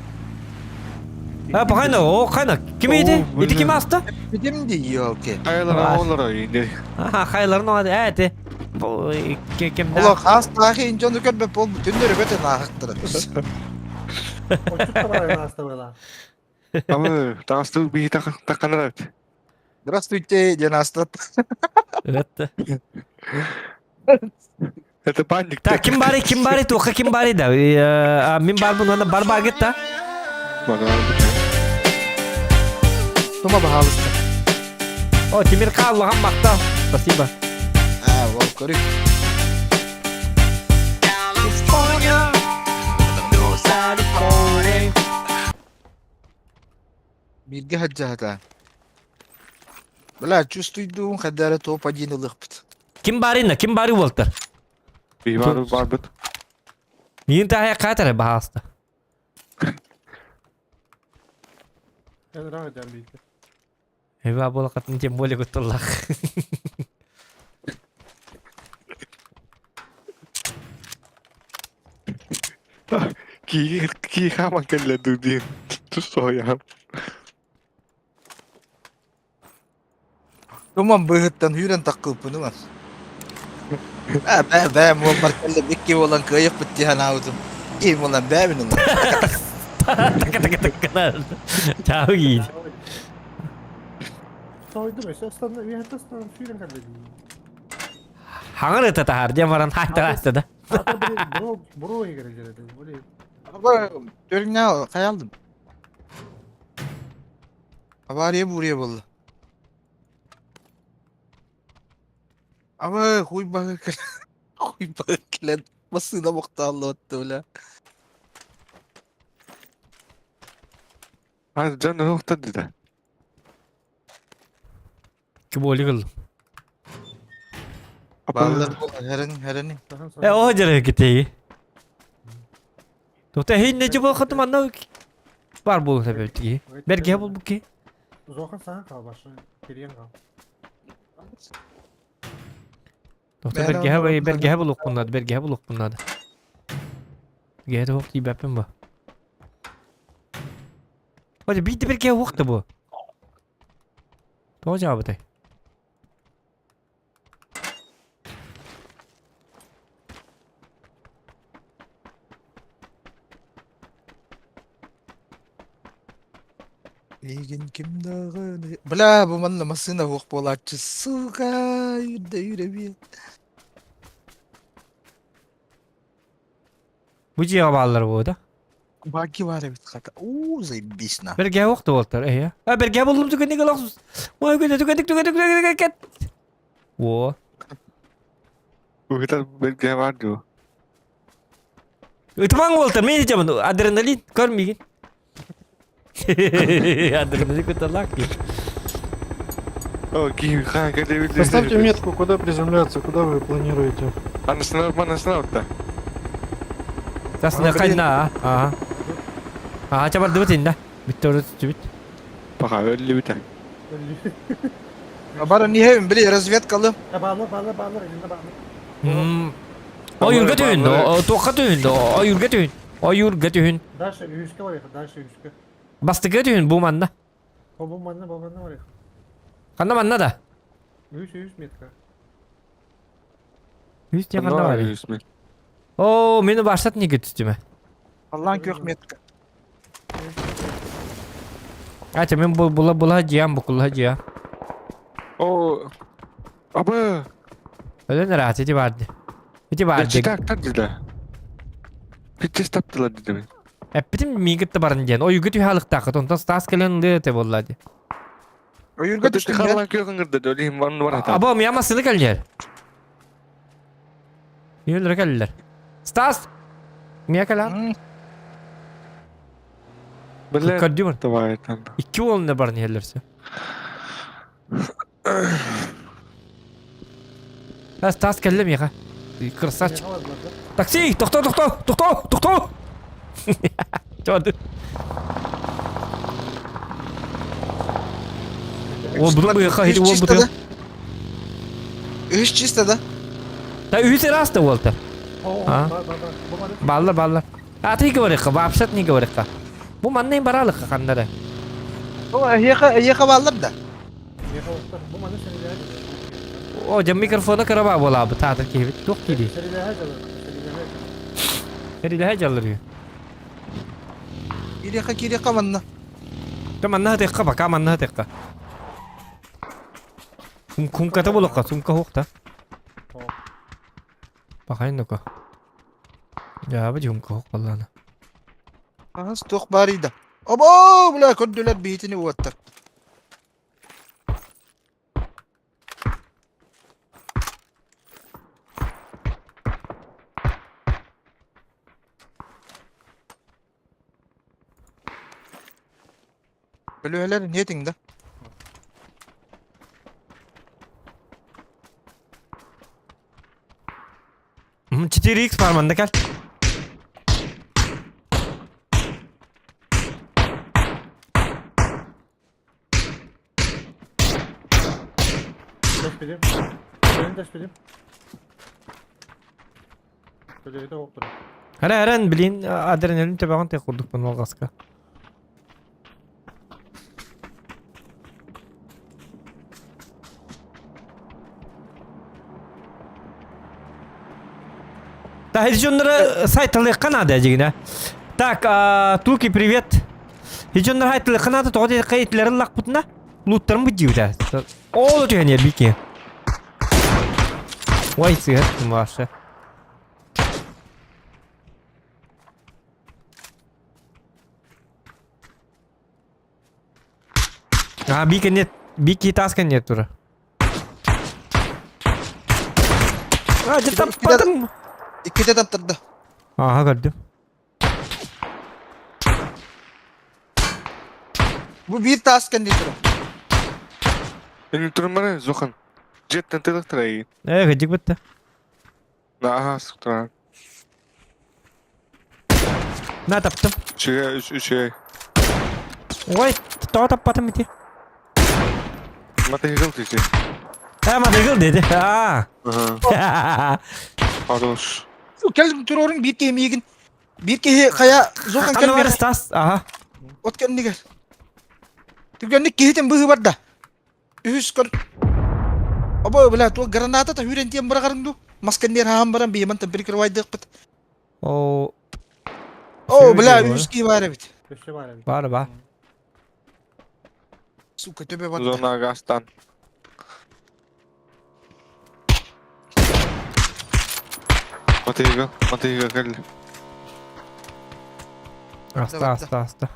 Ha bakın o kana. Kimiydi? İdi kim hasta? Bidim de yok ki. Aylar onlara indi. Ha hayırların o evet. Bu kimde? Allah hasta ki incan dükkan be pol bütün de röbete nahaktır. hasta böyle. Ama tanıştık bir takan evet. Здравствуйте, Ленастат. Evet. Это паник. Ta kim bari tuh kim bari da. Min bar bunu da bar bagit ta. Toma bahalısı. O Timir Allah'ım makta. Спасибо. Ha, Volkori. Bilgi hacca hata. Bala çüstüydüğün kadar topa cinılık bit. Kim bari ne? Kim bari Walter? Bir var barbet. Min ta ya katar bahasta. Ben rahat edeceğim bilgi. Eva bola katın tem boleh gutullah. Kiข้ามันกันเลยดูดิทุกซอยครับ Tamam bıhıttan hüren takıl bunu var. Ben muammer kelle bekki olan kıyık bitti hanavdum. İyiyim olan ben benim. Tak. Ciao gidi. Soydum işte aslında bir hatta aslında şuyla kaybedildi. Hangar ta tahar dia maran hai ta asta da. Hatta buraya gelecek. Buraya. Ama görün ne kayaldım. Havariye buraya buldu. Ama huy bakık. Huy bakık lan. Masına muhtarlı attı öyle. Hadi canım nokta dedi. Kim oli kıldım. Bağlılar herenin. O hacara gittiği. Doktor hey ne cevap katım anla. Var bu sebep ki. Berge bul bu ki. Zokan sana kal başla. Geriye kal. Doktor Ben berge bul bunlar. Berge bul bunlar. Geri vakti yapayım bu. Hadi bir de berge vakti bu. Doğru cevabı da. Egin kim dağını. Bla bu manla masına hok bolatçı. Suka yürde bir. Bu cevap alır bu da. Baki var evet kata. Uuu zaybisna. Berge vakti oldu. Ya. Ha berge buldum tükendik alaksız. Vay güne tükendik. Wo. Bu kadar belge var diyor. Itman oldu. Men diyeceğim adrenalin görmeyin. Adrenalin kutalak ya. О, Гиви, как это Поставьте метку, куда приземляться, куда вы планируете. Она снова-то. Tas ne kayna ha. Ha çabar dıvıtın da. Bitti orası bit. Пока, öyle biter. Bana niye evim biri разведkalı. Bağla elinde bağla. O yurga tüyün. O toka tüyün. O yurga tüyün. O yurga tüyün. Дальше yüzke var ya. Дальше yüzke. Bastıga tüyün bu manna. Bu banda var ya. Kanna manna da. 100 metre. 100 diye kanna var ya. Oo beni başlat niye götürdüme. Allah'ın kökmetka. Aça ben bulacağım bu kullanacağım. О, аба, Öyle ne rahat eti vardı. Eti vardı. читак dedi. Bitti taptılar dedi mi? Hep bizim migit de barın diyen. O yurga tüy halık takıt. Ondan stas kelen lüte bolladı. O yurga düştüm ya. Karlan kökün dedi. Öyleyim var hata. Aba miyamasını geldiler. Yürüdür geldiler. Stas! Miya kalan? Böyle Kaddi var. давай там. İki oğlun da barın yerlerse. Ha Stas geldi mi ya? Kırsaç. Taksi! Doktor! Çağırdı. O bunu bu yaka hedi o bu. Üç çiste de. Ta üyse rasta oldu. Ha? Bu banda Ballar. Ati görek, vapsat ni görek. Bu manne baralık kanlara. O yaka bağlar da. bu banda seni de O jam mikrofonu karaba bola abi tatil ki yok gidi. seni de her zaman. Heri de hajalıyor. Bir yaka manna. Tamam ne tekka bak aman ne tekka. Kum kata bolok ka sumka hokta. Bakayın da ko. Ya bu jumka hok vallahi. Aha stok bari da. Abo bula koddular bihitini uvattar. Böyle öyle niyetin de. Çitiri X parmağında gel. Beş birim. Benim 5 birim. Böyle de oktur. Heren bilin adrenalin tabağın tek kurduk bunu olgaska. Да, хиджоннара сайталы канада жигина. Так, Туки, привет. Хиджоннара сайталы канада тоғды қайтларын лақ бұтына. Луттарын бұт жиуда. Олы түйенер бейке. Ой, сығыр, кім башы. Bir iki taskan net tura. Hadi tapadım. İki de taptırdı. Aha gördüm. Bu bir taskan değil. Ini turun mana? Zokan. Jet nanti lah terakhir. Gıcık bitti. Nah, sekarang. Ne taptım? Şey. Oy, tapadım bitti. Mata hijau sih. Ama degil dedi. Ha. Harus. Gel turorun bir ki yemeyegin. Bir ki kaya zokan Kan var kan. stas. Aha. Ot kan nigar. Tugan nik kihitin buhu barda. Ühüs kan. Abo bela tu granata ta hüren tiam barakarang du. Maskan dir haham barang biyaman temperi kerway dak pat. O Oh bela ühüs ki var bit. Köşe var abi. var ba. Suka töbe var. Zona gastan. Mata hijau kali. Asta.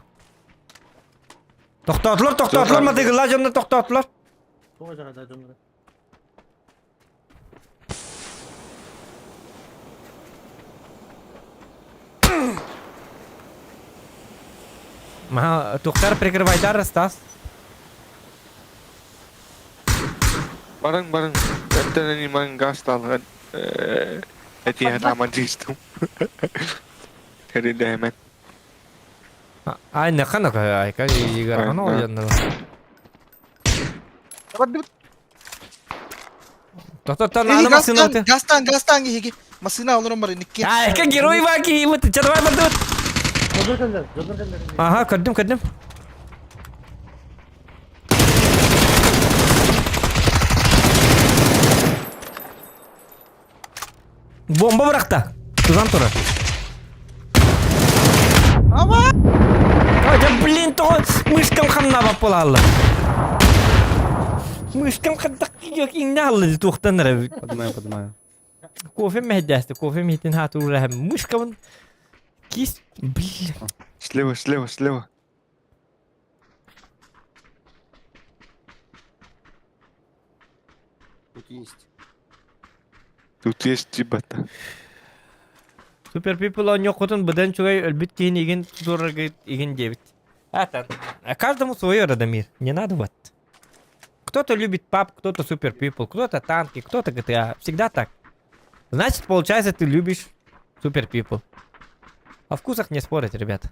Toxtatlar mı degil la canını toxtatlar. Çok acayip acayip onları. Ma toxtar прикрывайдар Стас. Barang. Ente ini barang gastan kan. Hati aman sistem. Jadi dah hemat. Ay ne kana ay ka yigar ana o yanına. Waddu. Toxtatlar nana masını öte. Gastan higi. Masina olurum bari nikki. Ay ka giroy baki mut çadvay badut. Jodur gönder. Aha kaddım. Bomba bıraktı. Tuzan tura. Ama. Aja блин то мышкам хамна бапалалла. Мышкам кадак yok inallı toxtanır. Поднимаю. Кофе меhdeste, кофе мехтин хату рахм. Мышкам кис блин. Слева. Тут есть. Тут есть тибата. Super people он йокотун быдан чугай ölbüt кейін igen турарга igen дебит. Атан. Каждому свое, Радомир. Не надо вот. Кто-то любит пап, кто-то супер people, кто-то танки, кто-то GTA. Всегда так. Значит, получается, ты любишь супер people. О вкусах не спорить, ребята.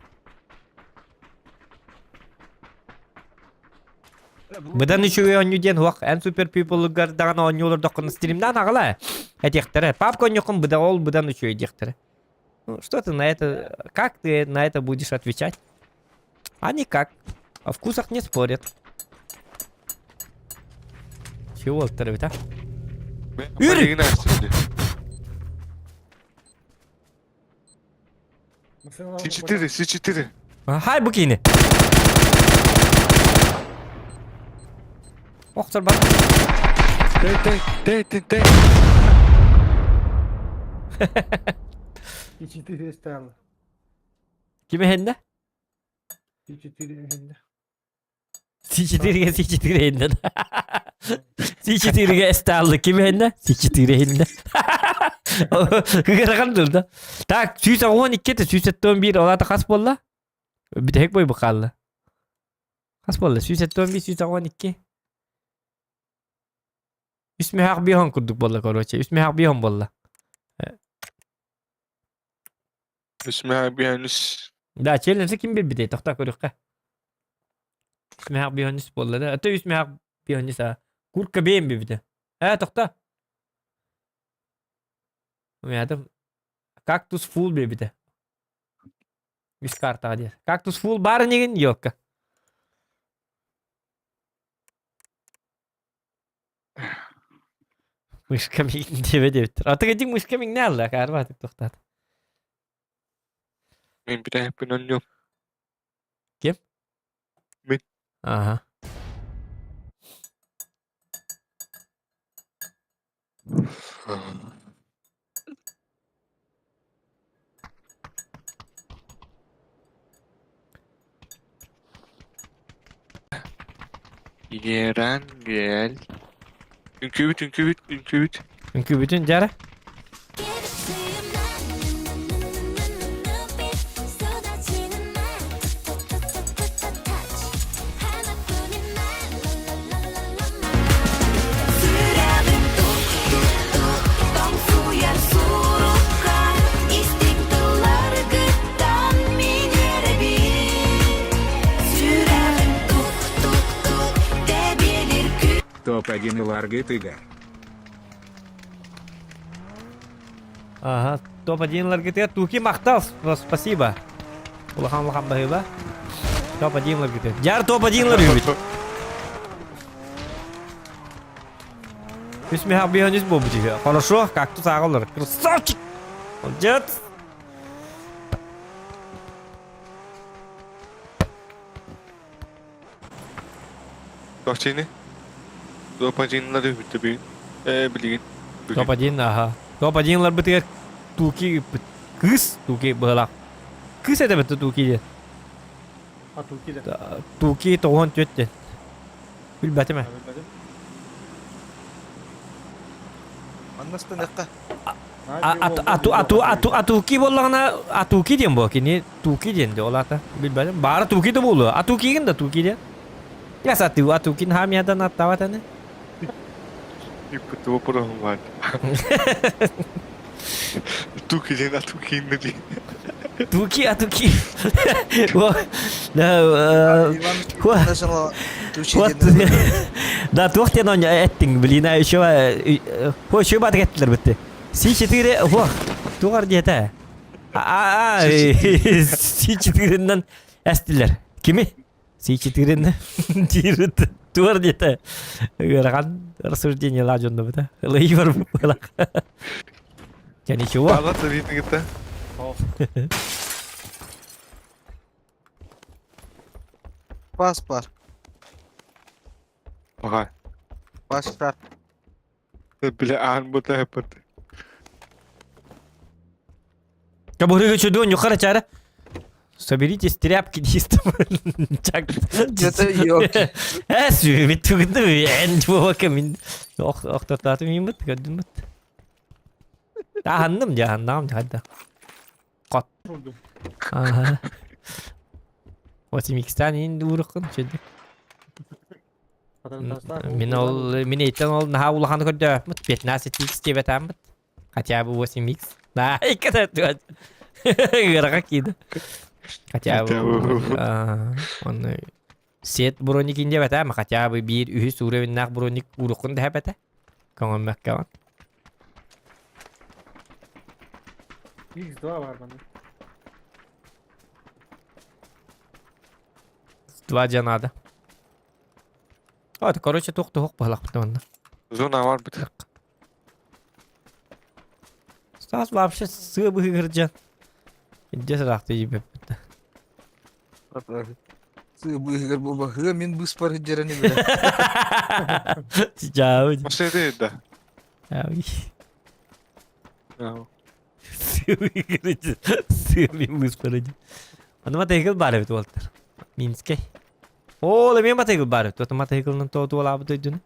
Быдан үчүгө оннюден хуак эн супер people гардаган оннюлар докун стримдан агала. Этехтере. Папка оннюкун быда ол быдан үчүгө дехтере. Ну, что ты на это... Как ты на это будешь отвечать? А никак. О вкусах не спорят. Чего ты, а? Yürü! C4. Hay bukini. Oxtar bak. Тэй. C4 isterler. Kime hende? C4 elinde. C4 hende. C4 estallı kime hende? C4 hende. Kırakan durdu. Tak, 112 de 111 ola da kas bolla. Bir tek boy bakallı. Kas bolla 111 112. Üsme hak bir han kurduk bolla koroçe. Üsme hak bir han bolla. اسمها بيانس. Da challenge kim bir de toxta koruq. Üsme hak bir hanis bolla da. Ata üsme hak bir hanis ha. Kurka beyin bir de. Ha toxta. Uyadım. Kaktus full bir de. Üç karta hadi. Kaktus full bar negin yok. Müşkaming diye devtir. Ata gidin müşkaming ne Allah karbatık toxta. Yang pindah penonjol. Kim? Mid. Aha. Yeren gel. Ünkübüt. Çünkü bütün jara. Sydämen tanssujar surukkaan, istiklal getan minerebiin. Sydämen te bilir Топ-1 Ларгет Игорь. Ага, топ-1'lar gidiyor. Tuki maktal. Спасибо. Улахан bahıba. Топ-1'lar gidiyor. Jar топ-1'lar yürüt. Üsmi abi henüz bu bıcığı. Хорошо, кактус ağılır. Красавчик. Молодец. Tohçini. Dopacınları bitti bir. Bilgin. Топ-1, ага. Топ-1'lar bitiyor. Tuki kız. Tuki bırak. Kız ede bitti Tuki diye. Ha Türkiye'de. Tuki toğun tüttü. Bilbeti mi? Bilmedim. Anlasın dakika. Atuki bollağına Atuki diyen bu kini Tuki diyen de ola da bilmedim. Bari Tuki de bulu. Atuki'nin de Tuki diyen. Ya satu Atuki'nin hamiyadan attavat hani. İpti bu program var. Tuki'nin dedi. Atuki. National What? Da tuhten onca ettin bilina şu şu bat gettiler bitti. Si çitiri tuğar diyete. Si çitirinden estiler. Kimi? Si çitirinden dirut tuğar diyete. Garakan рассуждение лажонда бите. Лей бар бала. Yani şu var. Allah tabii gitti. Паспорт. Bakay. Паспорт. Bile an bu da yapar. Kaburi çuduğun yukarı çağrı. Соберитесь, тряпки Чак. Где-то ёлки. Сүймет түгінді ән жуака мен оқтататым емет көдім бет. Тағанным жағандағым жағанда. Қот. Vurdu. Ага. 82'den енді ұрықын шөді. Katarın taşlar. Мен еттен ол наға улаханы көрді өпміт. 15x деп әтәмбіт. Хотя бы 8x. Да, екі түгіз. Ғырға кейді. Хотя бы он сет броникин деп әтәмі. Хотя бы бір үхіс уровеннақ броник ұрықын деп әтә. Көңім мәккаван. X2 var bende. 2 canada. Вот, короче, тух балақ бітімінді. Zona var bir tık. Стас вообще сығы бұғыржан. Инде сұрақты ебеп бітті. Сыбыгыр бубахы мен быспар жерени биле. Жауы. O şey değil de. Жауы. Ya. Сығы бұғыржан. Сығы мен бұспарыжан. Аны матайғыл бары біті олттар. Минскай. Ола мен матайғыл бары біті. Оты матайғылының тоғды ола бұты өйдіні.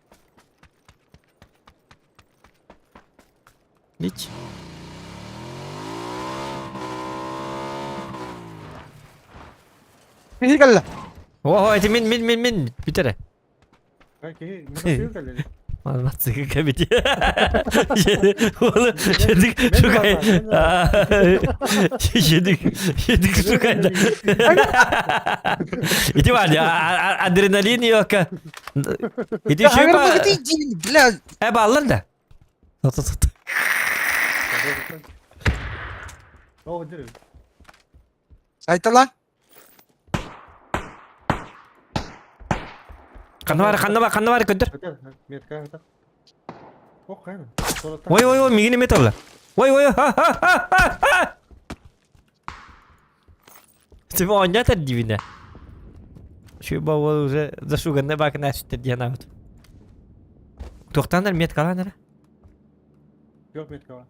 Hiç. İyi gel. Oho, eti min. Bitere. Belki nasıl yok öyle. Olmaz sıkı kabiti. Oğlum yedik şu kay. Yedik şu kayda. İti var ya adrenalin yok. İti şey Hayır var. bak diyeceğim. Bla. Hep alır da. Tut. O değil. Sayta lan. Kanı var köndür. Öter. Metka öter. O kayın. Sonra tak. Oy migini metal. Oy ha. Тебе он нет дивина. Şu baba уже зашуганный бак начать делать. Тоқтандар мет каландар. Yok metka var.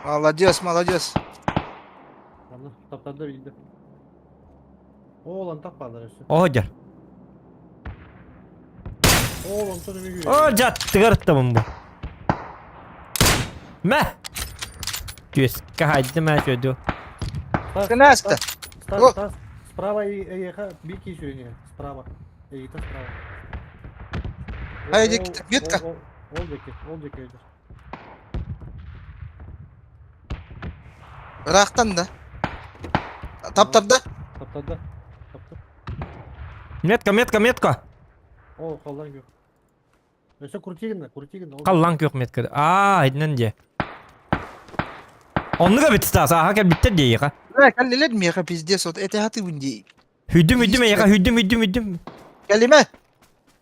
Молодец. Allah taptanda bildi. Oğlan takmadılar işte. O hocar. Oğlan sana bir gülüyor. O jattı garıttımın bu. Meh. Düz. Kahaydı meh şöyle. Kana asta. О. Стас, справа и бики еще не. Справа. И это справа. Haydi git, метка. Ол деке öldür. Irak'tan da. Taptarda. Таптады. Таптı. Метка. О, қалдан yok. Еще Куртигин. Kallan yok metka. Aynen diye. Onu da bitti daha. Hakem bitti diye ya. لا خلي لدمي يا اخي بيزدي صوت اتهاتي وندي Hüdüm ya hüdüm. كلمات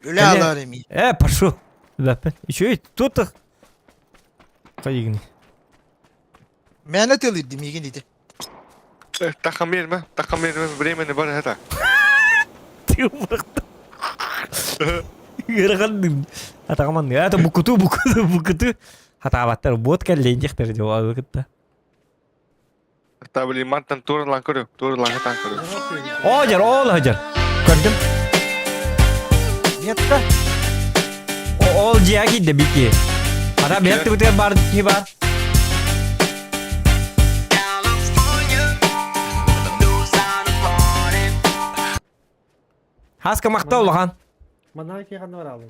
لا Kale- ظالمي Paşu. Zaten. Şöyle tutuk. Kayıgını. ما انا تلي دمي يجي دي Takhamir mi? Bremen'i bari hata. Gerakan. Hata kaman ya. Hata bu kutu. Hata batar. Bot kelle injektir diyor. Vakıtta. Hatta böyle mantan turlan kuruyor. Turlan hata kuruyor. Hacer. Hacer. Gördüm. метка Ol ciğer gitti biki. Hata bir tık bar ki var. Haska makta olahan. Mana ki kanı var abi.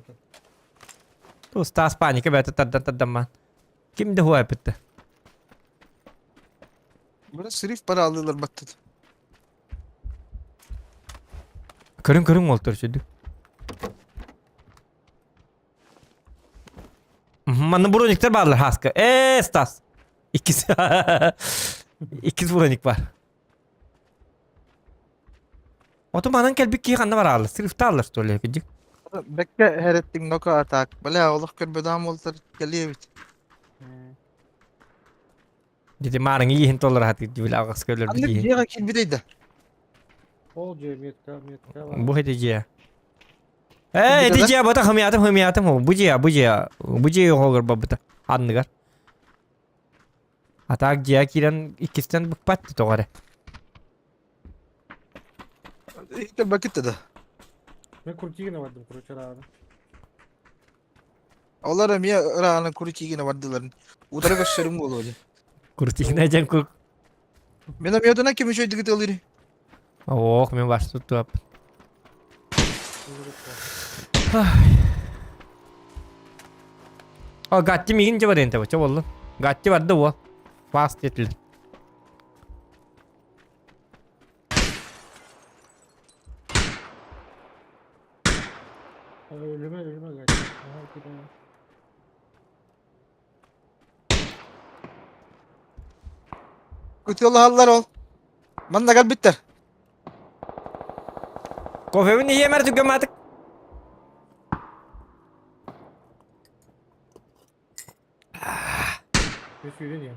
Tu stas panik be taddan. Kim de huwa bitti. بس صريف برا aldılar battı Kırın oldu şimdi. Bana bronikler bağlar haska. Stas. İkisi. İkiz bronik var. Otomanan gel bir ki kanı var ağlı. Sırf tarlar söyle gıcık. بكا هرتين نوكا اتاك بلا والله كان بدام ولتر كليبت Jadi marang ihin tolar hati di bila akas keluar عندك biji. جيغا كين بدايدا Ol diyor metka. Bu hedi jia. Hedi jia bata hamiyatam ho. Bu jia. Bu jia hogar babata. Annegar. Atak jia kiran ikisten bukpat to gare. انت الباكيت ده Ben Kurtigin'e vardım. Kurçara abi. والله رميا رانا كوريتي جينا ودلن ودرك الشرم والله Kurti na jan ku. من ميودنا كم شوي دقيقة تقولي Oh, men var tuttu up. O gatti mi ince var ente bu çaballı. Gatti vardı bu. Fast yetildi. Ölüme kaçtı. قلت والله الله رول من قلب بتر Kofemin iyi yemer tükemadık. Üfürün.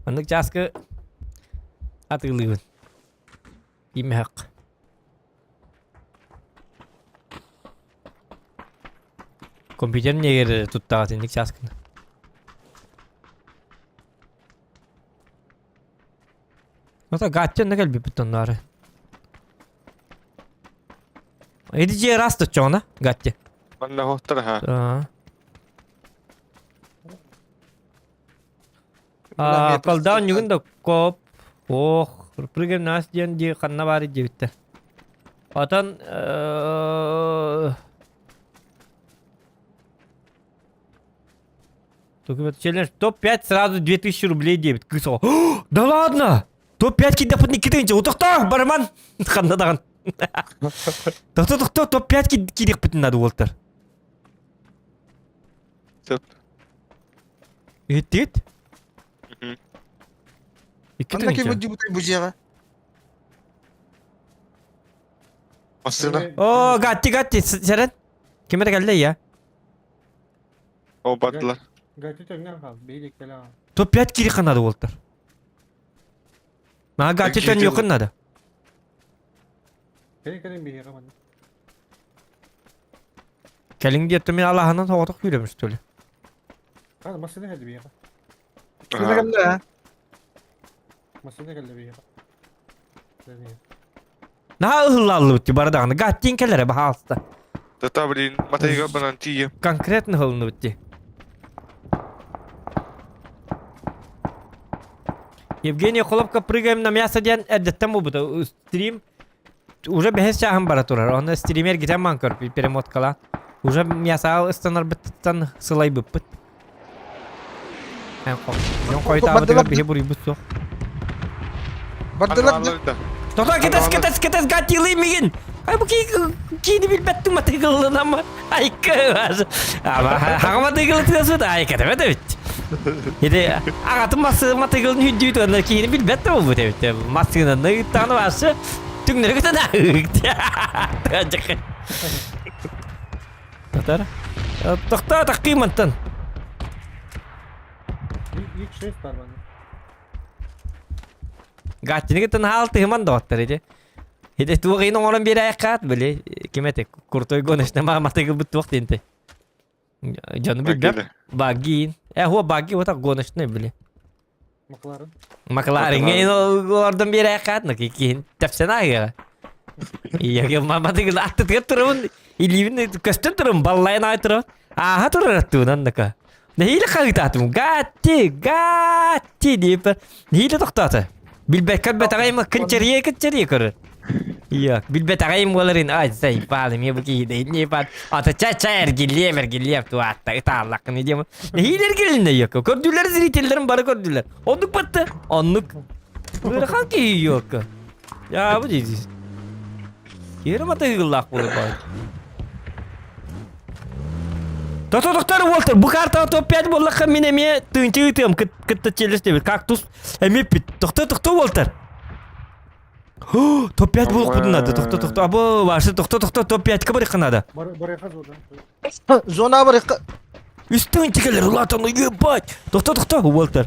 Anlık caskı. Atılıyın. Yeme hak. Komputerin niye geri tuttu atınlık caskını? Nota gacha ne gel bir butonları. Edici rast çona gacha. Bana hohtar ha. Kaldan yugin da kop. Oh, program nas diyen diye kanna bari diye. Atan Только челлендж топ-5 сразу 2000 рублей дебет. Кысо. Да ладно! Топ-5 кидапыт никитенче. Утокта, барман. Хандадаган. Тоқта, топ-5 кидек бітін нады олтар. Töp. Еттет? عندك كيف تجيب بوجيغا Aslında О, гатти. Сәрен. Кеме de geldi ya? o battılar. Gayet önden kal. Beylik bela. Топ-5 кидек қанады олтар. Ма гаттитен Кидек. yok нады. Benim bir yere bana. Келин диетті мен Аллахынан тоғытық үйреміш төлі. Hadi masada hadi bir yere. كذا قال لا Masada geldi bir. Deniyor. Naha ıhıllallı bitti baradağını. Gattin kellere baha altta. Tata blin matayga banan tiye. Konkretno hılını bitti. Евгений Холопко прыгаем на мясо ден эдеттен бу бута стрим уже бехес чахым бара турар. Оны стример гитем манкор перемоткала. Уже мясо станар биттен сылай биппит. Мен койта абдыгар бихе бури бутсо. Bardalak Тота кетес гатилый мигин. Ай бу кини билбеттим матыгылын ama. Ай кываш. Ama хагама тыгылы тесут ай кетебе дебит. Hede ağatın matığılın hüddüyü tönler ki yine bilbette bu tevte. Masığının nığıttanı varsa tümleri gıda da hığıt. Tacık. Tatar. Takta takıyım antan. İlk şey var bana. Gatini gıtın haltı hemen doğatlar ede. Hede tuğayın oğlan bir ayakat böyle. Kimete kurtoy goneşne matığıl bu tuğak dente. Canım bilbem. Bagin. Huwa bagi wata gonesh ne bile. McLaren. McLaren ngayon oradan bir ayakat na kikin. Tapsana ya. Iya ke mama tigil atat ka turun. Ilivin custom turun ballay na turun. Aha turun tunan naka. Nahila ka itatum. Gatti di per. Nahila toktata. Bilbet betagay ma kenceriye kar. Iya, bilbetagay mo larin ay say palim ya buki de ni pat. Ata chacha ergiliye tu atta italak ni diye. Nahila ergilin ne yok. Gördüler ziritellerin barı gördüler. Onluk battı. Onluk. Böyle hangi yok. Ya bu değil. Yere mata yıllak bunu bak. Doktor Walter bu karta topyat bollak minemiye tınçı item kıtta çeleste bir kaktus emipit. Doktor Walter. Topyat bulup budun adı. Doktor abo varsa doktor topyat kabari kanadı. Buraya kaz oradan. Zona var. Üstün çıkılır ulatan uyubat. Doktor Walter.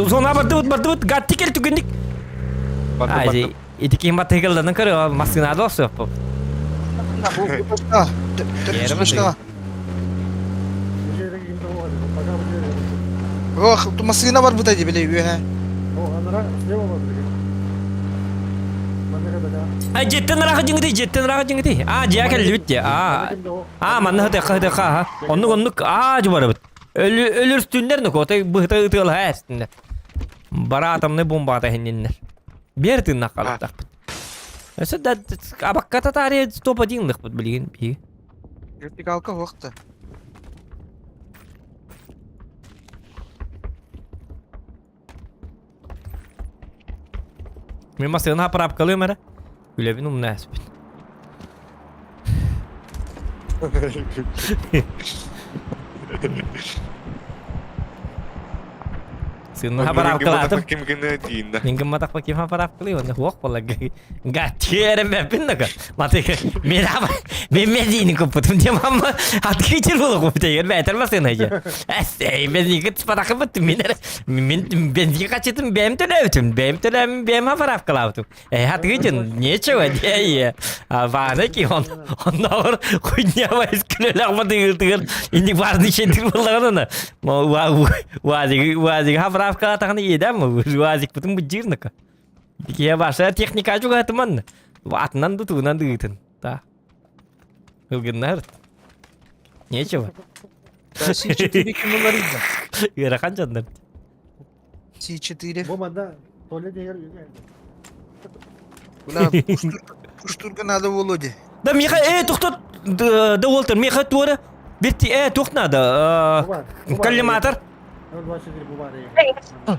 Zona bardut gatti kel tügündik. Ay itiki mata hıgıldığını karıyor maskına da olsa. Ah. Yere Başka. Bu yere gidince o hadi. Baga bu yere. Oh, tu masina var bu da bile ha. O anlara ne olmadı? Manera beda. Ay jetten rahat jingdi. Jiya kel bit ya. Manna hada ha. Onluk cubara bit. Ölür üstünler ne kota bıhta ıtıl ha üstünde. Bara atam ne bomba ata henninler. Bir tınna kalak. Esa da abakkata tarihe topa dinlik bit bilgin bi. Gerçek halka vakti. Men masığını haparap kalıyor mera. Gülevin münasibet. Sino haparap kalato. Kim kena dinda. Ningin matak pa kim haparap kalıyor. Ne huwak pala gatiere mepin na ka. Matik mera medini ko putum dia mama at kichir bulu ko putai beter masın aja. Benzin kit patak put min benzin kaçtım benim tölevtim. Benim haparap kalato. Hat gidin necheva diye. Vana ki onlar kunya vais kuleler ma tigir. Indi vardı şeydir bullarına. Vazik haparap kalatan iyiden mi? Vazik putum bujir ka. Dikiya bahasa teknika juga teman. Watnan tuh tunan gitu. Ta. Hılgınlar. Niye çaba? C4 numaralı da. Yarakan canlar. C4. Bu manda tuvalet yer yok yani. Ulan kuşturgan adı Volodi. Da Miha doktor da Walter Miha tuara. Bitti tukna da. Kallimatar. Öyle başladı bu var ya.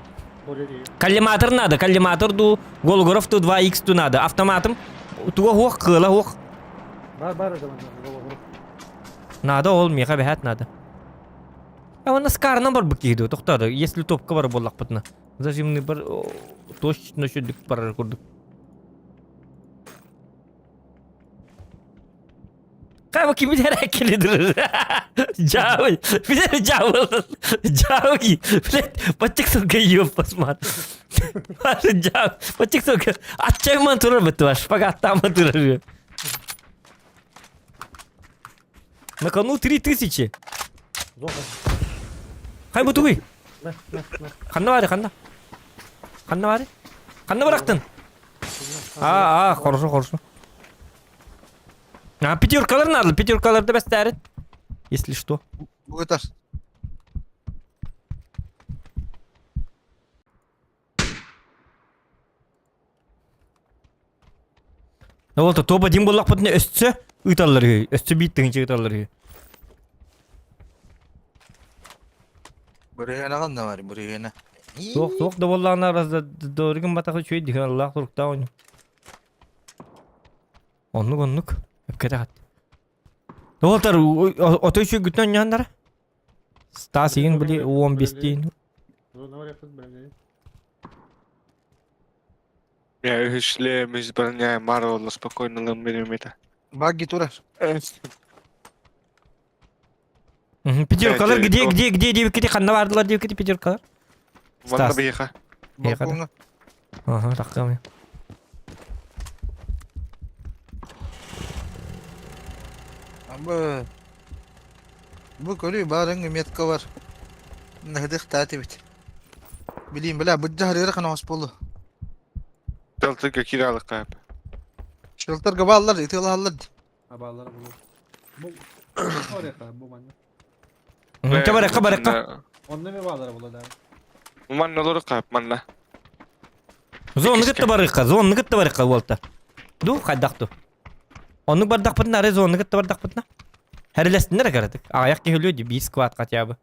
Коллиматор надо, коллиматор ду Голгоров ту 2x ту надо, автоматом туга хук кыла хук. Бар o zaman. Надо ол меха бехат надо. А на скарна бар быкиду, токтады. Если топка бар боллак бутна. Зажимный бар точно шүдүк бар курдук. Кайва kimi herkelidir. Jauh. Bisa jauh ki. Pacik suka yuk pasmat. Jauh. Pacik suka. Aceh mantur betul. Пагата mantur. На кону 3000. Хай бутуй. Ханда. Kanna var. Kanna bıraktın. Хорошо. Пятеркалар надо, пятеркаларды бәстәрет. Если что. Bu kadar. Ne oldu? Topa din bollak putne östse ıtalları. Östse bitince ıtalları. Buraya ne kan da var buraya ne? Soğuk da bollağın arasında doğru gün batakı çöy diken Allah korkta oyunu. Onluk. Öpkede kat. Ne oldu? Otoy şu gütten yanlara. Stasiyin bile 15 deyin. Зона варяпыз, блядь. Я шлем избранняю Марвела спокойно ломберимита. Bak git uğraş. Пятеркалар Evet, где девкети kanna vardılar девкети пятеркалар. Ванна бейха. Bak kadar? ona. Aha takım ya. Ama bu konu bareng metka var. Nahdık tatibit. Bileyim bela bu cahri rakana hospolu. Daltık kiralık kayıp. Şıltır gaballar itiyorlar hallar. Haberleri bulur. Bu oraya kadar bu bende. Baraka. Onda ne bağları bulur abi? Manna doğru kayıp manna. Zonnu gitti baraka volta. Du kaydaktu. Onu bardak putna re zonnu gitti bardak putna. Her lestin nere karadık? Ayak geliyor diye bir squat kat ya bu.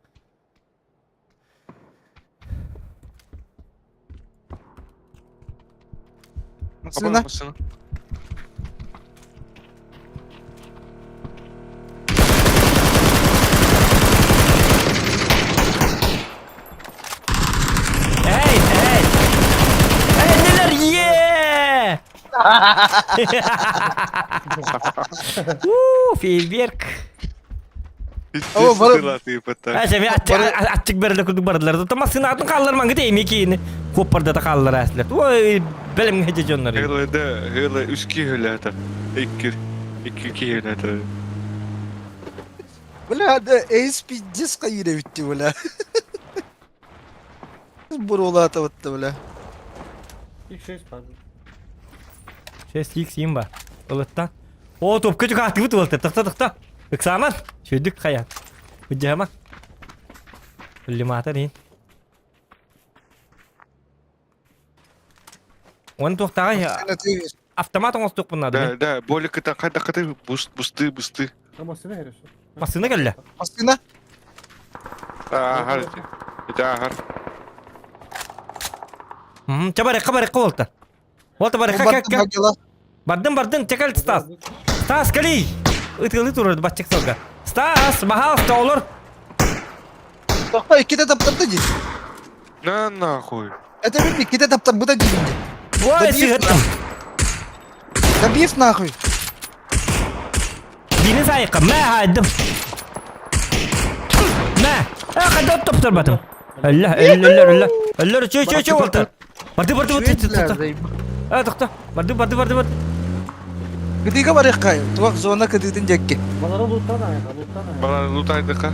Nasıl Abone lan? musun? Hey! Hey neler ye! Feedback. Ama bana- Sıkılatı pata. Ha sevi açık berle kurduk bardılar. Tutamazsın atın kaldırman gidi emekini. Koparda da kaldılar aslet. Oy belim gece onları. Hele üski hülata. İki hülata. Bela da ASP ciska yine bitti bela. Buralı atabattı bela. İlk şey pardon. Şey siyim var. Ilıttan. O top küçük aktivit oldu. Tıkta. Iksaman. Şöydük kaya. Hüccaman. Limata değil. Onu tohtağa ya. Автомат он стук bunlar. Да, более ката бусты. Ama seni herif. Masına geldi. Aslında Har. Har. Çabarık volta. Volta barık kaka. Bardın çekal Stas. Stas kali. Itgılı dururdu başçık solga. Stas baha olur. Daha iki de taptırdı git. На нахуй. Это iki de taptır bu da gidince. Vay bir- sigattım. Da bir nahuy. Dini sayıkı. Ma hadım. Ma. Kadar top turbatım. Allah. Allah çöy volta. Bardı. Ha doktor. Bardı. Ketika mereka tuak zona keditin jekke. Bana loot'tan ayağına. Bana lutaydık ha.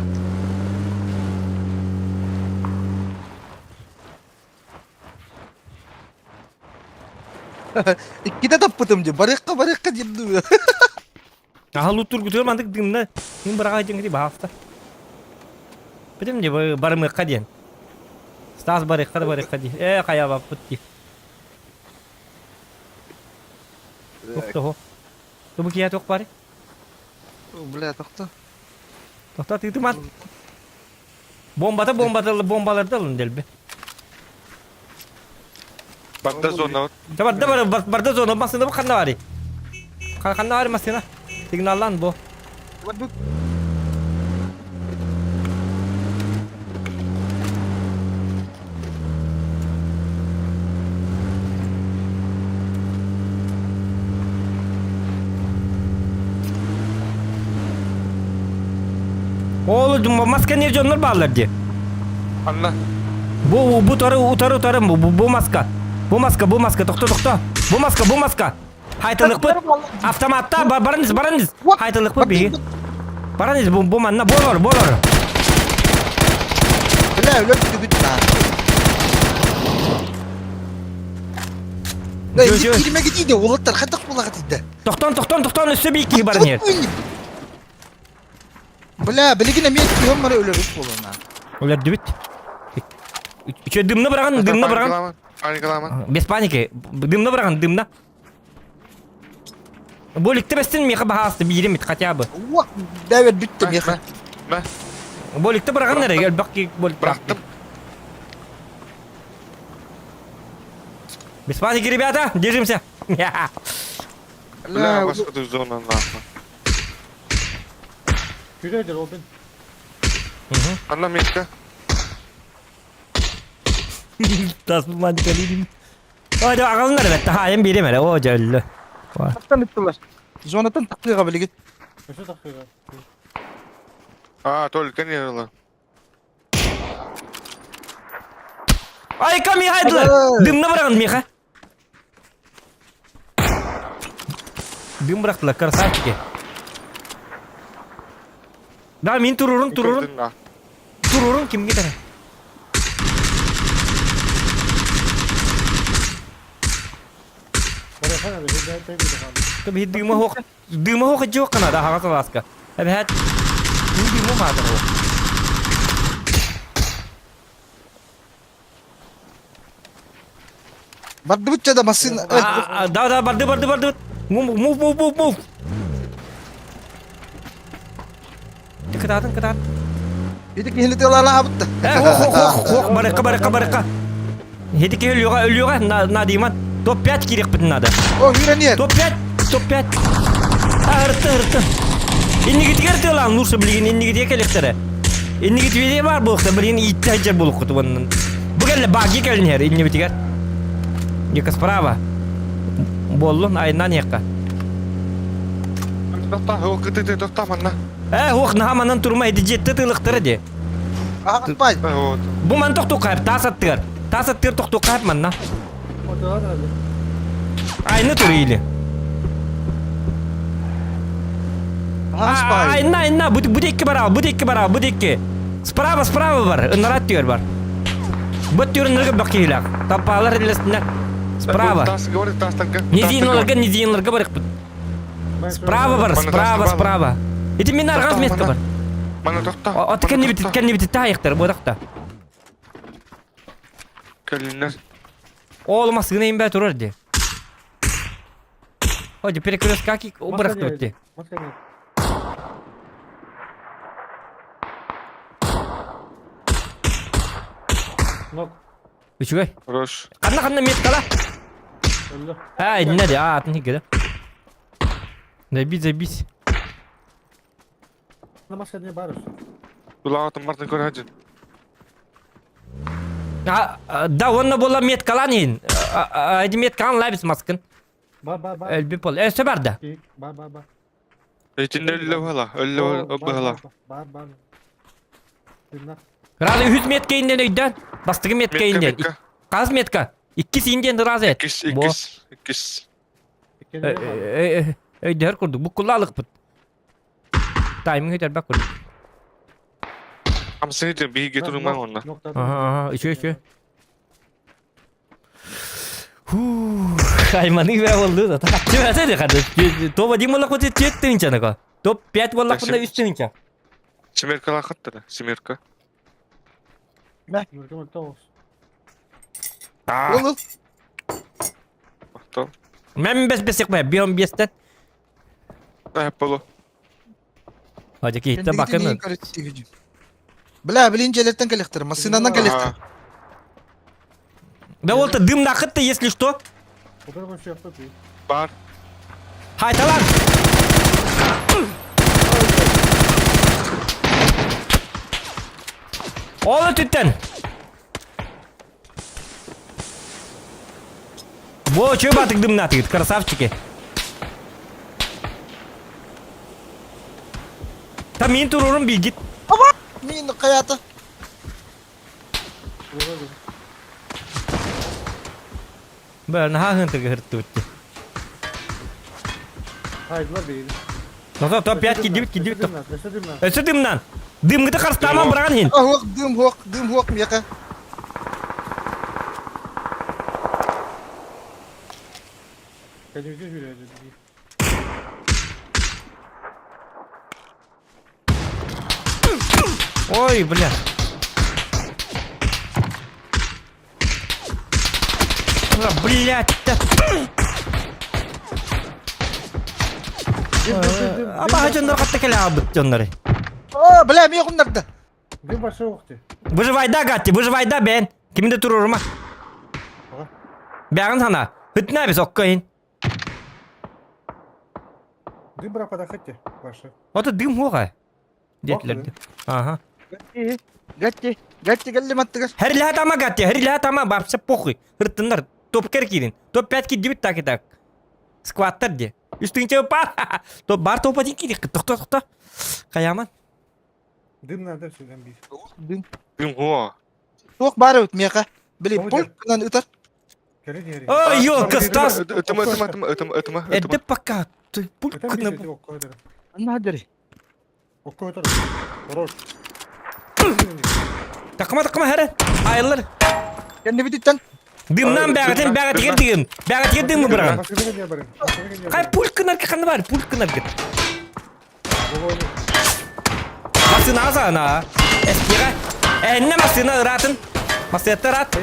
İki de taptım je. Mereka jindu. Aha lutur gutur mantık dimna. Nim bırak aja ngidi bahafta. Bedim je barım kadian. Stas barık di. Kaya bap putti. Doktor. Tu bu kiya tok pare. Bela takta. Doktor itu man. Bombalar da alın delbe. Barda zona var. Barda zona masına bu kanna var. Kanna var masına. Signallan bu. Waduh. Oğlum maske niye canlar bağlar diye. Allah. Bu utarı bu maska. Bu maska doktor. Bu maska. Haytılık bu. Avtomatta barınız. Haytılık bu bir. Barınız bu manna bolor. Bela öyle bir nah. Да Жö, indi жö. kirime gidiydi. Olatlar kadak bulagat idi. Тохтон üstü bir iki barın yer. Bla biligine mi etkiyon bana öyle rüp olana. Ular dübüt. Üçe dımna bırakın. Паникалама. Без паники. Дымна быраган, дымна. Боликте бестин меха бахасты бирим бит хотя бы. Уак давет bitti meha. Мә. Боликте быраган нере? Гел бакки болик. Бырактым. Без паники, ребята, держимся. Бля, La басқа зона нахуй. Şuradadır open. Anla metka. Tas bu panikan ini. Oh, ada akallar bet. Hayım birim hele. O jallı. taktan ettiler. Zonatan taklığa biligit. Kaça takıyor? Только не было. Ay kam yaydılar. Dımna bırakın Miha. Dım bıraktılar. Karasar ki. Daha min tururun. Tururun kim gider? Bıraksana bir de tek bir defa. Tabii dığma hoq yok kana da haga salaska. Tabii hat. Dığma madır o. Bardı bütçe de masın. Da bardı. Move. Kedatın. Yedik hilite olarla abıttı. Hoq baraka. Hedik ölüyor na diman. Top 5 kirek bitin nada. O yüreniyer. Top 5. Hırtı. İnni gitgerdi lan Nursa bilgin inni gitge kelektere. İnni gitge var bu xta bilgin ittajar buluq kutu bunun. Bu gelle bagi kelin her inni bitiger. Yeka sprava. Bollun aynan yeka. Dokta manna. Hoq nahamanan turma edijetti tılıqtırı de. Akıtmay. Bu man toqtuqap tasattır toqtuqap manna. O da herhalde. Aynı turuyla. Haspay. Ayna bu dekki bara bu dekki. Sprava var. Narat diyor var. Bu diyor nereye bakıyla. Tapalar ilesine. Sprava. Тас говорит, тас так. Niziyinlarga barık. Sprava. Iti min argaz metka var. Mana dokta. O tkenni bitti tayıktır bu dakta. Kalınlar. Olmaz sığınayım be durur diye. Hadi перекрёст каки бıraktı bitti. Maska gel. Nok. Üçügay. Хорош. Kanna met kala. Öldü. Ha ne de atın hikede. Ne biz. Maska diye bağırır. Дулатым мартын көрәҗин. Da onunla bolla met kalanin. Hadi met kalan labis maskın. Bağır. Elbi pol. Seber de. Bağır. Эйтинде өлле бала, өлле бала. Bağır. Dinle. Razı 100 metre inden öyden. Bastığı metre inden. Kaz metka. İkisi inden razı et. İkis. Öyder kurduk. Bu kullanlık bu. Timing öyder bak kurduk. Hamsını da bir getirmem onunla. Aha. İçiyor. Haymanı ve oldu da. Çöğese de kadar. Top adım olak o çöktün içine ka. Top 5 olak bunda üstün içine. Семерка лақаттыр, семерка. Mürkümlükte olsun. Oğlum. Мақтау. Ben besek be. Bir 15'ten. Болу. Hadi ki hitte bakın. Bla bilincelerden kalektir. Masınandan kalektir. Да вот дым нахыт-то, если что. O kadar boş yaptı ki. Бар. Haydi lan. Oğlum tütten. Bu çöp atık dım natık. Красавчики. Tam min tururum bir git. Min kayata. Böyle ha hıntır hırttı bitti. Haydiler beyni. Nasıl top 5 gidip. Nefes dinle. Ösü dımdan. Dım gıdı karşılaman bırakın hin. Dım huak miyaka. они здесь гуляют. Ой, бля. Блять, Абага жоннор катта келе абыт жонноры. О, бля, мен кундарда. Дым большой ухты. Выживайда, Гатти, выживайда, бен. Кимде турурма? Бягын сана. Хытна бис оккайын. Дым брак подохотьте, ваши. Ота дым хуга. Детлерди. Ага. Гатти галли маттыгар. Хәрилә тама, Гатти, хәрилә тама, бапса похуй. Хыртыннар. Топ керкирин. Топ 5 кидибит так и так. Скваттер де. Üstünce par. Топ бар топа дин кидик. Тохта. Каяман. Дым надо сюдан бить. Дым. Дым го. Тук бары өт мека. Били, Ой, пол да. кынан өтөр. Кери не Ой, ёлка, Стас. Это. Эдде пока. Ты пулькна. Аннадыри. Окко өтөр. Хорош. Такма хәрә. Айыллар. Кенне бититтен. Дымнан бәгәтен бәгәт дым. Бәгәт дым биргән. Машина не барин. Кай пулькнар каны бар, пулькнар гит. Масына азана. Эскига. Энне масына ратын. Масыятта рат.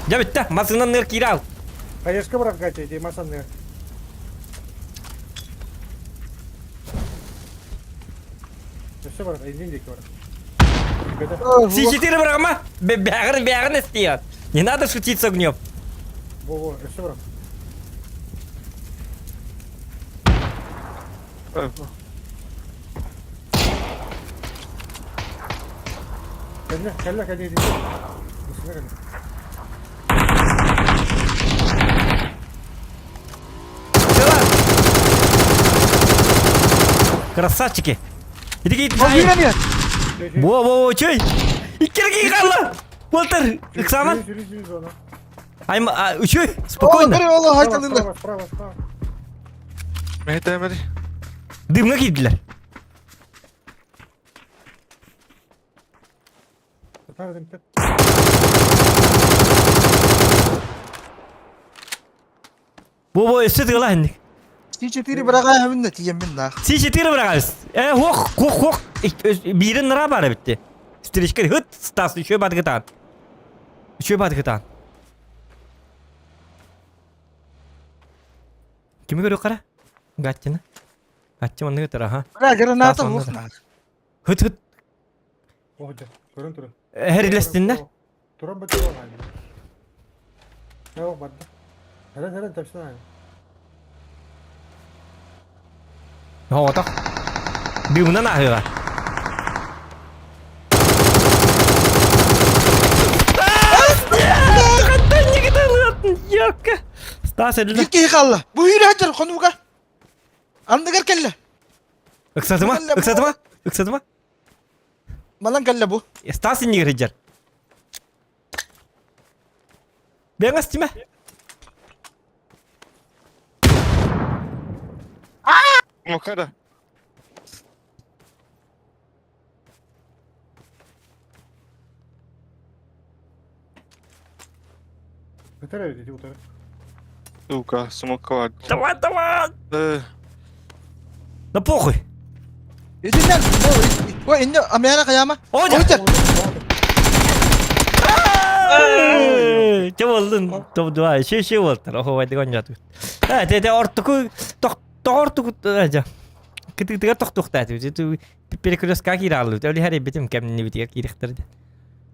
Я битте. Масына нер кирал. Каешка брак гати, эти масаны. Все брак, иди брак. Си-4 биргәнме? Бәгәр эстият. Не надо шутить с огнем. Во, все брак. Калла, иди. Красавчики. Иди гит. Вирен. Во, чөй. Иккерге калла. Волтер, Иксаман. Айм, чөй. Спокойно. Бери Алла айталында. Справа. Мете. Дымга киделер. Во, өсі тыгыла хендик. Си-4 брага хәминне тием мен нах. Си-4 бирагыз. Хох. Бирин нара бары битти. Стричка хыт Стас еще бадгытан. Кими көрүп кара? Гаттина. Гатчы мында кетер, аха. Бра граната Тасманда. ухна. Хыт. Охда, турun. Хәрилестинне. Туран бөтө болган. Yok badda. Hele tepsine. Hova tak. Biumna nahıga. Hatta ne kadar lan? Yok. Stas edildi. Gitki kalla. Bu yürü hacer konuga. Andıgar kelle. Iksatıma. Malan kelle bu. Stas inni gireceğir. Ben astime. Makara. Вытирай, иди утырай. Сука, смоковать. Давай. Да похуй. Yüzünden. O indi amyana kayama. Hocam. Hocam. Çab oldun. Top dua. Şey oldu. Oho hadi konjat. Ha te ortuku tortuku aja. Kıtık tok tatı. Tu перекрёст как иралу. Öyle her bitim kemni bitiyor kiriktirdi.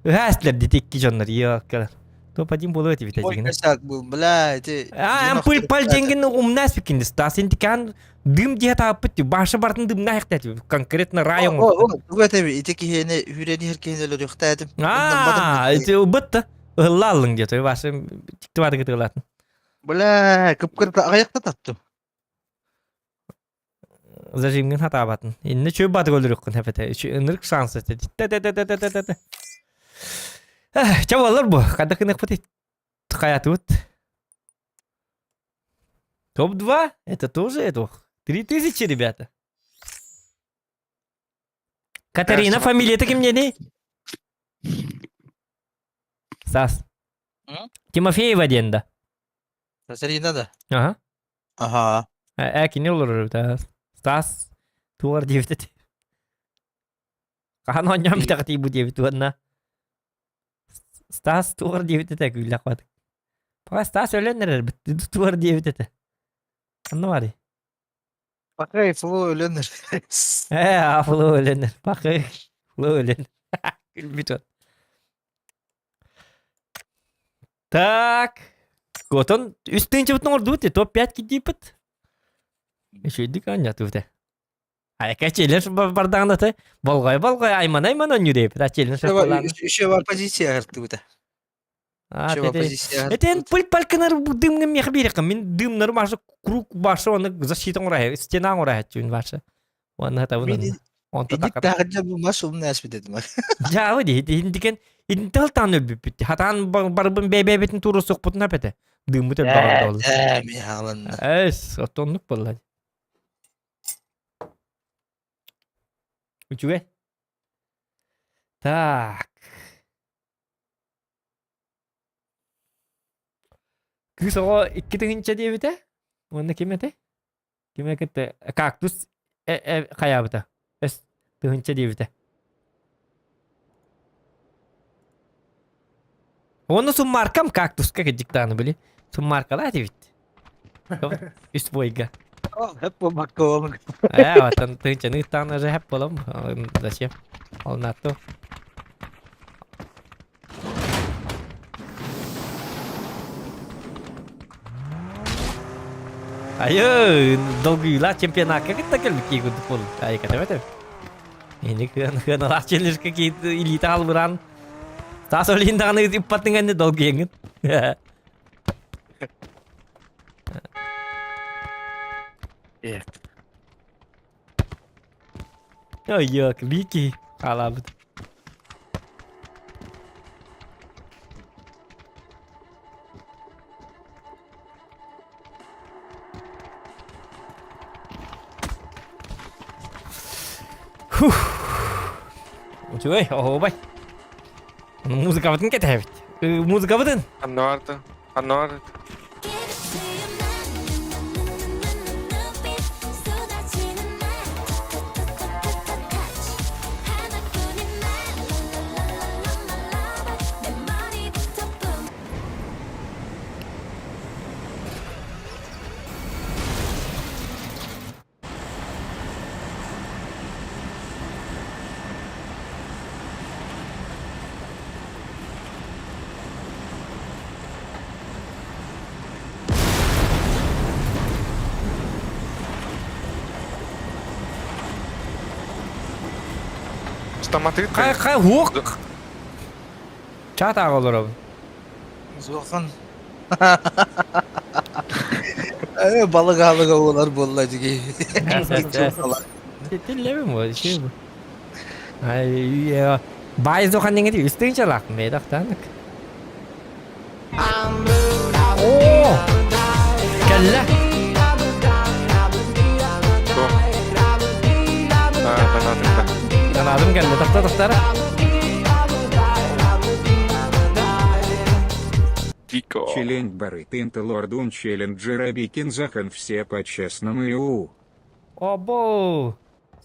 Hasler ditik ki jonlar yok kadar. Top один было эти витать. Oynasak bu. Блядь. Ампуль пальденгин умнас пикинди. Стас интикан дым диye tapıttı. Başı bartın dım ne hektet. Конкретно район. Bu tabi iteki yine hüreni herkese yok tadım. Это бытта. Лалын где-то. Başı çıktı vardı gıtılatın. Бля, kıpkırıkla ayakta tattım. Зажимген хата батын. Инне чөй баты өлүрөккүн хепете. Ынырык шанс эте. Чабалар бу. Кадакынык пыт. Хаятут. Топ-2. Это тоже это. 3000, ребята. Катарина, фамилия-то кем не? Сас. Тимофеева денда. Sarina da. Aha. Aha. Äkini olur da. Stas tuvar diyebilir. Kahan onyan bir takati bu diyebilir tuvarna. Stas tuvar diyebilir de güllak var. Fakat Stas ölenler tuvar diyebilir de. Anla var ya. Bakay flu ölenir. Afılı ölenler. Bakı. Afılı ölenler. Gülbit var. Так. Вот он. Üstün çabuk ordu te. Top 5 gidiyor pıt. Şuydu kanya tuvde. Ay kaçıyla bardağında te. Bolgay ayman on yürüyüp. Raçıyla şapalarını. Şu var pozisiya arttı bu da. Şu var pozisiya arttı. Этен пыль палканар дымным мех берекам. Мен дымнар башы круг башы оны защитан орая. Стена орая чун башы. Оны та bunu. Он та Dik dağınca bu mas onu nasip dedim. Jauh di diken intel tanı bitti. Hatan barbın bebetin turu sok putna pete. Dımı da bağlı dolu. Mi halan. Es, otonluk bolla. Ucuwe. Tak. Kız o iki tığınca diye bite. Onu kime te? Kime kete? Kaktus kaya bite. Es tığınca diye bite. Onu sun markam kaktus kakıcık tane böyle. Sun markalar diye bite. Üst boyga. Hep bu bakalım. Vatan tığınca nı tane hep oğlum. Zачем? Olmaz to. Ayo, dolguyla чемпионатка kita kelbiki ikut full. Ayo kata betul. Ini kan orang challenge ke kita elite alburan. Tak solin tangan itu empat dengan dolgi yang. Iya. Oh iya, kelbiki. Kalah betul. Cuy, oh bay. Muzika batın ke tevit. Muzika batın. Annoarda. Annoarda. Stamatik. Kay huk. Çata olur abi. Zokan. Balık oğlar bollacı gibi. Dille mi bu şey bu? Ay ya. Bay zokan ne diyor? Üstün çalak mı? Daktanak. Oo. Kelle. Kanadım kelle. Daktara. Дико. Челлендж Барыт Интелордун челленджера Бикинзахан все по-честному и Abo.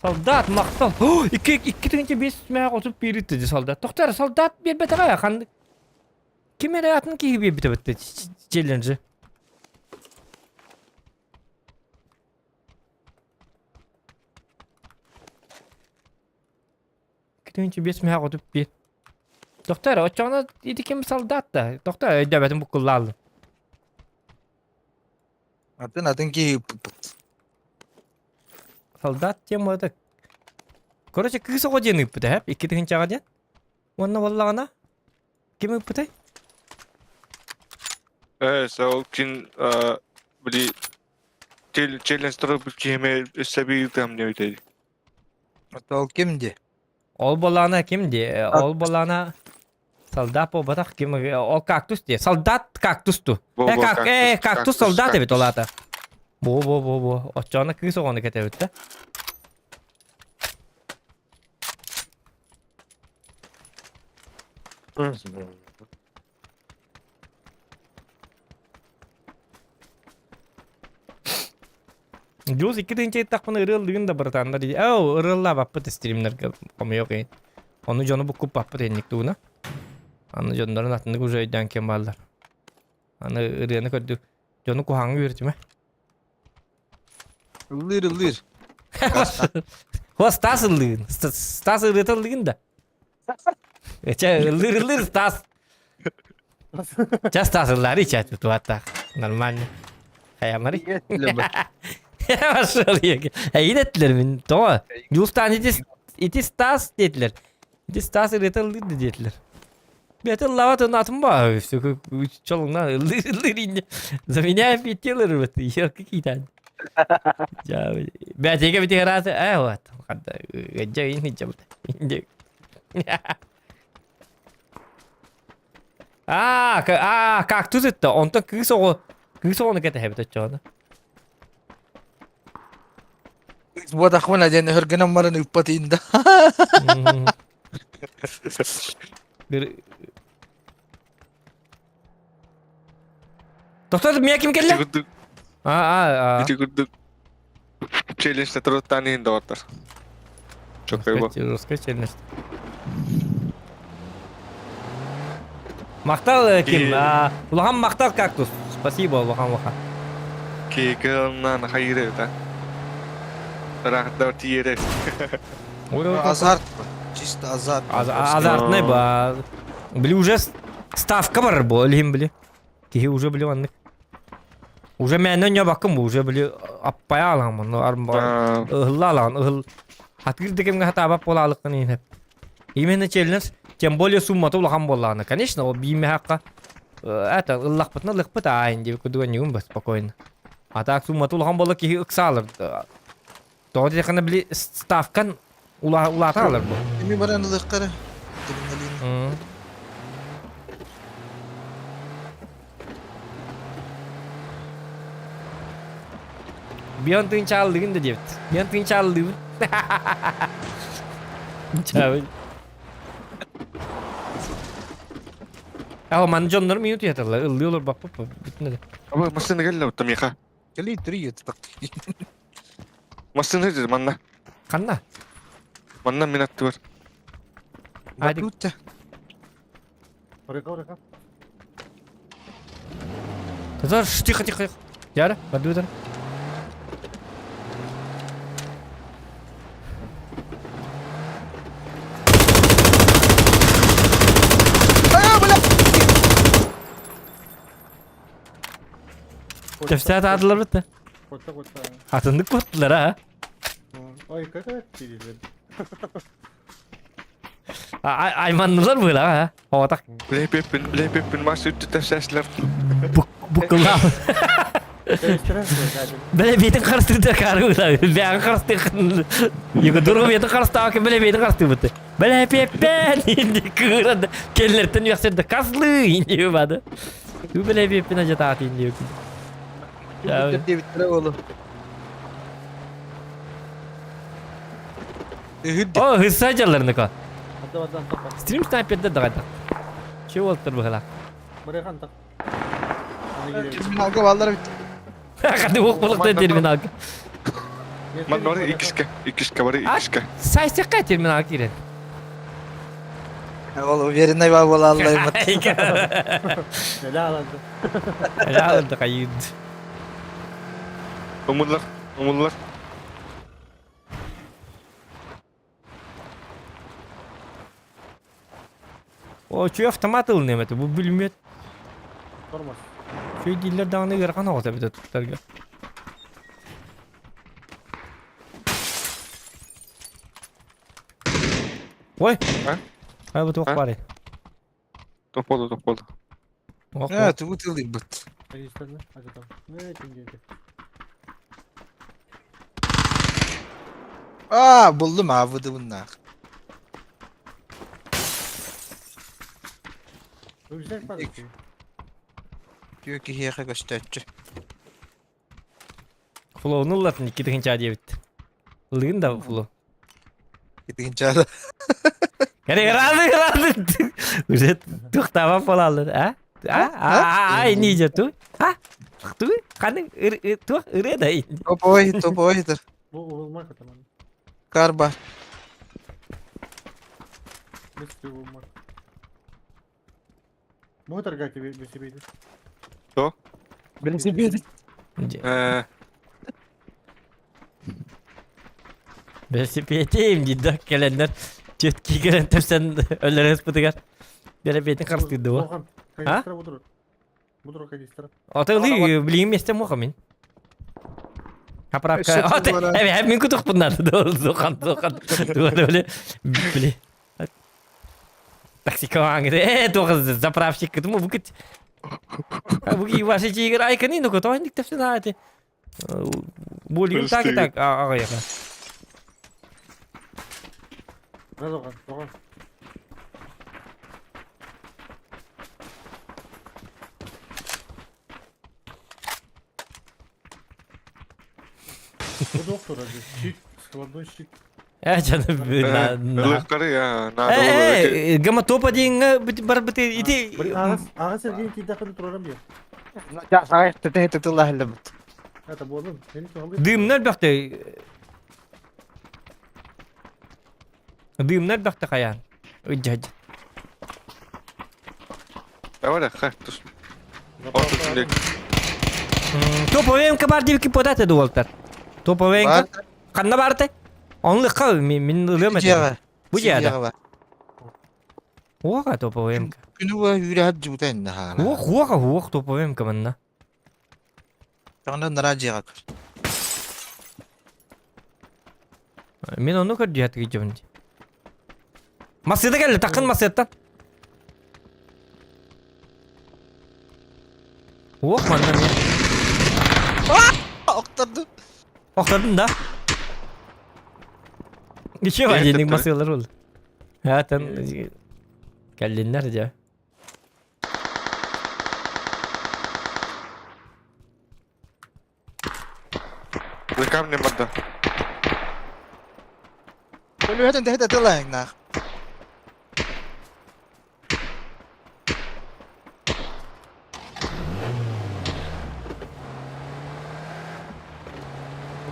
Soldat maktal. İki tane beş meğe oturup bir itti soldat. Doktor soldat bir bete kaya kandı. Kimin hayatın ki gibi bite bitti challenge. İki tane beş meğe oturup bir. Doktor o çana idi kim soldat da. Doktor ödebetim bu kullandı. Adın ki Солдат тем это. Короче, кыз один ыппыта, хэп, икки тыгын чагаден. Онна боллагана. Ким ыппытай? Сол кин били челлендж тұрып кеме сәби там не өтеді. Ол kimdi? Ол боллагана кимди? Ол боллагана солдат по батах ким ол кактус де. Солдат кактусту. Кактус солдат evet олата. Бо. Очона кыз огоны кетебит да. Juz 2-nji etapyny ırıldığın da bir tanda diye. Oh, ırılla bappı streamler ama yok yani. Onu jonu bu kup bappı denlik tuğuna. Anı jonların atında kuzeyden kemallar. Anı ırığını kördü. Jonu kuhanğı yürütme. Illir. O Stas ıllığın. Stas ırıtıldığın da. Illir Stas. Just Stas ılları içer tutu hatta. Normal. Kayak mari. Başlıyor. İyi dediler min. Doğru. Justan iti Stas dediler. İti Stas ırıtıldı dediler. Betul lavat onu atın bağ. Çolundan ıllir ince. Zamine bitiyorlar betul. Yok iki Ya, ben tega biti herhalde. Evet. Hatta gece ini cabut. İnce. Kaktüs etti. Ondan kısa onu kete hebet çoğunu. Bu da xwana jenne hörgenen maran uppatinda. Bir Doktor Mia kim geldi? Kudu Aa. kudu. Challenge terus tanihin dokter. Çok iyi bu. Ruska челлендж. Мактал kim? Улахан мактал кактус. Спасибо, Улахан Улахан. Kegel hayır da. Rahda tiyere. Azart. Чисто азарт. Азартный ба. Били уже ставка бар бу, илим били. Ки уже били аннык. Уже менен я бакым уже били аппая аламын. Ыгылла алган, ыгыл. Хатгир дегенге хата бап болалыкын инеп. Именно челлендж тем более сумматы улахан болланы. Конечно, о биме хакка. Это лахпытны лыхпыт айын деп күдүгөн югун ба спокойно. А так сумматы улахан болла ки ыксалыр. Тоғы деканы били ставкан улата алыр бу. Ими баран ылыккара. Bir an tığın çaldığın da diyor. Bir an tığın çaldığın. Çağır. Ya man jonlar mı yutuyor talar? Illıyorlar bak bitmedi. Ama masını gel la utamika. Кали 3 так. Masını dedi manna. Kanna. Manna minat var. Hadi. Батута. Орека. Tazar tixo. Yara, hadi dur. Tefsat adılar bitti. Kotta. Atındık kuttular ha. Ay kakak dediler. Aymanlılar böyle ha. Otak. Bile pepin masuk tutar sesler. Bu kıllar. Stres var Böyle beytin karıştırdı karı. Ben karıştırdım. Yok durum beytin karıştırdı ki böyle beytin karıştırdı bitti. Böyle pepen indi kırdı. Kellerden yoksa kaslı indi bana. Bu böyle pepen aja taat indi. Ya. Diye bitire oğlum. O hız sacalarını ka. Hadi. Stream sniper'da da kadar. Şey oldu bu hala. Mereka antak. Terminalga vallara bitti. Hadi bu kulakta terminal. Man var ikiska var ikiska. Say sekay terminal giren. Oğlum yerine var valla Allah'ım. Helal olsun. Helal da kayıt. Umurlar. O şu avtomat alınıyor bu bilmiyor. Sormaz. Şu diller dağını yarkan havada bir de tutar gel. Oy. Ha? Ha bu top Ha? var ya. Top oldu. Oh, Evet bu tılıyım bıt. Hadi isterler. Hadi tamam. Ne için geldi? Buldum abi bunlar. Bu güzel var. Diyor ki hiyaka gösterci. Flow'un ıllatın iki tıkın çağ diye bitti. Ilgın da flow. Gidin çağda. Yani razı. Ujet tuk tamam falan ha? Ha? Ay nice tu. Ha? Tı kanı tuh ırı da. Топовойдыр. Bu vurulmak ataman. Kar бар. Быстрый вурулmak. Мой торгать велосипеде. Velosiped. Velosipedim ciddi gelenler. Çetki gelen tersen öllere spıtıgar. Velosipetin karşıydı o. Волхан, канистра буду. Буду канистра. Atıldı bileyim istem o kamin. Kapraka. Eşek var ha. Evet hep min kutuk bunlar. Doğru sokan. Doğru öyle. Bili. Taksi kawan gitu. Tuh zapravщик itu mah bukit. Buki wasi cigar ay kanino ko to hindi tapos na ate. Bulim tak tak. Okay ka. Раз Волхан, Волхан. Bu doktor hadi. Щит, складной щит. Ya canım. Легкари, надо. Gama topa ding barbati iti. Ağa Sergey'in ki dakika tutarım ya. Ya сағай тетелlah лебет. Это болдum. Benim ki alıyor. Dımlar baktı. Dımlar baktı kayan. Ucaj. Ya var ya, tuz. Ortasında. Topa benim kabar diye ki potate duvaltar. Topa benim Var. kanna barte. Onlu kav min ılım Жиға. Bu jada. бар. Oha topa benim. Күні бойы үйрәп жүбітен нағана. Oha topa benim kamanna. Жаңда нара жиға көр. Min onu kır cihat geçeceğim. Masada geldi takın masadan. Oh mandan ya. Оқтарды. Oktadın da. Geçiyor var Evet, yeni evet. masalar oldu. Zaten geldinler ya. За камнем отда. Өлі өтін дәйді дылайың нақ.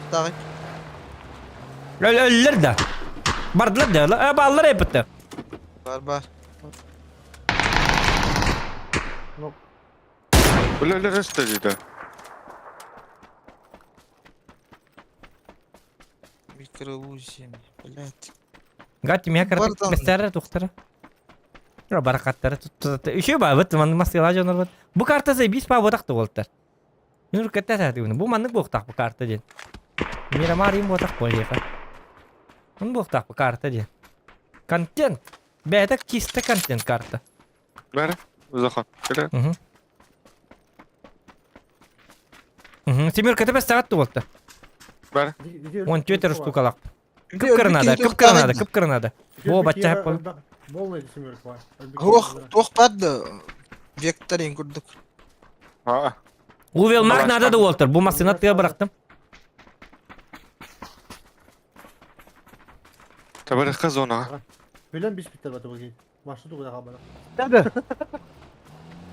Оқтағы. Öller de. Bardılar da. Bağlar yapıttı. Бар. Öyle reste dedi. Микроузин. Блядь. Gati mi yakar Bardan. bestere tuhtara. Ya barakatları tuttu. Şu babet man masaya jonar bat. Bu karta say bis pa botak to voltar. Nur kata sa bunu. Bu manlık botak bu karta din. Mira marim botak pol ya. Un botak bu karta din. Content. Beta kiste content karta. Ver. Zahan. Şöyle. Timur kata bestere to voltar. Ver. Он Twitter штукалак. Кыпкырнада. Во бачча хеп бол. Полный семерка var. Тоқ барды. Векторин күрдік. Ha. Увел магнада да волтар. Bu masına tığa bıraktım. Tabii kazona. Bilen bir bitter batı bakayım. Başladı bu da habara. Дәді.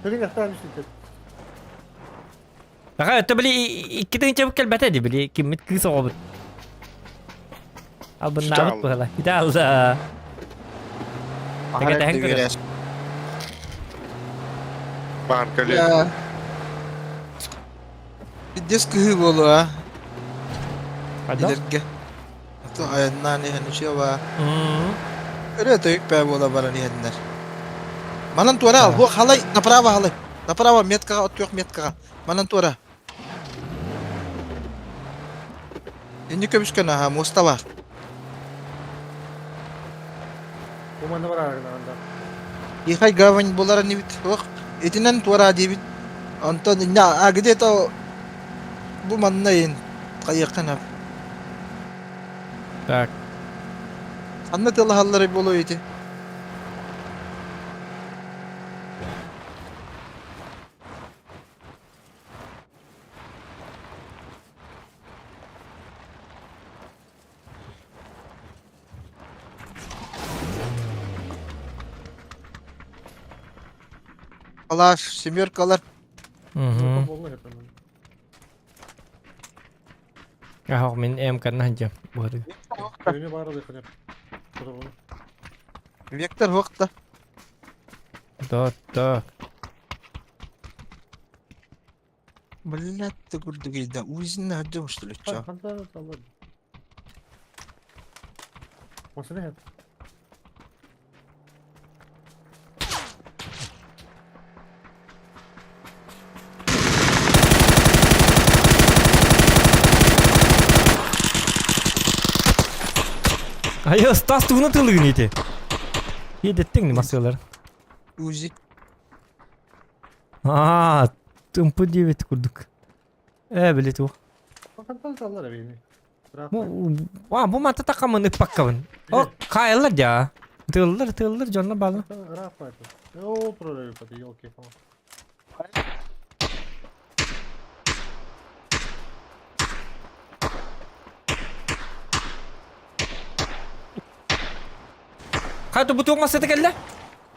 Senin aktarmış bitter. Ага, это били ikiden çabuk gel bete bili kimit kısa olur. Al bunu İşte navet al. bu hala. Bir de al da. Ағаректі Тәңір. көрес. Bahar kali. Ya. Биддес күхі болу, а. Hadi. Билерге. Ато айыннан ехін үші ба. Öyle töyük be bola bana niyenler. Manan tuara al. Bu halay направо halay. Направо меткаға от yok меткаға. Manan tuara. Енді көбішкен аға моста бар. Komanda var arasında. Ихай гавань болара не бит. Ох, этинен туара дебит. Антон не, а где-то bu manlayın. Kayıkın hep. Так. Anlatılı halları bolu idi. Kalaş, semеркалар. Угу. Полный это. Ya men emkanı hancam. Bu arada. Beni bağırdı yakacak. Vektör hokta. Dot. Блядь, ты курдугейда. Узин хаддым что ли, чё? Хантар саллар. Масыны хет. Hayır, stas tuğuna tılığın iti. Yedettin mi masyaları? Узи. Aa, tımpı diye kurduk. Bilet o. Хантар саллар бейни. Bu mata takamın ıpakkamın. O kayılır ya. Tığılır canına bağlı. Рафа это. О, прорыв это, елки палки. Kaydı bu tuğma sete geldi.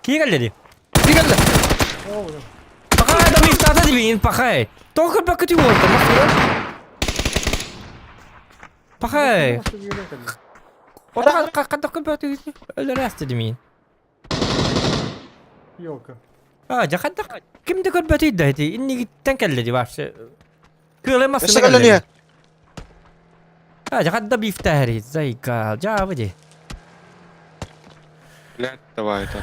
Kiye geldi? Фигаля! О, блин. Pakay adam iftata dibin pakay. Tokul bakıtı oldu. Pakay. Masih gini kan. O da tokul bakıtı. Öyle rastı dibin. Елка. Jakada kim de kul bakıtı da iti. İnni gitten geldi başta. Kılı masada Эсэгэлэ geldi. не. Jakada bir iftahari. Zayka. Cavabı de. Блядь, давай это.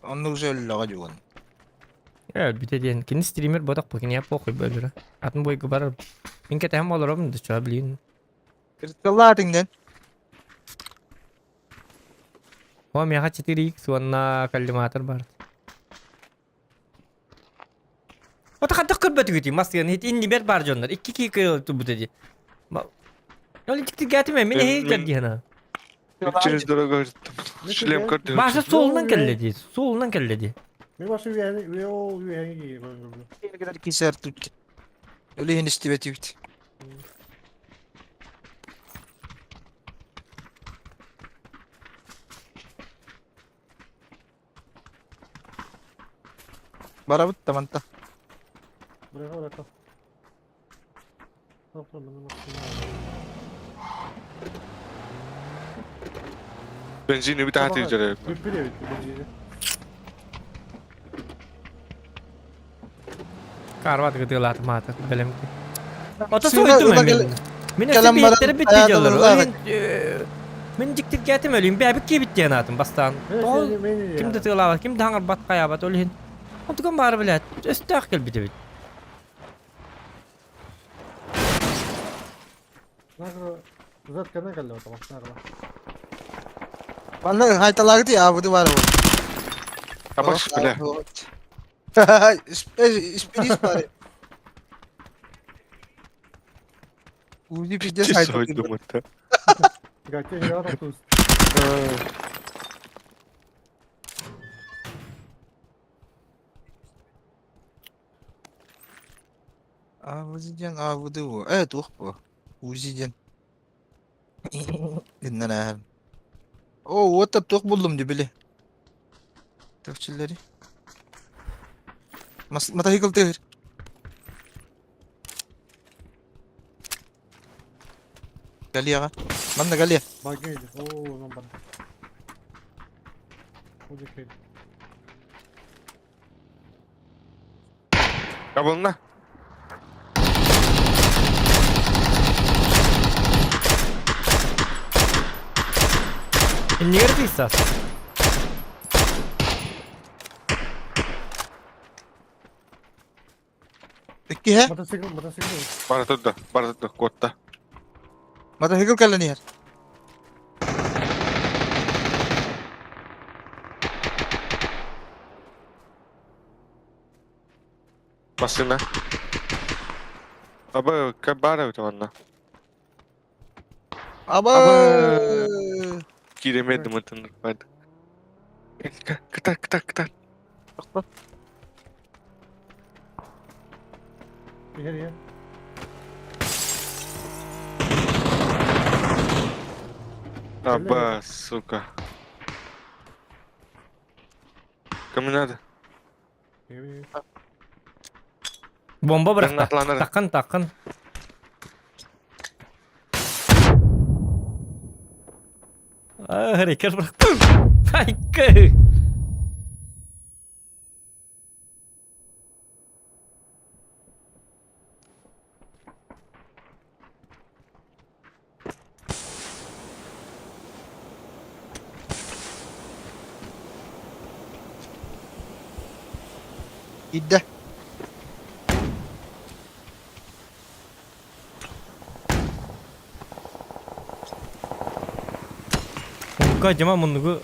Он уже лагажуган. Evet bir de diyen kendi streamer bodak bakın yap okuy böyle. Atın boy kubar. Min kete hem olur mu da çabilin. Кырталаатыңдан. O mi ha çitirik suanna kalimatır bar. O da kadar kötü giti masyan hit inni ber bar jonlar. İki kıyıldı bu dedi. Öyle çıktı getirme mini hey geldi hana. Через дорогу шлем карту. Başta solundan kelledi. Solundan kelledi. Мен башы үйәңі Kadar keser tut. Öyle yeni istiveti bit. Barabut tamanta. Бырака. Benzini bir daha tecrübe. Büpüle. Karvat gıdılat mata belem ki. O da Suyuna soydu ıla men. gel- Min Kelam bana sepetleri bitti hayatım diyorlar. ıla Öyle min diktir getim öleyim. Bir abik ki bitti yanatım bastan. Kim de tığla var, kim de hangar bat kaya bat öyle. O tukun bari bilet. Östakil bitti bit. Награ. Зат kana geldi o tamam. Nagra. Bana haytalar diye abi var o. Kapaş bile. İspiriz bari. Uzi bir de Çiz haytalar. soydum hatta. Гатя я тут. Avuzcan avudu bu. Evet bu. Uzican. Dinlen ahim. Oo, o tok buldum di bile. Tafçilleri. Mata hikıl Galiya ka. Man na galiya. Bagaydı. Oo, lan bana. O dikeydi. Kabuluna. Ne gerdi istas? Dekki he. Motosikl. Bara tuttu, kotta. Mata hikıl kala ni her. Basına. Aba, kabara itu mana? Aba. Kiremedim atın. Hadi. Ketar. İçeriye. Aba, suka. Kami nada. İyi. Bomba bırak. Atlanır. Takın. Hareket bıraktım. Haykı. İdde. Kocaman bunu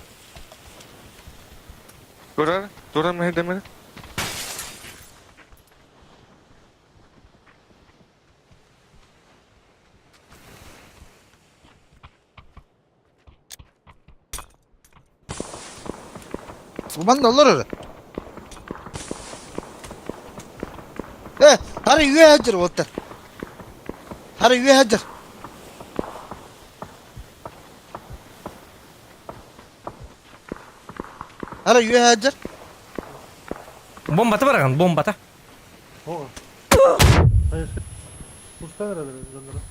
Durar mı hedemeli? Kuman da olur öyle. Hadi üye hacer otur. Hadi üye hacer. Hadi üye hacer. bombata bırakın bombata. Oo. Hayır. Usta herhalde bizden.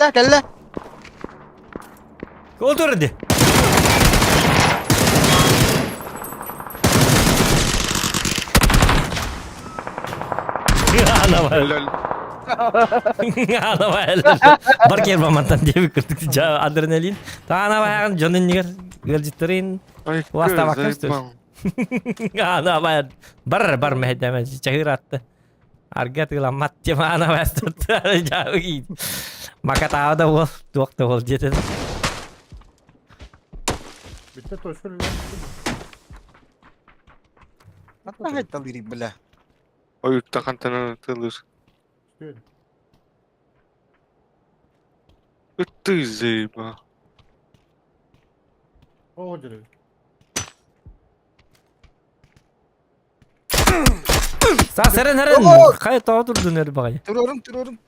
La kelle. Otur hadi. Ana var. Helal. Ana var. Bar kelma mantan diye bir kırtık. Adrenalin. Ana var. Canın nigar. Gelcitlerin. Ay Vasta bakın kız. istiyorsun. Ana var. Bar mehdemez. Çahır attı. Argat ulang mati mana mas jauh. Maka tahu dah wol, tuak dah wol jadi. Bitti toşur. Apa hay taliri belah. Oy takan tanah telus. Şöyle. Itu zeba. O hocam. Sa seren Kayak tahu tur dunia bakaya. Turun.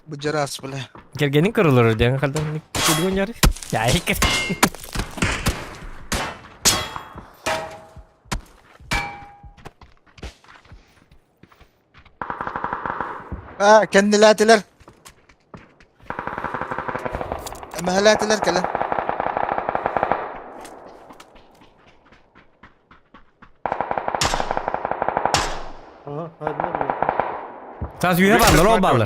Bejeras belah. Gergenin kırılır diye kaldım. Kudu nyari. Ya ikat. Kendilatiler. Mahalatiler kala. Aha, hadi ne diyor? Sa suya ballı o ballı.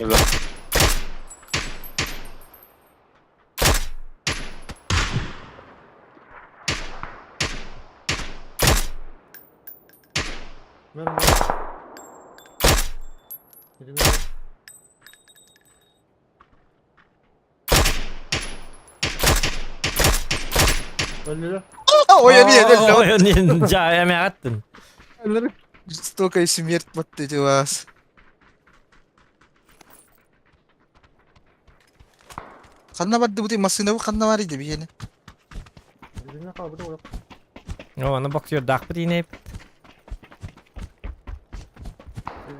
Merhaba. Birine... Öldürüyor. O ya niye de Oh, ini jaya me attın. Столько и смерть вот эти вас. Kanna badde bu masine bu kanna var idi bir yeni. Birine kaldı o yok. Oh, ana bakıyor dak bir yine.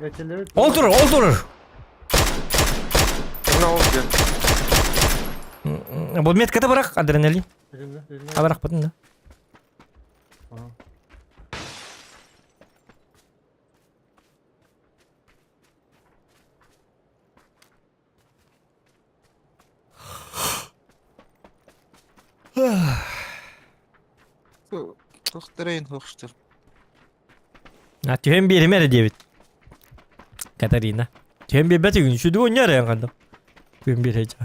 Vekilleri... Oldurur. Ne oldu? Bu metkata bırak adrenalin. Birine... Ha bırak batın da. Aha. Toxtırayın hoştur. Ha tühen bir mere diye bit. Katarina. Tühen bir beti gün şu duvar nyara yang kaldım. Tühen bir heca.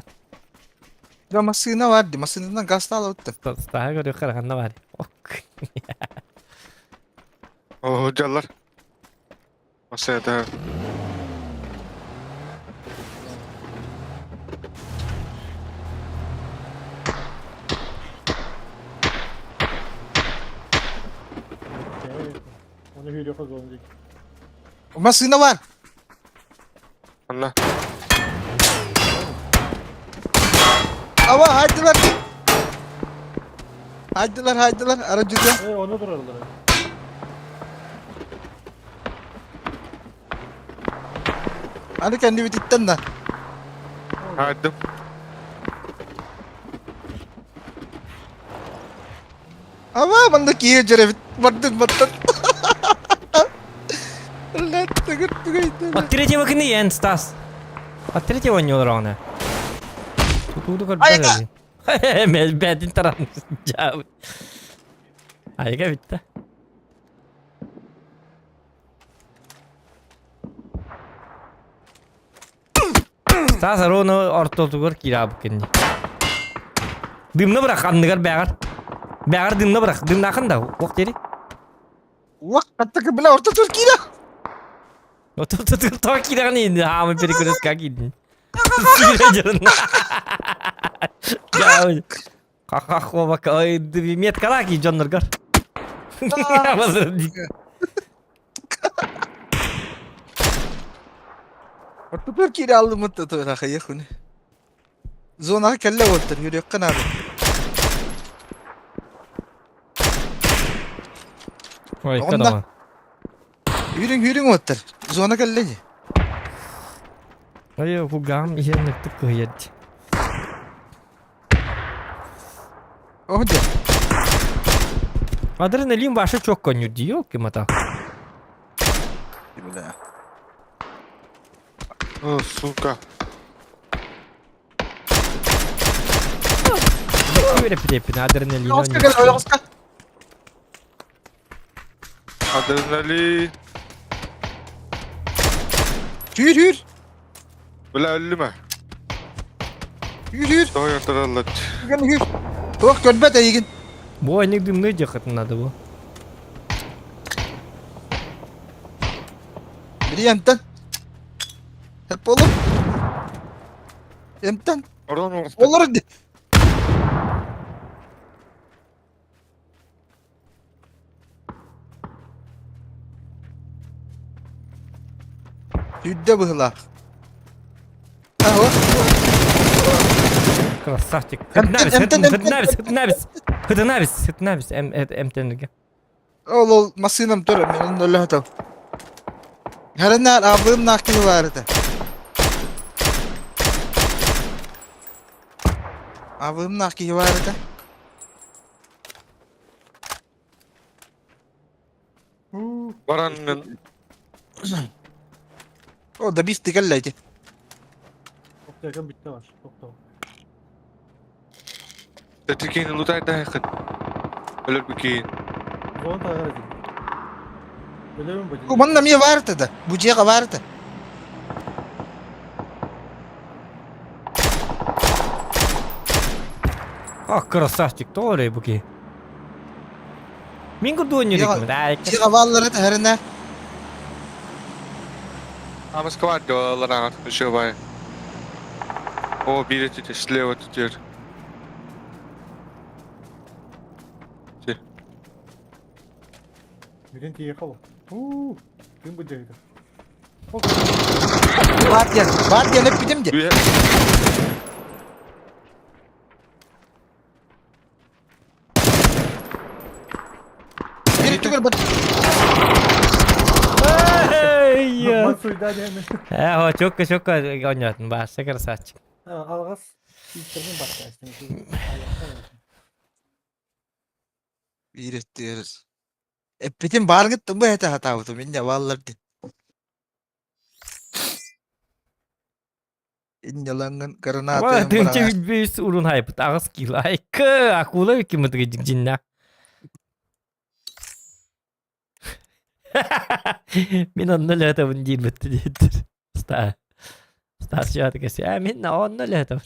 Ya masine vardı. Masineden gazete alıttım. Daha görüyor karakanda var. Ok. Oh hocalar. Masih ada. Onu hile kazanacak. Masine var. Mana? Ama haydiler. Haydiler aracıda. Onu durarlar. Hani kendi bititten de. Hadi. Ama bana kiye jere battın. Allah tıgıt. Вот третьего клиент, Стас. От третьего не урона. Tutuğu kırdı Ayga! herhalde. Ben taran. Ayga bitti. Stas onu ortalığı kira bakın. Dımını bırak anlıgar beğer. Beğer dımını bırak. Dımını akın da. Ok deri. Wah kata bela orta Türkiye. Otur tak kira ni. Ha mı perikulas kaki. Sira jarın. Ya. Kakak ko bak ay met kala ki jonlar gar. Orta Türkiye aldı mı tutu rakaya kuni. Zona kelle otur yürü yakın abi. Oy Ondan. kadama. Yürün otur. Zona kelle. Ay bu gam ihe nıktık kıyet. Oh de. Adrenalin başı çok konyu diyor ki mata. О, сука. Böyle pidepine adrenalin Oscar gel öyle Oscar. Adrenalin. Yürü. Bila ölüme. Yürü. Daha yatırarlar. Yürü. Oh görme de yiyin. Bu oyunu dümdüz yakıtın adı bu. Biri yantan. Hep oğlum. Yantan. Oradan orta. Olur hadi. Yüdde bıhla. Aho. Красавчик. Эмтен, Хытнабис. Эмтенге. Ol masınım dur. Ben öyle hatam. Herhalde abim nakli vardı. Abim nakli vardı. Varanın. O da bir istikalleydi. Çok yakın bitti var. Çok tamam. Tetikini lutay da yakın. Ölür bir Zona da ayar edin. Öyle mi bacım? O bana niye vardı da? Bu ciğe vardı. Ах, красавчик, doğru bu ki. Min kurdu oynuyor Ya- ki. Ay, Ciğe varları da herine. Ama skvat da lan şu bay. O biri tutuyor, tutuyor. Birin тиехал. Kim bu ceydi? Var diyen hep bidim de. Biri tükür bak. Ey ya. Masuydu hadi hemen. Ha, o çok oynuyordun. Başka красавчик. Algaz. İlklerin başka işte. Bir diyoruz. Bitim bağır gittim bu hata hata oldu. Minne vallahi de. İnyalanın karına Ama atayım tünce bana. bir büyüsü urun haypıt. Ağız kilo. Ay kı. Akula ki mı tıgıcık cinna. Min onunla lehtabın değil bitti değildir. Stas şu adı kesi. Min onunla lehtabın.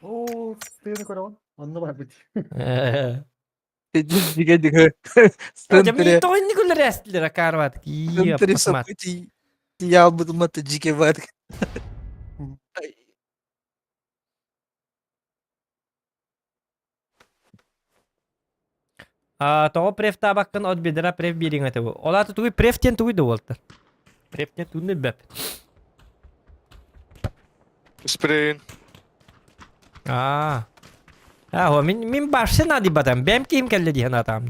Oo, seni koravan. Anlama bitti. Diga diga. Hocam Sentire. ito hindi ko rest lira karvat. Iya, Sentire pasmat. sapiti. Ya bu mata jike var. Того прев табаккын от бедра прев бириңете бу. Олаты тугуй превтен тугуй да болтыр. Превтен тугуй беп. Sprayen. Ha, o min başına di badam. Benim kim kelle diyen adam.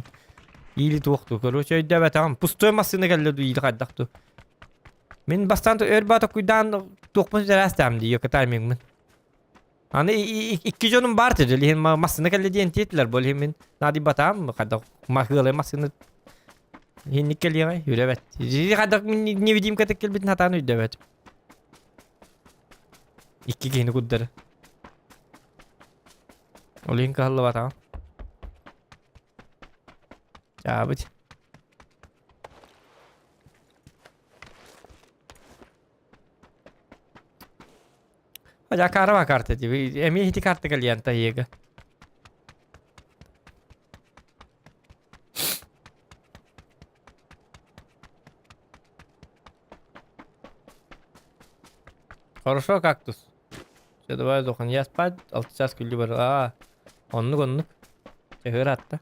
İyili tuğdu. Koruşa dövet tamam. Pustoy masını kelle du iyili kaddaktı. Min bastante örbata kuydan dokmuş derastam diyor timing min. Hani iki jonum bartı lihin masını kelle diyen titler bol himin nadi batam kaddak mahgıle masını hinnik kelle yürü evet. Kaddak min ne bileyim kaddak kel bitin hatanı yürü evet. İki kini kudları. Olin kahlı batam. Ya bıç. Aja karva kartı diyor. Emi hiti kartı kaliyan tayyega. Хорошо, кактус. Все, давай дохан. Я спать, 6 час күлі бар. Онлuk. Чехыр атты.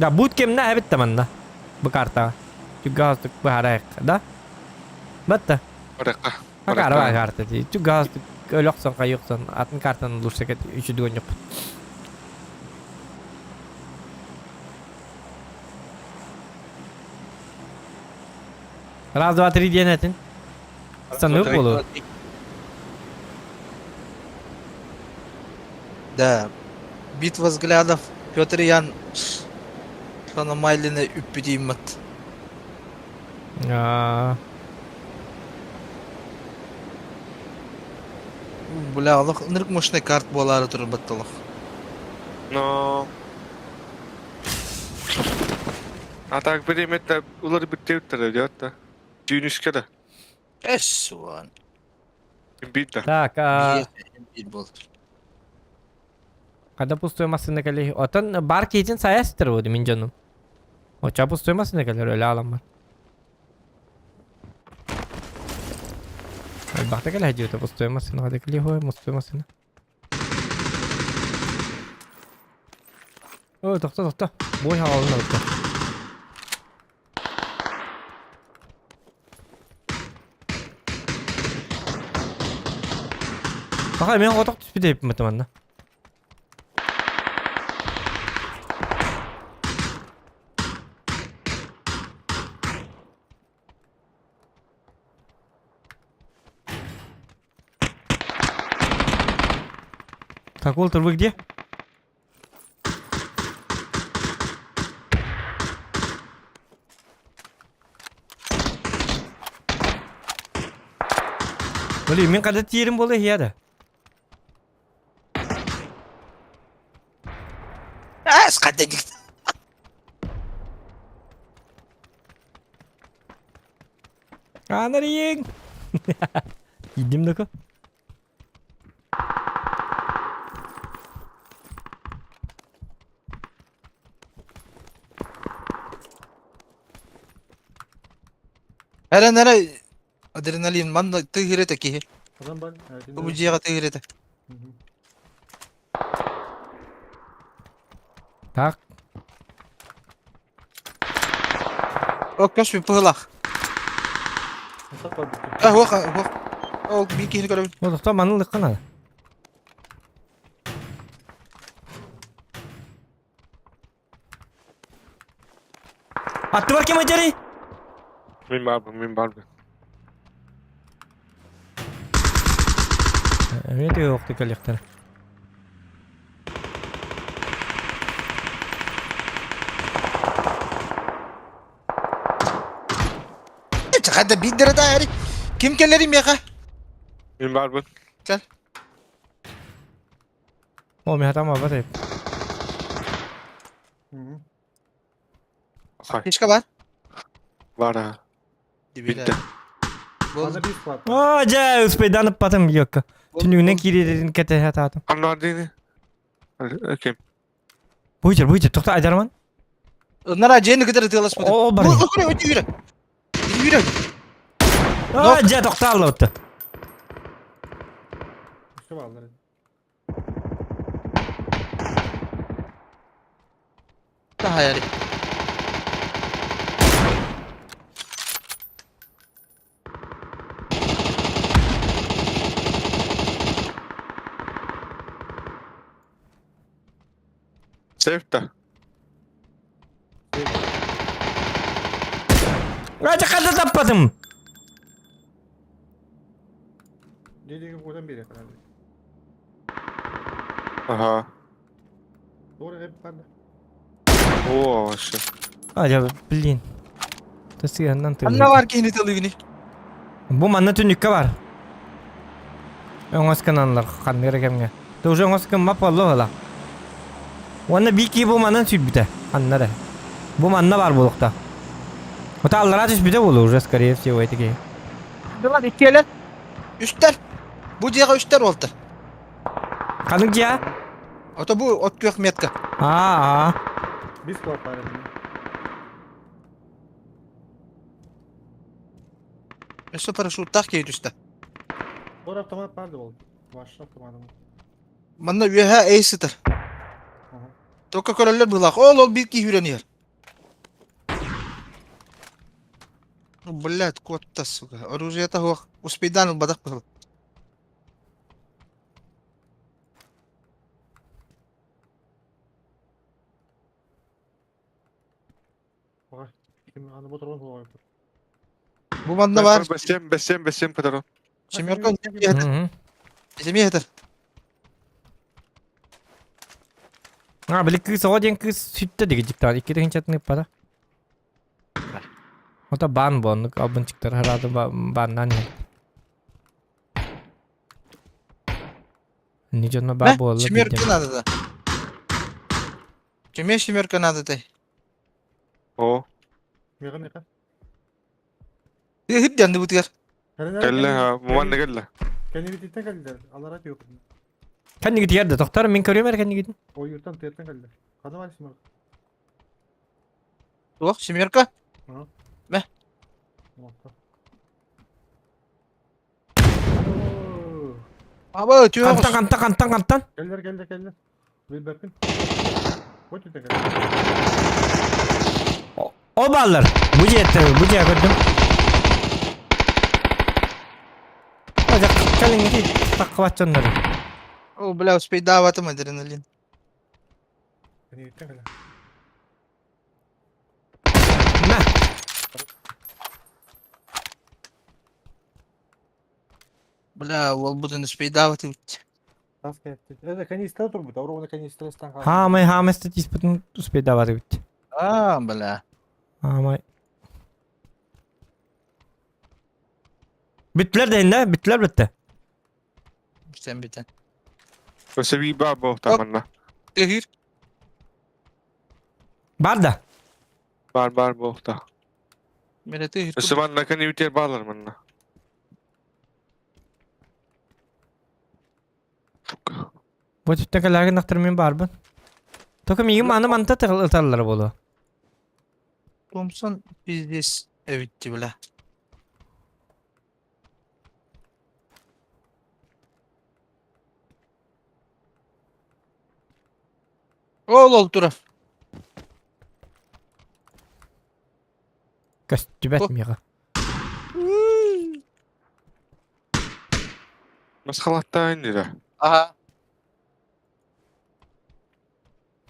Da bootcamp na evet tamanna. Bu karta. Juga harus baharek, da? Betul. Mereka. Akar var kartı diye. Juga harus öloksan kayoksan atın kartını olursa ket 3'ü de oynayıp. Раз, два, три diye netin. Sanık olur. Да. Битва взглядов. Петр Ян. Ханамайлины үппедеймет. Aa, Булялық, нырк мощный карт болары тұры баттылық. No. А так береметте улар биттептер диyorlar. Düğünüske de. Эшуан. Bitti. так, Bir болды. когда пустой masasında kalıyor. Otan bar için sayastır o demin canım. O çapı pusтой masasında kalıyor öyle alan var. Bakta kalıyor diyor da pusтой masasında hadi kalıyor hoy pusтой masasında. O doktor. Boy havalına doktor. Bakay men otak tüspü deyip mi temanna? Так, Уолтер, вы где? Блин, мен kada yerim boleh ya da. Скада дикт. Anarıyın. Yedim de ko. Nere adrenalin man da tığırete ki. Adam ben. Bu ciğe tığırete. Так. Ok köş bir pıhlak. Nasıl var bütün? Hok. O bir kihini görebil. O doktor manın lıkkana. Attı var kim acari? Min barbe. Evet yoktu kalekter. Hadi bir lira daha yani. Kim kellerim ya ka? Min barbe. O mi hata mı var hep. Hay. Hiç var. Var ha. Bitti. Bana bir var. Aa ja uspedan patım yok. Tününe kiri kete hata atam. Anlar dini. Kim? Buyur doktor ajarman. Onlara acayip ne kadar tıklaşmadı. O bari. Hadi yürü. Yürü. Aa ja doktor aldı. İşte bağları. Daha yani. Safe'da. Acıkada tapladım. Dediğim buradan biri herhalde. Aha. Doğru hep bende. Oo aşağı. Acaba bilin. Tası yandan Ne var ki yine talı günü? Bu manna tünükke var. Öngös kananlar kandıra kemge. Doğru öngös kan map Allah Allah. Ona bir ki bu manna tübüte. Anlara. Bu manna var bulukta. Ota Allah'a tübüte olur. Raskariye всего etike. Lan ikiyeler. Üstler. Bu diye üstler oldu. Kanık ya. Ota bu ot yok metka. Aa. Biz squad var yani. Eso paraşüt tak ki üstte. Doğru avtomat vardı oldu. Başlı avtomatım. Manna üyeha ace'dir. Toka koralar bulak. Ol bir ki hüreniyor. Блядь, кот-то, сука. Оружие-то успейдан бадах был. Kim anı motorun oluyor. Bu banda var. Besem kadar. Семерка не Hı это. hı. Semih это. Ha bile kız o diyen kız sütte de çıktı. İki de hiç para. O da ban bonluk abun çıktı herhalde bandan ya. Nice ona babu oldu. Семерка надо да. Кеме семерка надо да. Oo. Yakın yakın. Hep yandı bu diğer. Gelle ha. Muman ne gelle. Kendi bittikten geldiler. Allah razı yok. Kendi git yerde doktor min körüyor kendi gidin. O yurttan tıyattan geldiler. Kadın var isim yok. Oh, семерка. Aba ötüyor. Kantan. Geldiler. Bir bakın. Koç öte geldi. O ballar. Bu ciye gördüm. Hocam kalın gidi takvat onları. O bla uspey davatım adrenalin. Kendi bittikten geldi. Ne? Бля, ол буден успей davatı. Таска etti. Evet kanistler dur bu. Doğru onu kanistrestan kaldı. Hamay статистикатын успей давати бит. Aa, bla. Hamay. Bittiler de inne, bittiler bitti. Sen biten. Öse bir babo tamanna. Tehir. Barda. Bar bohta. Mere tehir. Öse manna kan biter bağlar manna. Bu tüttekelerge naktarmayın barbın. Tokum iyi manı mantı tıkılırlar bolu. Thompson bizdes evitti bla. Ol tura. Köstübet miyağı. Maskalatta indi de. Aha.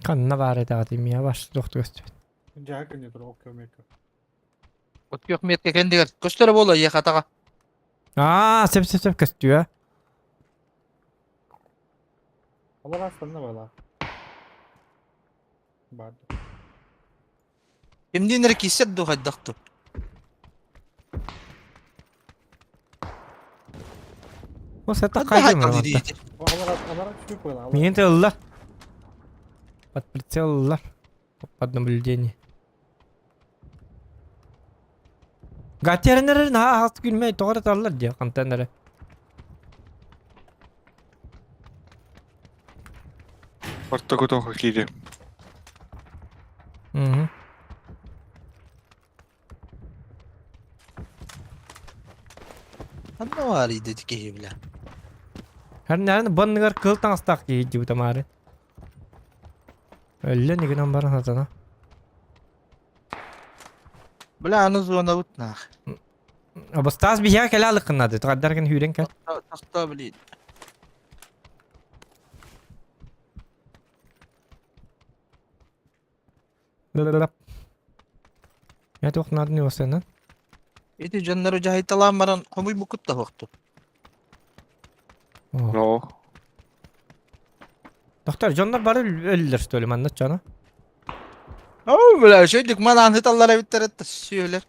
Kanına var edadim ya baş doktor köstübet. Cahil kanıyor. Okey meka. Ot yok metka kendiler. Göstere bola ya kataga. Aa sep köstüyor. Allah rastlarına var la. Bardı. Şimdi nere kisset do haddaktı. O seta kaydı mı? O Allah düşük koyla. Allah. Мені тыллар. Под прицеллар. Под наблюдение. Гатернерин хас гülmey doğru tarlar diye kontenere. Orta kutu kiydi. Hı. Anna var idi ki bla. Her nerede banlıgar kıl tanstak diye gidiyor tamari. Öyle ne günden barın hatana. Bula anı zona utnaq. Abastas bir yer kele alıkınadı. Taddarken hüren kel. Taqta bilin. Ya toqnadı ne olsa. Iti jannaro jahitalan maran komuy bukut da waqtu. No. Doktor canlar bari ölürler söyleyeyim anlat cana. Oo bula şeydik manan hitallara bitteretti söyler.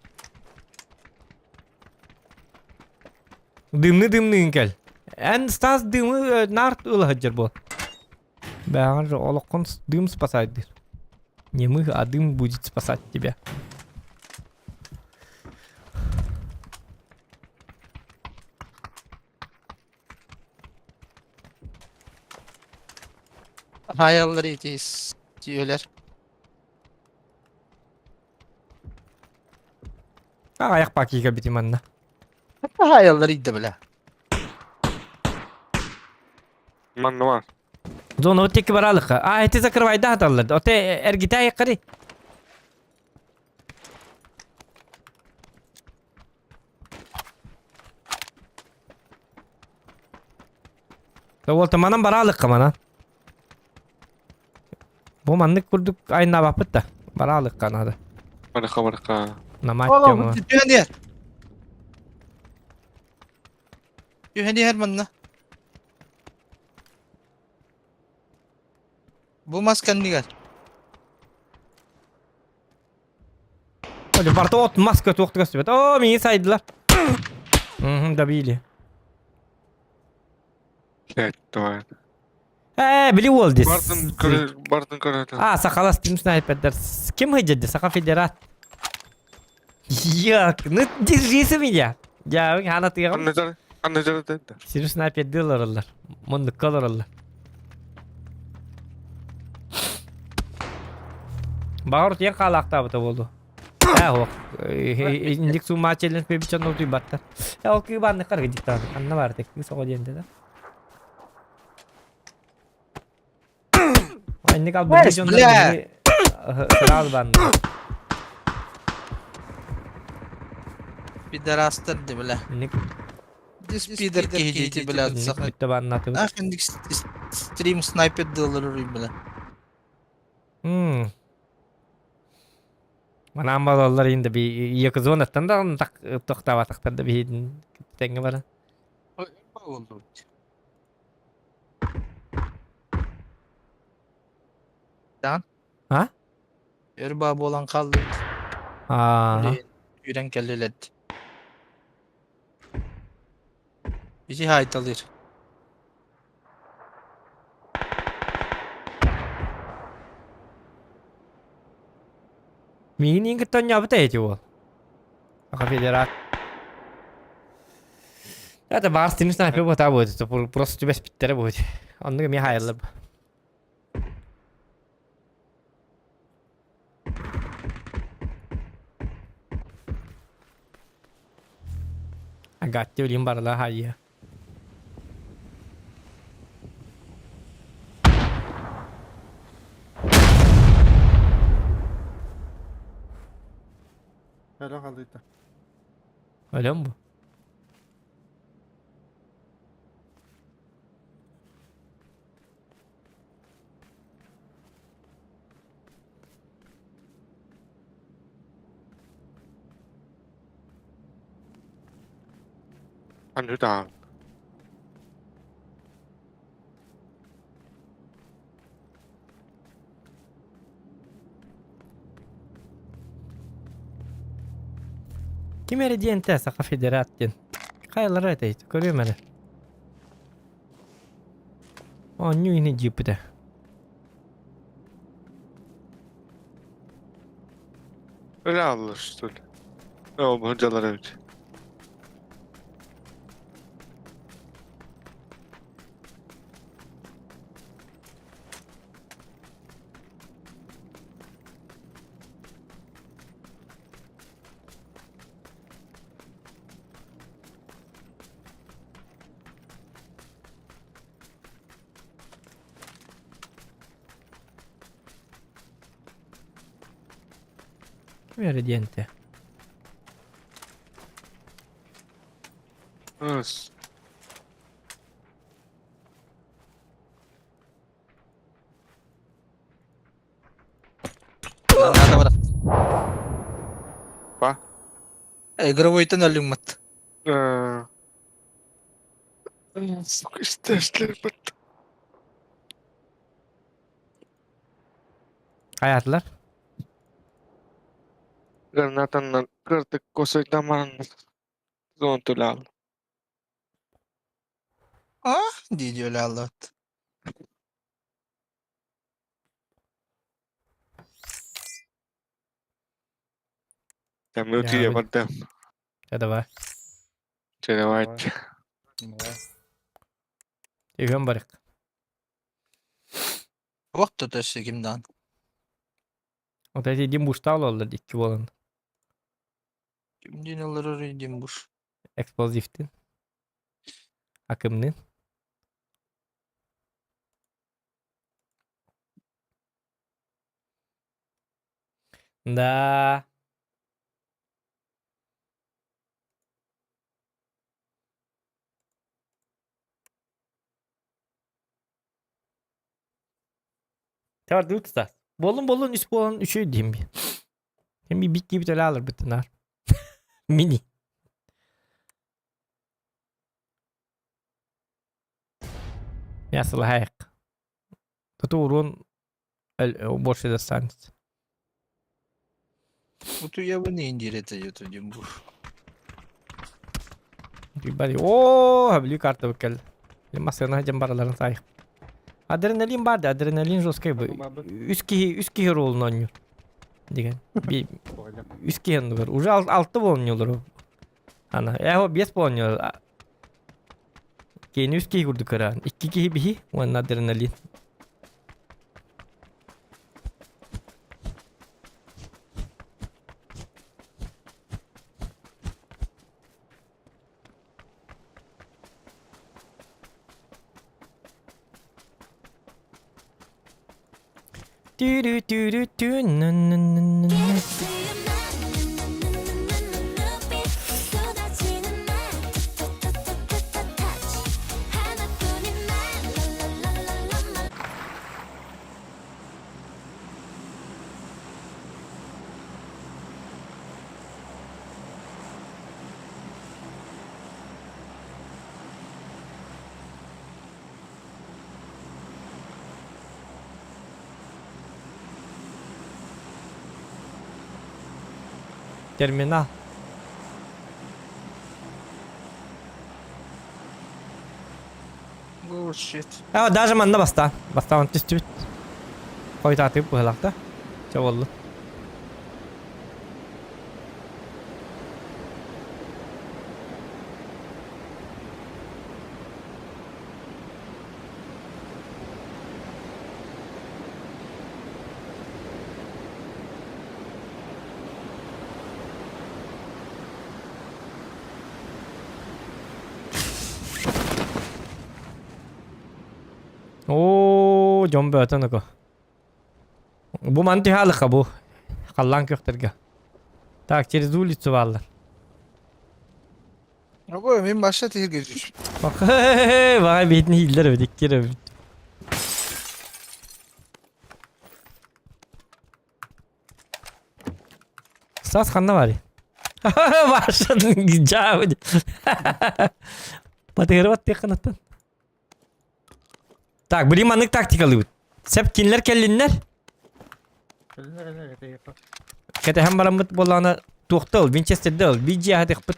Dımlı inkel. En stas dımı nart ul hacer bu. Ben olakon dım spasaydır. Yemih adım bucit spasat gibi. Hayalları iti söyler. Ayak pakika bitim anna. Hatta hayalları iti bula. Man no man. Zona öteki baralık. Eti zakır vayda hatallar. Ote ergita yakari. Volta manan baralık mana. Bu manlık kurduk aynı vapıt da. Baralık kanadı. Maraka. Namat Oğlum diyor. bu tühen diğer. Tühen diğer manna. Bu maskan diğer. Hadi barda ot maske tuğuk gösterip. Oo mini saydılar. Da bili. Evet, doğru. Bili oldu. Bartın kare. Sakala Steam Sniper'der. Kim hıcadı? Saka Federat. Yok. Ne dizisi mi ya? Ya anlatayım. Anne dedi. Steam Sniper diyorlar onlar. Munduk kalır onlar. Bağır diye kalakta bu da oldu. Ya o. İndik su maçelen bir biçan oldu battı. Ya o ki ben ne kadar gidip tanı. Anne var tek bir soğuk diyende de. Anne kal bir biçan da. Sıral bandı. Bir de rastırdı bula. Ne Speeder kehiciydi bula. ne bitti ben anlatım. Afindik stream sniper diyorlar bula. Mana amballar indi bir yakı zonattan da onu tak toktava taktarda bir tenge bana. Oldu. Dan. Ha? Erbabı olan kaldı. Aa. Yüren kellelet. Bizi hayt alır. Mini cái tên nhau với tệ chứ. Aka Federat. Это бар стим снайпер вот а вот это просто тебя спиттер будет. Он не михайло. Agak diyorum barla hayır. Hele kaldı ite. Öyle mi bu? Anne da. Kim era diente Saka Federat din. Kayalar öteydi. Görüyorum hele. O nyu yine cipte. Öyle alır işte öyle. Ne oldu hocalar evet. Kim era diente? Öz. Надо бара. Ба? Игровой-тан алым мат. Sıkıştı. Hayatlar. Granatından kırdık kosoydaman. Zontulal. Diye öyle Allah. Ya müthiye abi. battım. Ya da var. Çenevat. Yegön barık. Vakti ötesi kimden? O da dediğim buşta olurlar 2 bolan. Kimden alır orayım buş. Eksploziftin. Akımının. Da. Tamam dur tutar. Bolun üst bolun üçü diyeyim bir. Hem bir bit gibi de alır bütün har. Mini. Nasıl hayek. Tuturun boş ederseniz. Bu ya bu ne indirete yatırdım bu. Bir bari. Oo, habli kartı bakal. Masana hacam baraların sayı. Adrenalin vardı. Adrenalin joskay bu. Üski rolunu oynuyor. Digen. Bir üski yanı var. Ucu altta oynuyorlar o. Ana. Ya o 5 oynuyor. Keni üski kurdu karan. 2 bir onun adrenalin. Terminal. Oh shit. Ya даже manda basta. Basta on tüstüt. Koy tatip bu halakta. Çavallı. Oo, zombi öten ko. Bu mantıhalı bu. Kallan kökterge. Tak через улицу vallar. Bu emin başta tehir geçiyor. Bak vay betini hildir ödedik kere. Sas kanna var ya. Başladın jauh. Patır bat yakınattan. Tak beri manık taktik alıyor. Sep kinler kellinler. Kete hem baramut bolana tuhta ol. Winchester'da ol. Bir cihadı kıpıt.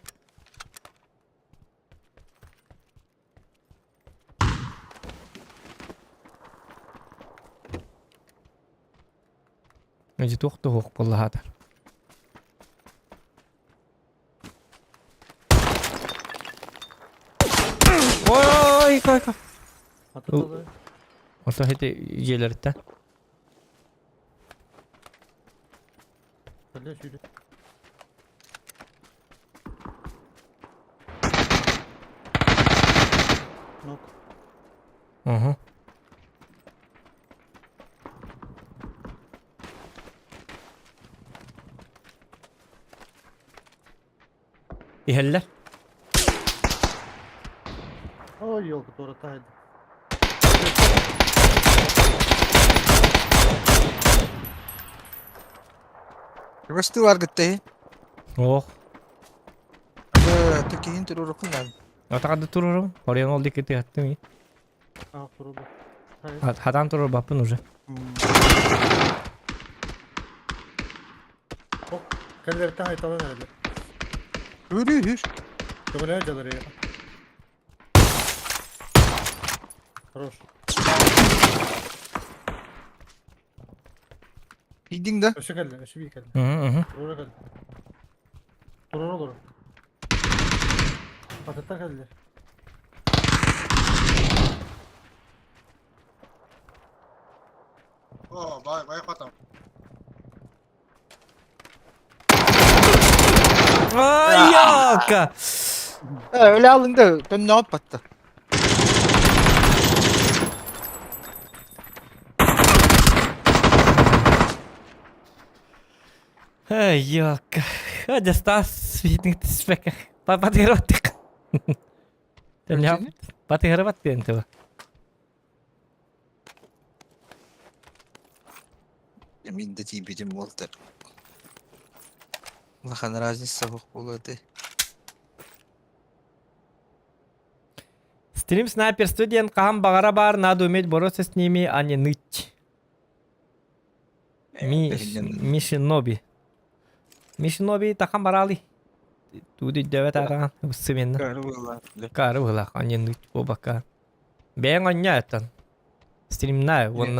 Önce tuhta hok bolla hada. Oy koy koy. Atıldı. Orta hedi yeleritten. Öyle şöyle. Nok. Hı hı. İheller. Ой, елка, Тора, тайда. Rösti var gitti. Ох. Tekin turu rukun. Атакады турурум. Орен ол дикети аттым. А, Тора, да. Хадан турур баппын уже. Kendileri tane aytalan herhalde. Yürü. Kömürler caları ya. Хорош. Gidin de. Öşü geldi, öşü bir geldi. Hı hı. Turora geldi. Turora olur. Patatlar geldi. Oh, vay katam. Ay yok. Öyle alın da ben ne yaptı? Ay yok. Hadi stas видно ты спека. Патиротик. Ты не патирот пенту. Emin de tibicim oldu. Lahan разница болады. Стрим снайпер студент кам багара бар, надо уметь бороться с ними, а не ныть. Мишиноби. Мишиноби такам барали. Туди дөбөт араган усуменна. Кары была, а не ныть обака. Бен оньятан. Стрим на, вон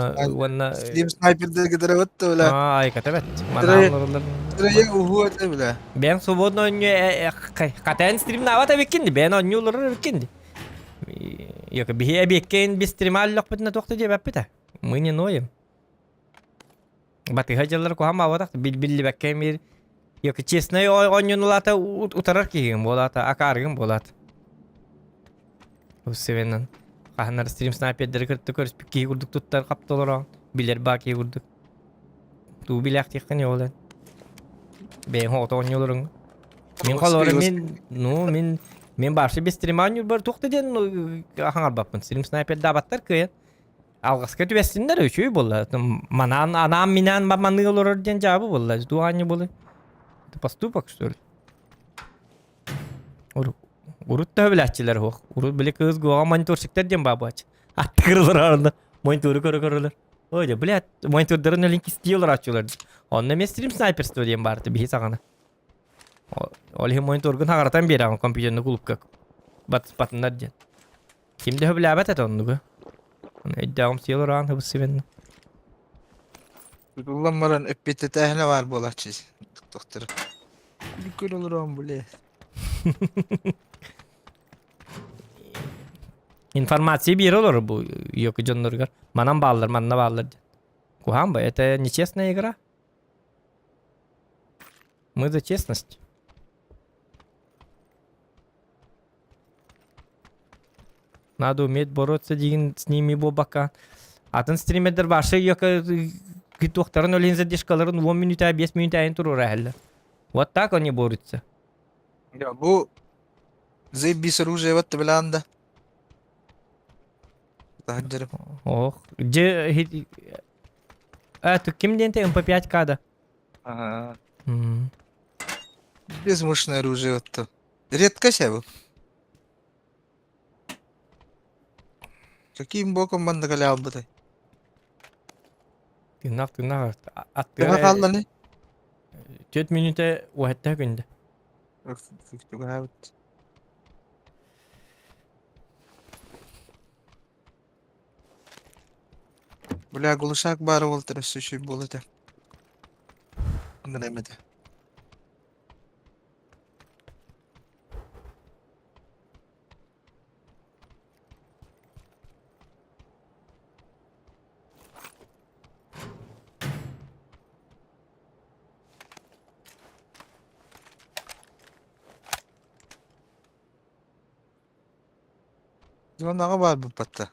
Slim sniper'de gider öttü öyle. Ай, катабет. Манам. Direye uhu öttü bile. Бен свободно онье катен стрим на вата викинди. Бен онье улар викинди. Yok bir bekken bir streamal lok bitna toktu diye bapita. Мы не ноем. Баты хаjallar ko hama wadak billi bekken bir yok честный oyunulata utarar ki bolata akargın bolat. Bu sevenin. Kahnar stream sniper'leri kırtık körüs ki kurduk tuttar kaptalara. Bilir baki kurduk. Tu bilak tekten yolan. Ben hoto oynuyorlar. Min kalorı min barşı bir stream oynuyor bar toktu diyen hangar bakın stream sniper dabatlar kıyın. Algıska tübesinler öşüyü bolla. Manan anam minan babanı olur diyen cevabı bolla. Duanı bolla. Поступок что ли? Urut da bilatçılar hoq. Urut bile kız goğa monitörsikler diyen babaç. Attı kırılır arında. Monitörü kırılır. Öyle bilat monitörlerin link istiyorlar açıyorlar. Onda men stream sniper sto diyen bardı bir sağana. Olhe monitörgün hagaratan bir ama kompüterini kulupka. Batınlar diyen. Kimde höblabat et onu bu? İddiam siyorlar an hıbı sivenni. Kullanmadan öppete tehne var bolakçız. Doktor. Bir olur on bile. Информация bir olur bu yok canlar. Manam bağlar, manna bağlar. Kuham bu, это нечестная игра. Мы за честность. Надо уметь бороться с ними бобака. Атын стримедер başı yok ki doktorun ölün zadişkaların 10 minuta 5 minuta ayın turur ahalla. Вот так они борются. Ya bu Zeybis оружие вот bile anda. Tahdirim. Ох, это kimden te MP5 kada? Ага. Безмощное оружие вот то. Редко bu. Каким боком банда калял бы ты? Tırnak. Kime kaldı ne? 4 minuta vahatta günde. Evet. Бля, глушак бар Волтер все еще было так. Нремеде. Диванага бар bu patta.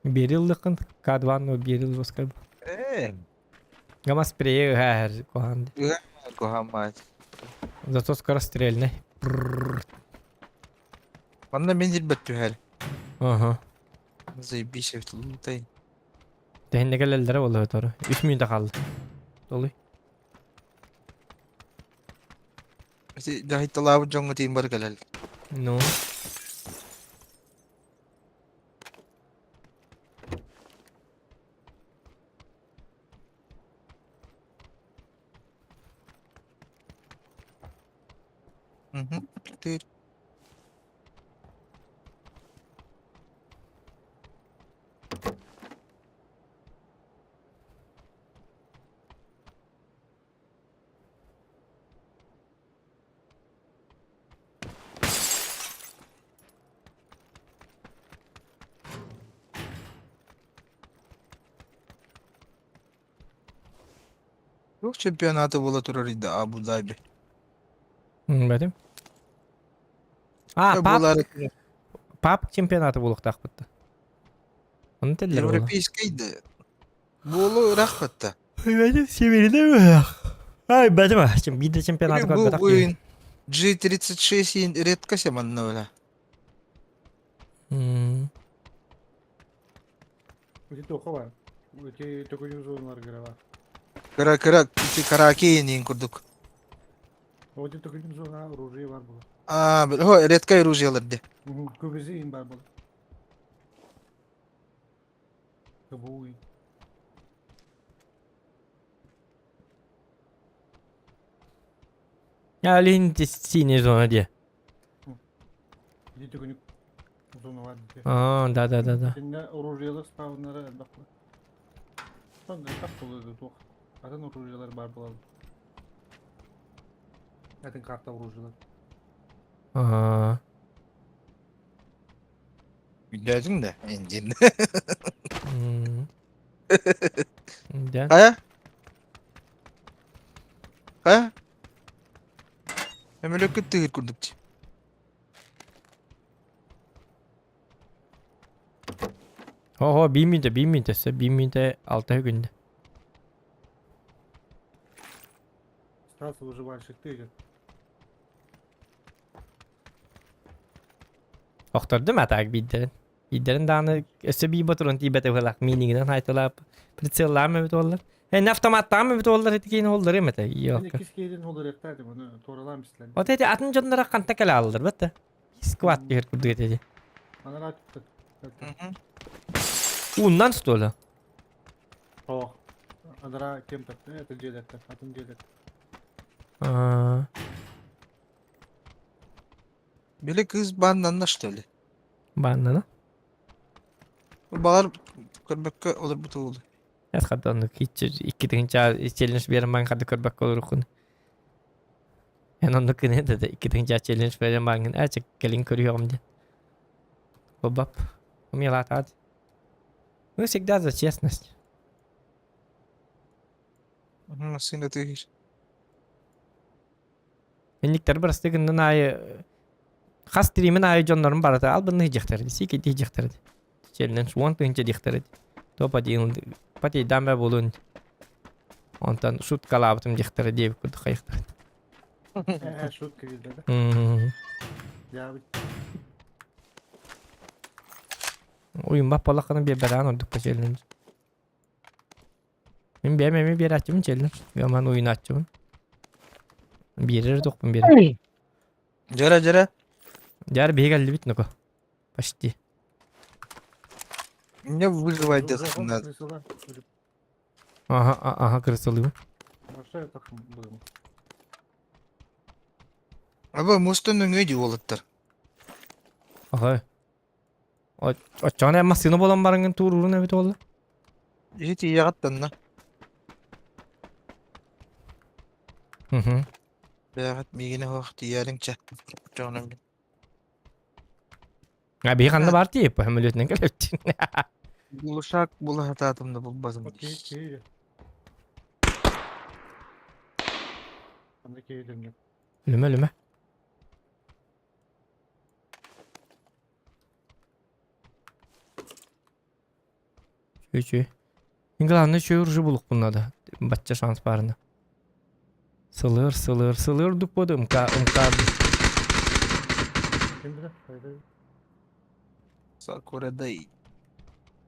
Bir yıllıkın kadvan o bir yıl oskar. Gama spreye her kohandı. Kohan mać. Зато скоро стрельне. Bana men dilbet her. Aha. Zey bir şey tutulutay. Tehinde gelellere oluyor doğru. 3 minute kaldı. Doluy. İşte dahit talabı jonga tim bar galal. No. Hı hı. Tır. Yok çempionatı bola turur idi Abu Dhabi. Benim. Ha, pap. Bolar Pap çempionatı buluk takpıttı. Onu dediler ola. Европейскийdi. Bolu rahmetta. Benim severide mi? Ay benim şimdi bir de çempionatı Bu kaldı. oyun G36'ин редко semanna öyle. Öte toka var. Öte tokuyun zorunlar göre var. Kara iki Каракейнин kurduk. Öte tokuyun zorunlar ruji var bu. Aa, ho редко ружьяларды. Köbezi in var bu. Bu oyun. Ya Lin sini zona diye. Bir tokuyun uzun var diye. Aa da. Şimdi rujiyalar stavunlara bakma. Son da tak oluyordu tok. Zaten rujiyalar var bu. Zaten kartta rujiyalar. Aa. Güldün de engin. Ya. Kaya? Kaya? Hemen öküt tığır kurduk. Ho 1 minute ise 1 minute 6 günde. Стас выживальщик ты идет. Oktor değil mi atak bidderin? Bidderin dağını öse bir batırın tibete hılak minigden haytılap. Pritsillar mı bit ollar? Naftamattan mı bit ollar etikeyin ollar emete? Yok. Hani kiskeydin olur etlerdi bunu. Toralar mısın? O dedi atın canlara kanta kala alır bitti. Squat bir kurdu dedi. Bana rahat tuttu. Undan stola. Oh. Adara kim tattı? Atın cedetti. Atın cedetti. Aa. Böyle kız bandan что ли? Bandana. Bağır kırmakka olur bu tuğulu. Ya kadar hiç iki tane challenge bir yerim ben kadı körbek olur kun. Yani onu kine de iki tane challenge bir yerim ben açık gelin körüyorum diye. Babap. Umi lat hadi. Ну всегда за честность. Nasıl da tığır. Benlikler burası günden ayı has streamin ayı jonların barata al bunu hicekterdi. Siki hicekterdi. Challenge one to hince dikterdi. Topa değil. Pati dambe bulun. Ondan şut kalabıtım dikterdi diye kurdu kayıkterdi. Şut kıyıldı. Ya Oyun bak balakını bir beran olduk bu challenge. Ben beğenmemi bir açımın challenge. Yaman oyun açımın. Birer dokun birer. Jara. Jar bir geldi bit nuko. Başti. Ne выживать надо. Aha kırsalıyor. Aşağıya takım buldum. Ama Mustafa'nın öyle olattır. Aha. O çane ama sinu bolan barangın tururun evet oldu. İşte yarattan da. Hı. Yarat migine vakti yarınca. Canım. Ya bir kandı var diye bu hem lütfen gelip. Buluşak bula hatatımda bulmazım. Okey. Ben de keyiflim. Lüme. Çöy. İngilizce çöy ruju buluk bunda da. Batça şans barında. Sılır dup bodu umkardı. Şimdi de Sakura'da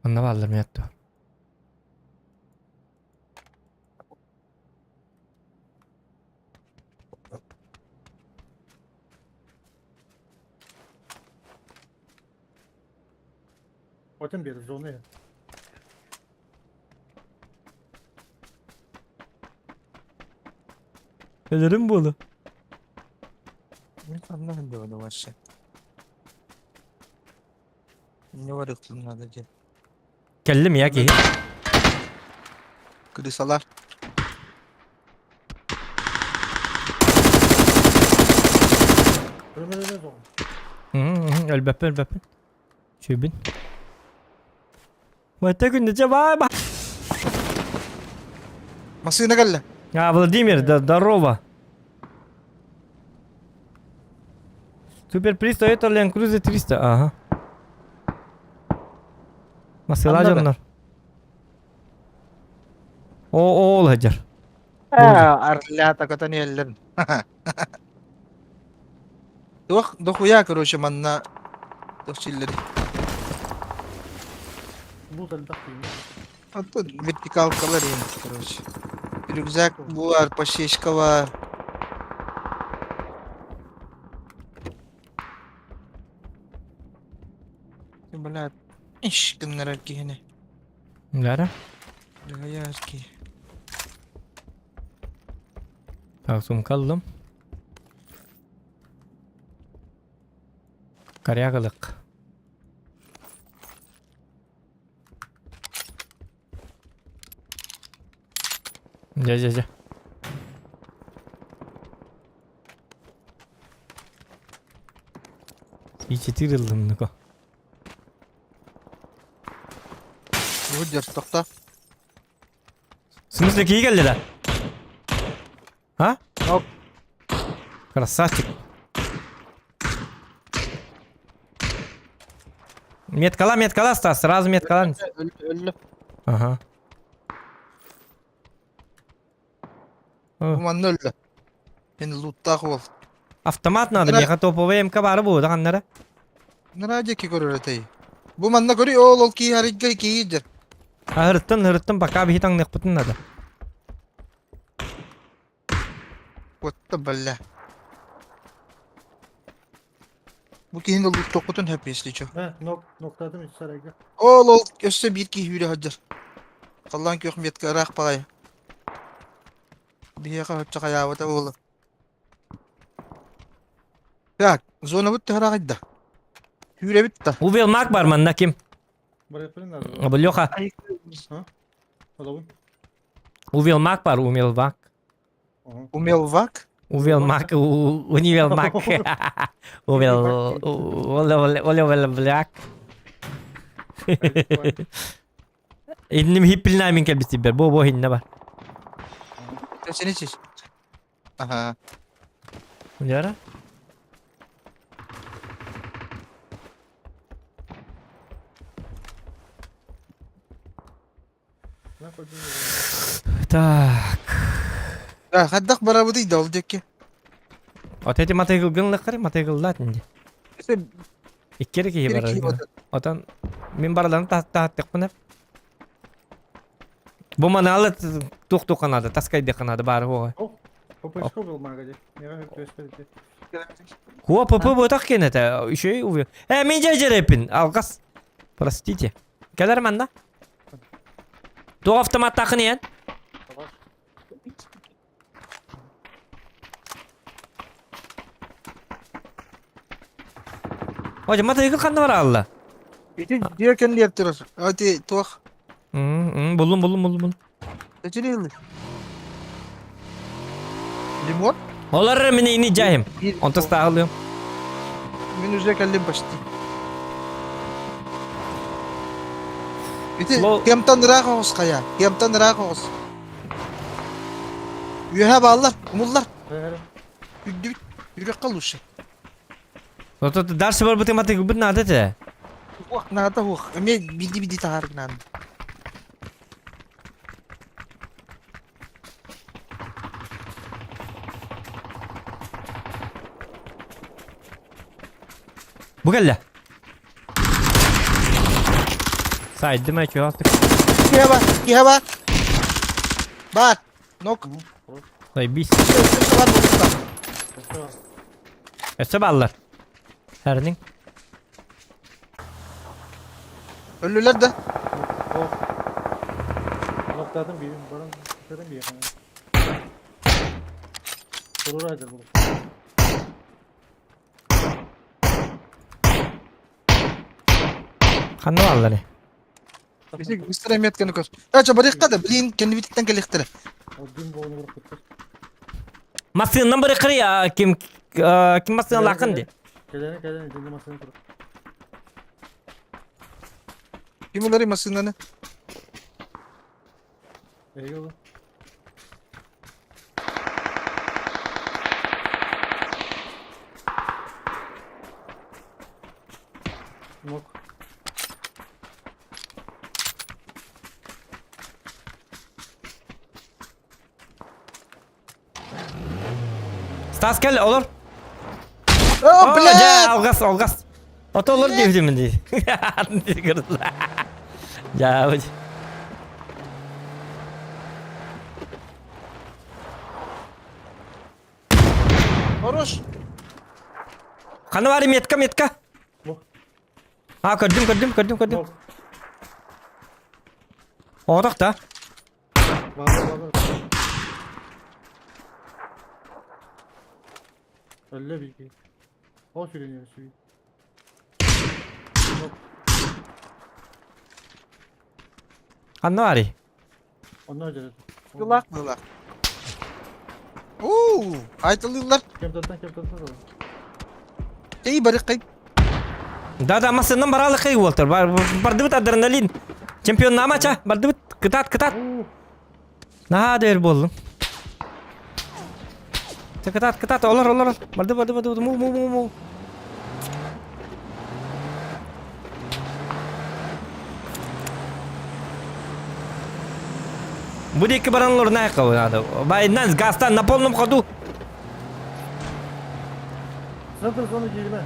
Onda bağlarım yattı. Потім bir zonu ya. Ölürüm bunu. Ne anlamadım da onu başa. Ne var aklımda diye. Kellim ya ki. Krisalar. Ömer zonu. Ölbepin. Çöbün. Vata günde cevap. Masaya galle. Ya Vladimir, здорово. Суперприз Toyota Land Cruiser 300. Aha. Masayla Anladım. canlar. O olacak. Arla takatan yerlerin. Dok ya короче manna. Dok çilleri. Bu da takayım. Hatta vertikal kalır yani короче. Rüzgar bu var, paşeşka var. Блядь, iş günler ki yine. Lara. Ya ki. Taksum kaldım. Karyakalık. Ja. İçi tırıldım Niko. Bu yırtıkta. Смысле iyi geldi de. Ha? Yok. Красавчик. Меткала, Стас, сразу меткала. Öldü. Ага. Bu manna öldü. Beni loot'ta kol. Автомат надо, Нра- меха топовая МК бары bu da kanlara. Nerede ki görür öteyi? Bu manna görüyor ol ki harika ki iyidir. Hırıttın baka bir hitang nekputun nada. Kotta balla. Bu ki hindi loot tokutun hep besliyor. He noktadım hiç sarayga. Ol göster bir ki hüre hacer. Kallan kök met karak pay. Bir yaka hıçça kayavata oğlu. Bak zona bitti harakidda. Hüre bitti. Uvel mak var manda kim? Buraya yapayım da. Bu loka. Oğlum. Uvel mak var, umel mak. Umel vak. Uvel mak, univel mak. Uvel, ole black. İndim hippilina min kelbisi ber. Bu hinne var. Seni çiz. Aha. Yara. Ne koydun? Так. Ya haddak bana bu değil de olacak ki. Вот эти матайгылгынлыккары матайгыллатын. İşte Иккери ки bir бар. iki oda. Отан мен барларын таттыкпын hep. Bu manalı tuq kanadı, taskaydı kanadı bari o. Попышка был в магазине. Я говорю, то есть это. Хуа папа bu tak kenete. Şey uvi. Min jejerepin. Algas. Простите. Келер манда? Ду автомат такын ен. Hocam mataygıl kandı var Allah. İşte diyor kendi yaptırır. Hadi tuğ. Buldum. Seçili yıldı. Limon. Olar mini ini cahim. Ontas dağılıyorum. Minüze kallim başti. İşte Lo- kemtan rakos kaya. Kemtan rakos. Yühe bağlar. Umullar. Yürü kal uşa. Ders var bu tematik bir nada te. Wah nada wah. Eme bidi taharik nan. Bu gelle. Saydım ben şu attık. Gihe bak. Bak. Nok. Say biz. Sesi var burada. Ese ballar. Herning. Ölüler de. Noktadan bir baran noktadan bir yakın. Olur ayrıca bu. Kanı balları. Bizi Mr. Emniyet kanı kor. Aça bari kada bilin kendi bitikten geliktere. O din boğunu vurup bitir. Masığından biri kırı ya. Kim masığına lakın di. Kelene dindi masasını kurup. Kim onları masınlanı? Eyvallah. Nok. Stas gel olur. Oh Ja, bled. algas. Oto olur devdimin di. Kırdılar. Ya hadi. Хорош. Kanı var metka. Bu. Ha gördüm. Nok. Orak da. Var. Öyle bir şey. O sürünüyor suyu. Nok. Kanı var. Onlar acele. Yılak mı lan? Oo, aytılıyorlar. Kim tattan da. İyi bari kay. Da masığından baralı kıyı Walter. Bardı bit adrenalin. Çempiyon nama ça. Bardı bit kıtat. Nah der bollum. Kıtat olur. Bardı mu. Bu da iki baran lor naik kau ada. Bayından gastan napolnum kodu. Sınıfın sonu girme.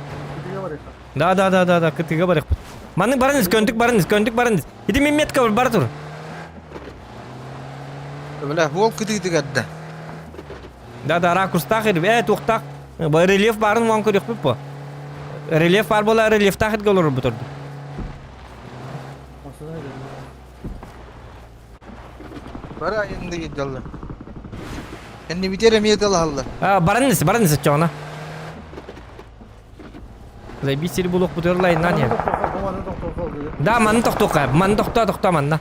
Gidiyor var ya. Da ketiga barek. Mana baranız köntik. Idi mimmet kau baratur. Böyle hol kıtı gadda. Da rakus takir. Tuktak. Bu relief barın wan kurik pipo. Relief var bola relief takir galor butur. Masada ne diyor? Bari ayında gidiyorlar. Kendi bitere mi yetel Allah. Baranız çona. Lay bir seri buluk butur lay nan ya. Da man tok man na.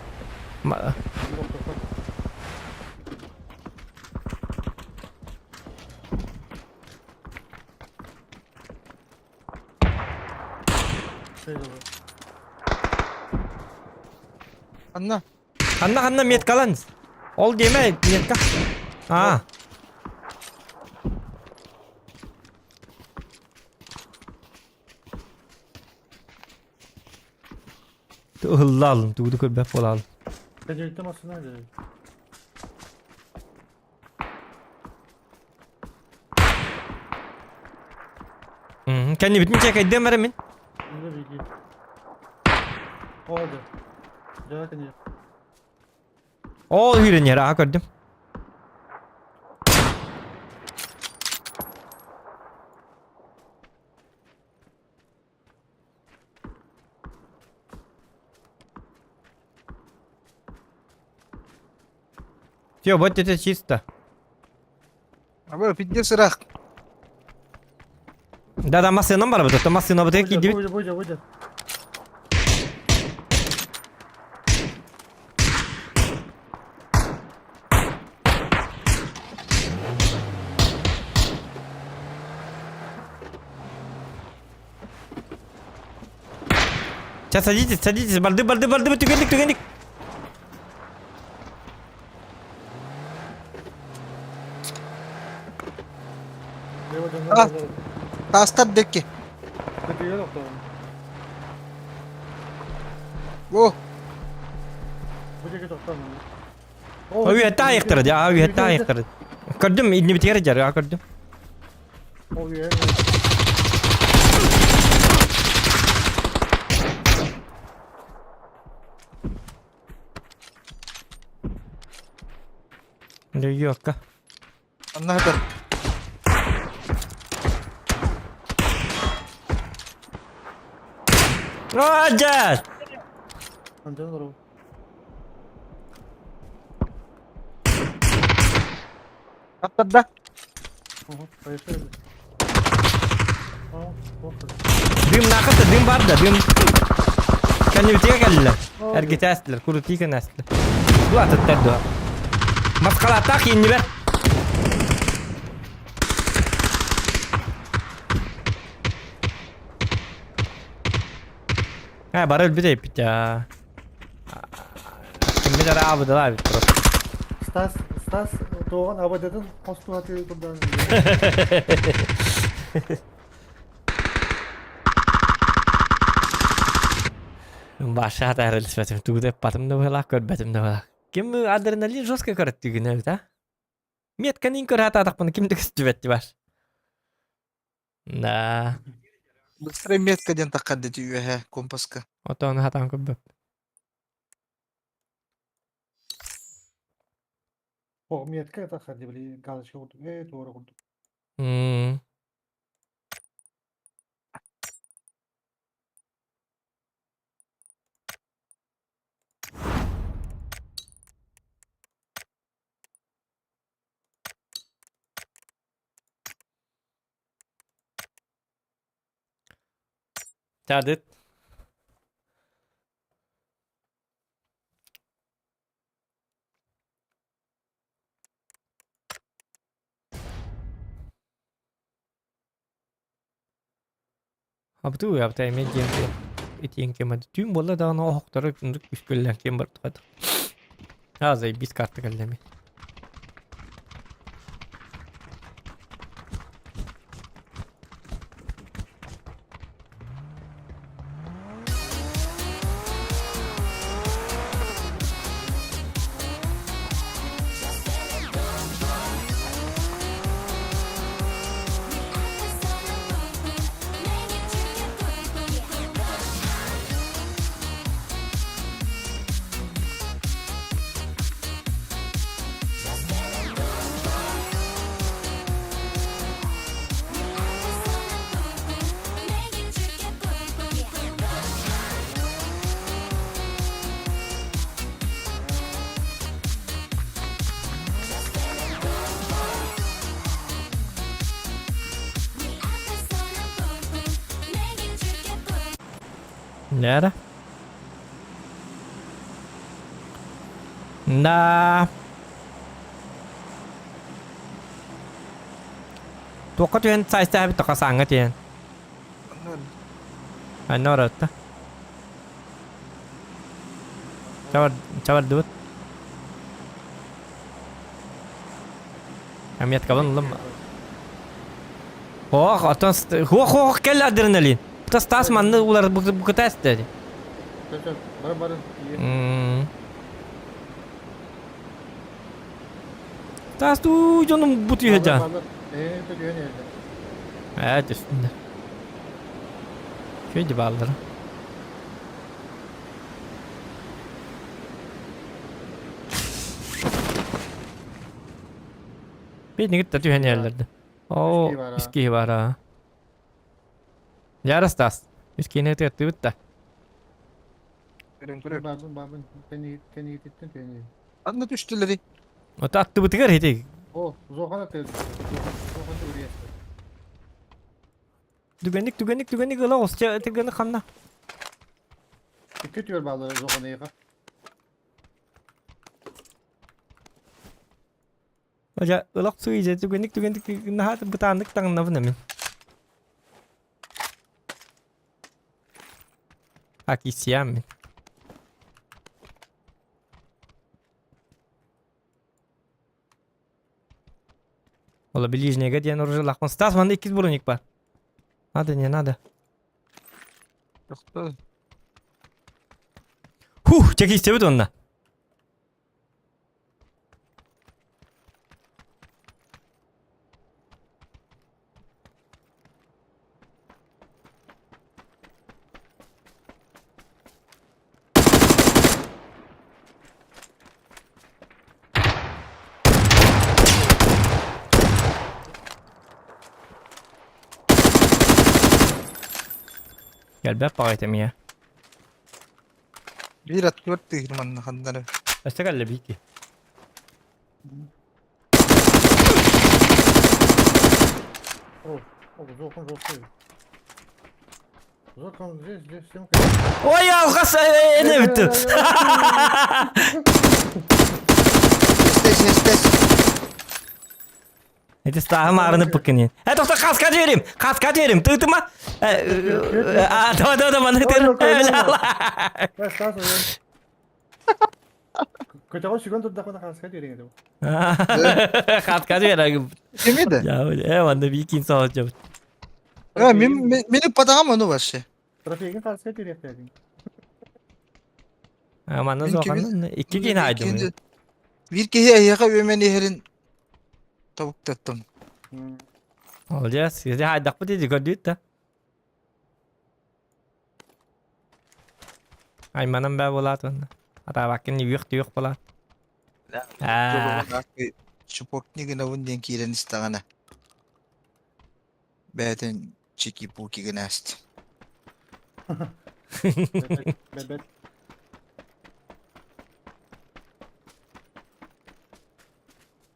Anna. Kanna met kalan. Ol deme met ka. Ha. Tuhallal, tu kul be polal. Tecrübte masada ne diyor? Kendi bitmeyecek edem veremin. Ne bilgi. Oldu. Cevap ediyor. O hüren yere ha gördüm. Все, вот это чисто. Abi pittir sırak. Да, машина var burada. Машина burada gidiyor. Buydu. Сейчас садитесь. Барды, тюгенdik. Ah. Tastar dekki. Kötüye nokta. Bu. Bu ceket nokta mı? Abi hatta ayıktırdı ya. Gördüm inni bitiyor ya gördüm. O üye. Yok ka. Anladım. Roger! Anca olur o. Atladı da. Hayır şöyle. Düm nakıtı, düm var da, düm. Kendi bitiyor geldiler. Ergete estiler, kurutu yıkan estiler. Bu atıtlar da. Maskala atak yeni be. Ha, barıl bir de ipit ya. Kim bilir abi de var bir taraf. Stas Doğan abadeden postu atıyor buradan. Başa hata realismetim. Tuğda patım da var, körbetim de var. Kim adrenalin жестко körüttü günü da. Metkan in kör hata atak bunu kim de küstüvetti var. Da. Bыстро меткаден таккады түйе he компаска. Otoğunu hatan köbbep. O miyetka da hadi bile galışa oldu. Doğru oldu. Hmm. Tadet. Apa tuh ya betul image yang itu yang kemana tüm bola daha no hokları untuk üsküller kem bertukat. Ha zay biz kartı kallemi. Ne ara? Nah. Tokat yun sa istabi to kasangat yan. Ano rata? Çavar dut. Amiyat kaban oğlum. Oh, atan gel adrenalin. Tas tas mandı ular bu kadar istedi. Çocuk barın iyi. Tas tu canım butuyor can. Tutuyor nerede? Evet üstünde. Şöyle bağları. Bir ne gitti tühen yerlerde. Oo, viski var ha. Yarıs tas. Viski ne tüyatı bitti. Babın beni gittin beni. Anla düştüleri. O da attı bıtıkar hedi. O Zohan atıyor. Zohan da buraya. Dügenlik ıla osça tıgını kanna. Kötü yol bağlı Zohan'a yıka. Hoca ılak su iyice dügenlik nahat bıtandık tanınavı nemin. Hak isyan min. Ola ближнего diyen orucu lakman. Stas bende 2 buronik var. Hadi ne nada. Yoktu. Çek istebet onunla. Gel be paketimi ya. Bir at dört tigirmanın kanları. Başta gel bir iki. Зокон жоксой. Зокон здесь всем. Oy ya kas ne bitti. Estes. Hadi sağım ağrını bakın. Ha doktor kaskat vereyim. Kaskat vereyim. Tıktıma. Tamam bana tıktıma. Да, Стас, Котя секунду доход на скатери. Kaskat vereyim. Kimiydi? Ya öyle bana bir iki insan olacak. Ha, benim patağım onu var şey. Трофейген скатери yaptın. Aman nasıl bakalım. İki gün haydım. Bir kere ayaka ömeni herin tavuk tattım. Olacağız. Size haydak mı dedi gördük de. Ay manam ben bulat onu. Hatta bakın yok bulat. Supportni gina wundin kiran istangana. Beten çiki puki ginast. Bebet.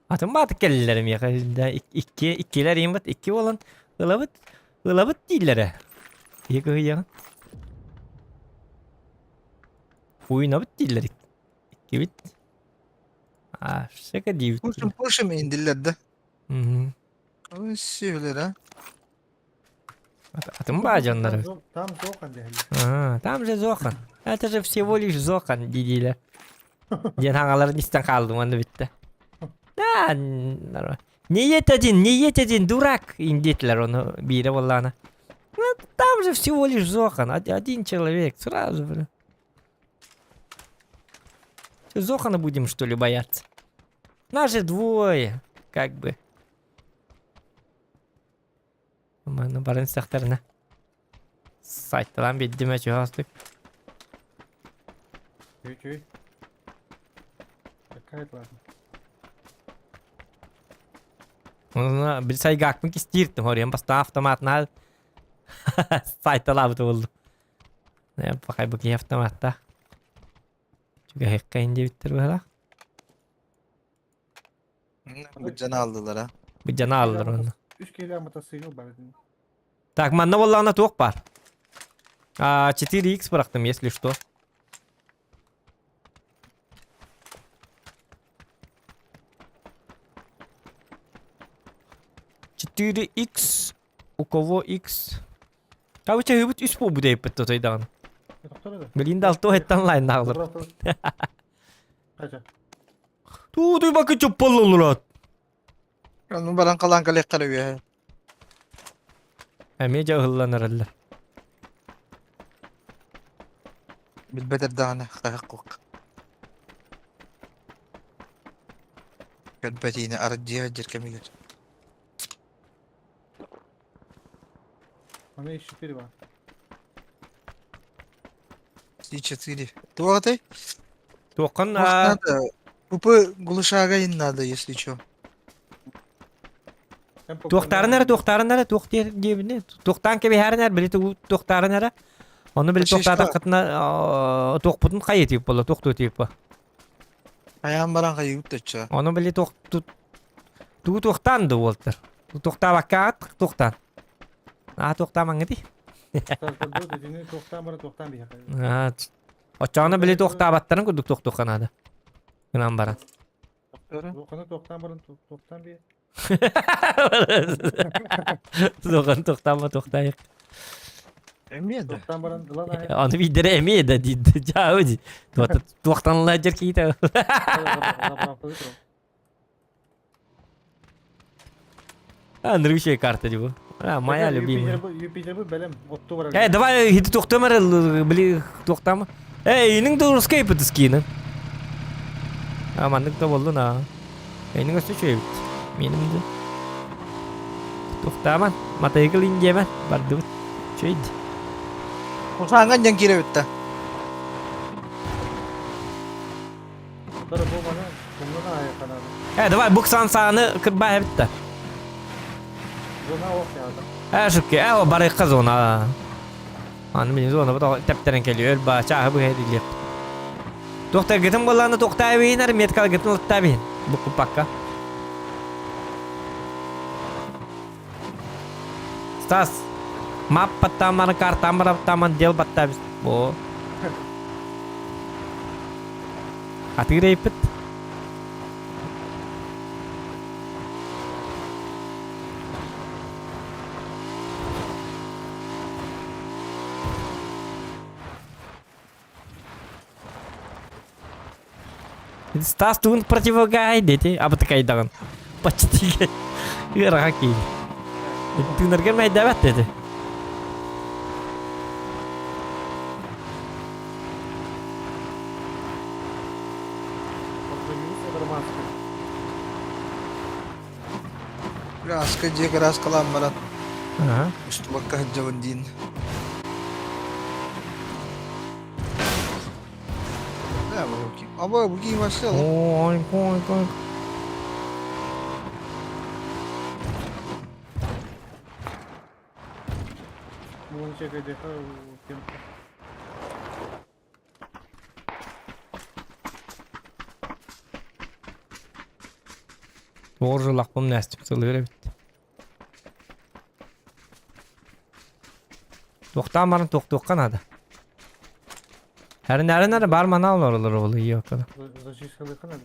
Atın batık gelirlerim ya. İkiler yimbat. İki olan ılavıt değillere. İyi kıyı Uynabıt değiller. İki bit. Şaka değil. Puşum indiller de. Hı. Ama söyler ha. Atın bağcanları. Там зокон değil. Там же Зохан. Это же всего лишь Зохан dediler. Diyen hangaların isten kaldım onu bitti. Не едь один, дурак, индитler onu biri vallahi. Там же всего лишь Зохан, один человек, сразу, бля. Что, Зохана будем, что ли, бояться? Нас же двое, как бы. Aman barın saktarına. Saytlan bir dime çöztük. Чуть-чуть. Какая ладно. Ona bir say gakmak istirdim oraya basta avtomatna. Saytla oldu. Ne bakay bu avtomatta. Çünkü hekka indi bitir böyle. Bu canı aldılar ha. Bir canı aldılar onu. 3 kilo мотоцикл бардин. Так, манна валла на ток пар. 4x бıraktım если что. X. У кого X? Короче, гыбыт үс по буде иппет тойдан. Блин, дал то это онлайн нағылыр. Kaça? Туй bakı çok pahalı olur at. Onun balan kalan kalek kalıyor ya. Әме жағылланар әлі. Bilbeder dağına kayak kok. Kalbetini arıcıya cirkemiyor. У меня еще 4 var. C4. Тугатay. Тоқын, Надо. Пупы глушага ин надо, если чё. тоқтарын әрі, тоқ дебіне. Тоқтан кебе әрін әрі, білі тоқтарын әрі. Оны білі тоқтады қытына тоқ бұтын қай етіп болы, тоқты өтеп ба. Ayağım baran kayı üttetçe. Onu білі тоқтанды олтыр. Тоқта баққа ат, тоқтан. Тоқтаман еді. Тоқтан bir. Очағына білі тоқта баттарын көрдік тоқтан ады. Günан baran. Тоқтан bir. Zoğan toxtama toxtayıq. Emniyet de. Тоқтан баран lan ay. Onu videre emeye de dedi. Cavudi. Toxtanlar jerkiydi. Андрей şey kartı bu. Моя любимая. Юпитер bu belem. Otto var. Давай хити тоқтамар, били тоқтама. Інің de скайпы скинін. Амандық да болды на. Інің өсі шөйбіт. Benim de. Toxtaman. Matayı kılın yemen. Bardı bit. Şöyle. Kusangan yang kira ütte. Dur bu bana. Bundan ay kanadı. Давай buksan sağını kırbaya bitti. Zona ok ya adam. Şükür. O barı kız ona. Anı bilinci ona da tepteren geliyor. Bahçe bu hediye. Doktor gittim bollanı doktor beyler medikal gittim doktor beyin. Bu kupakka. Stas. Map pattaman kartam pattaman del patta bis. Bu. Hati repet. Стас тут противогаз эти, а вот такая даган. Почти. Ираки. Ты нормально давать это. Raska diye raskalan marat. Ага. Üstü bakka hıcavın din. Ne bu bakayım? Ama bu giyim başlayalım. Ой, ой, ой. Bunu çekecek. Kim? Тоже лаком настим сылыр бит. Тоқтамарын тоқтоққан ады. Әрін бар мана олар олы iyi okada. Зачистка kanal.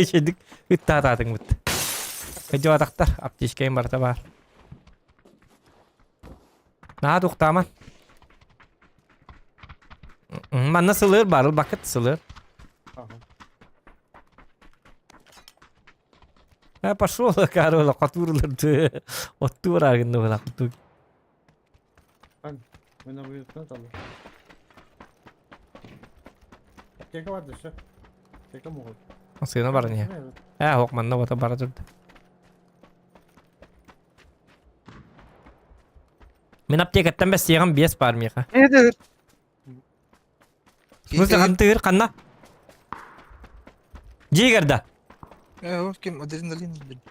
Şeydik ütta atadın bit. Kıcı adaktar aptişkeyin barda var. Naha toqtaman. Manna sılır barıl bakıt sılır. Пошел, Карола, катуруларды. Оттур аргында була куту. Ben de bu yüzden tabii. Keka vardı şu. Keka mı oldu? Сына бар не. Хок манна бота бара турду. Мен аптекаттан бес яган 5 бар миха. Nedir? Музы кантыр канна. Жигерда. O kim? Adrenalin.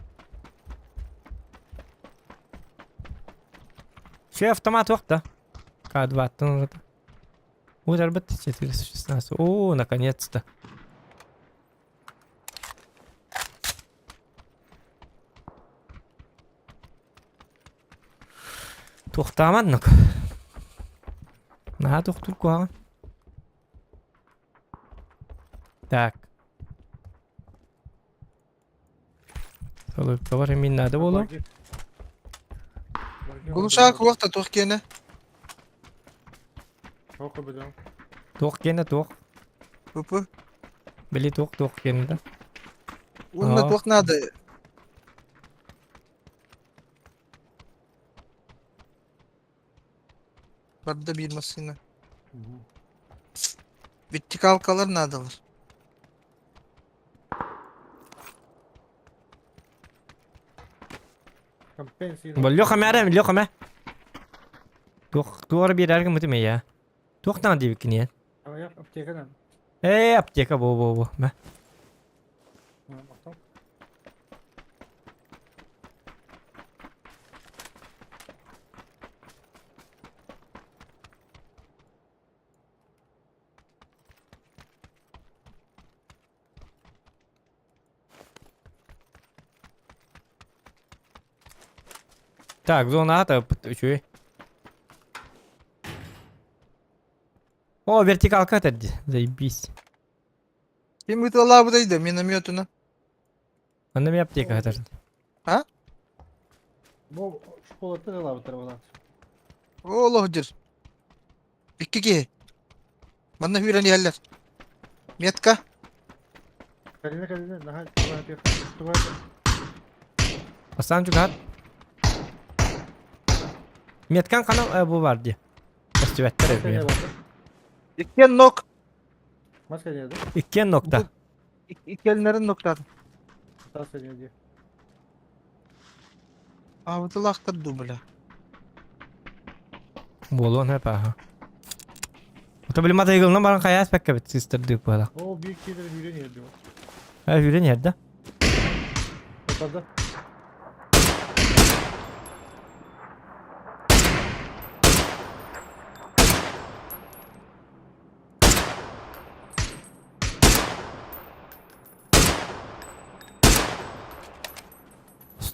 Şey автомат вахта. К2 тон. Удар бит 416. О, наконец-то. Тухтамаднык. На тухтур куаган. Так. Солып товар мен надо боло. Bunu şarkı vakta Türkiye'ne. Oku bir daha. Тух кене тух. Pıpı. Били тух кене да. Onunla Aa. tuğ nadı. Barda bir masina. Vertikal kalır nadalar. Компенсия. Лёха мәрәм, Лёха мә. Тух бирәргә мөтеме я. Тухтан дип кине. Ayak aptekadan. Аптека бу. Мә. Bakalım. Так, зона ата чуй. О, вертикал катер. Заебись. Kim bu Allah budaydı minamyotuna. Анда аптека катер. Bu çikolata da var tarafından. Olahdır. İki. Bana hüren yerler. Metka. Kalina daha tuvalet. Асан чугат. Меткан кана бу бар ди. Фестиваттар эми. İki nok. Maske geldi. 2 nokta. İki ellerin nokta. Daha söyledi. Avdılaqtır dubla. Болон hep aha. Otobilma daygılına bana kayas pekka bit sister dik bala. O büyük şeyleri yürüyen yerde var. Ha yürü nerede? Yukarıda.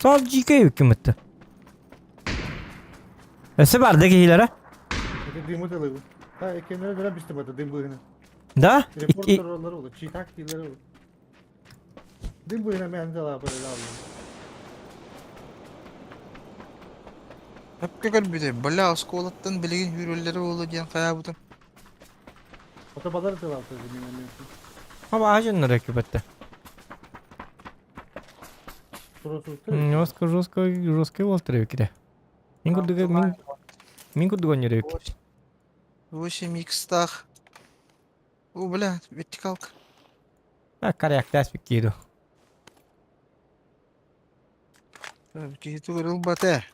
Saz jikay hükümeti. Ese barda giyilere. Это дымы дылы. Да, экенлер göre biz de burada dım bığını. Da? Reporterları olur, çiğtak dilleri olur. Dım bığına ben de la böyle aldım. Hep kakar bir de. Bala oskolattan bilgin yürürleri olacağın kaya butum. Otobaları da var tabii benim. Ama ağacınları hükümeti. Суросuz. Жорстко волтыры кире. Мин курдуга нерек. 8 икстах. О, бля, вертикалка. А каряк таспик киду. Киету вырыл бате.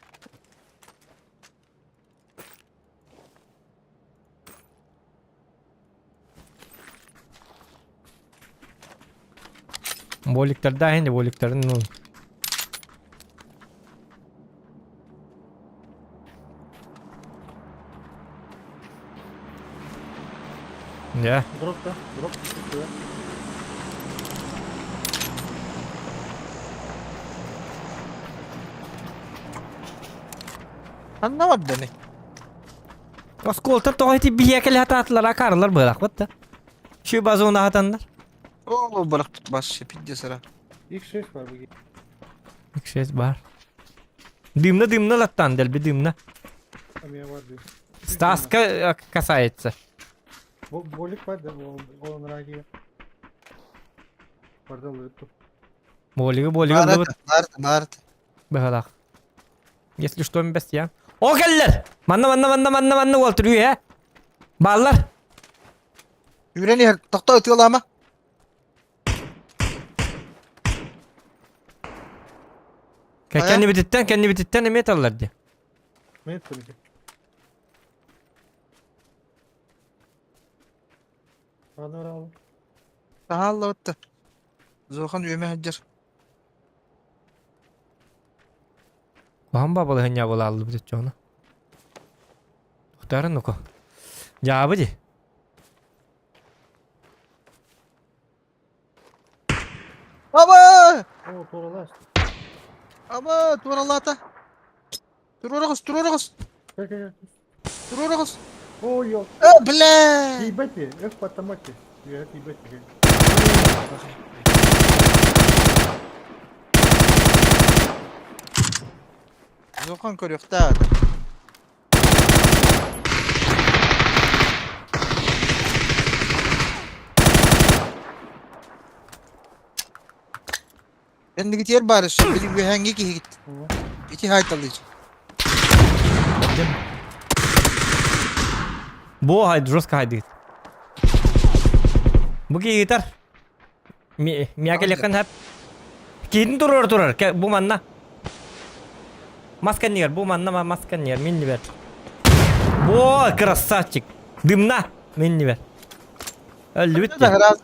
Боликтарда енді боликтарын ну. Ya. Drop da. Drop çıktı. Anlamadı beni. Askoltar toğayti bir yakeli hatatlara karılar bırak batta. Şu bazı ona hatanlar. Oo, balık tutmaz. Şepince sıra. İlk şey var bu. Bir şey var. Dımna lattan del bir dımna. Amaya var diyor. Staska kasayetse. Bolik var da o onlara giyiyor. Vardı alıyordum. Болига Нарата. Бахалах. Если что, мы без я. О, geldiler. Manna oturuyor ya. Bağlar. Yüreğini her takta ötüyor ama. Kendi bititten emet alırlar diye. Ne ettim ki? Hadi ver abi. Daha Allah öttü. Zokan üyeme haccar. Kuhan babalı hanya bala aldı bir çoğuna. Muhtarın oku. Cevabı di. Ama! Oo toralar. Ama! Dur Allah'ta. Dur orası. Gel. Dur orası. Oo yok. Bля! Тибете. Эх, потомаки. Я тибете. Zokan körüyor da. Ben de git yer bari şu bir hangi ki git. İki hayt alıcı. Bu haydi Roska haydi. Bu ki gitar. Miyakelikan hep. Kedin durur. Bu manna. Maskan yer. Bu manna maskan yer. Minni ver. Bu krasavчик. Dımna. Minni ver. Öldü bitti. Biraz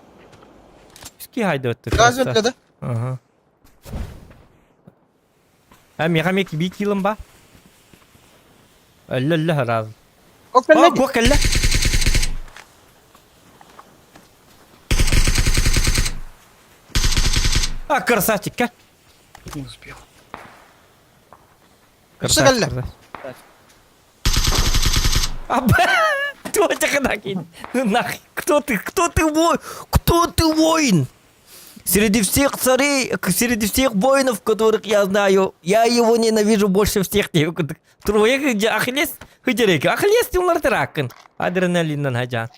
Eski haydi öttü. ötüyor. Aha. Hem yakamik bir kilum ba. Öldü herhalde. O kadar. Oh, gua kelle. Ah, красавчик, а? Не успел. Кelle. Кто тебя накинь? Нахуй, кто ты воин? Среди всех царей, среди всех воинов, которых я знаю, я его ненавижу больше всех. Трое, где Ахиллес, Хыдерек, Ахиллес, ты умер тракан. Адреналиннан хачан.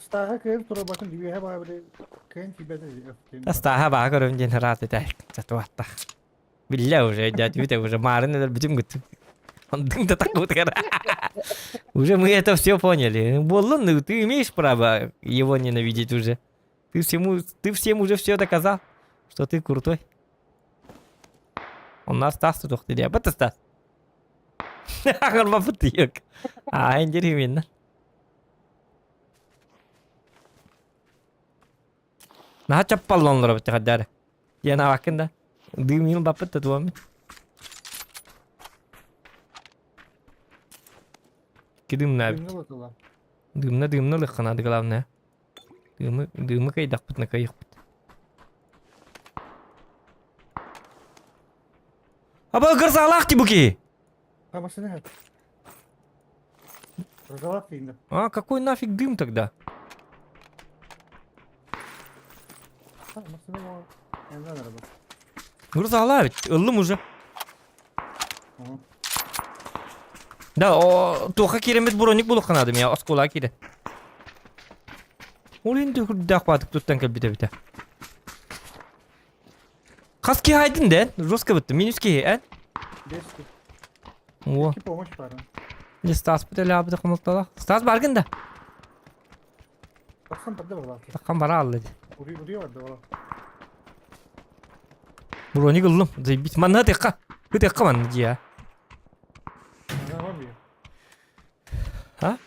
Staha kıyıp tura bakın gibi hep abi kıyın tibete. Астаха багар он день раз это затуатта. Билля уже дядь Витя уже марин это битим гуд. Он дым-то так вот уже мы это все поняли. Болон, ну ты имеешь право его ненавидеть уже. Ты всем уже все доказал, что ты крутой. Он нас Стас тут ты это Стас. Он мапутык. А, интересно. Nah cepat longer baca kadar. Ya nawakin dah. Dimil bapak tetua mi. Kidim na. Ne bakalım. Dimna lekana digalam ne. Dimma kay dakput na kay yakput. Aba gırzalak di bu ki. Тамашины хат. Разговор фигня. А какой нафиг дым тогда? Тамашины мол. Не надо работать. Gırzalak bit. Illım уже. Ага. Da o toka kiremet bronik bulup kanadım ya. Oskola kire. Ol indi hurdak batık tuttan kel bite. Kas ki haydın den. Ruska bitti. Minus ki en. 10. О. Ki помощь пара. Не Стас бите abi de kumultala. Стас bargın da. Baksan tadı var. Takkan bara aldı. Vuruyor vardı valla. Bronik illım. Zey bit. Man hadi ka. Hadi ka man ya. Ne var mı? Ha?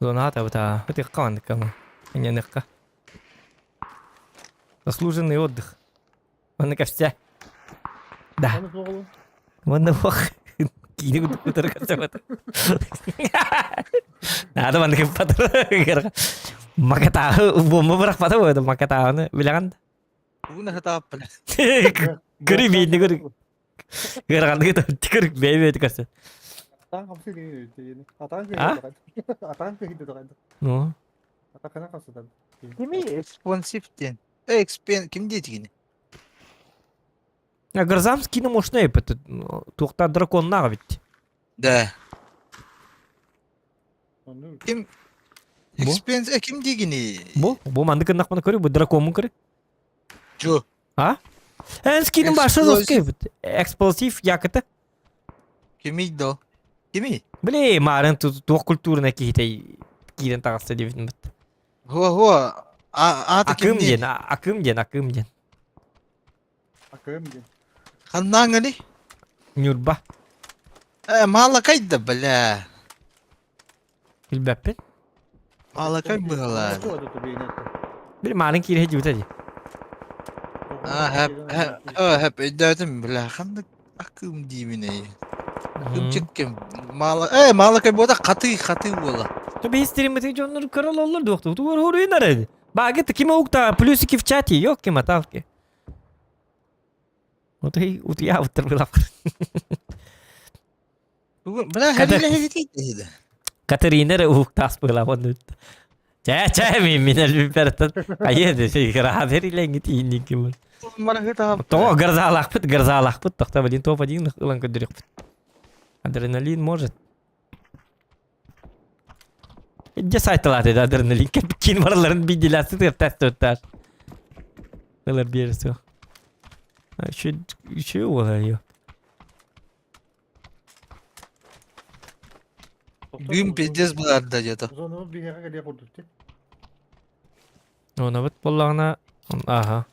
Зона hata bita. Hadi ka man ka. Не ныкка. Заслуженный отдых. Он кажется. Да. Onu oğlum. Mana wah. Kini udah putar kacamata. Nah, ada mana putar. Maka tahu, bomba berapa tahu itu maka tahu nih, bilang kan. Bu ne hata yapma. Garip ini garip. Garip gitu, garip bebe itu kasih. Atan kapısı değil. Atan Ha? kıydı. Atan kıydı da kaydı. No. Atan kana kalsı da. Kimi экспансивтен. Экспен kim dedi yine? Ya Грозамский может не это. Тухта дракон на ведь. Da. Onu Kim? Bu? Expens kim dedi yine? Bu mandı kındak bana körü, bu drakon mu körü? Joe. Ha? En skinin başı Explosive. zoskayıp. Eksplosif yakıtı. Kimiydi o? Kimi? Bile maren tu kulturuna ki hitay. Kiden tağısı diyebilirim. Ho. Ata kim Akım dedi? jen, akım jen. akım diye. Kandan gani? Nyurba. Malakay da bala. Bilbeppin. Malakay bala. Nasıl oldu tu beyni? Bir maren kiri heci utadi. Hep ödedim bala. Kandak akım diyeyim ne? Akım Hmm. çıkkım. Malakay bu da katı bola. Tabi histerim mete jonları karal olur doktor. Tu var horuyu nerede? Bagit kime ukta plus 2 в чате yok ki matavki. Ut ya utar bilap. Bala Kadar- hadi dedi. Katarina re uktas bilap onu. Çay mi minel bibertan. Ayı de şey rahat ile ngiti ini kim. Mana hata. То гарзалах пыт, тохта блин топ один ланка дырек. Адреналин может. Где saytılar dedi adrenalin. Kin varların bir dilası da test öter. Neler bir yerisi. Şu oluyor. Düğün pidez bular da jata. Zonu bir yere kadar kurduk. Ona bit bollağına. Aha.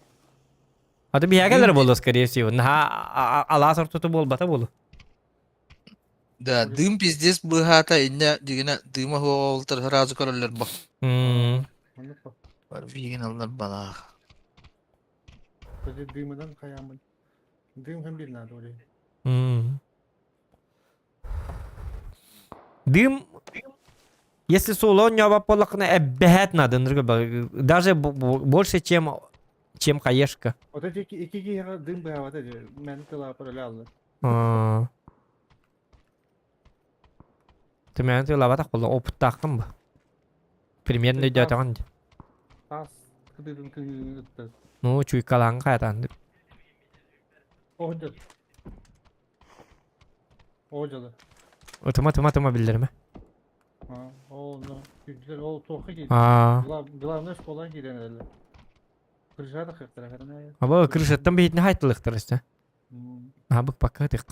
Hadi bir yerler bolu скорее всего. Allah sortu bol bata bolu. Da düğün pidez bu hata inne digine düğme hol tar razı kararlar bak. Var vegan alır bana. Tabii düğmeden kayamın. Düğüm hem bir nerede oraya. Дым, если соло не обополокно, бегать надо, даже больше, чем хаешка. O da iki yere düğüm bir havada diyor. Mental para aldı. Ты меня ты лава так было, опыт так там бы. Примерно идет он. Tas. Kıdırın kıyıttı. Ну, чуй калан кайтан. Ocadı. Ocadı. Otomatik bildirme. Ha, oldu. Güzel oldu. Tohu giydi. Главное школа giydi herhalde. Kırışa da kırktıra kadar. Aba kırışattan bir hitne haytılıktır işte. Ha bak bakkadık.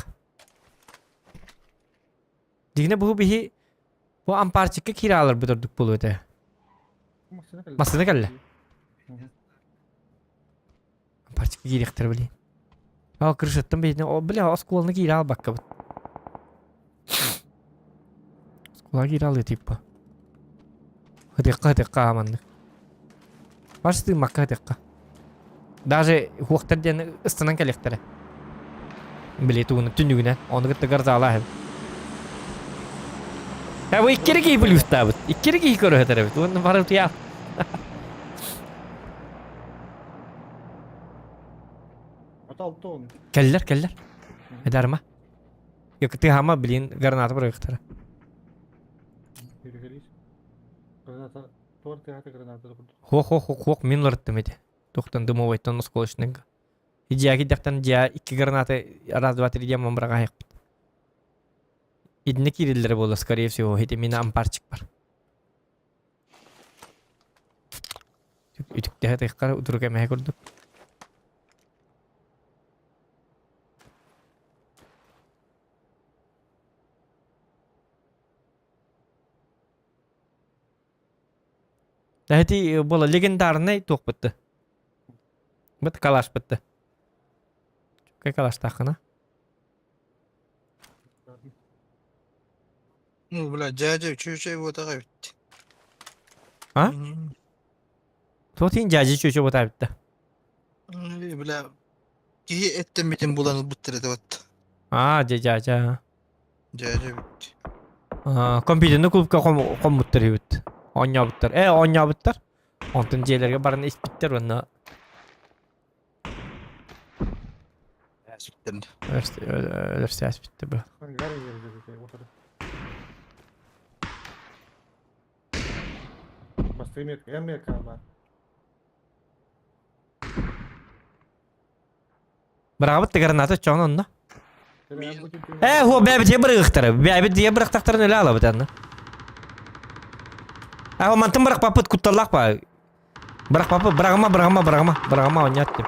Digine bu bihi bu amparçıkka kiralar budurduk bulu öte. Masına geldi. Amparçıkka girektir bileyim. Ha kırışattan bir hitne o bile o skolunu kiral bakka bu. Skola kiral tipa. Hıdıkka amanlık. Başlığı makka hıdıkka. Даже хуактарден ыстынан калектер. Билет уны түнүгүнө, оны гытты гарзалаа. Ha bu ikkiri ki плюс табыт. Ikkiri ki көрөтөр бит. Оны барып тия. Ata altta olmuş. Келлер. Eder mi? Yok tığama bilin granatı bıraktır. Перегорись. Граната. Тор тягата граната да курдук. Хох мен лырттым edi. Тоқтан дымовайттан осколышныңга. Иджаги дактан жа 2 гранаты раз два три диамон браға хек. Идне кириллер болду, скорее всего, хети мина ампарчик бар. Үтүктө хатыккар утурук эме көрдүк. Дәти бола легендарный тоқ бітті. Біт калаш бітті. Кай калаш тақына? Ну, бля, дядя, чуть-чуть его такая. А? Тотин жажы чөчө бота бітті. Бля, кие эттен битен буланы буттырды вот. Жа. Дядя бит. Компьютерны клубка комуттар бит. Оnya быттар. Оnya быттар. Онтун жээлерге барын ис биттер онна. Sütten. Ölürse bitti bu. Hangar yeri dedi. Otur. Bastı metka. Hem metka ama. Быраға бітті гранаты чоң онна. Hem bu tip. Хо бәбі де бырықтары. Бәбі де бырықтақтарын өлі ала бітәнні. Хо мантын бырық папыт күтталақ ба. Бырық папы, бырағыма ойнат деп.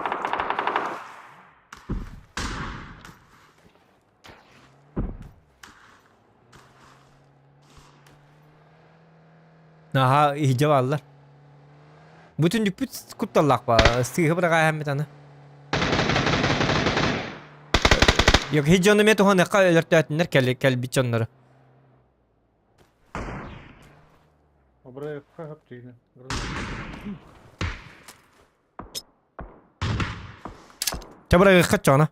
Aha, iyice varlar. Bütün düpüt kuttallak var. Sıkı bırak hem bir tane. Yok hiç onu meto hone kal ölürtüler kel biç onları. Buraya kaptı yine. Çabuk kaç ona.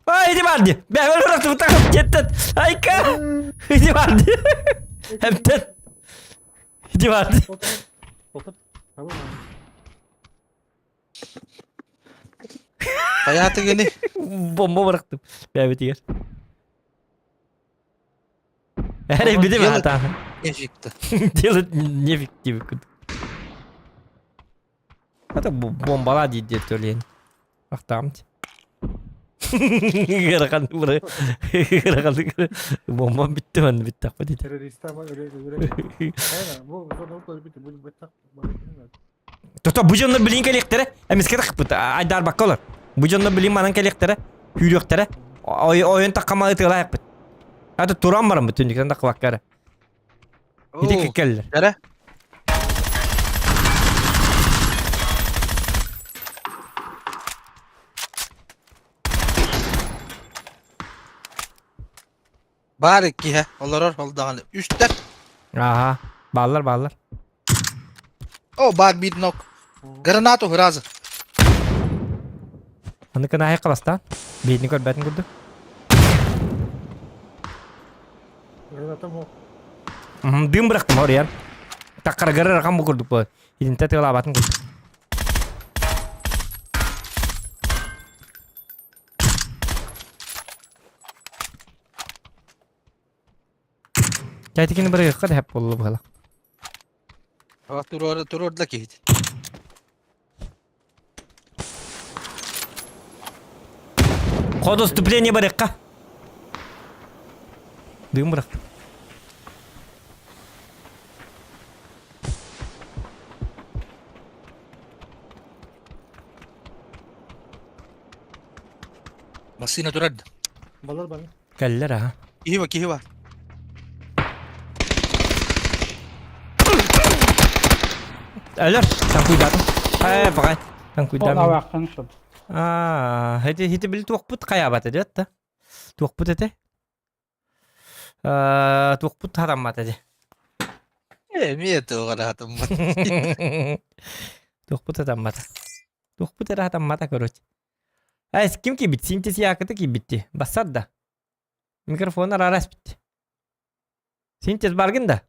Haydi vardı. Ben bıraktım takıp gittin. Hayka. Haydi vardı. Hemden. Haydi vardı. Otur. Tamam. Hayatı gene. Bomba bıraktım. Ben bitiyor. Her ev bir de mi hata? Ne çıktı? Делать неэффективно. Это бомбала диде төлен. Ахтам. Гыраганды буры. Гыраганды. Бомба битти мен биттак па диде. Terörist ama öyle. Aynen. Bu sonra bitti. Bu bitti. Тото бужонно билин келектери. Эмеске такпыт. Айдар баккалар. Бужонно билин манан келектери. Хүрөктери. Oyun takama ытыла yapıt. Hadi turan varım bütün dükkan da kıvakkara. Gidip gelirler. Nere? Bari ki he. Olur oldu. Üstten. Aha. Bağlar. O bar bir nok. Granato hırazı. Anı kena ayak kalastan. Birini kör betin kurdu. Granata mı? Düm bıraktım oraya. Tak gara-gara rakam bu kurduk bu. İdinte tığla abatın kurdu. Çaytikini bırakık da hep oldu bu hala. Tur orada ki. Kod уступление bırakka. Düm bıraktım. Masina durad. Balar bana. Geldiler ha. Kihiva. Ölür. Sen cuidado. Bakay. Sen O cuidado. avakkan şu. Hadi bil tuğput kayabat ediyor da. Tuğput ete. Tuğput harammat edi. Niye tuğra hatım? Tuğput harammat. Tuğput harammat короче. Kim ki bitti? Sintesi yakıtı ki bitti. Basar da. Mikrofonlar aras bitti. Sintes bargın da.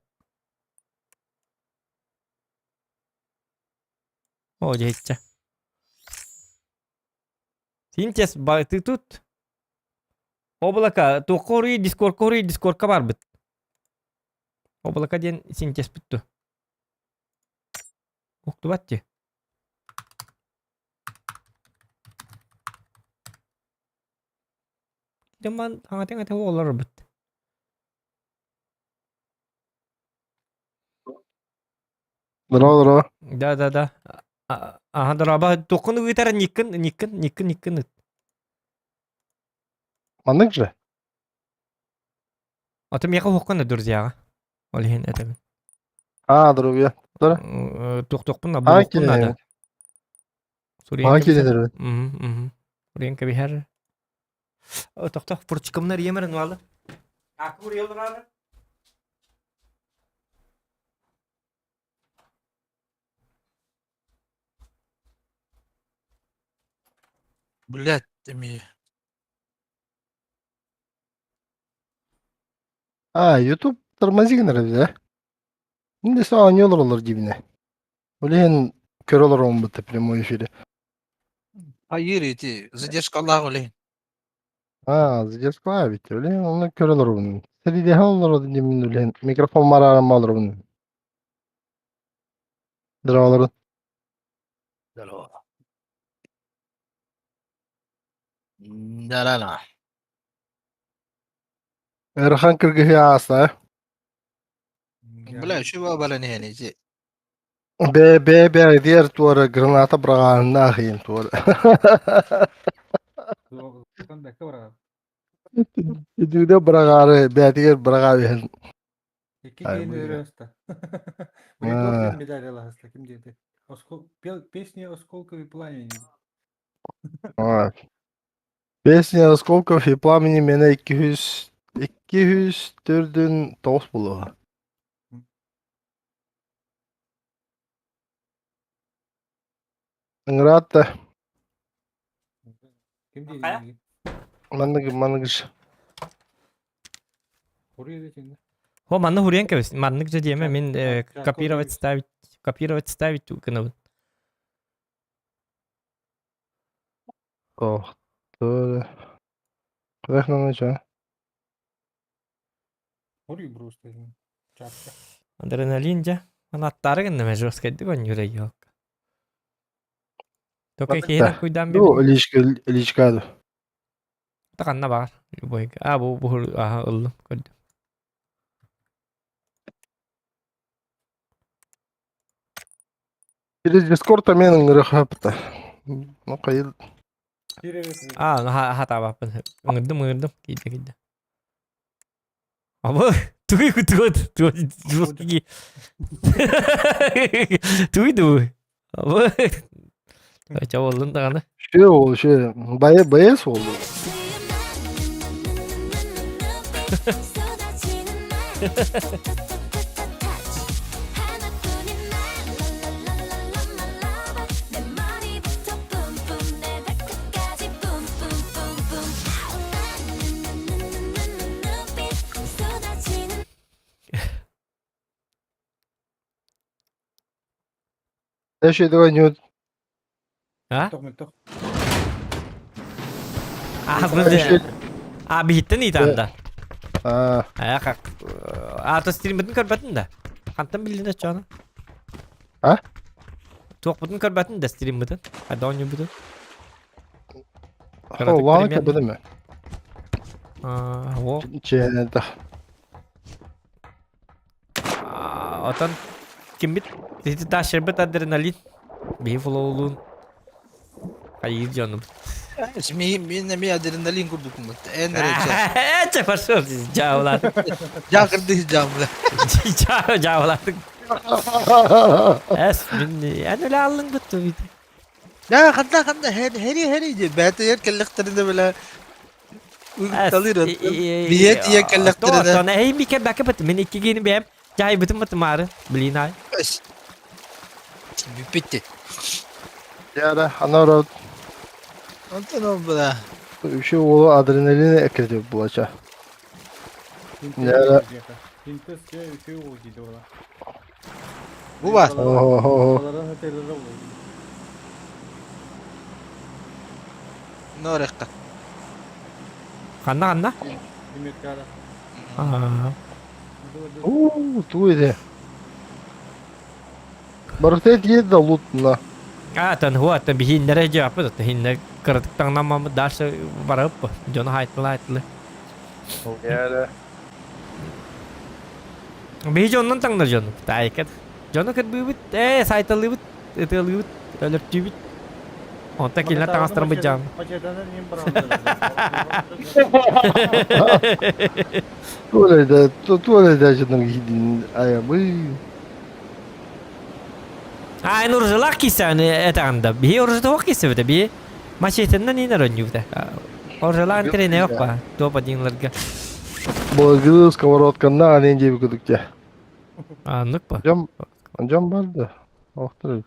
O geçti. Sintes ty tut. Oblaka toqori Discord var bit. Oblaka den sintes bittu. Oktu batti. Deman hangateng olur bit. Dro. Da. Aha draba tokunu gitar nikin. Anlık mı? Atım yaka hokkana dur ziyaga. Olihin etemin. Ha dur ya. Dur. Tok bunna Ha bu bunna da. Suriyen Ha kilidir. Suriyen kabi her. O tok fırçıkımlar yemerin valla. Akı vuruyorlar abi. Блядь, ты мне. Ha YouTube tırmazı günleri bize. Şimdi sağ olur dibine. Ulan kör olur on bu teplim o işleri. Hayır iti. Задержка Allah ulan. Ha zıcız kolay bitti. Ulan onu kör olur bunun. Seri de olur o dibimin ulan. Mikrofon var arama alır bunun. Draların. Dalo. La. Erhan kırgıhı asa. Бля, şu var bana ne yani? Be diğer tuara granata bırakan nahiyin tuara. Sen de kıvra. Düdüğde bırakarı be diğer bırakan. İki Ay, geni bu ya. rösta. Ha. Приготовим медаль Ласта, кем где-то. Песни осколковый пламени. Ha. Besni Oskolkov и plamini mene 204'ün 9 bulu. Ngrat da Кем где-то. manıgış. Oraya da şimdi. Ho manna huriyen kabis. Manna güzel diyeme min копировать ставить кынабын. Oh. Doğru. Kırıklanı ça. Oraya просто. Чапка. Adrenalin ja. Anattары gınna me жесткайды гон yüreği yok. Toke Manık kehine da. kuydan bir. Bu ilişkadu. Takanna var. Bu aha ıllım. Gördüm. Через Discord'da menin ngırıkapta. No kayıl. Hata bakın. Ngırdım. Giydi. Ama tuy жесткий. Tuydu. Ama çavullun da kanı. Şey oldu şey. Bayas oldu. Ne şeyde oynuyor? Ha? Tok. Abi hittin iyi tanda. Ha. Kak. Atas stream betin körbetin da. Kantan bildin de çana. Ha? Tok betin körbetin da stream betin. Hadi oynuyor betin. O var ki bu mi? O. Çeyne Otan kim bit? Dedi daha şerbet adrenalin. Bir flow'luğun. Hayır canım. Ми адреналин курдук mu? En nereye? Çok hoş cevaplar. Ya kırdı camla. Cevaplar. Es minni. Ana öyle alın bitti bir. Ya kanda heri diye. Ben yer kelleklerinde böyle uygutalıyor. Biyet yer kelleklerinde. Sonra hey mi ke bakıp min iki gini bem. Cahil bütün matımarı. Bilin ay. Bitti. Ya anora Ondan oldu da. şey o adrenalini ekledi bu aça. Pintes ya şey oldu orada. Bu var. Oho. Oraların öteleri oldu. Norekka. Kanna. Ümit kala. Aa. Ту ede. Барытет еді лутна. Atan huatan bir hinlere cevap da hinler kırdıktan ama derse varıp John'a haytlı. Yani. Bir John'un tanır John. Taykat. John'u kır bir saytalı bir ölürtü bir. Onta kiler tanıştırma bir can. Paçetadan yem bırakıyor. Tuvalede canım gidin ayabı. Ay nurculak ki sen etanda. Bir orada yok ki sevde bir. Maçetinden iner oynuyor da. Orada antrenör yok ba. Topa dinlerge. Boğazı skоворodkanna anence bir kudukça. Anlık ba. Cam vardı. Oktır.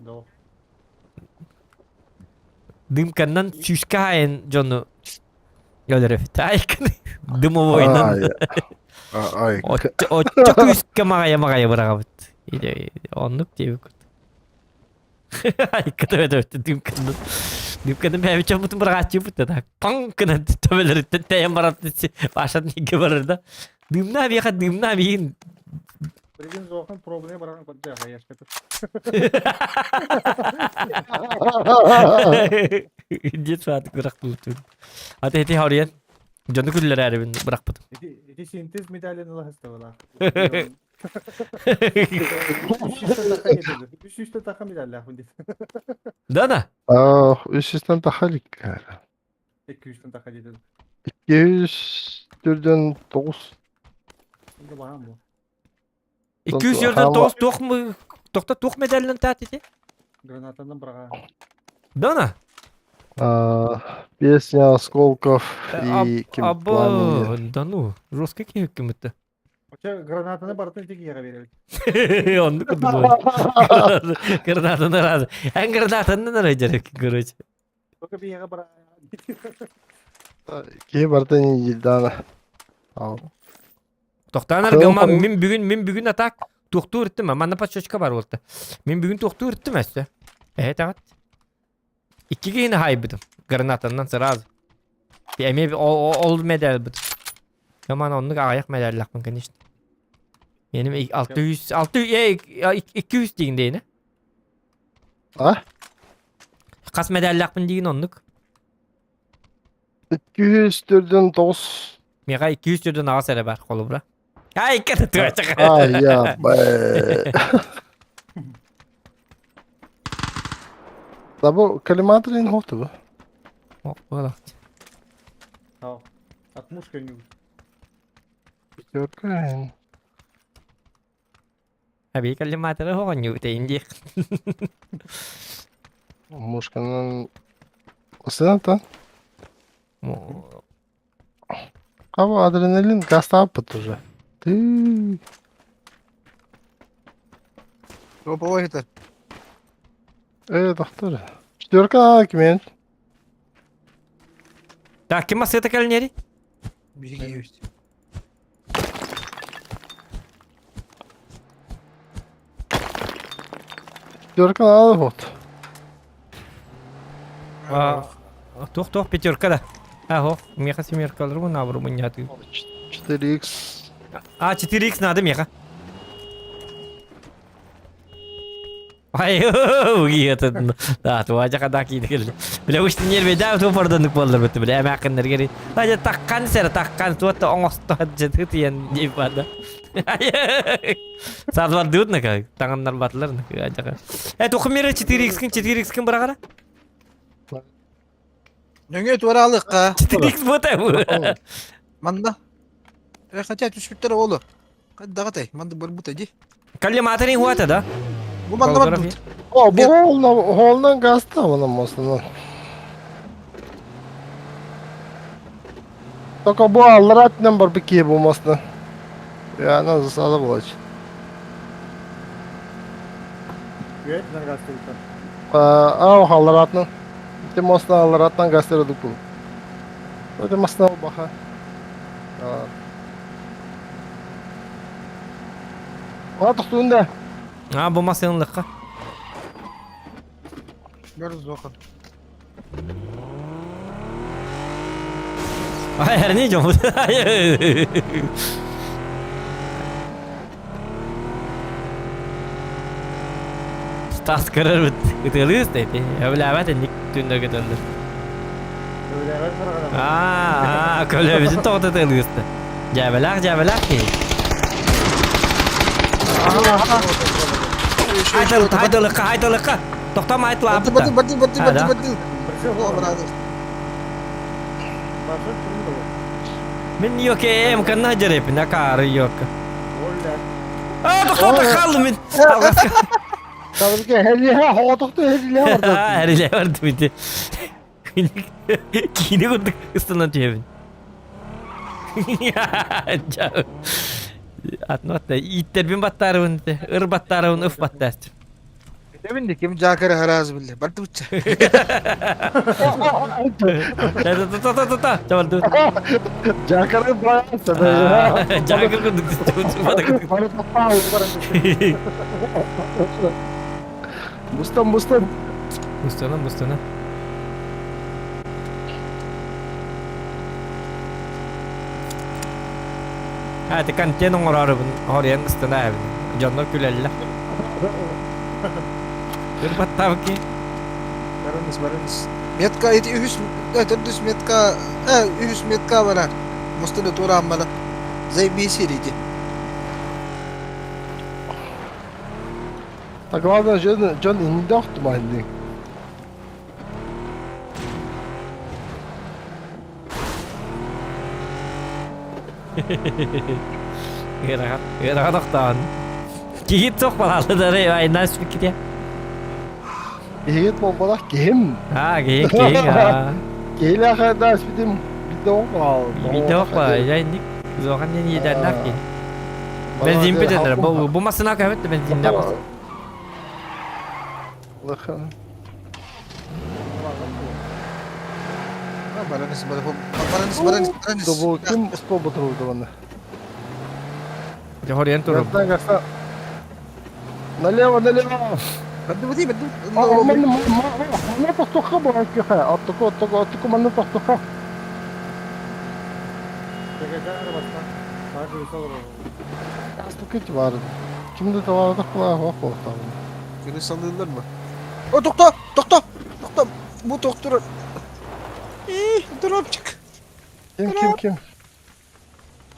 Doğru. Dımkandan çüşkayen John'u Öyle Taykan. Dım o oynan. Ay. O çok üst makaya bırakıp. Onluk diye bir kurt. Ay kadar ödöttü dümkandan. Dümkandan ben bir çabutun bırakatçı bu da. Pankına töbeleri teyem barattı. Başladın iki barırda. Dımna bir yakın dımna bir yiyin. Bir gün Zokan problemi bırakın kodu ya yaşatıp. Dia suatu gerak lucu. Hati-hati harian. Jangan kuliah ada bin berak betul. İti sintiz medalyonu lah hasta valla. 3-3'te takım medalya bu. Dana. Üst üstten tahalik. 2-3'ten takım edildi. 204'den 9. Şimdi bana bu. 200 yerden toh mu? Toh medalyon tatiti. Granatından bırak. Dana. Песня осколков и Abo, Danu. Жестко hükümeti. Granatını baratın tek yere verelim. Onu kudu. Granatını razı. En granatını ne rayacak görüş. Bakın bir yere bırak. Ki bardan dana. Al. Tohtanar gama min bugün atak. Tohtu ürettim ama ne paçoçka var oldu. Min bugün tohtu ürettim işte. Evet evet. İki yine haybidim. Granatından sıraz. Bir emeği ol medal budur. Yaman onluk ayak medal lakman işte. Benim 600 200 deyin deyine. Ah? Kas medal lakman deyin onluk. 204'den 9. Mega 200 türden ağa sere var kolu bura. Ay kada tuğacak. Ay ya be. Da bu kalimatların hotu bu. Valla. Tamam. 60 gün. Görken. Abi kalimatları hokanyu deyince. Muşkanın ısınatan. Ama adrenalin gaz yapıt уже. Ты. Topa yeter. Доктор. Четверка кимен. Так, kim masaya tekrar neri? Bir giyiyor işte. Четверка надо вот. Тух, пятерка да. Ага, меха семерка alır mı? Ne yapır bunu yatıyor? 4x. 4x надо меха. Ay, gitu. Dah tu aja kata kita kali. Bila ustin yer beda tu perdanuk bollar betul. Bila makan dari gari. Aja takkan ser takkan tu tu ongos tu aja tu tian jipada. Saat var dut nak tangan narbatlar nak aja kan. Tu kamera 4x kan berapa? Nöngöt var alık ha. 4x bu tahu. Manda. Kaça 3 lira oğlu. Hadi daha tay. Manda bol but aja. Kali materi huat ada. Bu manda var but. O bu holdan gaz tamam aslında. Только bu alrat number bir ki bu aslında. Ya nasıl sağda bulacak. Evet, ne gazeteli. O alratın. İşte aslında alrattan gazeteledik bu. Hadi aslında baka. Artık üstünde. Bu masanın lıkka. Görürüz bakalım. Ay her ne diyorum? Stas kırır bit. Gıtılıyız dedi. Öyle evet endik tündür gıtılır. Öyle evet para kadar. Aa, köle bizim toğda tılıyız da. Cebelak ki. Haydalıka. Toktama aytla Batı batı batı batı Ha, da. batı batı. Bir şey Oh yok. brother. Başka türlü de var. Min yok em kan hajar hep nakar yok. Öyle. Aa doktor kaldı min. Tabii ki her yer hoğdukta her yer var da. Her ile vardı bitti. Kini kurduk ısınan cebin. Atnot da itler bin battarın, ır battarın, öf battar. Demin kim Cakara haraz bildi. Batı bıçak. Ta. Coba dur. Cakara'yı bayağı Jangan kurduk cepet. Bana tapağı Bustan. Bustana. Ha tekan cenong orang istana abi. Jonlar külella. Bir batta ki. Barınız. Metka eti ühüs. Terdüs metka. Ühüs metka var. Mustafa tura amala. Zey bir seriydi. Takvadan John indi oktu mahalli. Kira doktan. Kihit sok palalı dari aynan spikir ya. Eget bolbalak kim? Ha geyik ha. Geyla kadar spidim bir de okla. Video apa ya ini? Zokan ini dan nafi. Benzin pedenler. Bu masına kahvet de benzin de bas. Bakın. Barınız. Bu kim spor oturdu bana? Johorian turun. Gasta gasta. Налево. Batı batı batı. Mana tohtoka bu hakika. Attıko mana tohtoka. Tekrar başka. Sadece bir olur. Attıko hiç vardı. Kimde de vardı kulağı bak ortam. Geri salıyorlar mı? O doktor. Bu doktor. Drop çık.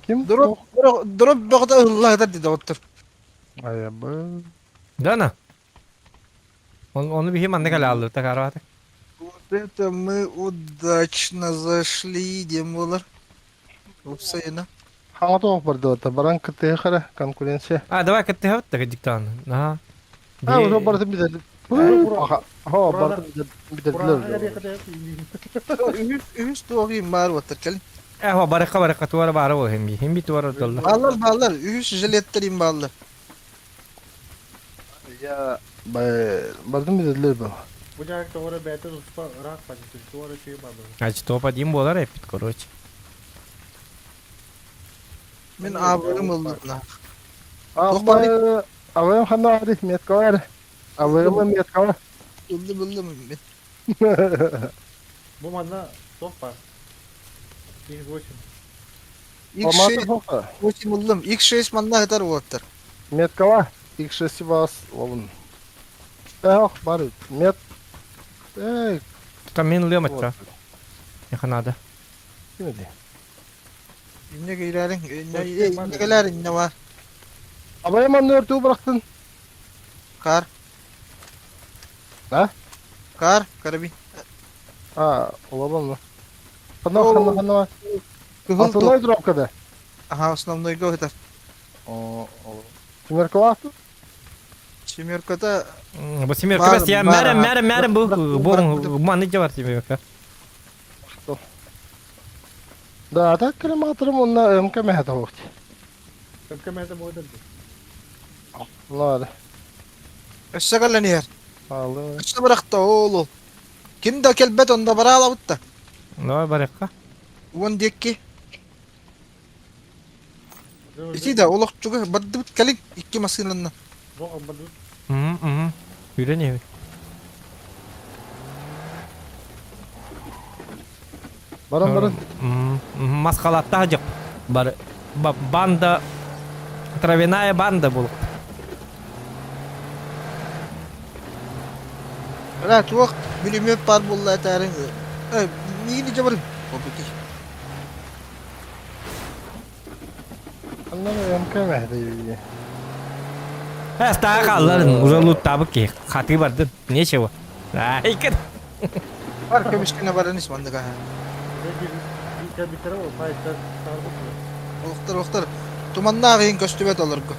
Kim? Drop bakta Allah dedi doktor. Ay bu. Dana. Он bir him kala aldı takar var. Вот это мы удачно зашли, демолар. Upsayına. Hangi tohuk vardı da baran kıtı khara konkurensiya. Ah, давай катты хавт так диктан. Nah. Ha o zaman bardı bir de. Ha bardı bir de. Kur'an'a kadar Üst doğayım var vatarkel. هو بركة توارا بارو هم بي توارا دولة. Bağlar. Üst jiletlerim bağlar. Ya bardı bir de bu. Bu cahakta oraya beter uspa rahat pacıtır. Doğru şey bağlı. Значит, то подъем было репит, короче. Ben abim oldum lan. Ama avayım hanım hadi met kawar. Avayım met kawar. Buldum. Bu manda top var. İlk boşum. İlk Ama şey tohuk. boşum buldum. İlk şey manda kadar vatar. Met kawar. İlk şeysi vas olun. Barı met. Там мин лема ча. Я надо. Kimdi? Ne gelerin, ne gelerin ne var? Avayım hanım örtüğü bıraktın. Kar. Ha? Karabin. Ha olabilir mi? Hanım. Kıhıl Asılay durum kadar. Aha, основной говорит. Kimler kawar? Семерка-то Bu семерка бес я мәрім bu manı var семерка. Да, так крематором он на МК мехта. Kakkamete model. Ладно. Işsakalan yer. Allah. Işsa bıraktı oğlu. Kim de kelbet onda bara alıp da. Давай барыққа. Ulan dekki. İki de olak çünkü badı bit kalin. İki masinanla. Yok ama Үйренемін. Baran. Маскалатта жок. Бар банда травяная банда бул. Öyle tuğuk bilmem par bulla tarın. Mini jabırın. Kopiti. Anlamıyorum kemehdi. Ha sta kalların uzalut tabuk ki. Khati bardın. Ne şey bu? Ay kır. Var kömüşküne baran ismandı ka. Bir tarafa o fayetler sardık. Oqtar. Tumanna ağayın köstübet olur ku.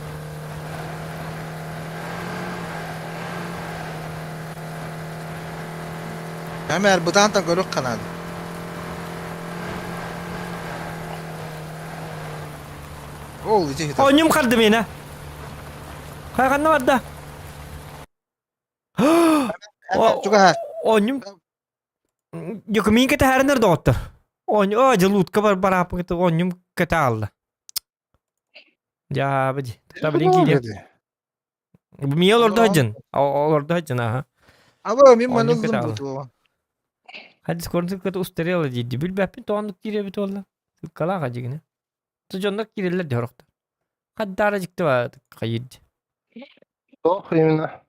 Hemer budan da görük kanadı. Ol iti hita. Onyum kırdı beni. Kayganna var da. Hemer juga ha. Onyum. Yok min kete her nerede otur. Onyum acı lut kabar barapı kete onyum kete aldı. Ya bacı. Tabii ki. Bu mi olurdu hacın? Olurdu hacın ha. Ama min Onyum manıldım kete aldı. bu. Hadi skorun kete usteri aldı ciddi. Bil bapin toğanlık giriyor bit valla. Kala hacı yine. Tujondak girirler diyorukta. Hadi daracıktı var. Kayıcı. Doch yemine.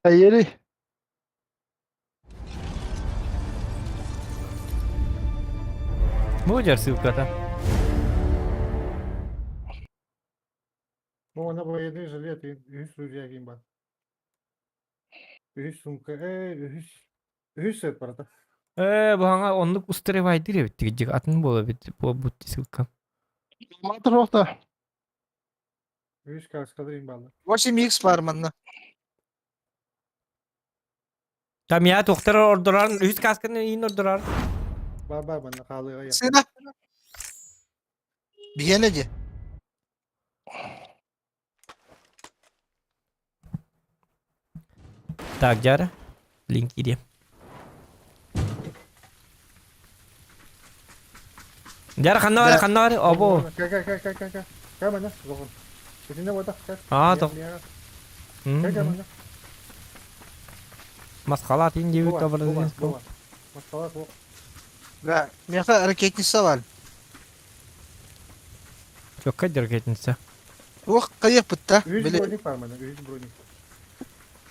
Hayır. Bu jarsı kata. Bu ona bu 700 lira 100 liraya giyim ben. 100 sumka. Ühüs set parada. Bu hanga onluk usteri var dire bitti. Gidecek atın bola bitti. Bu sıkam. Matır okta. 100 kas kadar imbalı. Vaşi mix var manna. Tam ya doktor orduran 100 kaskını iyi orduran. Var bana kalıya ya. Sena. Biyeneci. Tak jara. Link gideyim. Jara kanna var. Abo. Gel. Gel bana. Dokun. Sesinde burada. Gel. Aa, dok. Gel bana. Maskala atayım diye bir kabardı. Maskalat bu. Ve meka hareketli saval. Çok kadir ketnisi. Bu kayıp pıtta. 100 Bile bronik var bana. 100 bronik.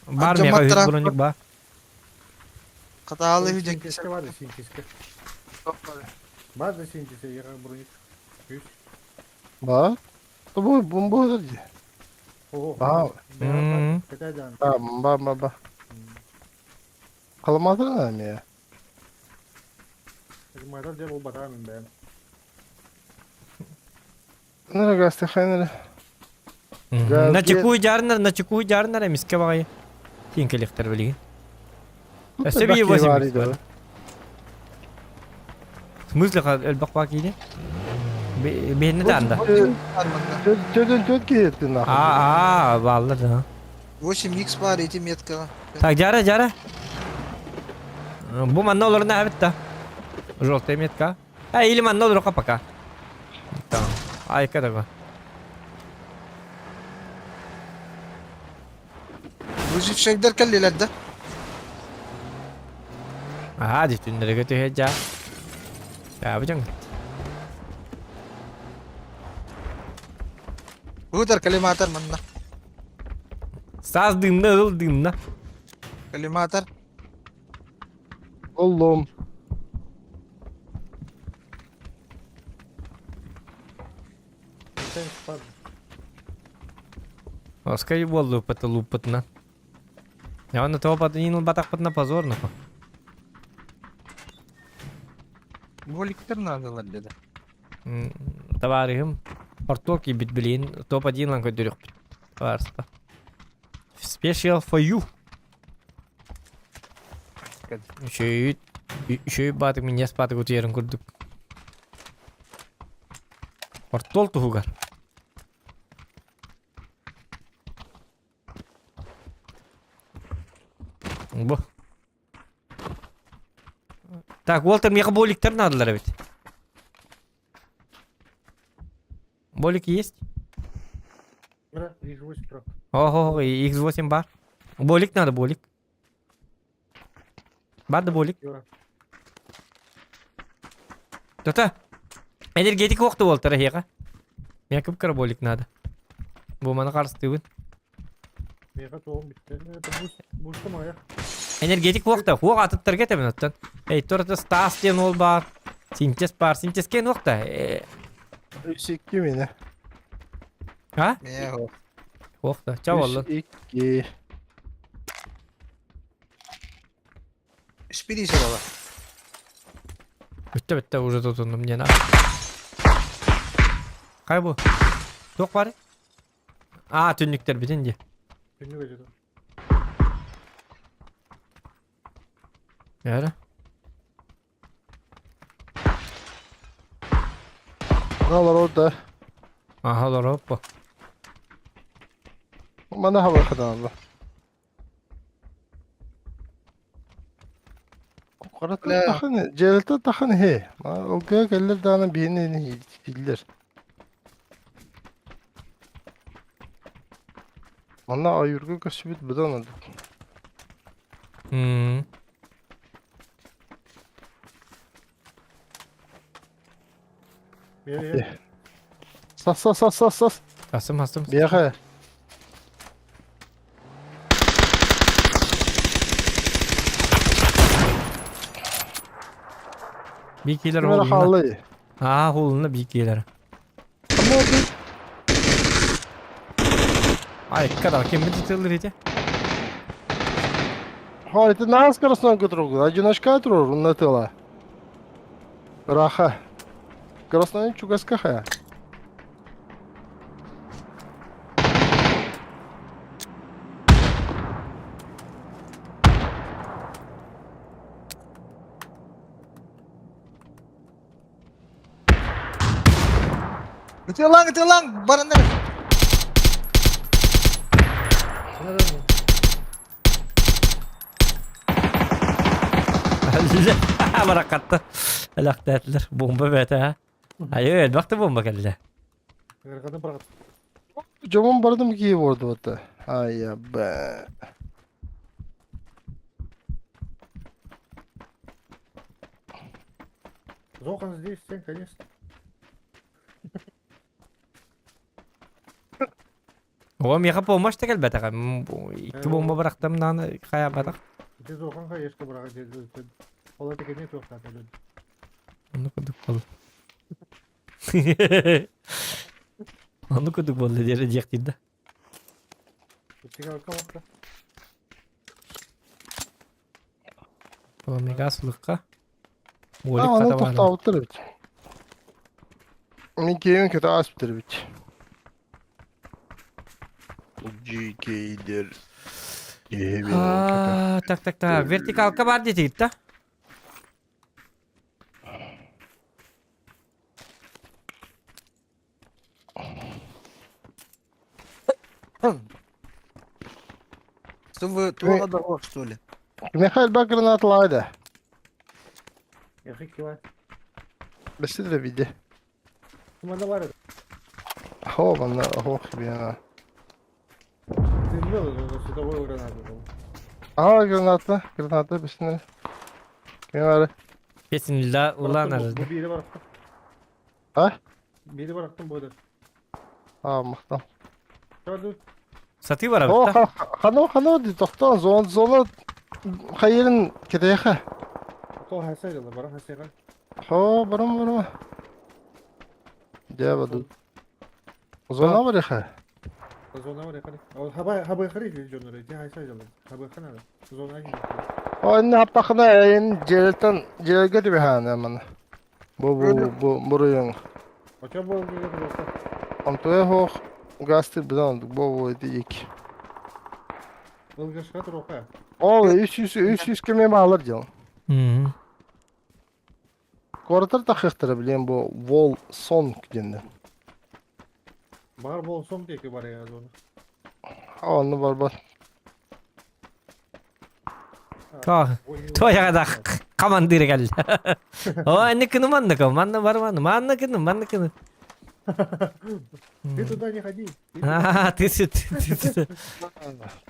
Var mı ya? Mattıran. Kronik ba. katalı Sin hücek. keske var da sin keske. Var da sin keske yakan bronik. 100. Bak. Bu da. Oho. Wow. Kete can. Tamam bak. Kalamatır ne ya? Madem diye bu batarım ben. Nere gazete kaynere? На чеку жарнар эмиске багай. Тинкелектер билген. Себеби var восемь. idi o. В смысле элбак бак иди? Бенне да анда. Çöt gittin lan. Vallahi da. 8 mix var iti metka. Так, жара. Bu manna olur ne evet da. Желтая метка. Или манна olur пока. Tamam. Ay kadar. Bu şeyler kelliler de. Hadi tünlere götür ya. Ya yapacaksın. Bu der kalimatar manna. Saz dımda. Kalimatar. Oğlum. Sen spad. Оскай болду лупатна. Я на того поднил батак на позорно. Bu likter nazalar dedi. Товарищам. Ортоки бит блин. Топ 1 ланко дөрөк. Варста. Special for you. Шөй батык меня спатык утерин курдук. Ортол тугар. Бо. Так, Уолтер, мне боликтер надо ловить. Болик есть? Бра, X8 Pro. Ого, X8 бар. Болик надо, болик. Bardı bolik. Yok. Tota. Energetik vaqti bo'ldi rahiqa. Men ko'p kira bolik nada. Bu mana qarşıtı Mega tohum bitti. Bu işte maya. Energetik vaqti. Vaq atıp target hemen attan. Hey, torta stas diyen ol bar. Sintes bar, sintes ken vaqti. 3-2 mi ne? Ha? Ne o? Vaqti. Çavallı. 3-2. Hiçbir işe baba. Bitti уже tutundum yana. Kay bu? Yok var. Aa tünlükler bitince. Ünlü vücudu. Yani. Buralar orada. Aha lar hoppa. Bana hava kadar Allah. Karata Ne? takın, celta takın he. O gelir dağının birini bildir. Bana ayırgı kasıbet bu da anladım. Hmm. Bir Sas. Asım. Bir yaka. Bir kiler Böyle huluna. halı. Aa huluna bir kiler. Ama o bir Ay kadar kim bir tutuyor hiç. harita nas karasından götürüyor. Acınaş götürüyor. Unutula. Raha. Karasından çugaska ha. Gıtıyor lan. Bana ne? Barakatta. Helak dediler. Bomba bete ha. Hayır, baktı bomba geldi. kadın bırak. Camın bardım ki vurdu hatta. Ay ya be. Зохан здесь, всем, конечно. O meka bomba işte gel bete. İki bomba bıraktım nane kaya batak. Где Зоханға ешкі бұрағы жерді. Ола текене тоқтады. Onu kuduk bol. Onu kuduk bol diye diyecek dedi. Үстіге алқамақта. O mega sılıkka. Ha Bolik onu kata var. toxtavuttir bit. Men keyin keta asptir bit. GK'dir. Aa, tak. Vertikal kabar dedi gitti. Что вы туға да ғой, что ли? Mikhail bak granatlaydı. Яхи кива. Besi de bildi. Kumanda var ya. Ho bana ho gibi ya. Bilmiyoruz onu. Световой гранаты. Aha granatla besini. Kim var? Kesinlikle ulan arası. Bu biri bıraktım. Ha? Biri bıraktım bu da. Ha mıhtam. Şöyle Satı var Ho abi. hano di toxtan zona hayırın kedeyexe. то хасайдылар, бара хасайга. Ho barım. Devadı. Zona var ya. Зона var yakari. Ал хабай хари жонор. Де хасайдылар. Хабай ханада. Зона гиди. O anne hapakına en celge de bir hane man. Bu burayın. Ача бол гиди болса. Antoya ho gastır bidan bu edik. Ылгашка турука. O 300 kime alır canım. Hı. Koratar takıktır bileyim bu Vol son gende. Бар болсом деки бар я зона. Onu var. Kah. Toya kadar kamandır geldi. O anne kını mandı kını. Mandı var mandı. Mandı kını. Ты туда не ходи. Ты.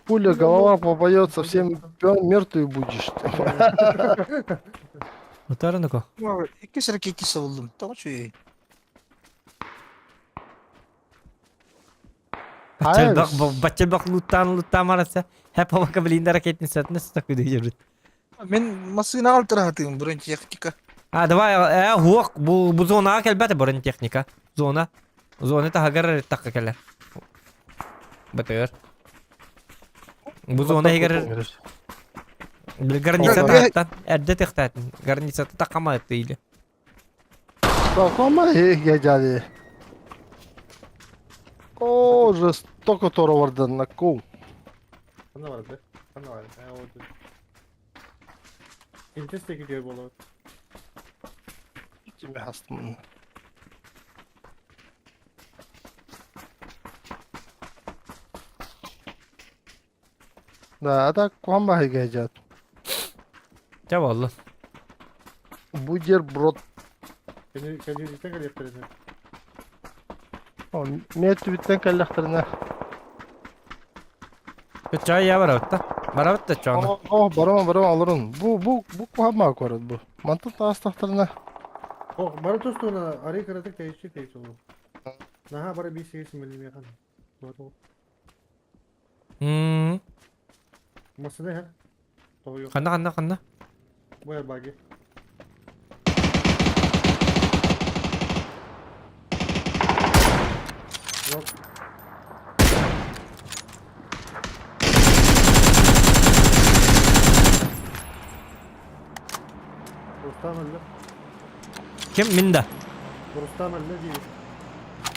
Пуля, голова попадется, всем мертвый будешь. Утары ко. İki sıra kekisi oldum. Tamam şu iyi. Hayır. Бак луттан мараса. Hep hava kabiliğinde hareketini satın nasıl takıyor diyor. Ben masayı altı rahatım. Burun teknika. Ha давай хуак bu zona kelbette burun teknika. Zona. Zona ta hagar takka keller. Batıyor. Bu zona hagar garnisa tahtan erde tahtan garnisa takama değil. Так, ama geceli. O жестоко торовардан на кол. Bana var be. Bana var. Oldu. İnteste gidiyor bolu. Kimi hastım. Да, так куамба гeceli. Cevalla. Бутерброд. Kendi tekrar yaptıracağım. O met bitten kalaklarına. Çay ya var orada. Barabat da çay. Oh, barama alırım. Bu kuamba korat bu. Mantı tastaklarına. Oh, bana tostuna arayı karatık değişik oldu. Naha bana bir şey simgelim yakan. Doğru. Masa ne ha? Doğru yok. Kanna. Bu yer bagi. Yok. Rustam öldü. Kim minda? Rustam öldü değil.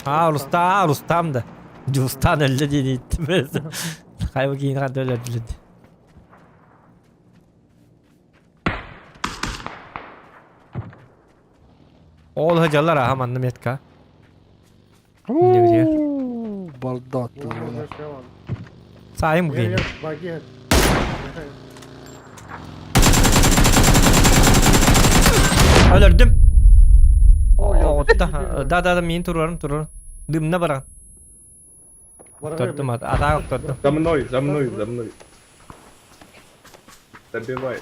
Ha Rustam da. Rustam öldü diye gittim ben. Hay bakayım kadar öyle öldü. Oğul hacalar ha mandım yetka. Ne biliyor? Bardat. Bu arada şey var. Sayım Gel bugün. gel bagi yer. Öldürdüm. Oh, Da min turarım. Dımna baran. Tuttum ata tuttum. За мной. Добивай.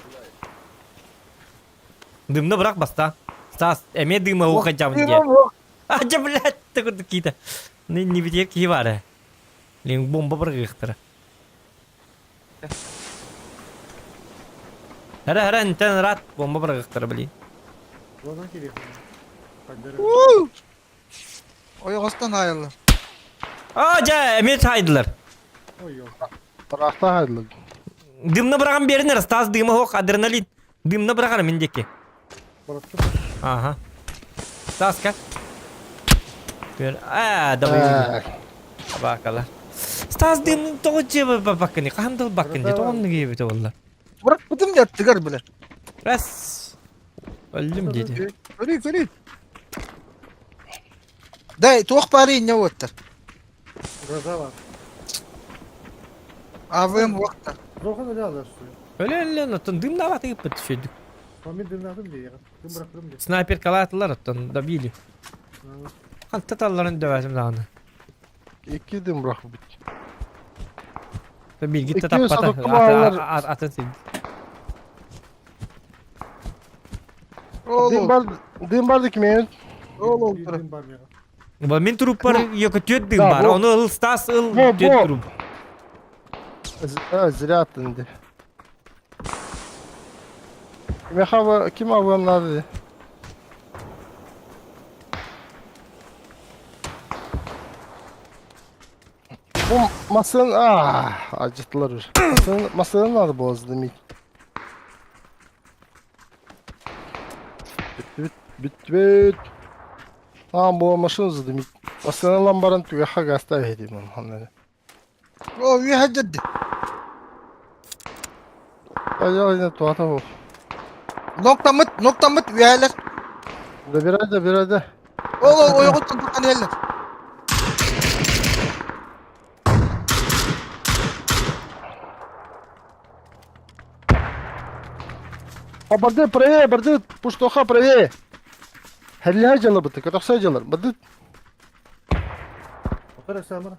Dımna bırak basta. Stas eme dımı o kacam diye. Aja belat takut kita. Ni bitir ki var. Ling bomba bıraktır. Hara enten rahat bomba bıraktır bili. Buradan geliyor. Kaddere. O yokostan hayırlı. Aja eme saydılar. Oy yok. Tarafta hayırlı. Dımna bırakan birine stas dımı hok adrenalin. Dımna bırakan mindeki. Bıraktım. Aha. Stas kan. Bir da Bakalım. Stas dımı toğucu bakın. Kandıl bakın diye onu gibi toğullar. Bırak bıdım yattı gar bile. Res. Öldüm dedi. Körü. Day tuğuk bari ne otur. Gaza var. Avım vakta. Zokan öyle alır suyu. Öyle notun dımda batı yapıp düşürdük. Ben bir dinledim diye ya. Dün bıraktım diye. Sniper kalattılar ottan da bili. Tatalların dövesim dağını. İki dim bırakıp bit. Da bir gitti 200 tappata. adaklı bağlar. Atın sen. Dim bardı kimin? Oğlum. Din var ya. Bu min trupar yok tüyet dım Da, var. bu- Onu ıl stas ıl Bu- tüyet bu. trup. Zile attın de. Kim avamlar dedi. Bu masanın acıttılar. Masanın adı bozdu mi? Bit. Tamam bu maşın zıdı mi? Masanın lambaran tüyaha gasta edeyim onu. O bir haccadı. Ayağına tuhata bu. Nokta mıt üyeler. Bir ayda. O yokostan tutan yerler. Барды, пуштоха правее. Хәлләр җылы бит, катакса җылыр. Барды. Bırak sen bana.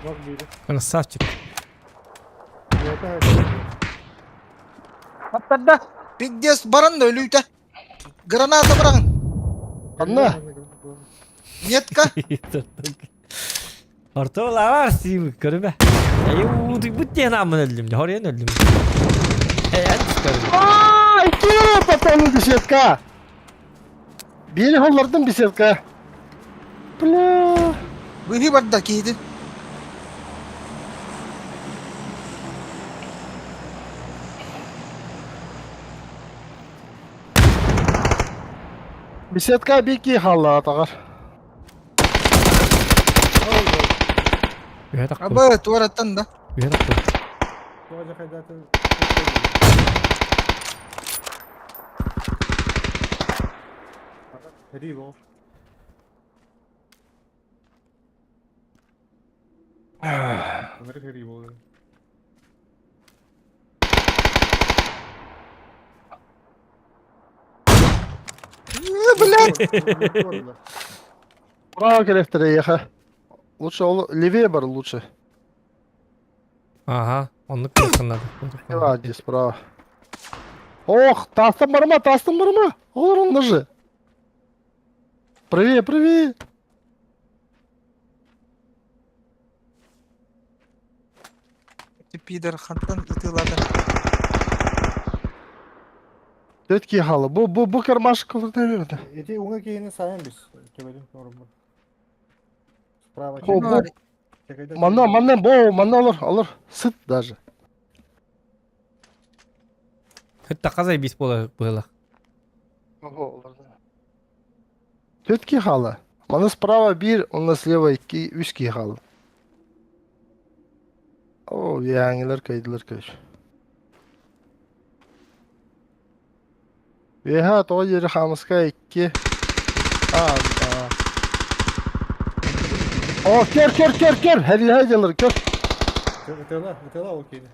Bak biri. Bana sağ çık. Yeter. Hatta Pigdes baran da ölüyte. Granata bırakın. Anla. Metka. Orta ola var sizi körüme. Bu diye namın öldüm de. Oraya öldüm. Hadi çıkarım. Aa, iki patanın dışarıka. Bir hollardan bir setka. Bla. Bu hi badda kiydi. Bir setka bir ki halla tagar. Bir dakika. Aba tuvaratan da. Bir dakika. Doğacak zaten. Heribo. Ömer Heribo. Bravo keleftere yaha. Лучше левее бар лучше. Aha. Onu kırkınladı. Ладно, справа. Ох, тастым бар ма? Олар онда же. Правее, правее. Пидор хантан итылады. Тетки халы. Bu кармашек кылдырта берди. Eti unga kiyini sayan biz. Kebelim sorumlu. Sprava Bu Манна алыр. Сыт даже. Хытта казай бис было. Тетки халы. Мана справа bir, онда слева 2, 3 ки халы. О, яңылар кайдылар кайш. Веха тоғы жері хамыска 2. О, кер. Hadi haydiler kör. Itela o kiyini.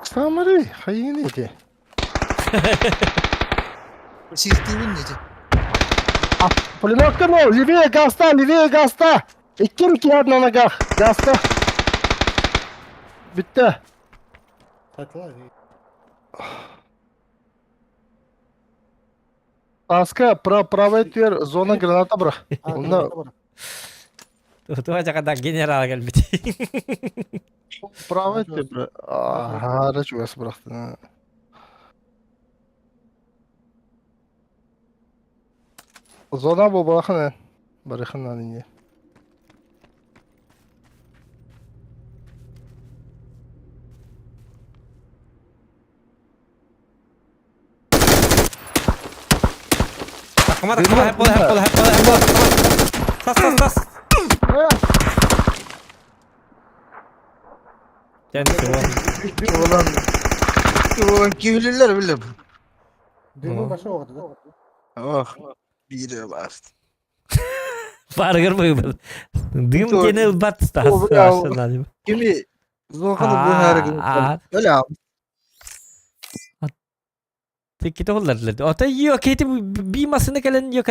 Самари, hayın neydi? Сиртивин нете. Пулеметка, ну, левее гаста. 2 одна нога, гаста. Bitti. Satla. Аска, правая дверь, зона граната бра. Онда Tuh aja kata general kan biti. правая дверь бра. Ара чугас брақты. Зона бұл балақын. Барықын алынне. Takma hep bola. Tas. Kendisi var. Ulan köylüler bile. Dümün başı oldu da. Oh. Biri var. Farkır mı? Dım gene bat stas. Kimi zokalı bu her gün. Öyle abi. Tikiti hollarlar. Ota yok kiti bir masını kelen yok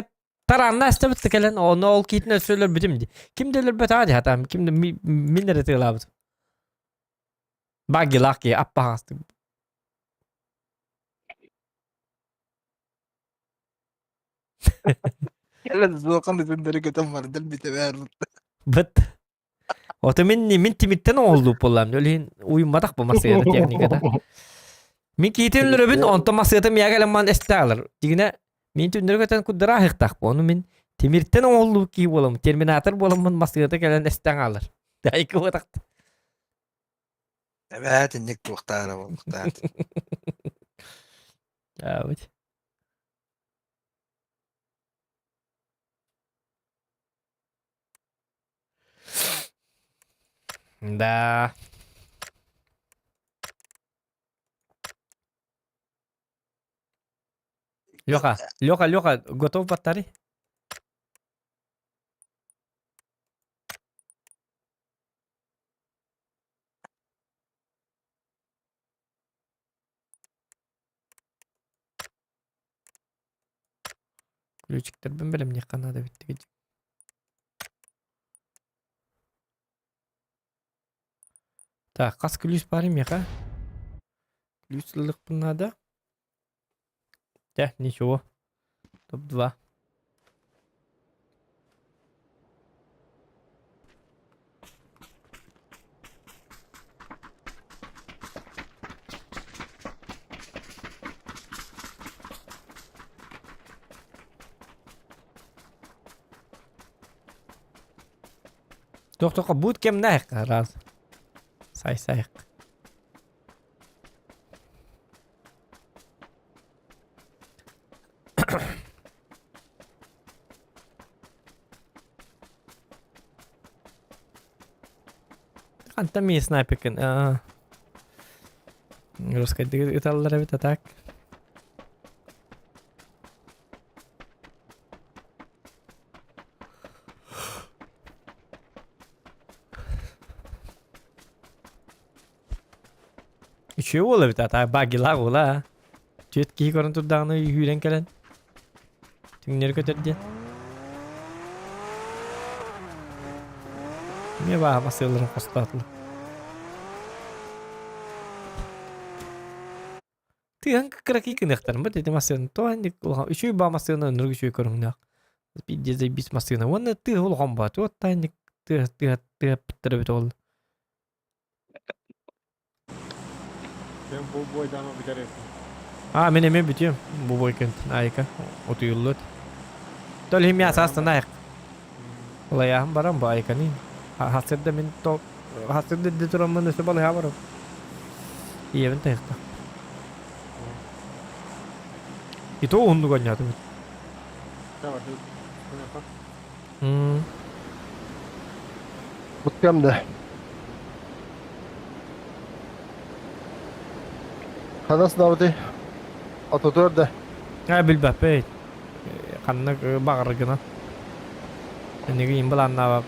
taranna istemette kelen onu ol kitine söyler bitimdi. Kim deler bet hadi hatam kim de minere tığlabt. Bagi laki appa hastı. Gelen zokalı döndürü kötüm var. Del bite ver. Bet. Ota min timitten oldu pollam. Öyle uyumadak bu masaya teknikada. Min kitin löröbün onto masaya miya gelen man estalar. Digine min tündürü köten kudura hıktak bu. Onu min timirten oldu ki bolam. Terminator bolamın masaya gelen estan alır. Daha iki vatak. Evet, innek muhtar ama muhtar. Evet. Да. Лёха, готов батарея? Ключиктер ben bilem ne kanada bitti gece. Так, kas ключ барым яка? Ключлылык bunlarda. Ничего. Топ-2. Тоқ бут кем нах раз. Say. Anta mi sniper'ın. Rozkaydı ıtallara bir atak. Üçü ola bir atak. Bagilar ola. Jet ki korun tuddağını yürüyen gelen. Tümleri götürdü. Ne var masayların kostatlı. Tiang kıraki kınaktan mı dedi masayanın. Toğan üçü ba masayanın nurgu üçü korunnak. Bir cezay bis masayanın. Vana tığ ol kombat. O tane tığ pıttırı bit oldu. Ben bu boydan o biter ettim. Men bitiyorum. Bu boyken ayıka. Otu yollut. Tolhim ya asastan ayık. Olayahım baram bu ayıka nih. Hasilde min top. Hasilde de duran mı balı ya varım. İyi ben tekrar. Itu undu ganya tuh. Tamam. Bunu yapar. Bootcamp'de. Kanas davdi. Atatürk'de. Ha bilbah be. Kanna bakar gına. Ini cái imbalan nào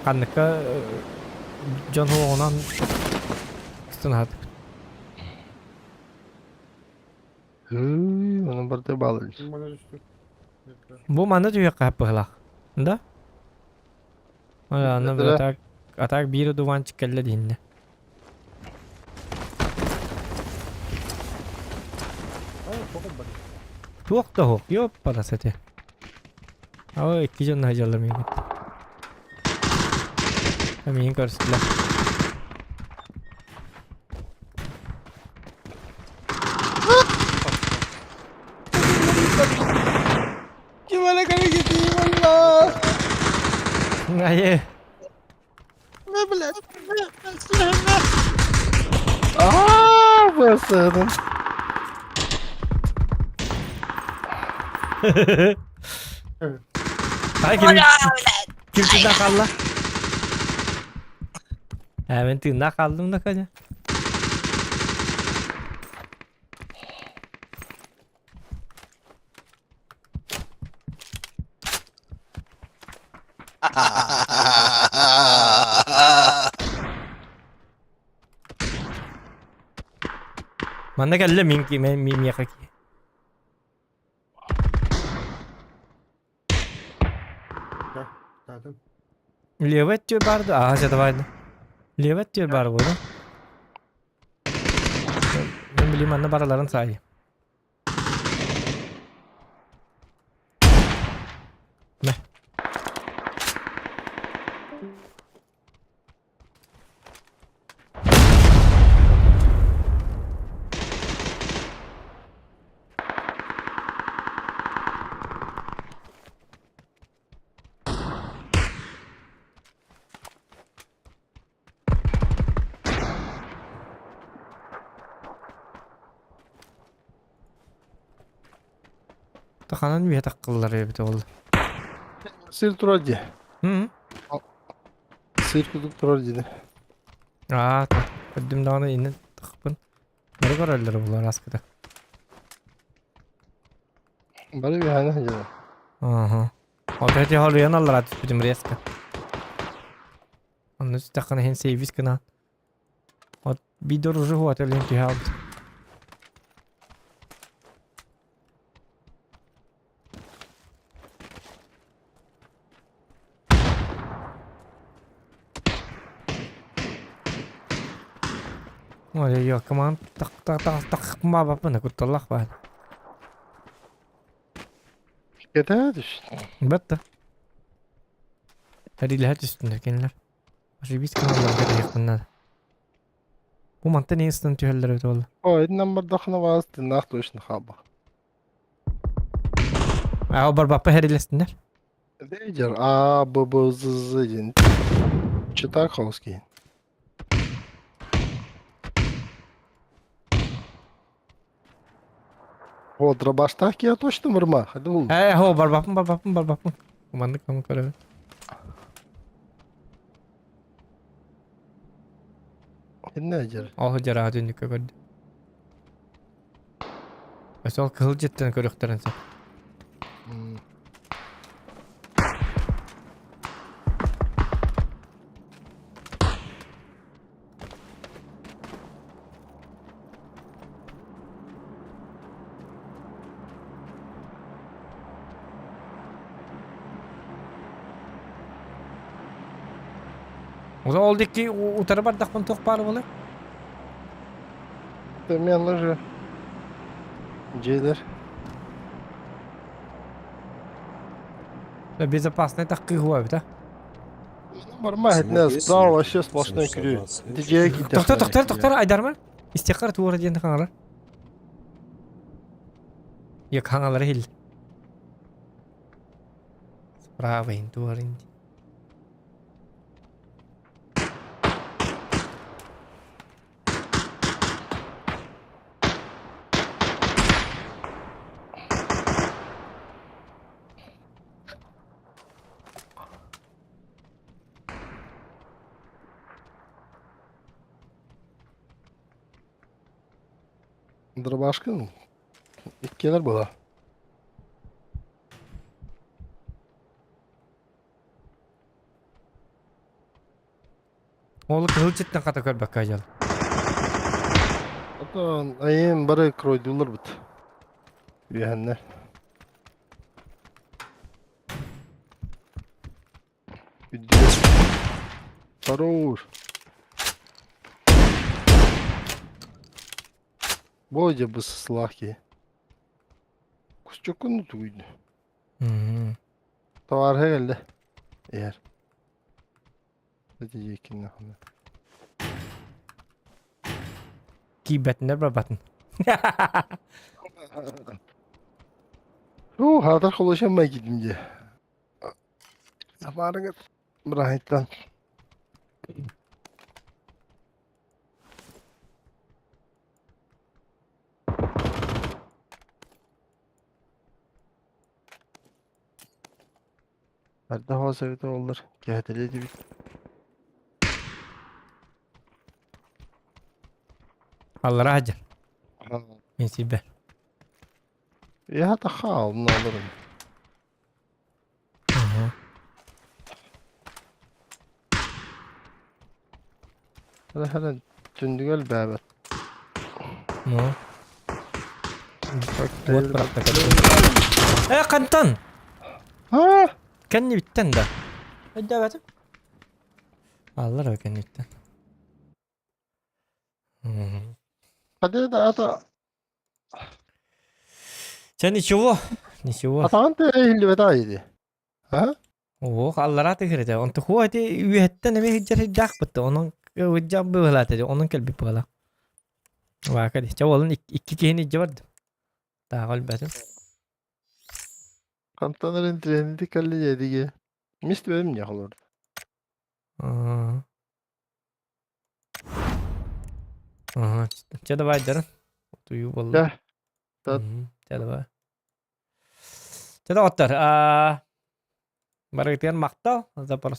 Kanna ka John Ho onan stunat. Onun berarti balik. Bana düştü. Bu mana juga kapela. Nda? Ana Betul. atak biru duvan çıkelle dinle. Tuok da hok yo para sete. Aw iki jon hajarlar mı? Kami karşıla. Gimana kali gitu Allah. Ngaye. Mebelet. Basarım. Ay kim tırnak kaldı? Ben tırnak kaldım da kaca. Mana kalla minki mim yakaki. Zaten. Lewat diyor bardı. Jada vardı. Lewat diyor bar burada. Ben bileyim anne baraların sahibi. Ne? Takanan bir takıllar ya bir de oldu. Sir turacı. Hı? Sir kutup turacı. Ta. Ödüm dağına inin tıkpın. Nereye kararları bunlar askıda? Bari bir hane hacı. Aha. O da hadi haluyan alır atıp bizim reska. Onun için takana hen sevis kına. O bir dorucu huat elin ki halde. Öyle yok aman tak ma bapına kutalak var. Gete düş. Battı. Hadi lihat üstündekiler. Başka biz kanallarda yakınlar. Bu mantığa ne instant tüheller öyle oldu. O edinden bardakına vazdı. Nakto işini kaba. O barbapı her ilesinler. Deycer. Bu zızı cin. Çıtakovski. Hodra baştak ya точно vurma. Hadi oğlum. Ho barbapın. Kumandık kamu görevi. Ne eder? Oh jara dönük gördü. Asal kıl cidden körüklerin sen. O zaman oldu ki o tarafa dakpan tok pahalı olur. Demeyenler же. Ceyler. Ve безопасный так кыгуа бит, а? Нормально, не справа вообще сплошной крю. Дижеге Токтор, айдарма. Истекар туора ден хаңалар. Я хаңалар хил. Справа ин туора ин. Dırbaşkın. İlk gelir bu da. Oğlum kıl cidden kata körбек кайжал. Hatta ayın bari kroydular bit. Üyehenler. Video. Хорош. Boyca bu silah ki. Kusçukunu tuydu. Tavar herhalde. Eğer. Ne diyecek ne hamle. Kibetinde berabatın. Hadar konuşamaya gidince. Zamanı bıraktılar. Nerede hazırda olur? Gehdeli de bir. Allah hacer. Nesibe. Ya hatta xal ne alırım. Hadi tündügel bebek. No. Buat berakta kantan. Ha? Kan bitten da. Hadi bakalım. Allah razı kan bitten. Hadi da ata. Sen nичего. Nичего. Atan te ehli vedaydı. Ha? Oh Allah razı kirete. Onu huati üyetten ne hicret dak bitti. Onun hicab böyle onun kalbi böyle. Vakadi. Çavalın iki kehini vardı. Daha kalbedim. Kantanların treni dikkatli yedige. Mist benim yakalır. Aha. Çada baydarın. Tuyu vallahi. Ya. Çada bay. Çada otur. Baru maktal. Zapor